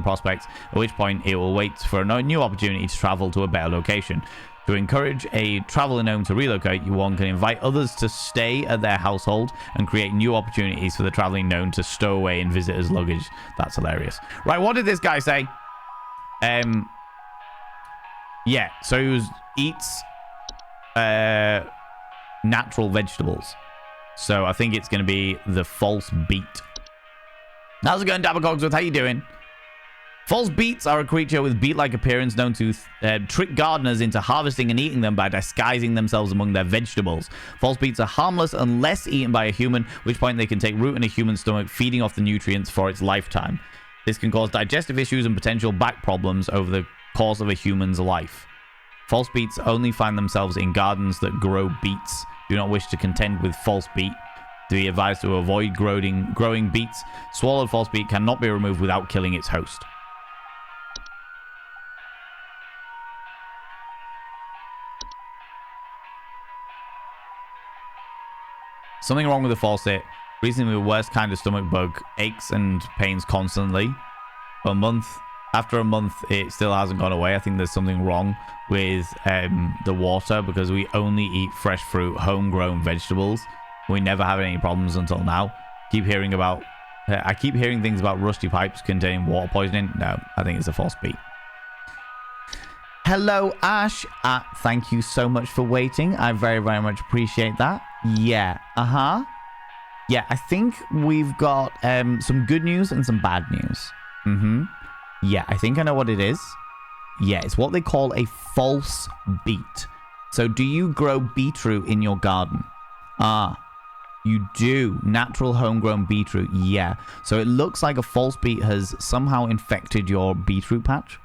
prospects, at which point it will wait for a new opportunity to travel to a better location. To encourage a traveler gnome to relocate, one can invite others to stay at their household and create new opportunities for the traveling gnome to stow away in visitors' luggage. That's hilarious. Right, what did this guy say? Yeah, so he eats natural vegetables. So I think it's going to be the false beet. How's it going, Dabber Cogsworth? How you doing? False beets are a creature with beet-like appearance known to trick gardeners into harvesting and eating them by disguising themselves among their vegetables. False beets are harmless unless eaten by a human, at which point they can take root in a human stomach, feeding off the nutrients for its lifetime. This can cause digestive issues and potential back problems over the course of a human's life. False beets only find themselves in gardens that grow beets. Do not wish to contend with false beet. To be advised to avoid growing beets. Swallowed false beet cannot be removed without killing its host. Something wrong with the faucet. Recently, the worst kind of stomach bug. Aches and pains constantly. After a month, it still hasn't gone away. I think there's something wrong with the water because we only eat fresh fruit, homegrown vegetables. We never have any problems until now. I keep hearing things about rusty pipes containing water poisoning. No, I think it's a false beet. Hello, Ash. Thank you so much for waiting. I very, very much appreciate that. Yeah. Yeah, I think we've got some good news and some bad news. Yeah, I think I know what it is. Yeah, it's what they call a false beet. So do you grow beetroot in your garden? You do. Natural homegrown beetroot. Yeah. So it looks like a false beet has somehow infected your beetroot patch.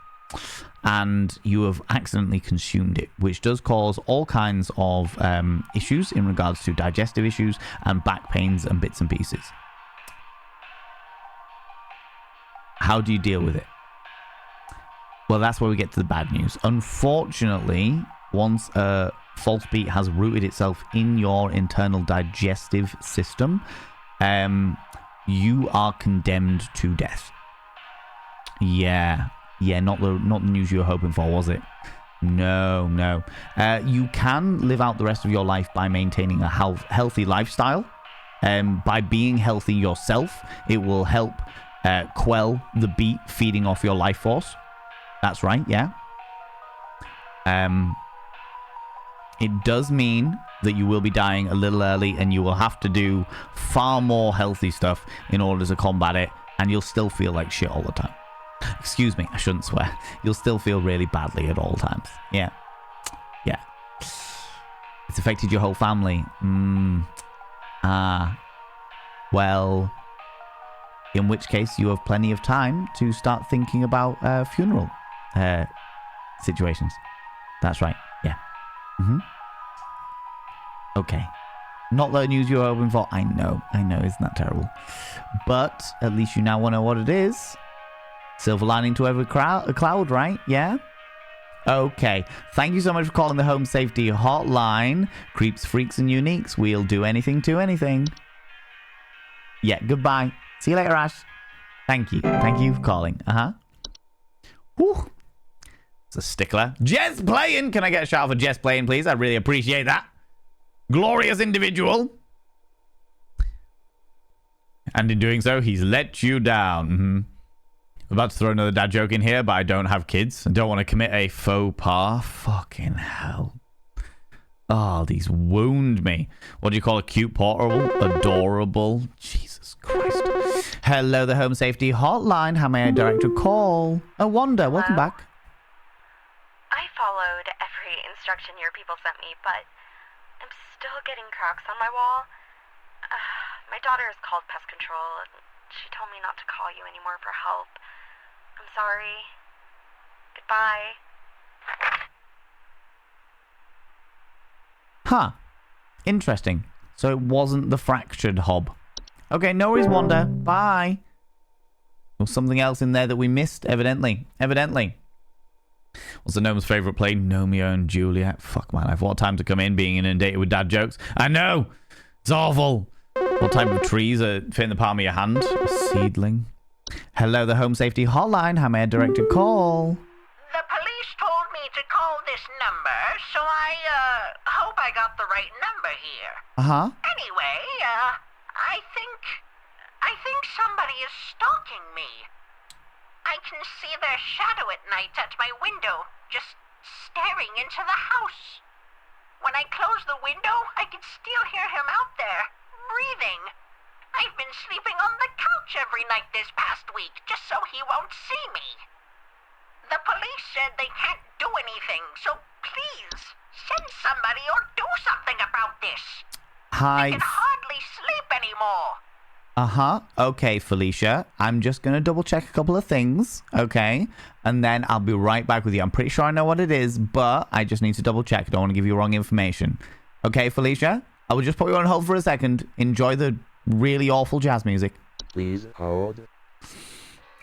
And you have accidentally consumed it, which does cause all kinds of issues in regards to digestive issues and back pains and bits and pieces. How do you deal with it? Well, that's where we get to the bad news. Unfortunately, once a false beet has rooted itself in your internal digestive system, you are condemned to death. Yeah, not the news you were hoping for, was it? No. You can live out the rest of your life by maintaining a healthy lifestyle. By being healthy yourself, it will help quell the beet feeding off your life force. That's right, yeah. it does mean that you will be dying a little early and you will have to do far more healthy stuff in order to combat it, and you'll still feel like shit all the time. Excuse me, I shouldn't swear. You'll still feel really badly at all times. Yeah. Yeah. It's affected your whole family. Well, in which case you have plenty of time to start thinking about funeral situations. That's right. Yeah. Okay. Not the news you were hoping for. I know. Isn't that terrible? But at least you now want to know what it is. Silver lining to every cloud, right? Yeah? Okay. Thank you so much for calling the Home Safety Hotline. Creeps, freaks, and uniques. We'll do anything to anything. Yeah, goodbye. See you later, Ash. Thank you. Thank you for calling. Whew. It's a stickler. Jess playing. Can I get a shout out for Jess playing, please? I'd really appreciate that. Glorious individual. And in doing so, he's let you down. I'm about to throw another dad joke in here, but I don't have kids. I don't want to commit a faux pas. Fucking hell. Oh, these wound me. What do you call a cute portable? Adorable. Jesus Christ. Hello, the Home Safety Hotline. How may I direct a call? Oh, Wanda, welcome back.
I followed every instruction your people sent me, but I'm still getting cracks on my wall. My daughter has called pest control, and she told me not to call you anymore for help. I'm sorry. Goodbye.
Huh. Interesting. So it wasn't the fractured hob. Okay, no worries, Wanda. Bye. There was something else in there that we missed, evidently. What's the gnome's favourite play? Romeo and Juliet. Fuck my life. What time to come in being inundated with dad jokes? I know! It's awful. What type of trees fit in the palm of your hand? A seedling. Hello, the Home Safety Hotline. How may I direct a call?
The police told me to call this number, so I hope I got the right number here. Anyway, I think somebody is stalking me. I can see their shadow at night at my window, just staring into the house. When I close the window, I can still hear him out there, breathing. I've been sleeping on the couch every night this past week, just so he won't see me. The police said they can't do anything, so please, send somebody or do something about this. I can hardly sleep anymore.
Okay, Felicia. I'm just going to double check a couple of things, okay? And then I'll be right back with you. I'm pretty sure I know what it is, but I just need to double check. I don't want to give you wrong information. Okay, Felicia? I will just put you on hold for a second. Enjoy the really awful jazz music.
Please hold.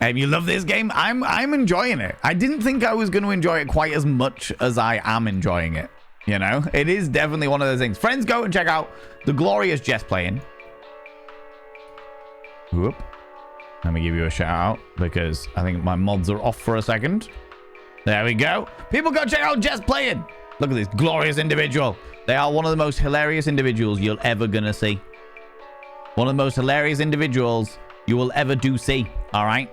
You love this game? I'm enjoying it. I didn't think I was going to enjoy it quite as much as I am enjoying it. You know? It is definitely one of those things. Friends, go and check out the glorious Jess playing. Whoop. Let me give you a shout out because I think my mods are off for a second. There we go. People go check out Jess playing. Look at this glorious individual. They are one of the most hilarious individuals you'll ever gonna see. One of the most hilarious individuals you will ever do see. All right.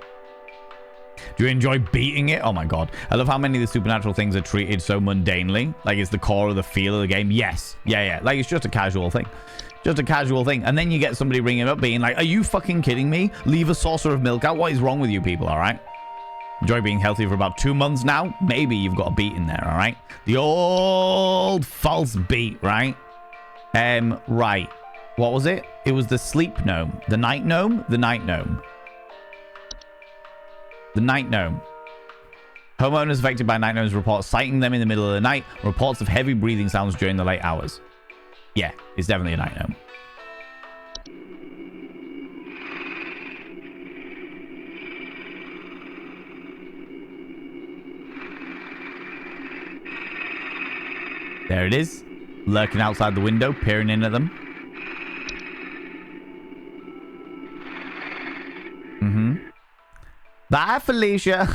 Do you enjoy beating it? Oh my god. I love how many of the supernatural things are treated so mundanely. Like it's the core of the feel of the game. Yes. Yeah. Like it's just a casual thing. Just a casual thing. And then you get somebody ringing up being like, are you fucking kidding me? Leave a saucer of milk out. What is wrong with you people, all right? Enjoy being healthy for about 2 months now. Maybe you've got a beat in there, all right? The old false beat, right? Right. What was it? It was the sleep gnome. The night gnome? The night gnome. The night gnome. Homeowners affected by night gnomes report sighting them in the middle of the night. Reports of heavy breathing sounds during the late hours. Yeah, it's definitely a night gnome. There it is. Lurking outside the window, peering in at them. Bye, Felicia.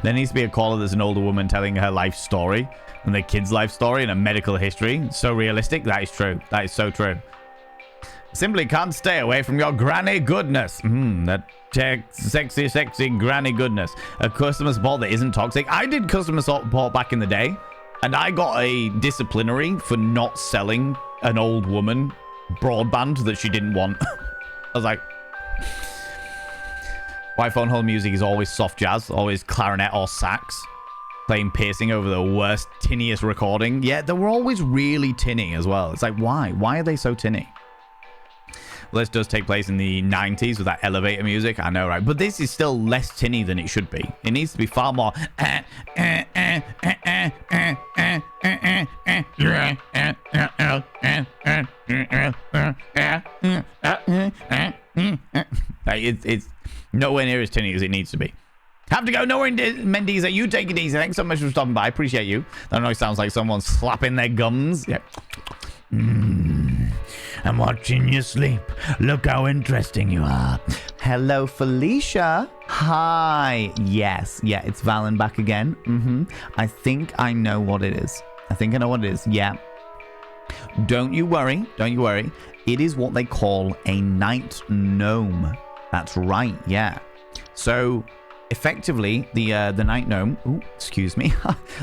There needs to be a caller that's an older woman telling her life story and their kid's life story and a medical history. It's so realistic. That is true. That is so true. Simply can't stay away from your granny goodness. That sexy granny goodness. A customer support that isn't toxic. I did customer support back in the day. And I got a disciplinary for not selling an old woman broadband that she didn't want. I was like, my phone hold music is always soft jazz, always clarinet or sax. Playing piercing over the worst, tinniest recording. Yeah, they were always really tinny as well. It's like, why? Why are they so tinny? Well, this does take place in the 90s with that elevator music. I know, right? But this is still less tinny than it should be. It needs to be far more... It's nowhere near as tinny as it needs to be. Have to go. Nowhere in Mendiza. You take it easy. Thanks so much for stopping by. I appreciate you. That noise sounds like someone slapping their gums. Yeah. I'm watching you sleep. Look how interesting you are. Hello, Felicia. Hi. Yes. Yeah, it's Valen back again. I think I know what it is. I think I know what it is. Yeah. Don't you worry. Don't you worry. It is what they call a night gnome. That's right. Yeah. So... effectively, the night gnome... Ooh, excuse me.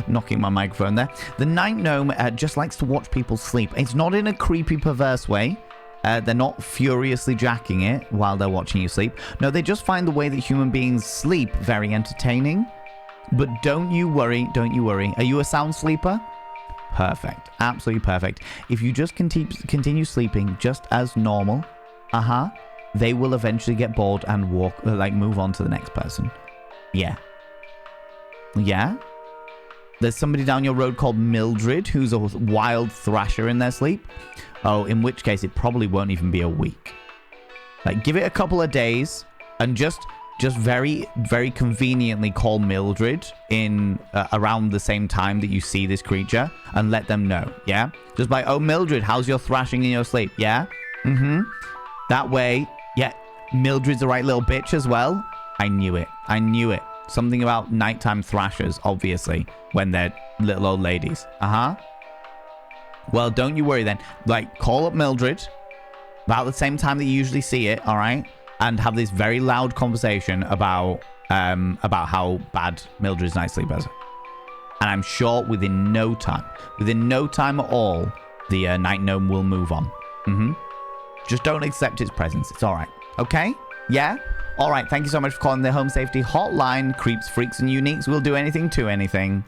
Knocking my microphone there. The night gnome just likes to watch people sleep. It's not in a creepy, perverse way. They're not furiously jacking it while they're watching you sleep. No, they just find the way that human beings sleep very entertaining. But don't you worry. Don't you worry. Are you a sound sleeper? Perfect. Absolutely perfect. If you just continue sleeping just as normal, they will eventually get bored and move on to the next person. Yeah. Yeah? There's somebody down your road called Mildred who's a wild thrasher in their sleep. Oh, in which case it probably won't even be a week. Like, give it a couple of days and just very, very conveniently call Mildred in around the same time that you see this creature and let them know. Yeah? Just like, oh, Mildred, how's your thrashing in your sleep? Yeah? That way, yeah, Mildred's the right little bitch as well. I knew it. I knew it. Something about nighttime thrashers, obviously, when they're little old ladies. Well, don't you worry then. Like, call up Mildred about the same time that you usually see it, all right? And have this very loud conversation about how bad Mildred's night sleep is. And I'm sure within no time at all, the night gnome will move on. Just don't accept its presence. It's all right. Okay? Yeah? All right. Thank you so much for calling the Home Safety Hotline. Creeps, freaks, and uniques will do anything to anything.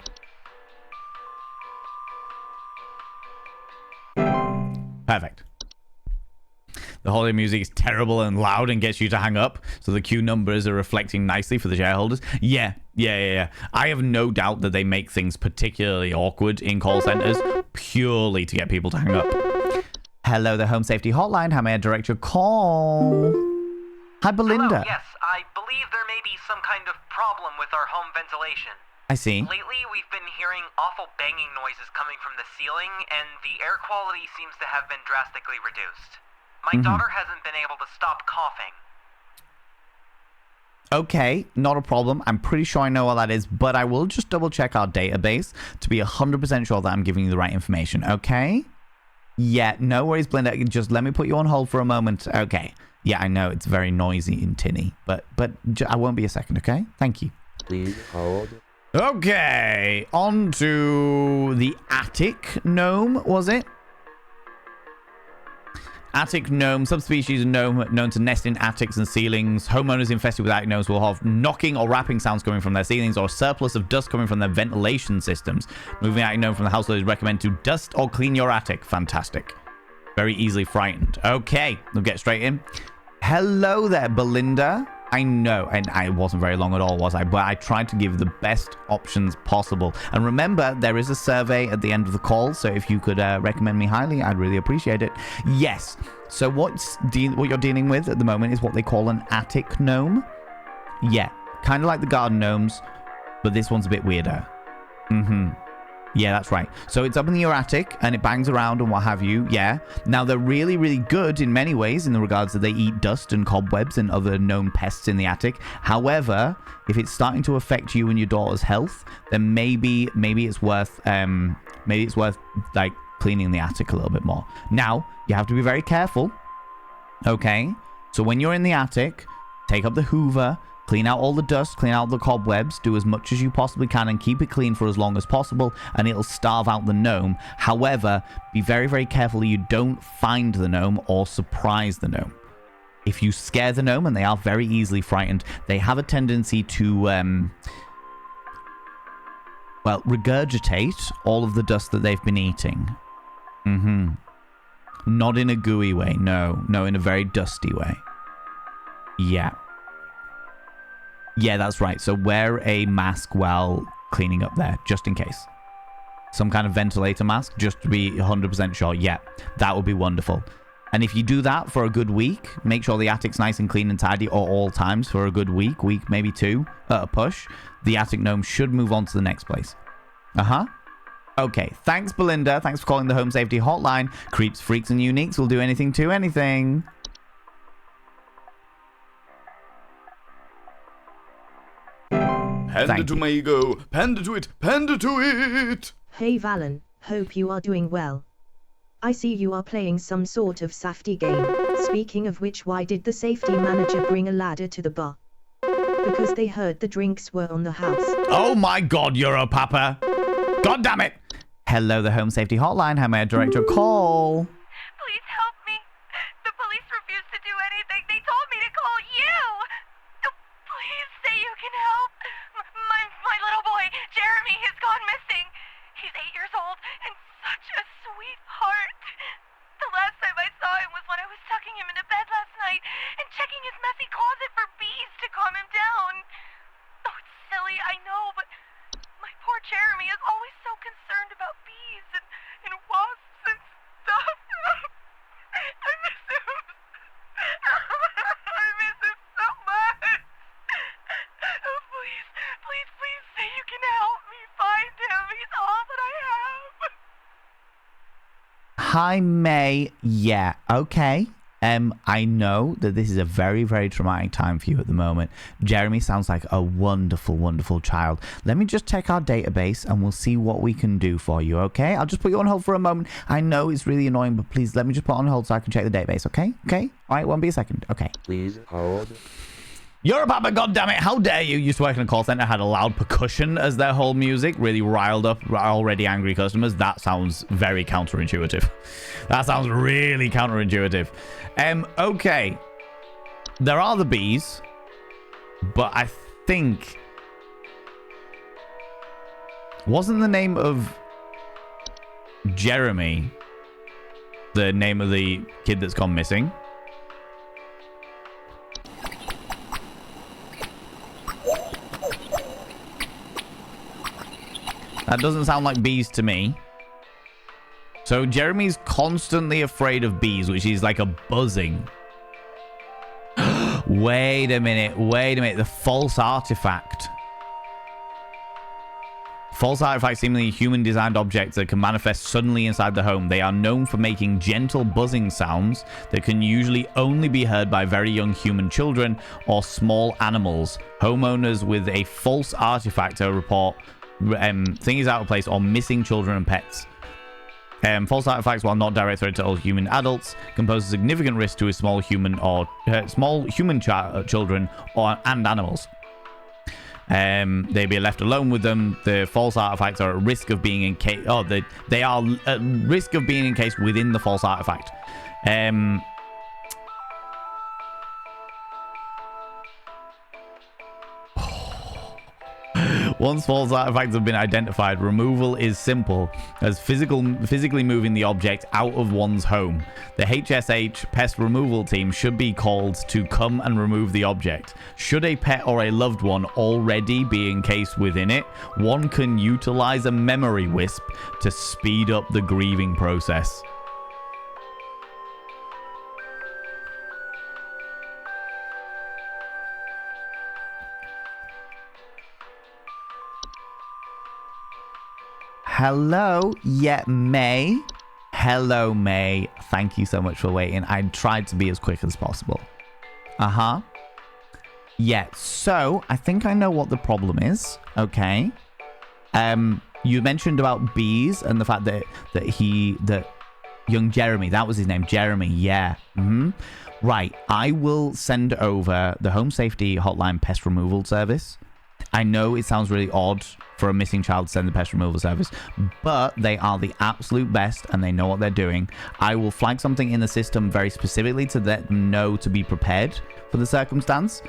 Perfect. The holiday music is terrible and loud and gets you to hang up, so the queue numbers are reflecting nicely for the shareholders. Yeah. I have no doubt that they make things particularly awkward in call centers purely to get people to hang up. Hello, the Home Safety Hotline. How may I direct your call? Hi, Belinda.
Hello, yes, I believe there may be some kind of problem with our home ventilation.
I see.
Lately, we've been hearing awful banging noises coming from the ceiling, and the air quality seems to have been drastically reduced. My daughter hasn't been able to stop coughing.
Okay, not a problem. I'm pretty sure I know what that is, but I will just double check our database to be 100% sure that I'm giving you the right information, okay? Yeah, no worries, Belinda. Just let me put you on hold for a moment. Okay. Yeah, I know it's very noisy and tinny, but I won't be a second, okay? Thank you.
Please hold.
Okay, on to the attic gnome, was it? Attic gnome, subspecies of gnome known to nest in attics and ceilings. Homeowners infested with attic gnomes will have knocking or rapping sounds coming from their ceilings or a surplus of dust coming from their ventilation systems. Moving attic gnome from the household is recommended to dust or clean your attic. Fantastic. Very easily frightened. Okay, we'll get straight in. Hello there, Belinda. I know, and I wasn't very long at all, was I? But I tried to give the best options possible. And remember, there is a survey at the end of the call, so if you could recommend me highly, I'd really appreciate it. Yes. So what you're dealing with at the moment is what they call an attic gnome. Yeah, kind of like the garden gnomes, but this one's a bit weirder. Yeah, that's right. So it's up in your attic and it bangs around and what have you. Yeah. Now they're really, really good in many ways in the regards that they eat dust and cobwebs and other known pests in the attic. However, if it's starting to affect you and your daughter's health, then maybe it's worth like cleaning the attic a little bit more. Now, you have to be very careful. Okay. So when you're in the attic, take up the Hoover, Clean out all the dust, clean out the cobwebs, do as much as you possibly can and keep it clean for as long as possible, and it'll starve out the gnome. However, be very, very careful you don't find the gnome or surprise the gnome. If you scare the gnome, and they are very easily frightened, they have a tendency to, well, regurgitate all of the dust that they've been eating. Not in a gooey way, no, in a very dusty way. Yeah. Yeah, that's right. So wear a mask while cleaning up there, just in case. Some kind of ventilator mask, just to be 100% sure. Yeah, that would be wonderful. And if you do that for a good week, make sure the attic's nice and clean and tidy at all times for a good week, maybe two, at a push, the attic gnome should move on to the next place. Okay, thanks, Belinda. Thanks for calling the Home Safety Hotline. Creeps, freaks, and uniques will do anything to anything.
Panda to my ego. Panda to it. Panda to it.
Hey Valen, hope you are doing well. I see you are playing some sort of safety game. Speaking of which, why did the safety manager bring a ladder to the bar? Because they heard the drinks were on the house.
Oh my god, Europapa. God damn it. Hello, the Home Safety Hotline. How may I direct your call?
Please help me. The police refuse to do anything. They told me to call you. Please say you can help. My little boy, Jeremy, has gone missing. He's 8 years old and such a sweetheart. The last time I saw him was when I was tucking him into bed last night and checking his messy closet for bees to calm him down. Oh, it's silly, I know, but my poor Jeremy is always so concerned about bees and wasps and stuff. I miss him. I miss him so much. Oh, please say you can help me find him. He's all that I have.
Hi, May. Yeah, okay. I know that this is a very, very traumatic time for you at the moment. Jeremy sounds like a wonderful, wonderful child. Let me just check our database and we'll see what we can do for you, okay? I'll just put you on hold for a moment. I know it's really annoying, but please let me just put on hold so I can check the database, okay? Okay? All right, won't be a second. Okay.
Please hold.
You're a papa, goddammit, how dare you? Used to work in a call center, had a loud percussion as their whole music, really riled up already angry customers. That sounds very counterintuitive. That sounds really counterintuitive. Okay. There are the bees, but I think... Wasn't the name of Jeremy the name of the kid that's gone missing? That doesn't sound like bees to me. So Jeremy's constantly afraid of bees, which is like a buzzing. Wait a minute. The false artifact. False artifacts, seemingly human-designed objects that can manifest suddenly inside the home. They are known for making gentle buzzing sounds that can usually only be heard by very young human children or small animals. Homeowners with a false artifact report things out of place or missing children and pets. False artifacts, while not direct threat to all human adults, can pose a significant risk to a small human or children and animals. They be left alone with them. The false artifacts are at risk of being encased. They are at risk of being encased within the false artifact. Once false artifacts have been identified, removal is simple as physically moving the object out of one's home. The HSH pest removal team should be called to come and remove the object. Should a pet or a loved one already be encased within it, one can utilize a memory wisp to speed up the grieving process. Hello, yeah, May. Hello, May. Thank you so much for waiting. I tried to be as quick as possible. Yeah, so I think I know what the problem is. Okay. You mentioned about bees and the fact that Young Jeremy. That was his name. Jeremy. Yeah. Right. I will send over the Home Safety Hotline pest removal service. I know it sounds really odd for a missing child to send the pest removal service, but they are the absolute best and they know what they're doing. I will flag something in the system very specifically to let them know to be prepared for the circumstance.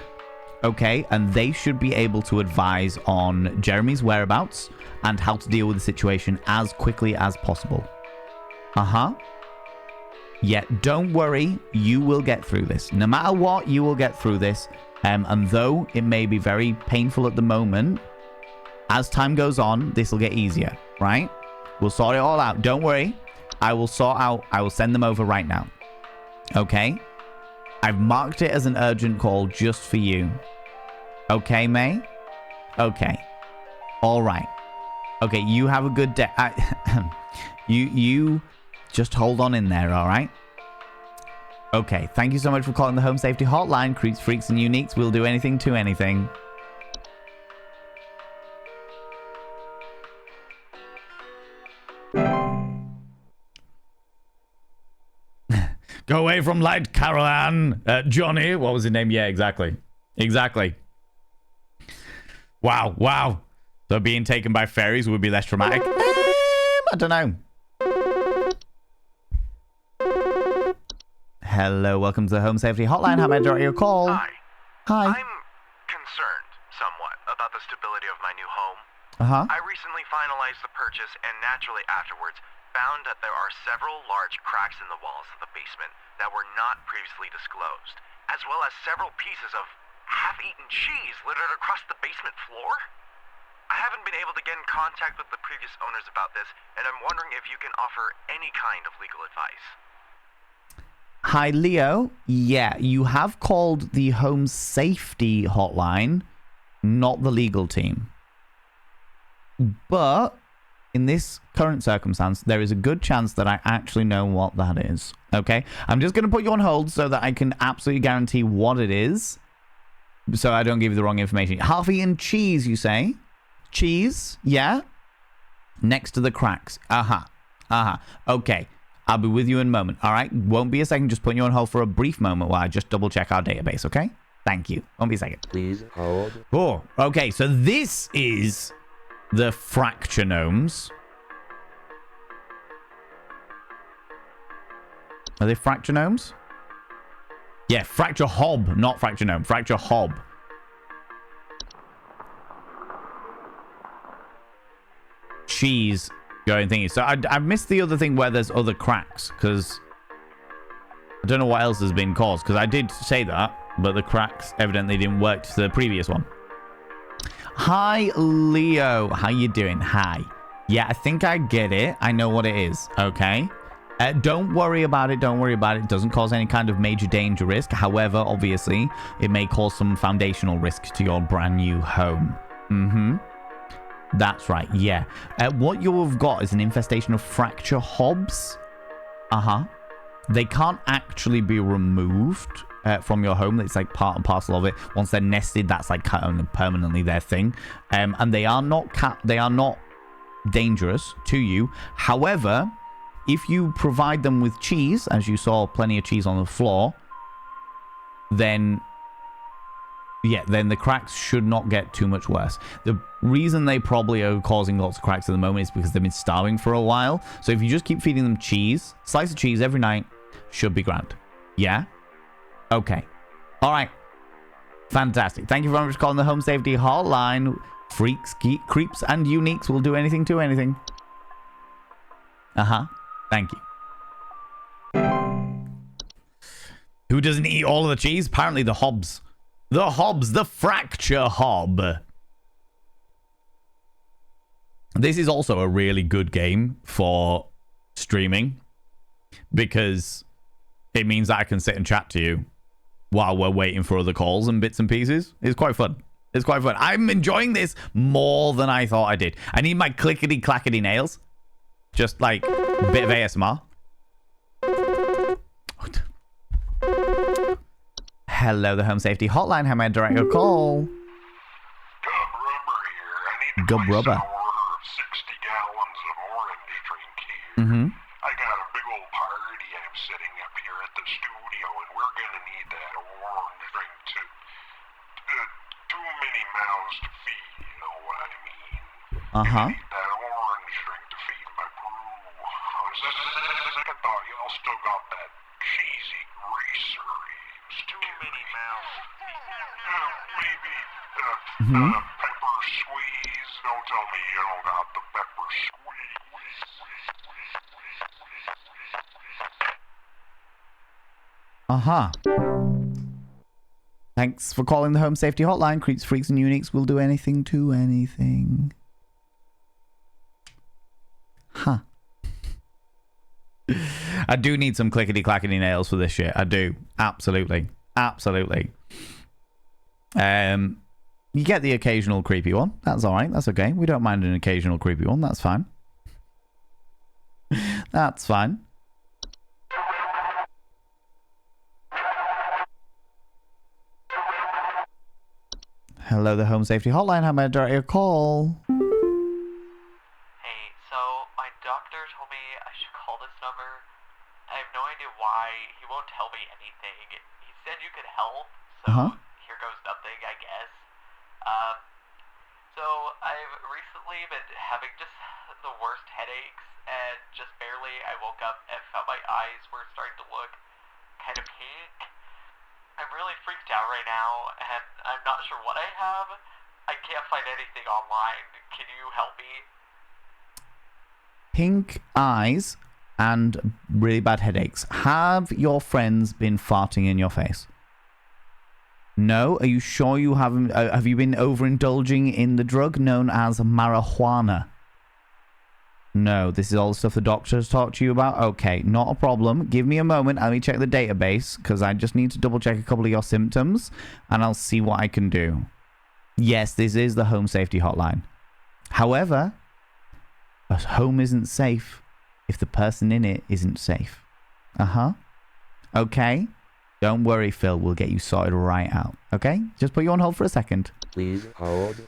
Okay, and they should be able to advise on Jeremy's whereabouts and how to deal with the situation as quickly as possible. Yeah, don't worry, you will get through this. No matter what, you will get through this. And though it may be very painful at the moment, as time goes on, this will get easier, right? We'll sort it all out. Don't worry. I will send them over right now. Okay? I've marked it as an urgent call just for you. Okay, May? Okay. All right. Okay, you have a good day. You just hold on in there, all right? Okay, thank you so much for calling the Home Safety Hotline. Creeps, freaks, and uniques. We'll do anything to anything. Go away from light, Caroline. Johnny, what was his name? Yeah, exactly. Exactly. Wow. So being taken by fairies would be less traumatic? I don't know. Hello, welcome to the Home Safety Hotline. How may I direct your call?
Hi.
Hi.
I'm concerned somewhat about the stability of my new home. I recently finalized the purchase and naturally afterwards found that there are several large cracks in the walls of the basement that were not previously disclosed, as well as several pieces of half-eaten cheese littered across the basement floor. I haven't been able to get in contact with the previous owners about this, and I'm wondering if you can offer any kind of legal advice.
Hi, Leo. Yeah, you have called the Home Safety Hotline, not the legal team. But in this current circumstance, there is a good chance that I actually know what that is. Okay? I'm just going to put you on hold so that I can absolutely guarantee what it is, so I don't give you the wrong information. Half-eaten cheese, you say? Cheese? Yeah? Next to the cracks. Okay. I'll be with you in a moment, all right? Won't be a second, just putting you on hold for a brief moment while I just double-check our database, okay? Thank you. Won't be a second.
Please hold.
Oh, okay, so this is the fracture gnomes. Are they fracture gnomes? Yeah, fracture hob, not fracture gnome. Fracture hob. Cheese going thingy. So I missed the other thing where there's other cracks, because I don't know what else has been caused, because I did say that, but the cracks evidently didn't work to the previous one. Hi, Leo. How you doing? Hi. Yeah, I think I get it. I know what it is. Okay. Don't worry about it. Don't worry about it. It doesn't cause any kind of major danger risk. However, obviously, it may cause some foundational risk to your brand new home. That's right, yeah. What you've got is an infestation of fracture hobs. They can't actually be removed from your home. It's like part and parcel of it. Once they're nested, that's like kind of permanently their thing. And they are not dangerous to you. However, if you provide them with cheese, as you saw plenty of cheese on the floor, then the cracks should not get too much worse. The reason they probably are causing lots of cracks at the moment is because they've been starving for a while. So if you just keep feeding them cheese, slice of cheese every night, should be grand. Yeah? Okay. All right. Fantastic. Thank you very much for calling the Home Safety Hotline. Freaks, creeps, and uniques will do anything to anything. Thank you. Who doesn't eat all of the cheese? Apparently the hobs. The hobs, the fracture hob. This is also a really good game for streaming, because it means that I can sit and chat to you while we're waiting for other calls and bits and pieces. It's quite fun. It's quite fun. I'm enjoying this more than I thought I did. I need my clickety-clackety nails. Just like a bit of ASMR. Hello, the Home Safety Hotline. How may I direct your call?
Gub Rubber here. I need to place
Gub Rubber.
an order of 60 gallons of orange drink here. I got a big old pile
Uh-huh.
That orange drink to feed my brew. Second thought, y'all still got that cheesy greasery. Too many mouths. Maybe pepper squeeze. Don't tell me you don't got the pepper squeeze.
Uh-huh. Thanks for calling the Home Safety Hotline. Creeps, freaks, and uniques will do anything to anything. Huh. I do need some clickety-clackety nails for this shit. I do. Absolutely. Absolutely. You get the occasional creepy one. That's alright. That's okay. We don't mind an occasional creepy one. That's fine. That's fine. Hello, the Home Safety Hotline. How may I direct your call?
Hey, so my doctor told me I should call this number. I have no idea why. He won't tell me anything. He said you could help, so here goes nothing, I guess. So I've recently been having just the worst headaches, and just barely I woke up and felt my eyes were starting to look kind of pink. I'm really freaked out right now, and I'm not sure what I have. I can't find anything online. Can you help me?
Pink eyes and really bad headaches. Have your friends been farting in your face? No? Are you sure you haven't? Have you been overindulging in the drug known as marijuana? No, this is all the stuff the doctors talked to you about? Okay, not a problem. Give me a moment. Let me check the database, because I just need to double check a couple of your symptoms, and I'll see what I can do. Yes, this is the Home Safety Hotline. However, a home isn't safe if the person in it isn't safe. Okay? Don't worry, Phil. We'll get you sorted right out. Okay? Just put you on hold for a second.
Please hold.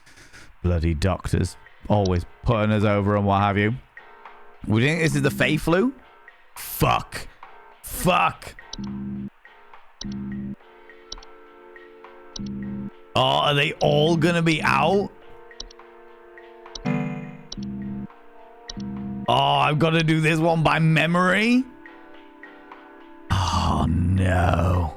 Bloody doctors. Always putting us over and what have you. We think this is the Fey flu? Fuck. Fuck. Oh, are they all gonna be out? Oh, I've got to do this one by memory? Oh, no.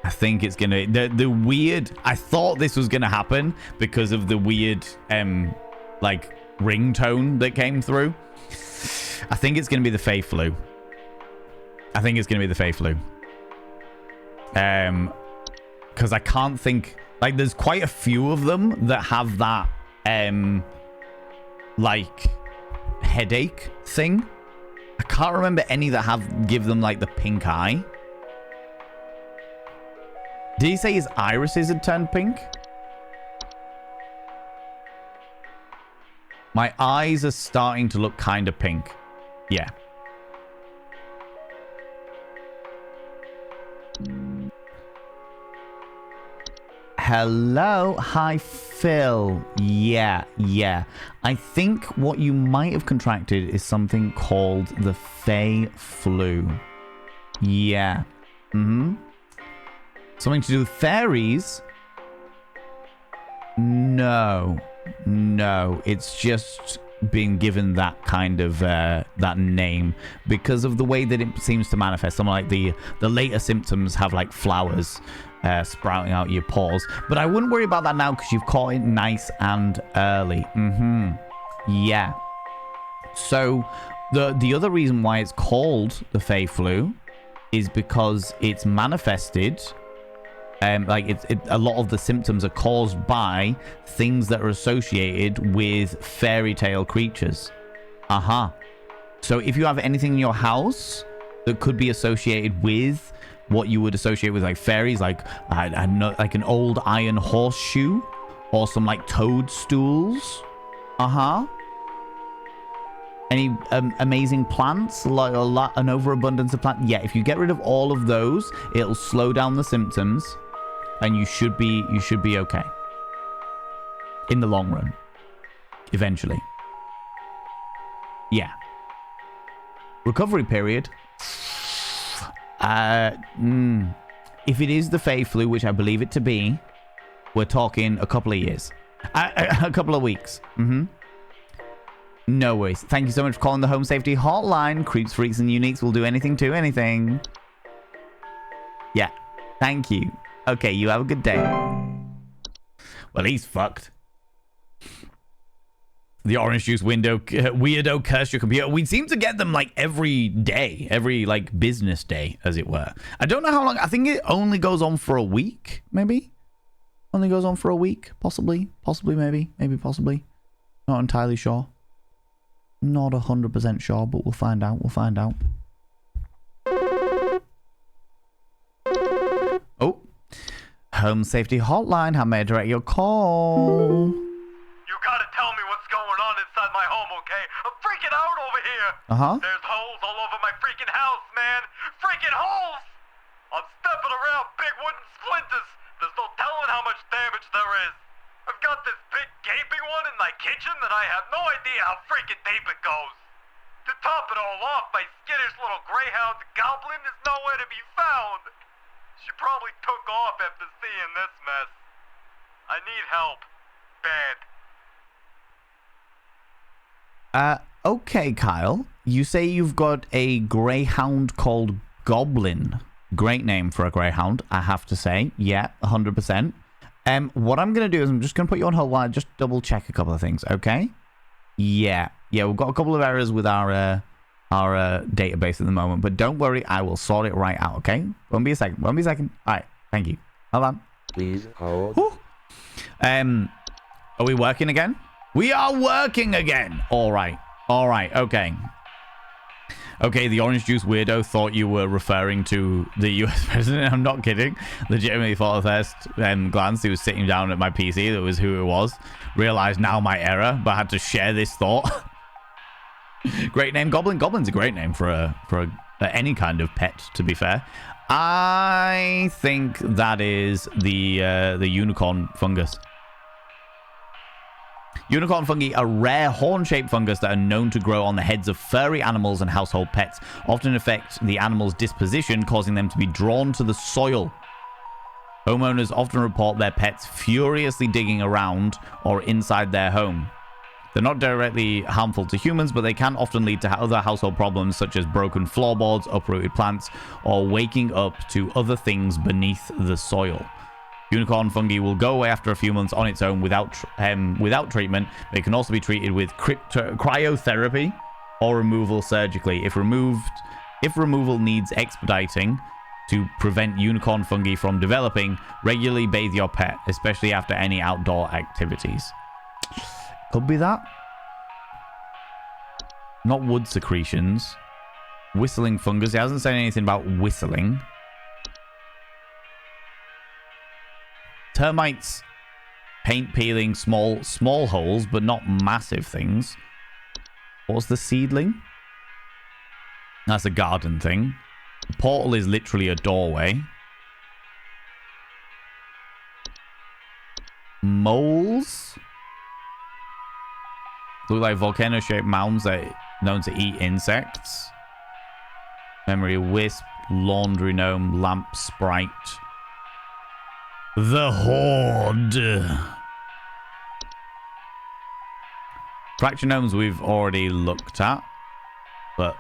I think it's gonna... The weird... I thought this was gonna happen because of the weird, like, ringtone that came through. I think it's gonna be the Fey flu. I think it's gonna be the Fey flu. Because I can't think... Like, there's quite a few of them that have that, like, headache thing. I can't remember any that give them, like, the pink eye. Did he say his irises had turned pink? My eyes are starting to look kind of pink. Yeah. Hello? Hi, Phil. Yeah. I think what you might have contracted is something called the Fey flu. Yeah. Something to do with fairies? No. It's just been given that kind of that name because of the way that it seems to manifest. Something like the later symptoms have like flowers sprouting out your pores. But I wouldn't worry about that now because you've caught it nice and early. Yeah. So the other reason why it's called the Fey flu is because it's manifested. A lot of the symptoms are caused by things that are associated with fairy tale creatures. So if you have anything in your house that could be associated with what you would associate with like fairies, like I know, like an old iron horseshoe or some like toadstools. Any amazing plants, like an overabundance of plants. Yeah, if you get rid of all of those, it'll slow down the symptoms. And you should be okay. In the long run. Eventually. Yeah. Recovery period. If it is the Fey flu, which I believe it to be, we're talking a couple of years. A couple of weeks. No worries. Thank you so much for calling the Home Safety Hotline. Creeps, freaks, and uniques will do anything to anything. Yeah. Thank you. Okay, you have a good day. Well, he's fucked. The orange juice window weirdo cursed your computer. We seem to get them like every day, every like business day, as it were. I don't know how long. I think it only goes on for a week, maybe. Only goes on for a week, possibly, maybe, possibly. Not entirely sure. Not 100% sure, but we'll find out. Oh, Home Safety Hotline. How may I direct your call?
You gotta tell me what's going on inside my home, okay? I'm freaking out over here. There's holes all over my freaking house, man. Freaking holes! I'm stepping around big wooden splinters. There's no telling how much damage there is. I've got this big gaping one in my kitchen that I have no idea how freaking deep it goes. To top it all off, my skittish little greyhound goblin is nowhere to be found. She probably took off after seeing this mess. I need help. Bad.
Okay, Kyle. You say you've got a greyhound called Goblin. Great name for a greyhound, I have to say. Yeah, 100%. What I'm going to do is I'm just going to put you on hold while I just double check a couple of things, okay? Yeah, we've got a couple of errors with our database at the moment, but don't worry, I will sort it right out, okay? Won't be a second. All right, thank you. Hold on.
Please hold.
Whew. Are we working again? We are working again. All right, okay. Okay, the orange juice weirdo thought you were referring to the US president. I'm not kidding. Legitimately thought at first glance he was sitting down at my PC. That was who it was. Realized now my error, but I had to share this thought. Great name, Goblin. Goblin's a great name for any kind of pet, to be fair. I think that is the unicorn fungus. Unicorn fungi are rare horn-shaped fungus that are known to grow on the heads of furry animals and household pets, often affect the animal's disposition, causing them to be drawn to the soil. Homeowners often report their pets furiously digging around or inside their home. They're not directly harmful to humans, but they can often lead to other household problems such as broken floorboards, uprooted plants, or waking up to other things beneath the soil. Unicorn fungi will go away after a few months on its own without treatment. They can also be treated with cryotherapy or removal surgically. If removal needs expediting to prevent unicorn fungi from developing, regularly bathe your pet, especially after any outdoor activities. Could be that. Not wood secretions. Whistling fungus. It hasn't said anything about whistling. Termites, paint peeling, small holes, but not massive things. What's the seedling? That's a garden thing. The portal is literally a doorway. Moles? Look like volcano-shaped mounds that are known to eat insects. Memory wisp, laundry gnome, lamp sprite. The Horde. Fracture gnomes we've already looked at, but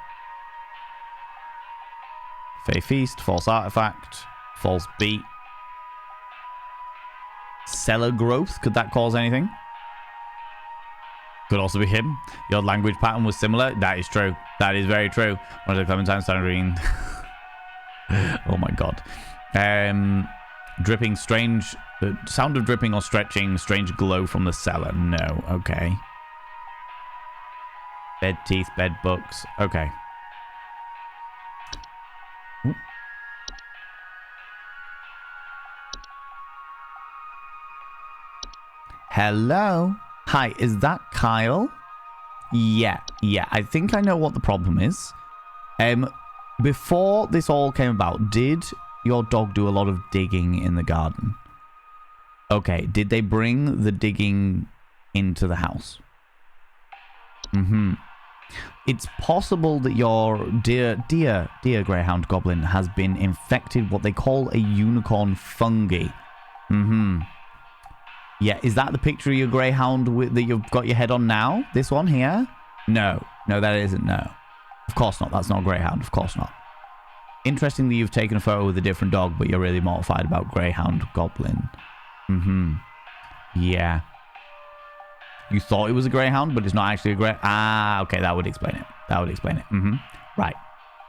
Fey Feast, False Artifact, False Beat, Cellar Growth. Could that cause anything? Could also be him. Your language pattern was similar. That is true. That is very true. One of the Clementine Standardine. Oh my god. Dripping strange. The sound of dripping or stretching. Strange glow from the cellar. No. Okay. Bed teeth. Bed books. Okay. Ooh. Hello. Hi, is that Kyle? Yeah, I think I know what the problem is. Before this all came about, did your dog do a lot of digging in the garden? Okay, did they bring the digging into the house? It's possible that your dear greyhound goblin has been infected what they call a unicorn fungi. Yeah, is that the picture of your greyhound that you've got your head on now? This one here? No. No, that isn't, no. Of course not. That's not a greyhound. Of course not. Interestingly, you've taken a photo with a different dog, but you're really mortified about greyhound goblin. Yeah. You thought it was a greyhound, but it's not actually a grey... Ah, okay, that would explain it. That would explain it. Right.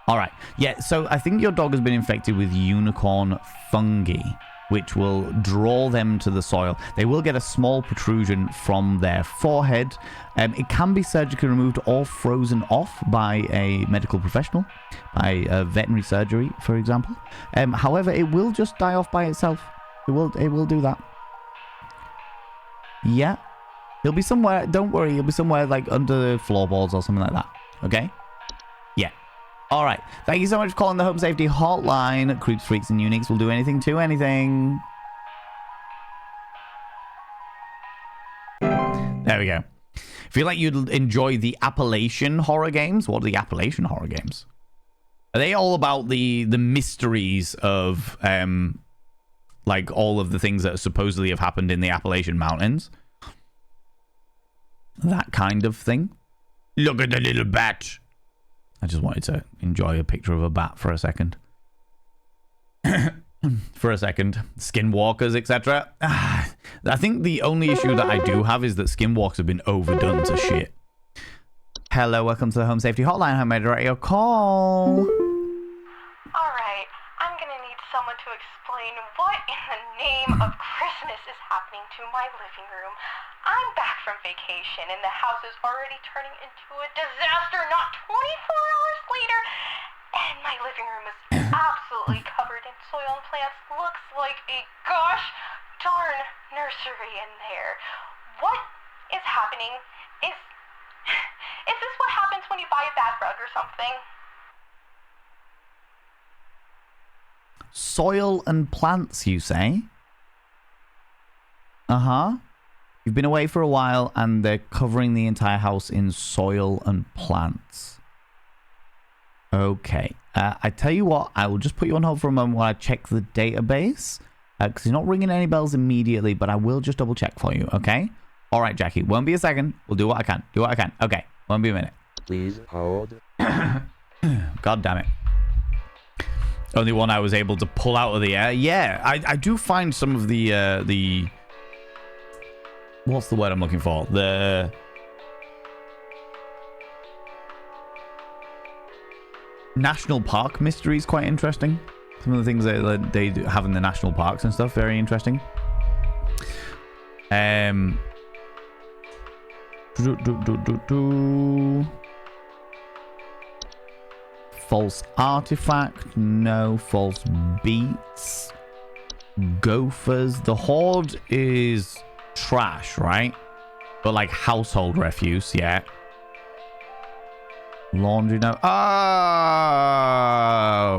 All right. Yeah, so I think your dog has been infected with unicorn fungi, which will draw them to the soil. They will get a small protrusion from their forehead. It can be surgically removed or frozen off by a medical professional, by a veterinary surgery, for example. However, it will just die off by itself. It will do that. Yeah. He'll be somewhere, don't worry, he'll be somewhere like under the floorboards or something like that. Okay? Yeah. All right. Thank you so much for calling the Home Safety Hotline. Creeps, Freaks, and Uniques will do anything to anything. There we go. Feel like you'd enjoy the Appalachian horror games? What are the Appalachian horror games? Are they all about the mysteries of like all of the things that supposedly have happened in the Appalachian Mountains? That kind of thing. Look at the little bat. I just wanted to enjoy a picture of a bat for a second. Skinwalkers, etc. I think the only issue that I do have is that skinwalkers have been overdone to shit. Hello, welcome to the Home Safety Hotline. How may I direct your call?
Alright, I'm gonna need someone to explain what in the name of Christmas is happening to my living room. I'm back from vacation and the house is already turning into a disaster not 24 hours later. And my living room is absolutely covered in soil and plants. Looks like a gosh darn nursery in there. What is happening? Is this what happens when you buy a bad rug or something?
Soil and plants, you say? Uh-huh. You've been away for a while and they're covering the entire house in soil and plants. Okay. I tell you what, I will just put you on hold for a moment while I check the database. Because you're not ringing any bells immediately, but I will just double check for you, okay? All right, Jackie. Won't be a second. We'll do what I can. Okay. Won't be a minute.
Please hold.
God damn it. Only one I was able to pull out of the air. Yeah, I do find some of the... What's the word I'm looking for? The... National Park mysteries quite interesting. Some of the things that they have in the national parks and stuff, very interesting. False artifact, no. False beats, gophers. The Horde is trash, right? But like household refuse, yeah. Laundry gnome. Oh,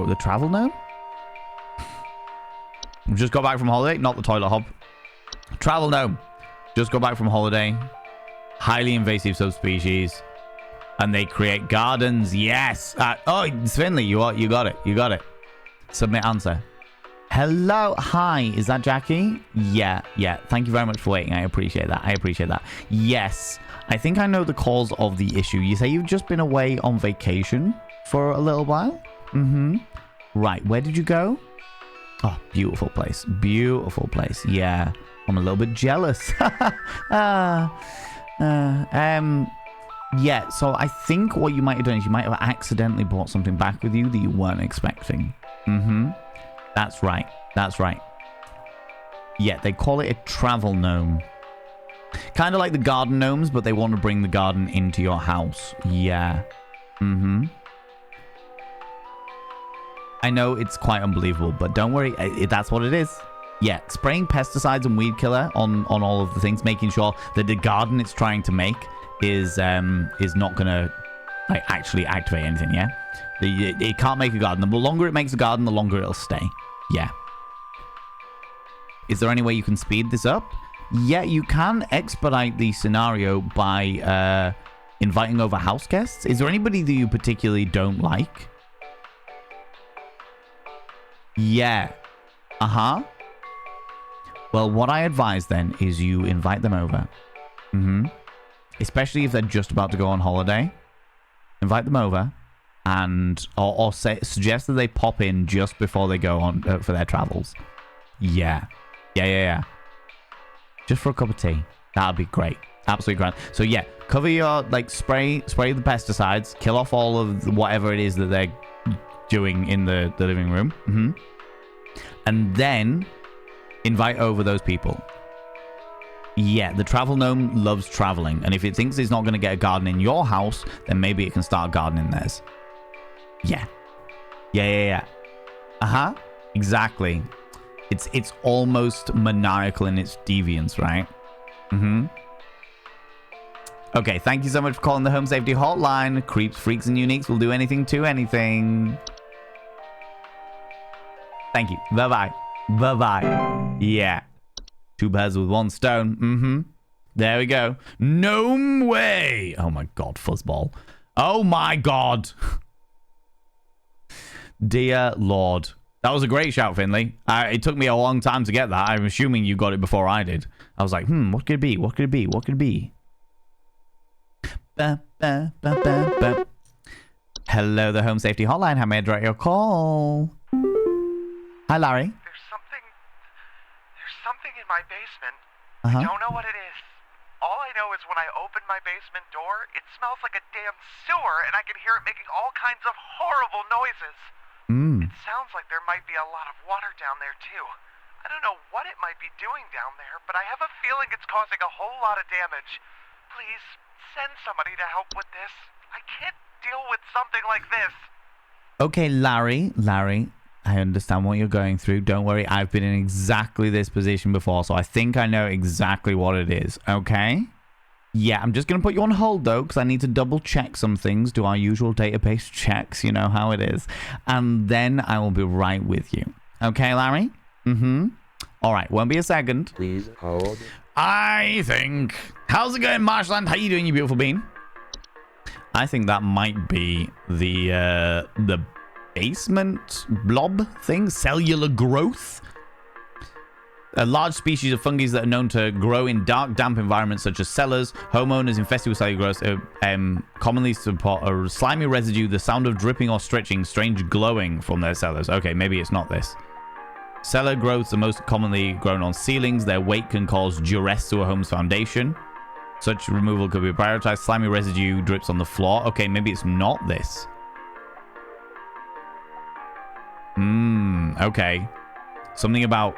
the travel gnome. Just got back from holiday, not the toilet hob. Travel gnome. Just got back from holiday. Highly invasive subspecies. And they create gardens. Yes. Oh, it's Finley. You got it. You got it. Submit answer. Hello. Hi. Is that Jackie? Yeah. Thank you very much for waiting. I appreciate that. Yes. I think I know the cause of the issue. You say you've just been away on vacation for a little while? Right. Where did you go? Oh, beautiful place. Yeah. I'm a little bit jealous. Yeah, so I think what you might have done is you might have accidentally brought something back with you that you weren't expecting. That's right. Yeah, they call it a travel gnome. Kind of like the garden gnomes, but they want to bring the garden into your house. Yeah. I know it's quite unbelievable, but don't worry, that's what it is. Yeah, spraying pesticides and weed killer on all of the things, making sure that the garden it's trying to make is not gonna like actually activate anything. Yeah, it can't make a garden. The longer it makes a garden, the longer it'll stay. Yeah. Is there any way you can speed this up? Yeah, you can expedite the scenario by inviting over house guests. Is there anybody that you particularly don't like? Yeah. Well, what I advise then is you invite them over. Especially if they're just about to go on holiday. Invite them over and or suggest that they pop in just before they go on for their travels. Yeah. Just for a cup of tea. That'd be great. Absolutely grand. So yeah, cover your, like, spray the pesticides, kill off all of whatever it is that they're doing in the living room. And then invite over those people. Yeah, the travel gnome loves traveling, and if it thinks it's not going to get a garden in your house, then maybe it can start a garden in theirs. Yeah. Exactly. It's almost maniacal in its deviance, right? Okay, thank you so much for calling the Home Safety Hotline. Creeps, freaks, and uniques will do anything to anything. Thank you. Bye-bye. Yeah. 2 birds with 1 stone. There we go. Gnome way. Oh my god, fuzzball. Oh my god. Dear Lord. That was a great shout, Finley. It took me a long time to get that. I'm assuming you got it before I did. I was like, what could it be? What could it be? Hello, the Home Safety Hotline. How may I direct your call? Hi, Larry.
There's something in my basement. I don't know what it is. All I know is when I open my basement door, it smells like a damn sewer, and I can hear it making all kinds of horrible noises. It sounds like there might be a lot of water down there, too. I don't know what it might be doing down there, but I have a feeling it's causing a whole lot of damage. Please, send somebody to help with this. I can't deal with something like this.
Okay, Larry, I understand what you're going through. Don't worry, I've been in exactly this position before, so I think I know exactly what it is, okay? Yeah, I'm just going to put you on hold, though, because I need to double-check some things, do our usual database checks, you know how it is. And then I will be right with you. Okay, Larry? All right, won't be a second.
Please hold.
I think... How's it going, Marshland? How you doing, you beautiful bean? I think that might be the basement blob thing, cellular growth. A large species of fungi that are known to grow in dark, damp environments such as cellars. Homeowners infested with cellular growth commonly support a slimy residue, the sound of dripping or stretching, strange glowing from their cellars. Okay, maybe it's not this. Cellar growths are most commonly grown on ceilings. Their weight can cause duress to a home's foundation. Such removal could be prioritized. Slimy residue drips on the floor. Okay, maybe it's not this. Okay. Something about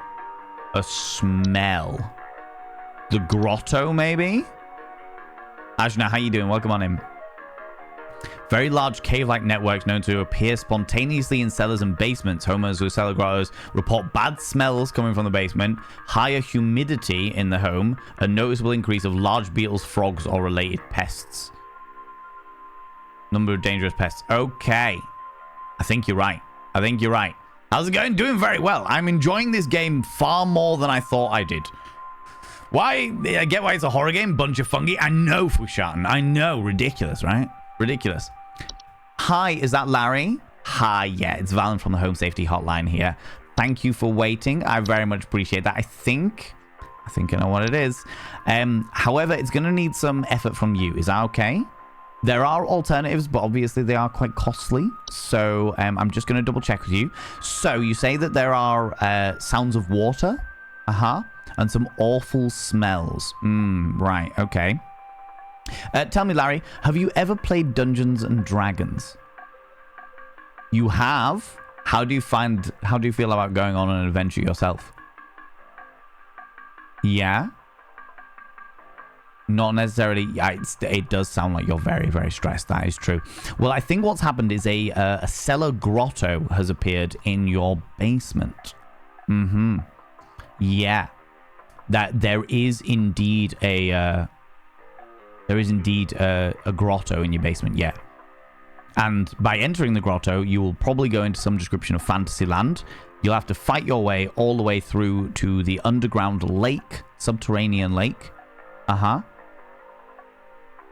a smell. The grotto, maybe? Ajna, how you doing? Welcome on in. Very large cave-like networks known to appear spontaneously in cellars and basements. Homeowners with cellar grottos report bad smells coming from the basement, higher humidity in the home, a noticeable increase of large beetles, frogs, or related pests. Number of dangerous pests. Okay. I think you're right. How's it going? Doing very well. I'm enjoying this game far more than I thought I did. Why? I get why it's a horror game. Bunch of fungi. I know, Fushan. I know. Ridiculous, right? Ridiculous. Hi, is that Larry? Hi, yeah, it's Valen from the Home Safety Hotline here. Thank you for waiting. I very much appreciate that. I think I know what it is. However, it's going to need some effort from you. Is that okay? There are alternatives, but obviously they are quite costly. So I'm just going to double check with you. So you say that there are sounds of water. And some awful smells. Right, okay. Tell me, Larry, have you ever played Dungeons and Dragons? You have? How do you feel about going on an adventure yourself? Yeah? Not necessarily. It does sound like you're very, very stressed. That is true. Well, I think what's happened is a cellar grotto has appeared in your basement. Yeah. That there is indeed a grotto in your basement, yeah. And by entering the grotto, you will probably go into some description of Fantasyland. You'll have to fight your way all the way through to the underground lake, subterranean lake.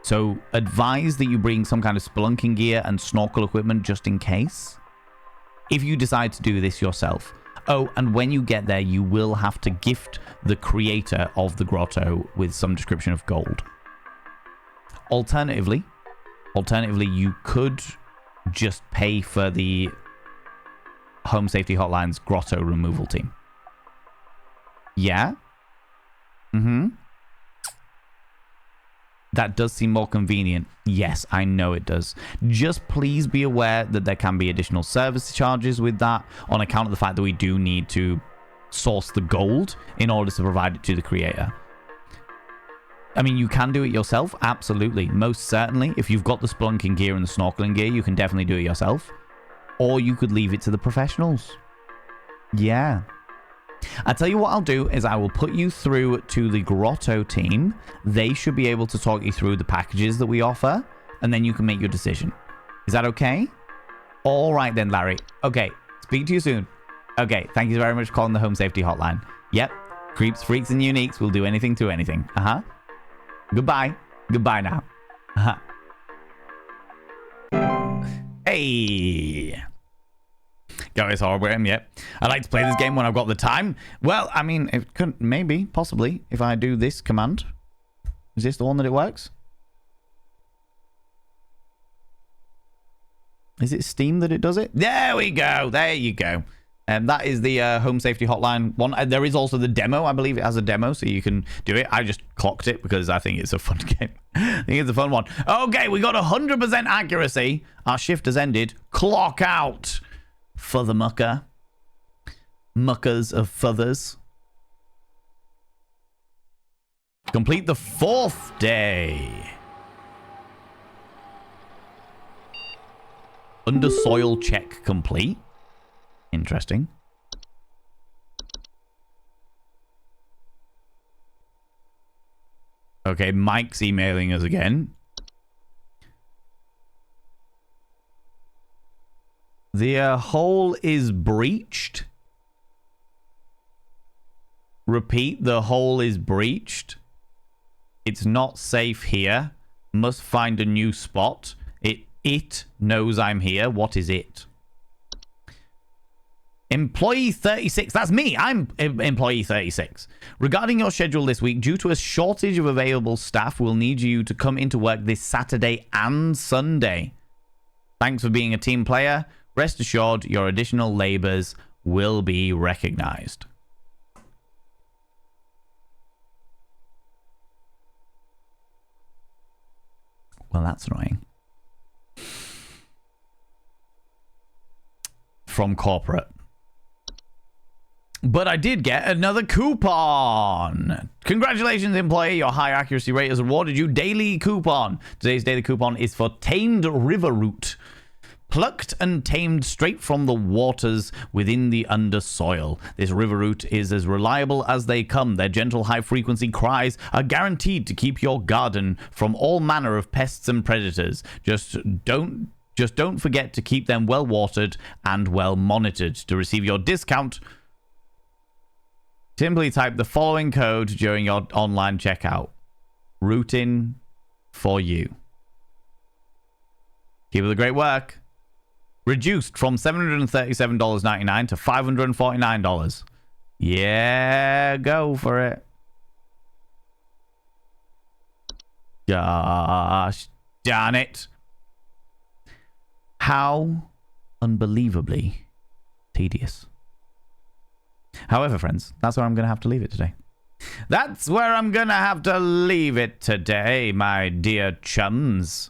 So advise that you bring some kind of spelunking gear and snorkel equipment just in case. If you decide to do this yourself. Oh, and when you get there, you will have to gift the creator of the grotto with some description of gold. Alternatively, you could just pay for the Home Safety Hotline's grotto removal team. Yeah? That does seem more convenient. Yes, I know it does. Just please be aware that there can be additional service charges with that on account of the fact that we do need to source the gold in order to provide it to the creator. I mean, you can do it yourself. Absolutely. Most certainly. If you've got the spelunking gear and the snorkeling gear, you can definitely do it yourself. Or you could leave it to the professionals. Yeah. I'll tell you what I'll do is I will put you through to the grotto team. They should be able to talk you through the packages that we offer, and then you can make your decision. Is that okay? All right then, Larry. Okay, speak to you soon. Okay, thank you very much for calling the Home Safety Hotline. Yep, creeps, freaks, and uniques will do anything to anything. Goodbye. Goodbye now. Hey. Guys, hologram, yep. I like to play this game when I've got the time. Well, I mean, it could maybe, possibly, if I do this command. Is this the one that it works? Is it Steam that it does it? There we go. There you go. That is the Home Safety Hotline one. There is also the demo. I believe it has a demo, so you can do it. I just clocked it because I think it's a fun game. I think it's a fun one. Okay, we got 100% accuracy. Our shift has ended. Clock out for the mucker. Muckers of feathers. Complete the 4th day. Under soil check complete. Interesting. Okay, Mike's emailing us again. The hole is breached. Repeat, the hole is breached. It's not safe here. Must find a new spot. It knows I'm here. What is it? Employee 36. That's me. I'm employee 36. Regarding your schedule this week, due to a shortage of available staff, we'll need you to come into work this Saturday and Sunday. Thanks for being a team player. Rest assured, your additional labors will be recognized. Well, that's annoying. From corporate. But I did get another coupon. Congratulations, employee. Your high accuracy rate has awarded you daily coupon. Today's daily coupon is for tamed river root. Plucked and tamed straight from the waters within the undersoil. This river root is as reliable as they come. Their gentle high-frequency cries are guaranteed to keep your garden from all manner of pests and predators. Just don't forget to keep them well watered and well monitored. To receive your discount, simply type the following code during your online checkout. Rooting for you. Keep up the great work. Reduced from $737.99 to $549. Yeah, go for it. Gosh darn it. How unbelievably tedious. However, friends, that's where I'm going to have to leave it today. That's where I'm going to have to leave it today, my dear chums.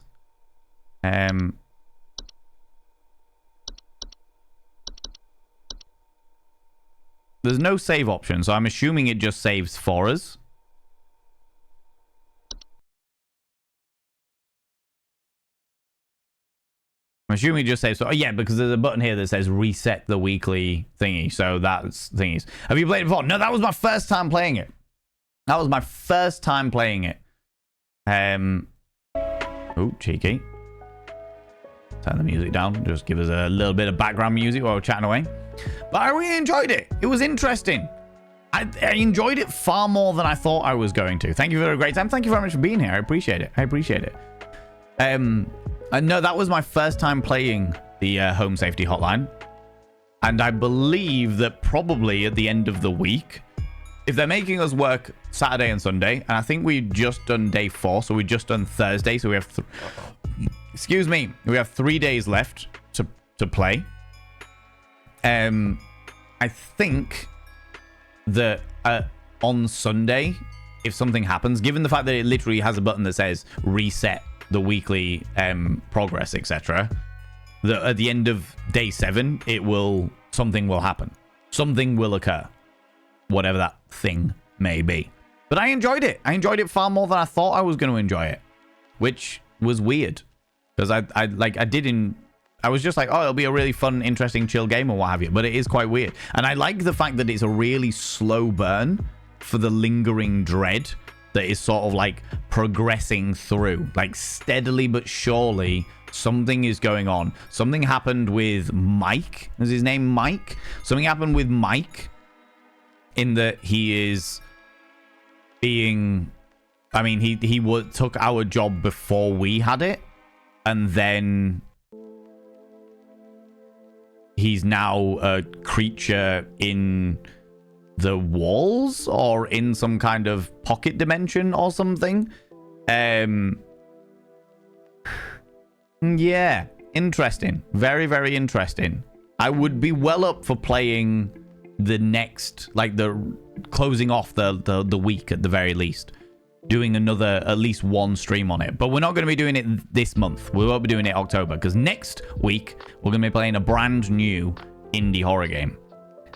There's no save option, so I'm assuming it just saves for us. I'm assuming it just saves. So, yeah, because there's a button here that says reset the weekly thingy. So that's thingies. Have you played it before? No, that was my first time playing it. That was my first time playing it. Oh, cheeky. Turn the music down. Just give us a little bit of background music while we're chatting away. But I really enjoyed it. It was interesting. I enjoyed it far more than I thought I was going to. Thank you for a great time. Thank you very much for being here. I appreciate it. I appreciate it. No, that was my first time playing the Home Safety Hotline. And I believe that probably at the end of the week, if they're making us work Saturday and Sunday, and I think we've just done day 4, so we've just done Thursday, so we have... excuse me. We have 3 days left to play. I think that on Sunday, if something happens, given the fact that it literally has a button that says reset the weekly progress, etc., that at the end of day 7, something will happen. Something will occur. Whatever that thing may be. But I enjoyed it. I enjoyed it far more than I thought I was going to enjoy it. Which was weird. Because I was just like, oh, it'll be a really fun, interesting, chill game or what have you. But it is quite weird. And I like the fact that it's a really slow burn for the lingering dread that is sort of like progressing through. Like steadily but surely, something is going on. Something happened with Mike. Is his name Mike? Something happened with Mike in that he is being... I mean, he took our job before we had it. And then... he's now a creature in the walls or in some kind of pocket dimension or something. Yeah, interesting. Very, very interesting. I would be well up for playing the next, like the closing off the week at the very least. Doing another, at least one stream on it. But we're not going to be doing it this month. We won't be doing it October. Because next week, we're going to be playing a brand new indie horror game.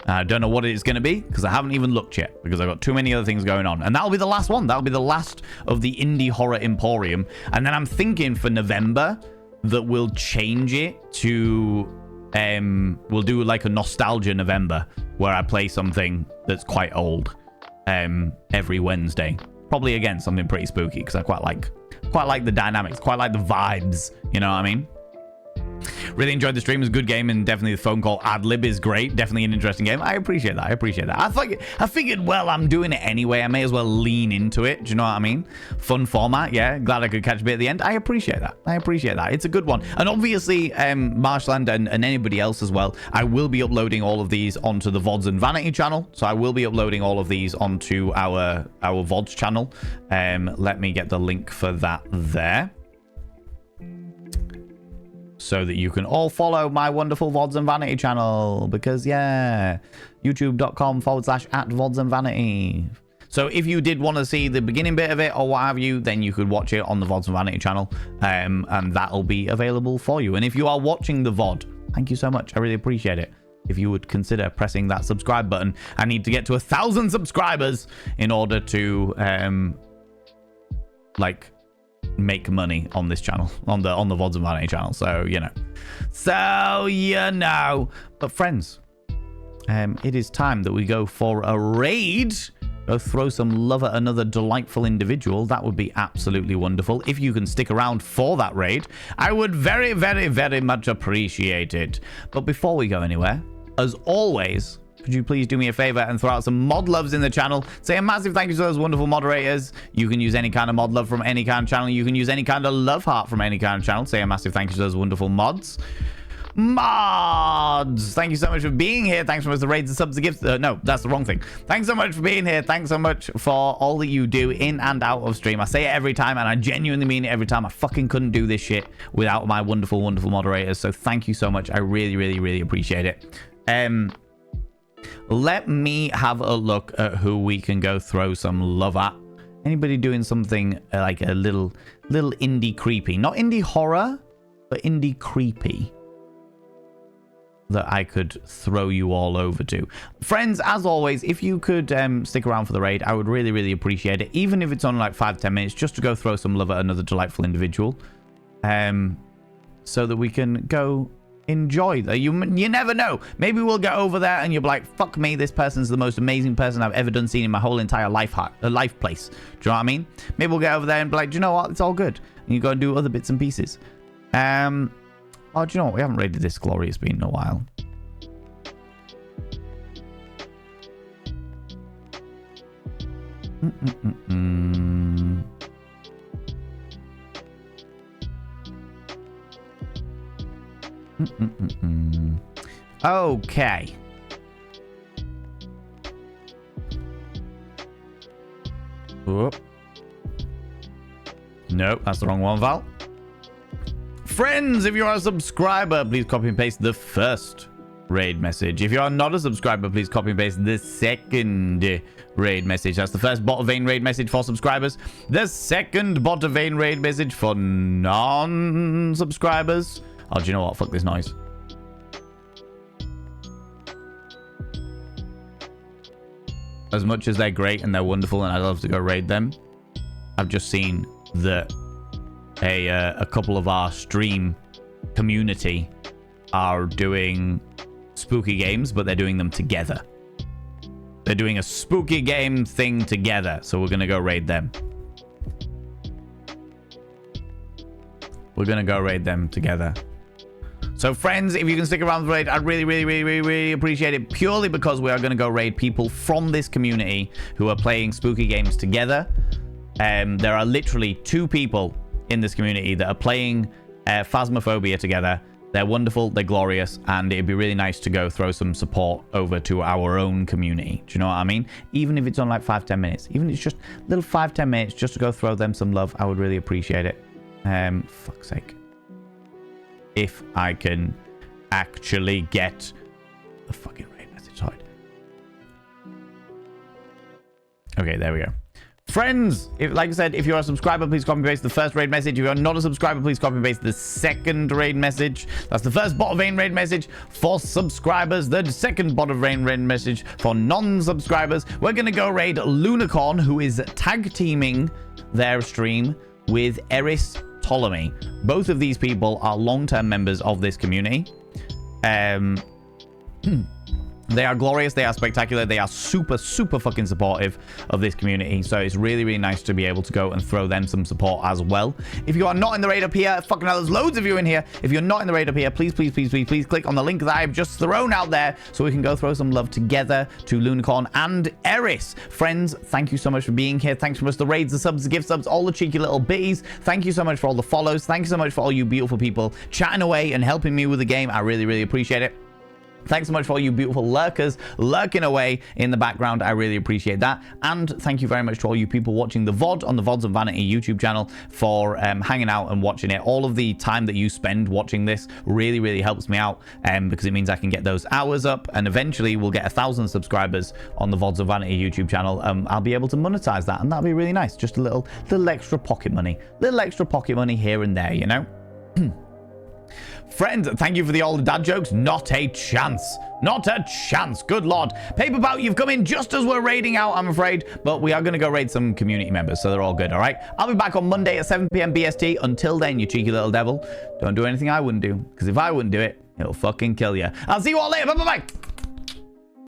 I don't know what it's going to be. Because I haven't even looked yet. Because I've got too many other things going on. And that'll be the last one. That'll be the last of the indie horror Emporium. And then I'm thinking for November that we'll change it to... we'll do like a nostalgia November. Where I play something that's quite old. Every Wednesday. Probably, again, something pretty spooky, because I quite like the dynamics, quite like the vibes, you know what I mean? Really enjoyed the stream. It was a good game, and definitely the phone call ad-lib is great. Definitely an interesting game. I appreciate that. I figured, well, I'm doing it anyway. I may as well lean into it. Do you know what I mean? Fun format, yeah. Glad I could catch a bit at the end. I appreciate that. It's a good one. And obviously, Marshland and anybody else as well, I will be uploading all of these onto the VODs and Vanity channel. So I will be uploading all of these onto our VODs channel. Let me get the link for that there. So that you can all follow my wonderful VODs and Vanity channel. Because, yeah, youtube.com/@VODs and Vanity. So if you did want to see the beginning bit of it or what have you, then you could watch it on the VODs and Vanity channel. And that'll be available for you. And if you are watching the VOD, thank you so much. I really appreciate it. If you would consider pressing that subscribe button. I need to get to 1,000 subscribers in order to, make money on this channel, on the VODs and Vanity channel. So you know. But friends, it is time that we go for a raid. Go throw some love at another delightful individual. That would be absolutely wonderful. If you can stick around for that raid, I would very, very, very much appreciate it. But before we go anywhere, as always, could you please do me a favor and throw out some mod loves in the channel? Say a massive thank you to those wonderful moderators. You can use any kind of mod love from any kind of channel. You can use any kind of love heart from any kind of channel. Say a massive thank you to those wonderful mods. Thank you so much for being here. Thanks so much for the raids and subs and gifts. No, that's the wrong thing. Thanks so much for being here. Thanks so much for all that you do in and out of stream. I say it every time, and I genuinely mean it every time. I fucking couldn't do this shit without my wonderful, wonderful moderators. So thank you so much. I really, really, really appreciate it. Let me have a look at who we can go throw some love at. Anybody doing something like a little indie creepy? Not indie horror, but indie creepy that I could throw you all over to. Friends, as always, if you could stick around for the raid, I would really, really appreciate it. Even if it's only like 5-10 minutes, just to go throw some love at another delightful individual. So that we can go... enjoy that. You never know. Maybe we'll get over there and you'll be like, fuck me, this person's the most amazing person I've ever seen in my whole entire life place. Do you know what I mean? Maybe we'll get over there and be like, do you know what? It's all good. And you go and do other bits and pieces. Oh, do you know what? We haven't raided this glorious bean in a while. Okay. Whoop. Nope, that's the wrong one, Val. Friends, if you are a subscriber, please copy and paste the first raid message. If you are not a subscriber, please copy and paste the second raid message. That's the first bot of vein raid message for subscribers. The second bot of vein raid message for non-subscribers. Oh, do you know what? Fuck this noise. As much as they're great and they're wonderful and I love to go raid them, I've just seen that a couple of our stream community are doing spooky games, but they're doing them together. They're doing a spooky game thing together, so we're going to go raid them. We're going to go raid them together. So friends, if you can stick around the raid, I'd really appreciate it, purely because we are going to go raid people from this community who are playing spooky games together. There are literally 2 people in this community that are playing Phasmophobia together. They're wonderful, they're glorious, and it'd be really nice to go throw some support over to our own community. Do you know what I mean? Even if it's on like 5-10 minutes, even if it's just little 5-10 minutes just to go throw them some love, I would really appreciate it. Fuck's sake. If I can actually get the fucking raid message side. Okay, there we go. Friends, like I said, if you're a subscriber, please copy and paste the first raid message. If you're not a subscriber, please copy and paste the second raid message. That's the first bot of vein raid message for subscribers. The second bot of vein raid message for non-subscribers. We're going to go raid Lunicorn, who is tag teaming their stream with Eris Ptolemy. Both of these people are long-term members of this community. They are glorious. They are spectacular. They are super fucking supportive of this community. So it's really nice to be able to go and throw them some support as well. If you are not in the raid up here, fucking hell, there's loads of you in here. If you're not in the raid up here, please click on the link that I've just thrown out there so we can go throw some love together to Lunicorn and Eris. Friends, thank you so much for being here. Thanks so much for the raids, the subs, the gift subs, all the cheeky little bitties. Thank you so much for all the follows. Thank you so much for all you beautiful people chatting away and helping me with the game. I really appreciate it. Thanks so much for all you beautiful lurkers lurking away in the background. I really appreciate that. And thank you very much to all you people watching the VOD on the VODs and Vanity YouTube channel for hanging out and watching it. All of the time that you spend watching this really helps me out because it means I can get those hours up, and eventually we'll get 1,000 subscribers on the VODs and Vanity YouTube channel. I'll be able to monetize that, and that'll be really nice. Just a little extra pocket money. Little extra pocket money here and there, you know? Friends, thank you for all the dad jokes. Not a chance. Not a chance. Good lord. Paperbout, you've come in just as we're raiding out, I'm afraid. But we are going to go raid some community members, so they're all good, all right? I'll be back on Monday at 7 p.m. BST. Until then, you cheeky little devil, don't do anything I wouldn't do. Because if I wouldn't do it, it'll fucking kill you. I'll see you all later. Bye-bye.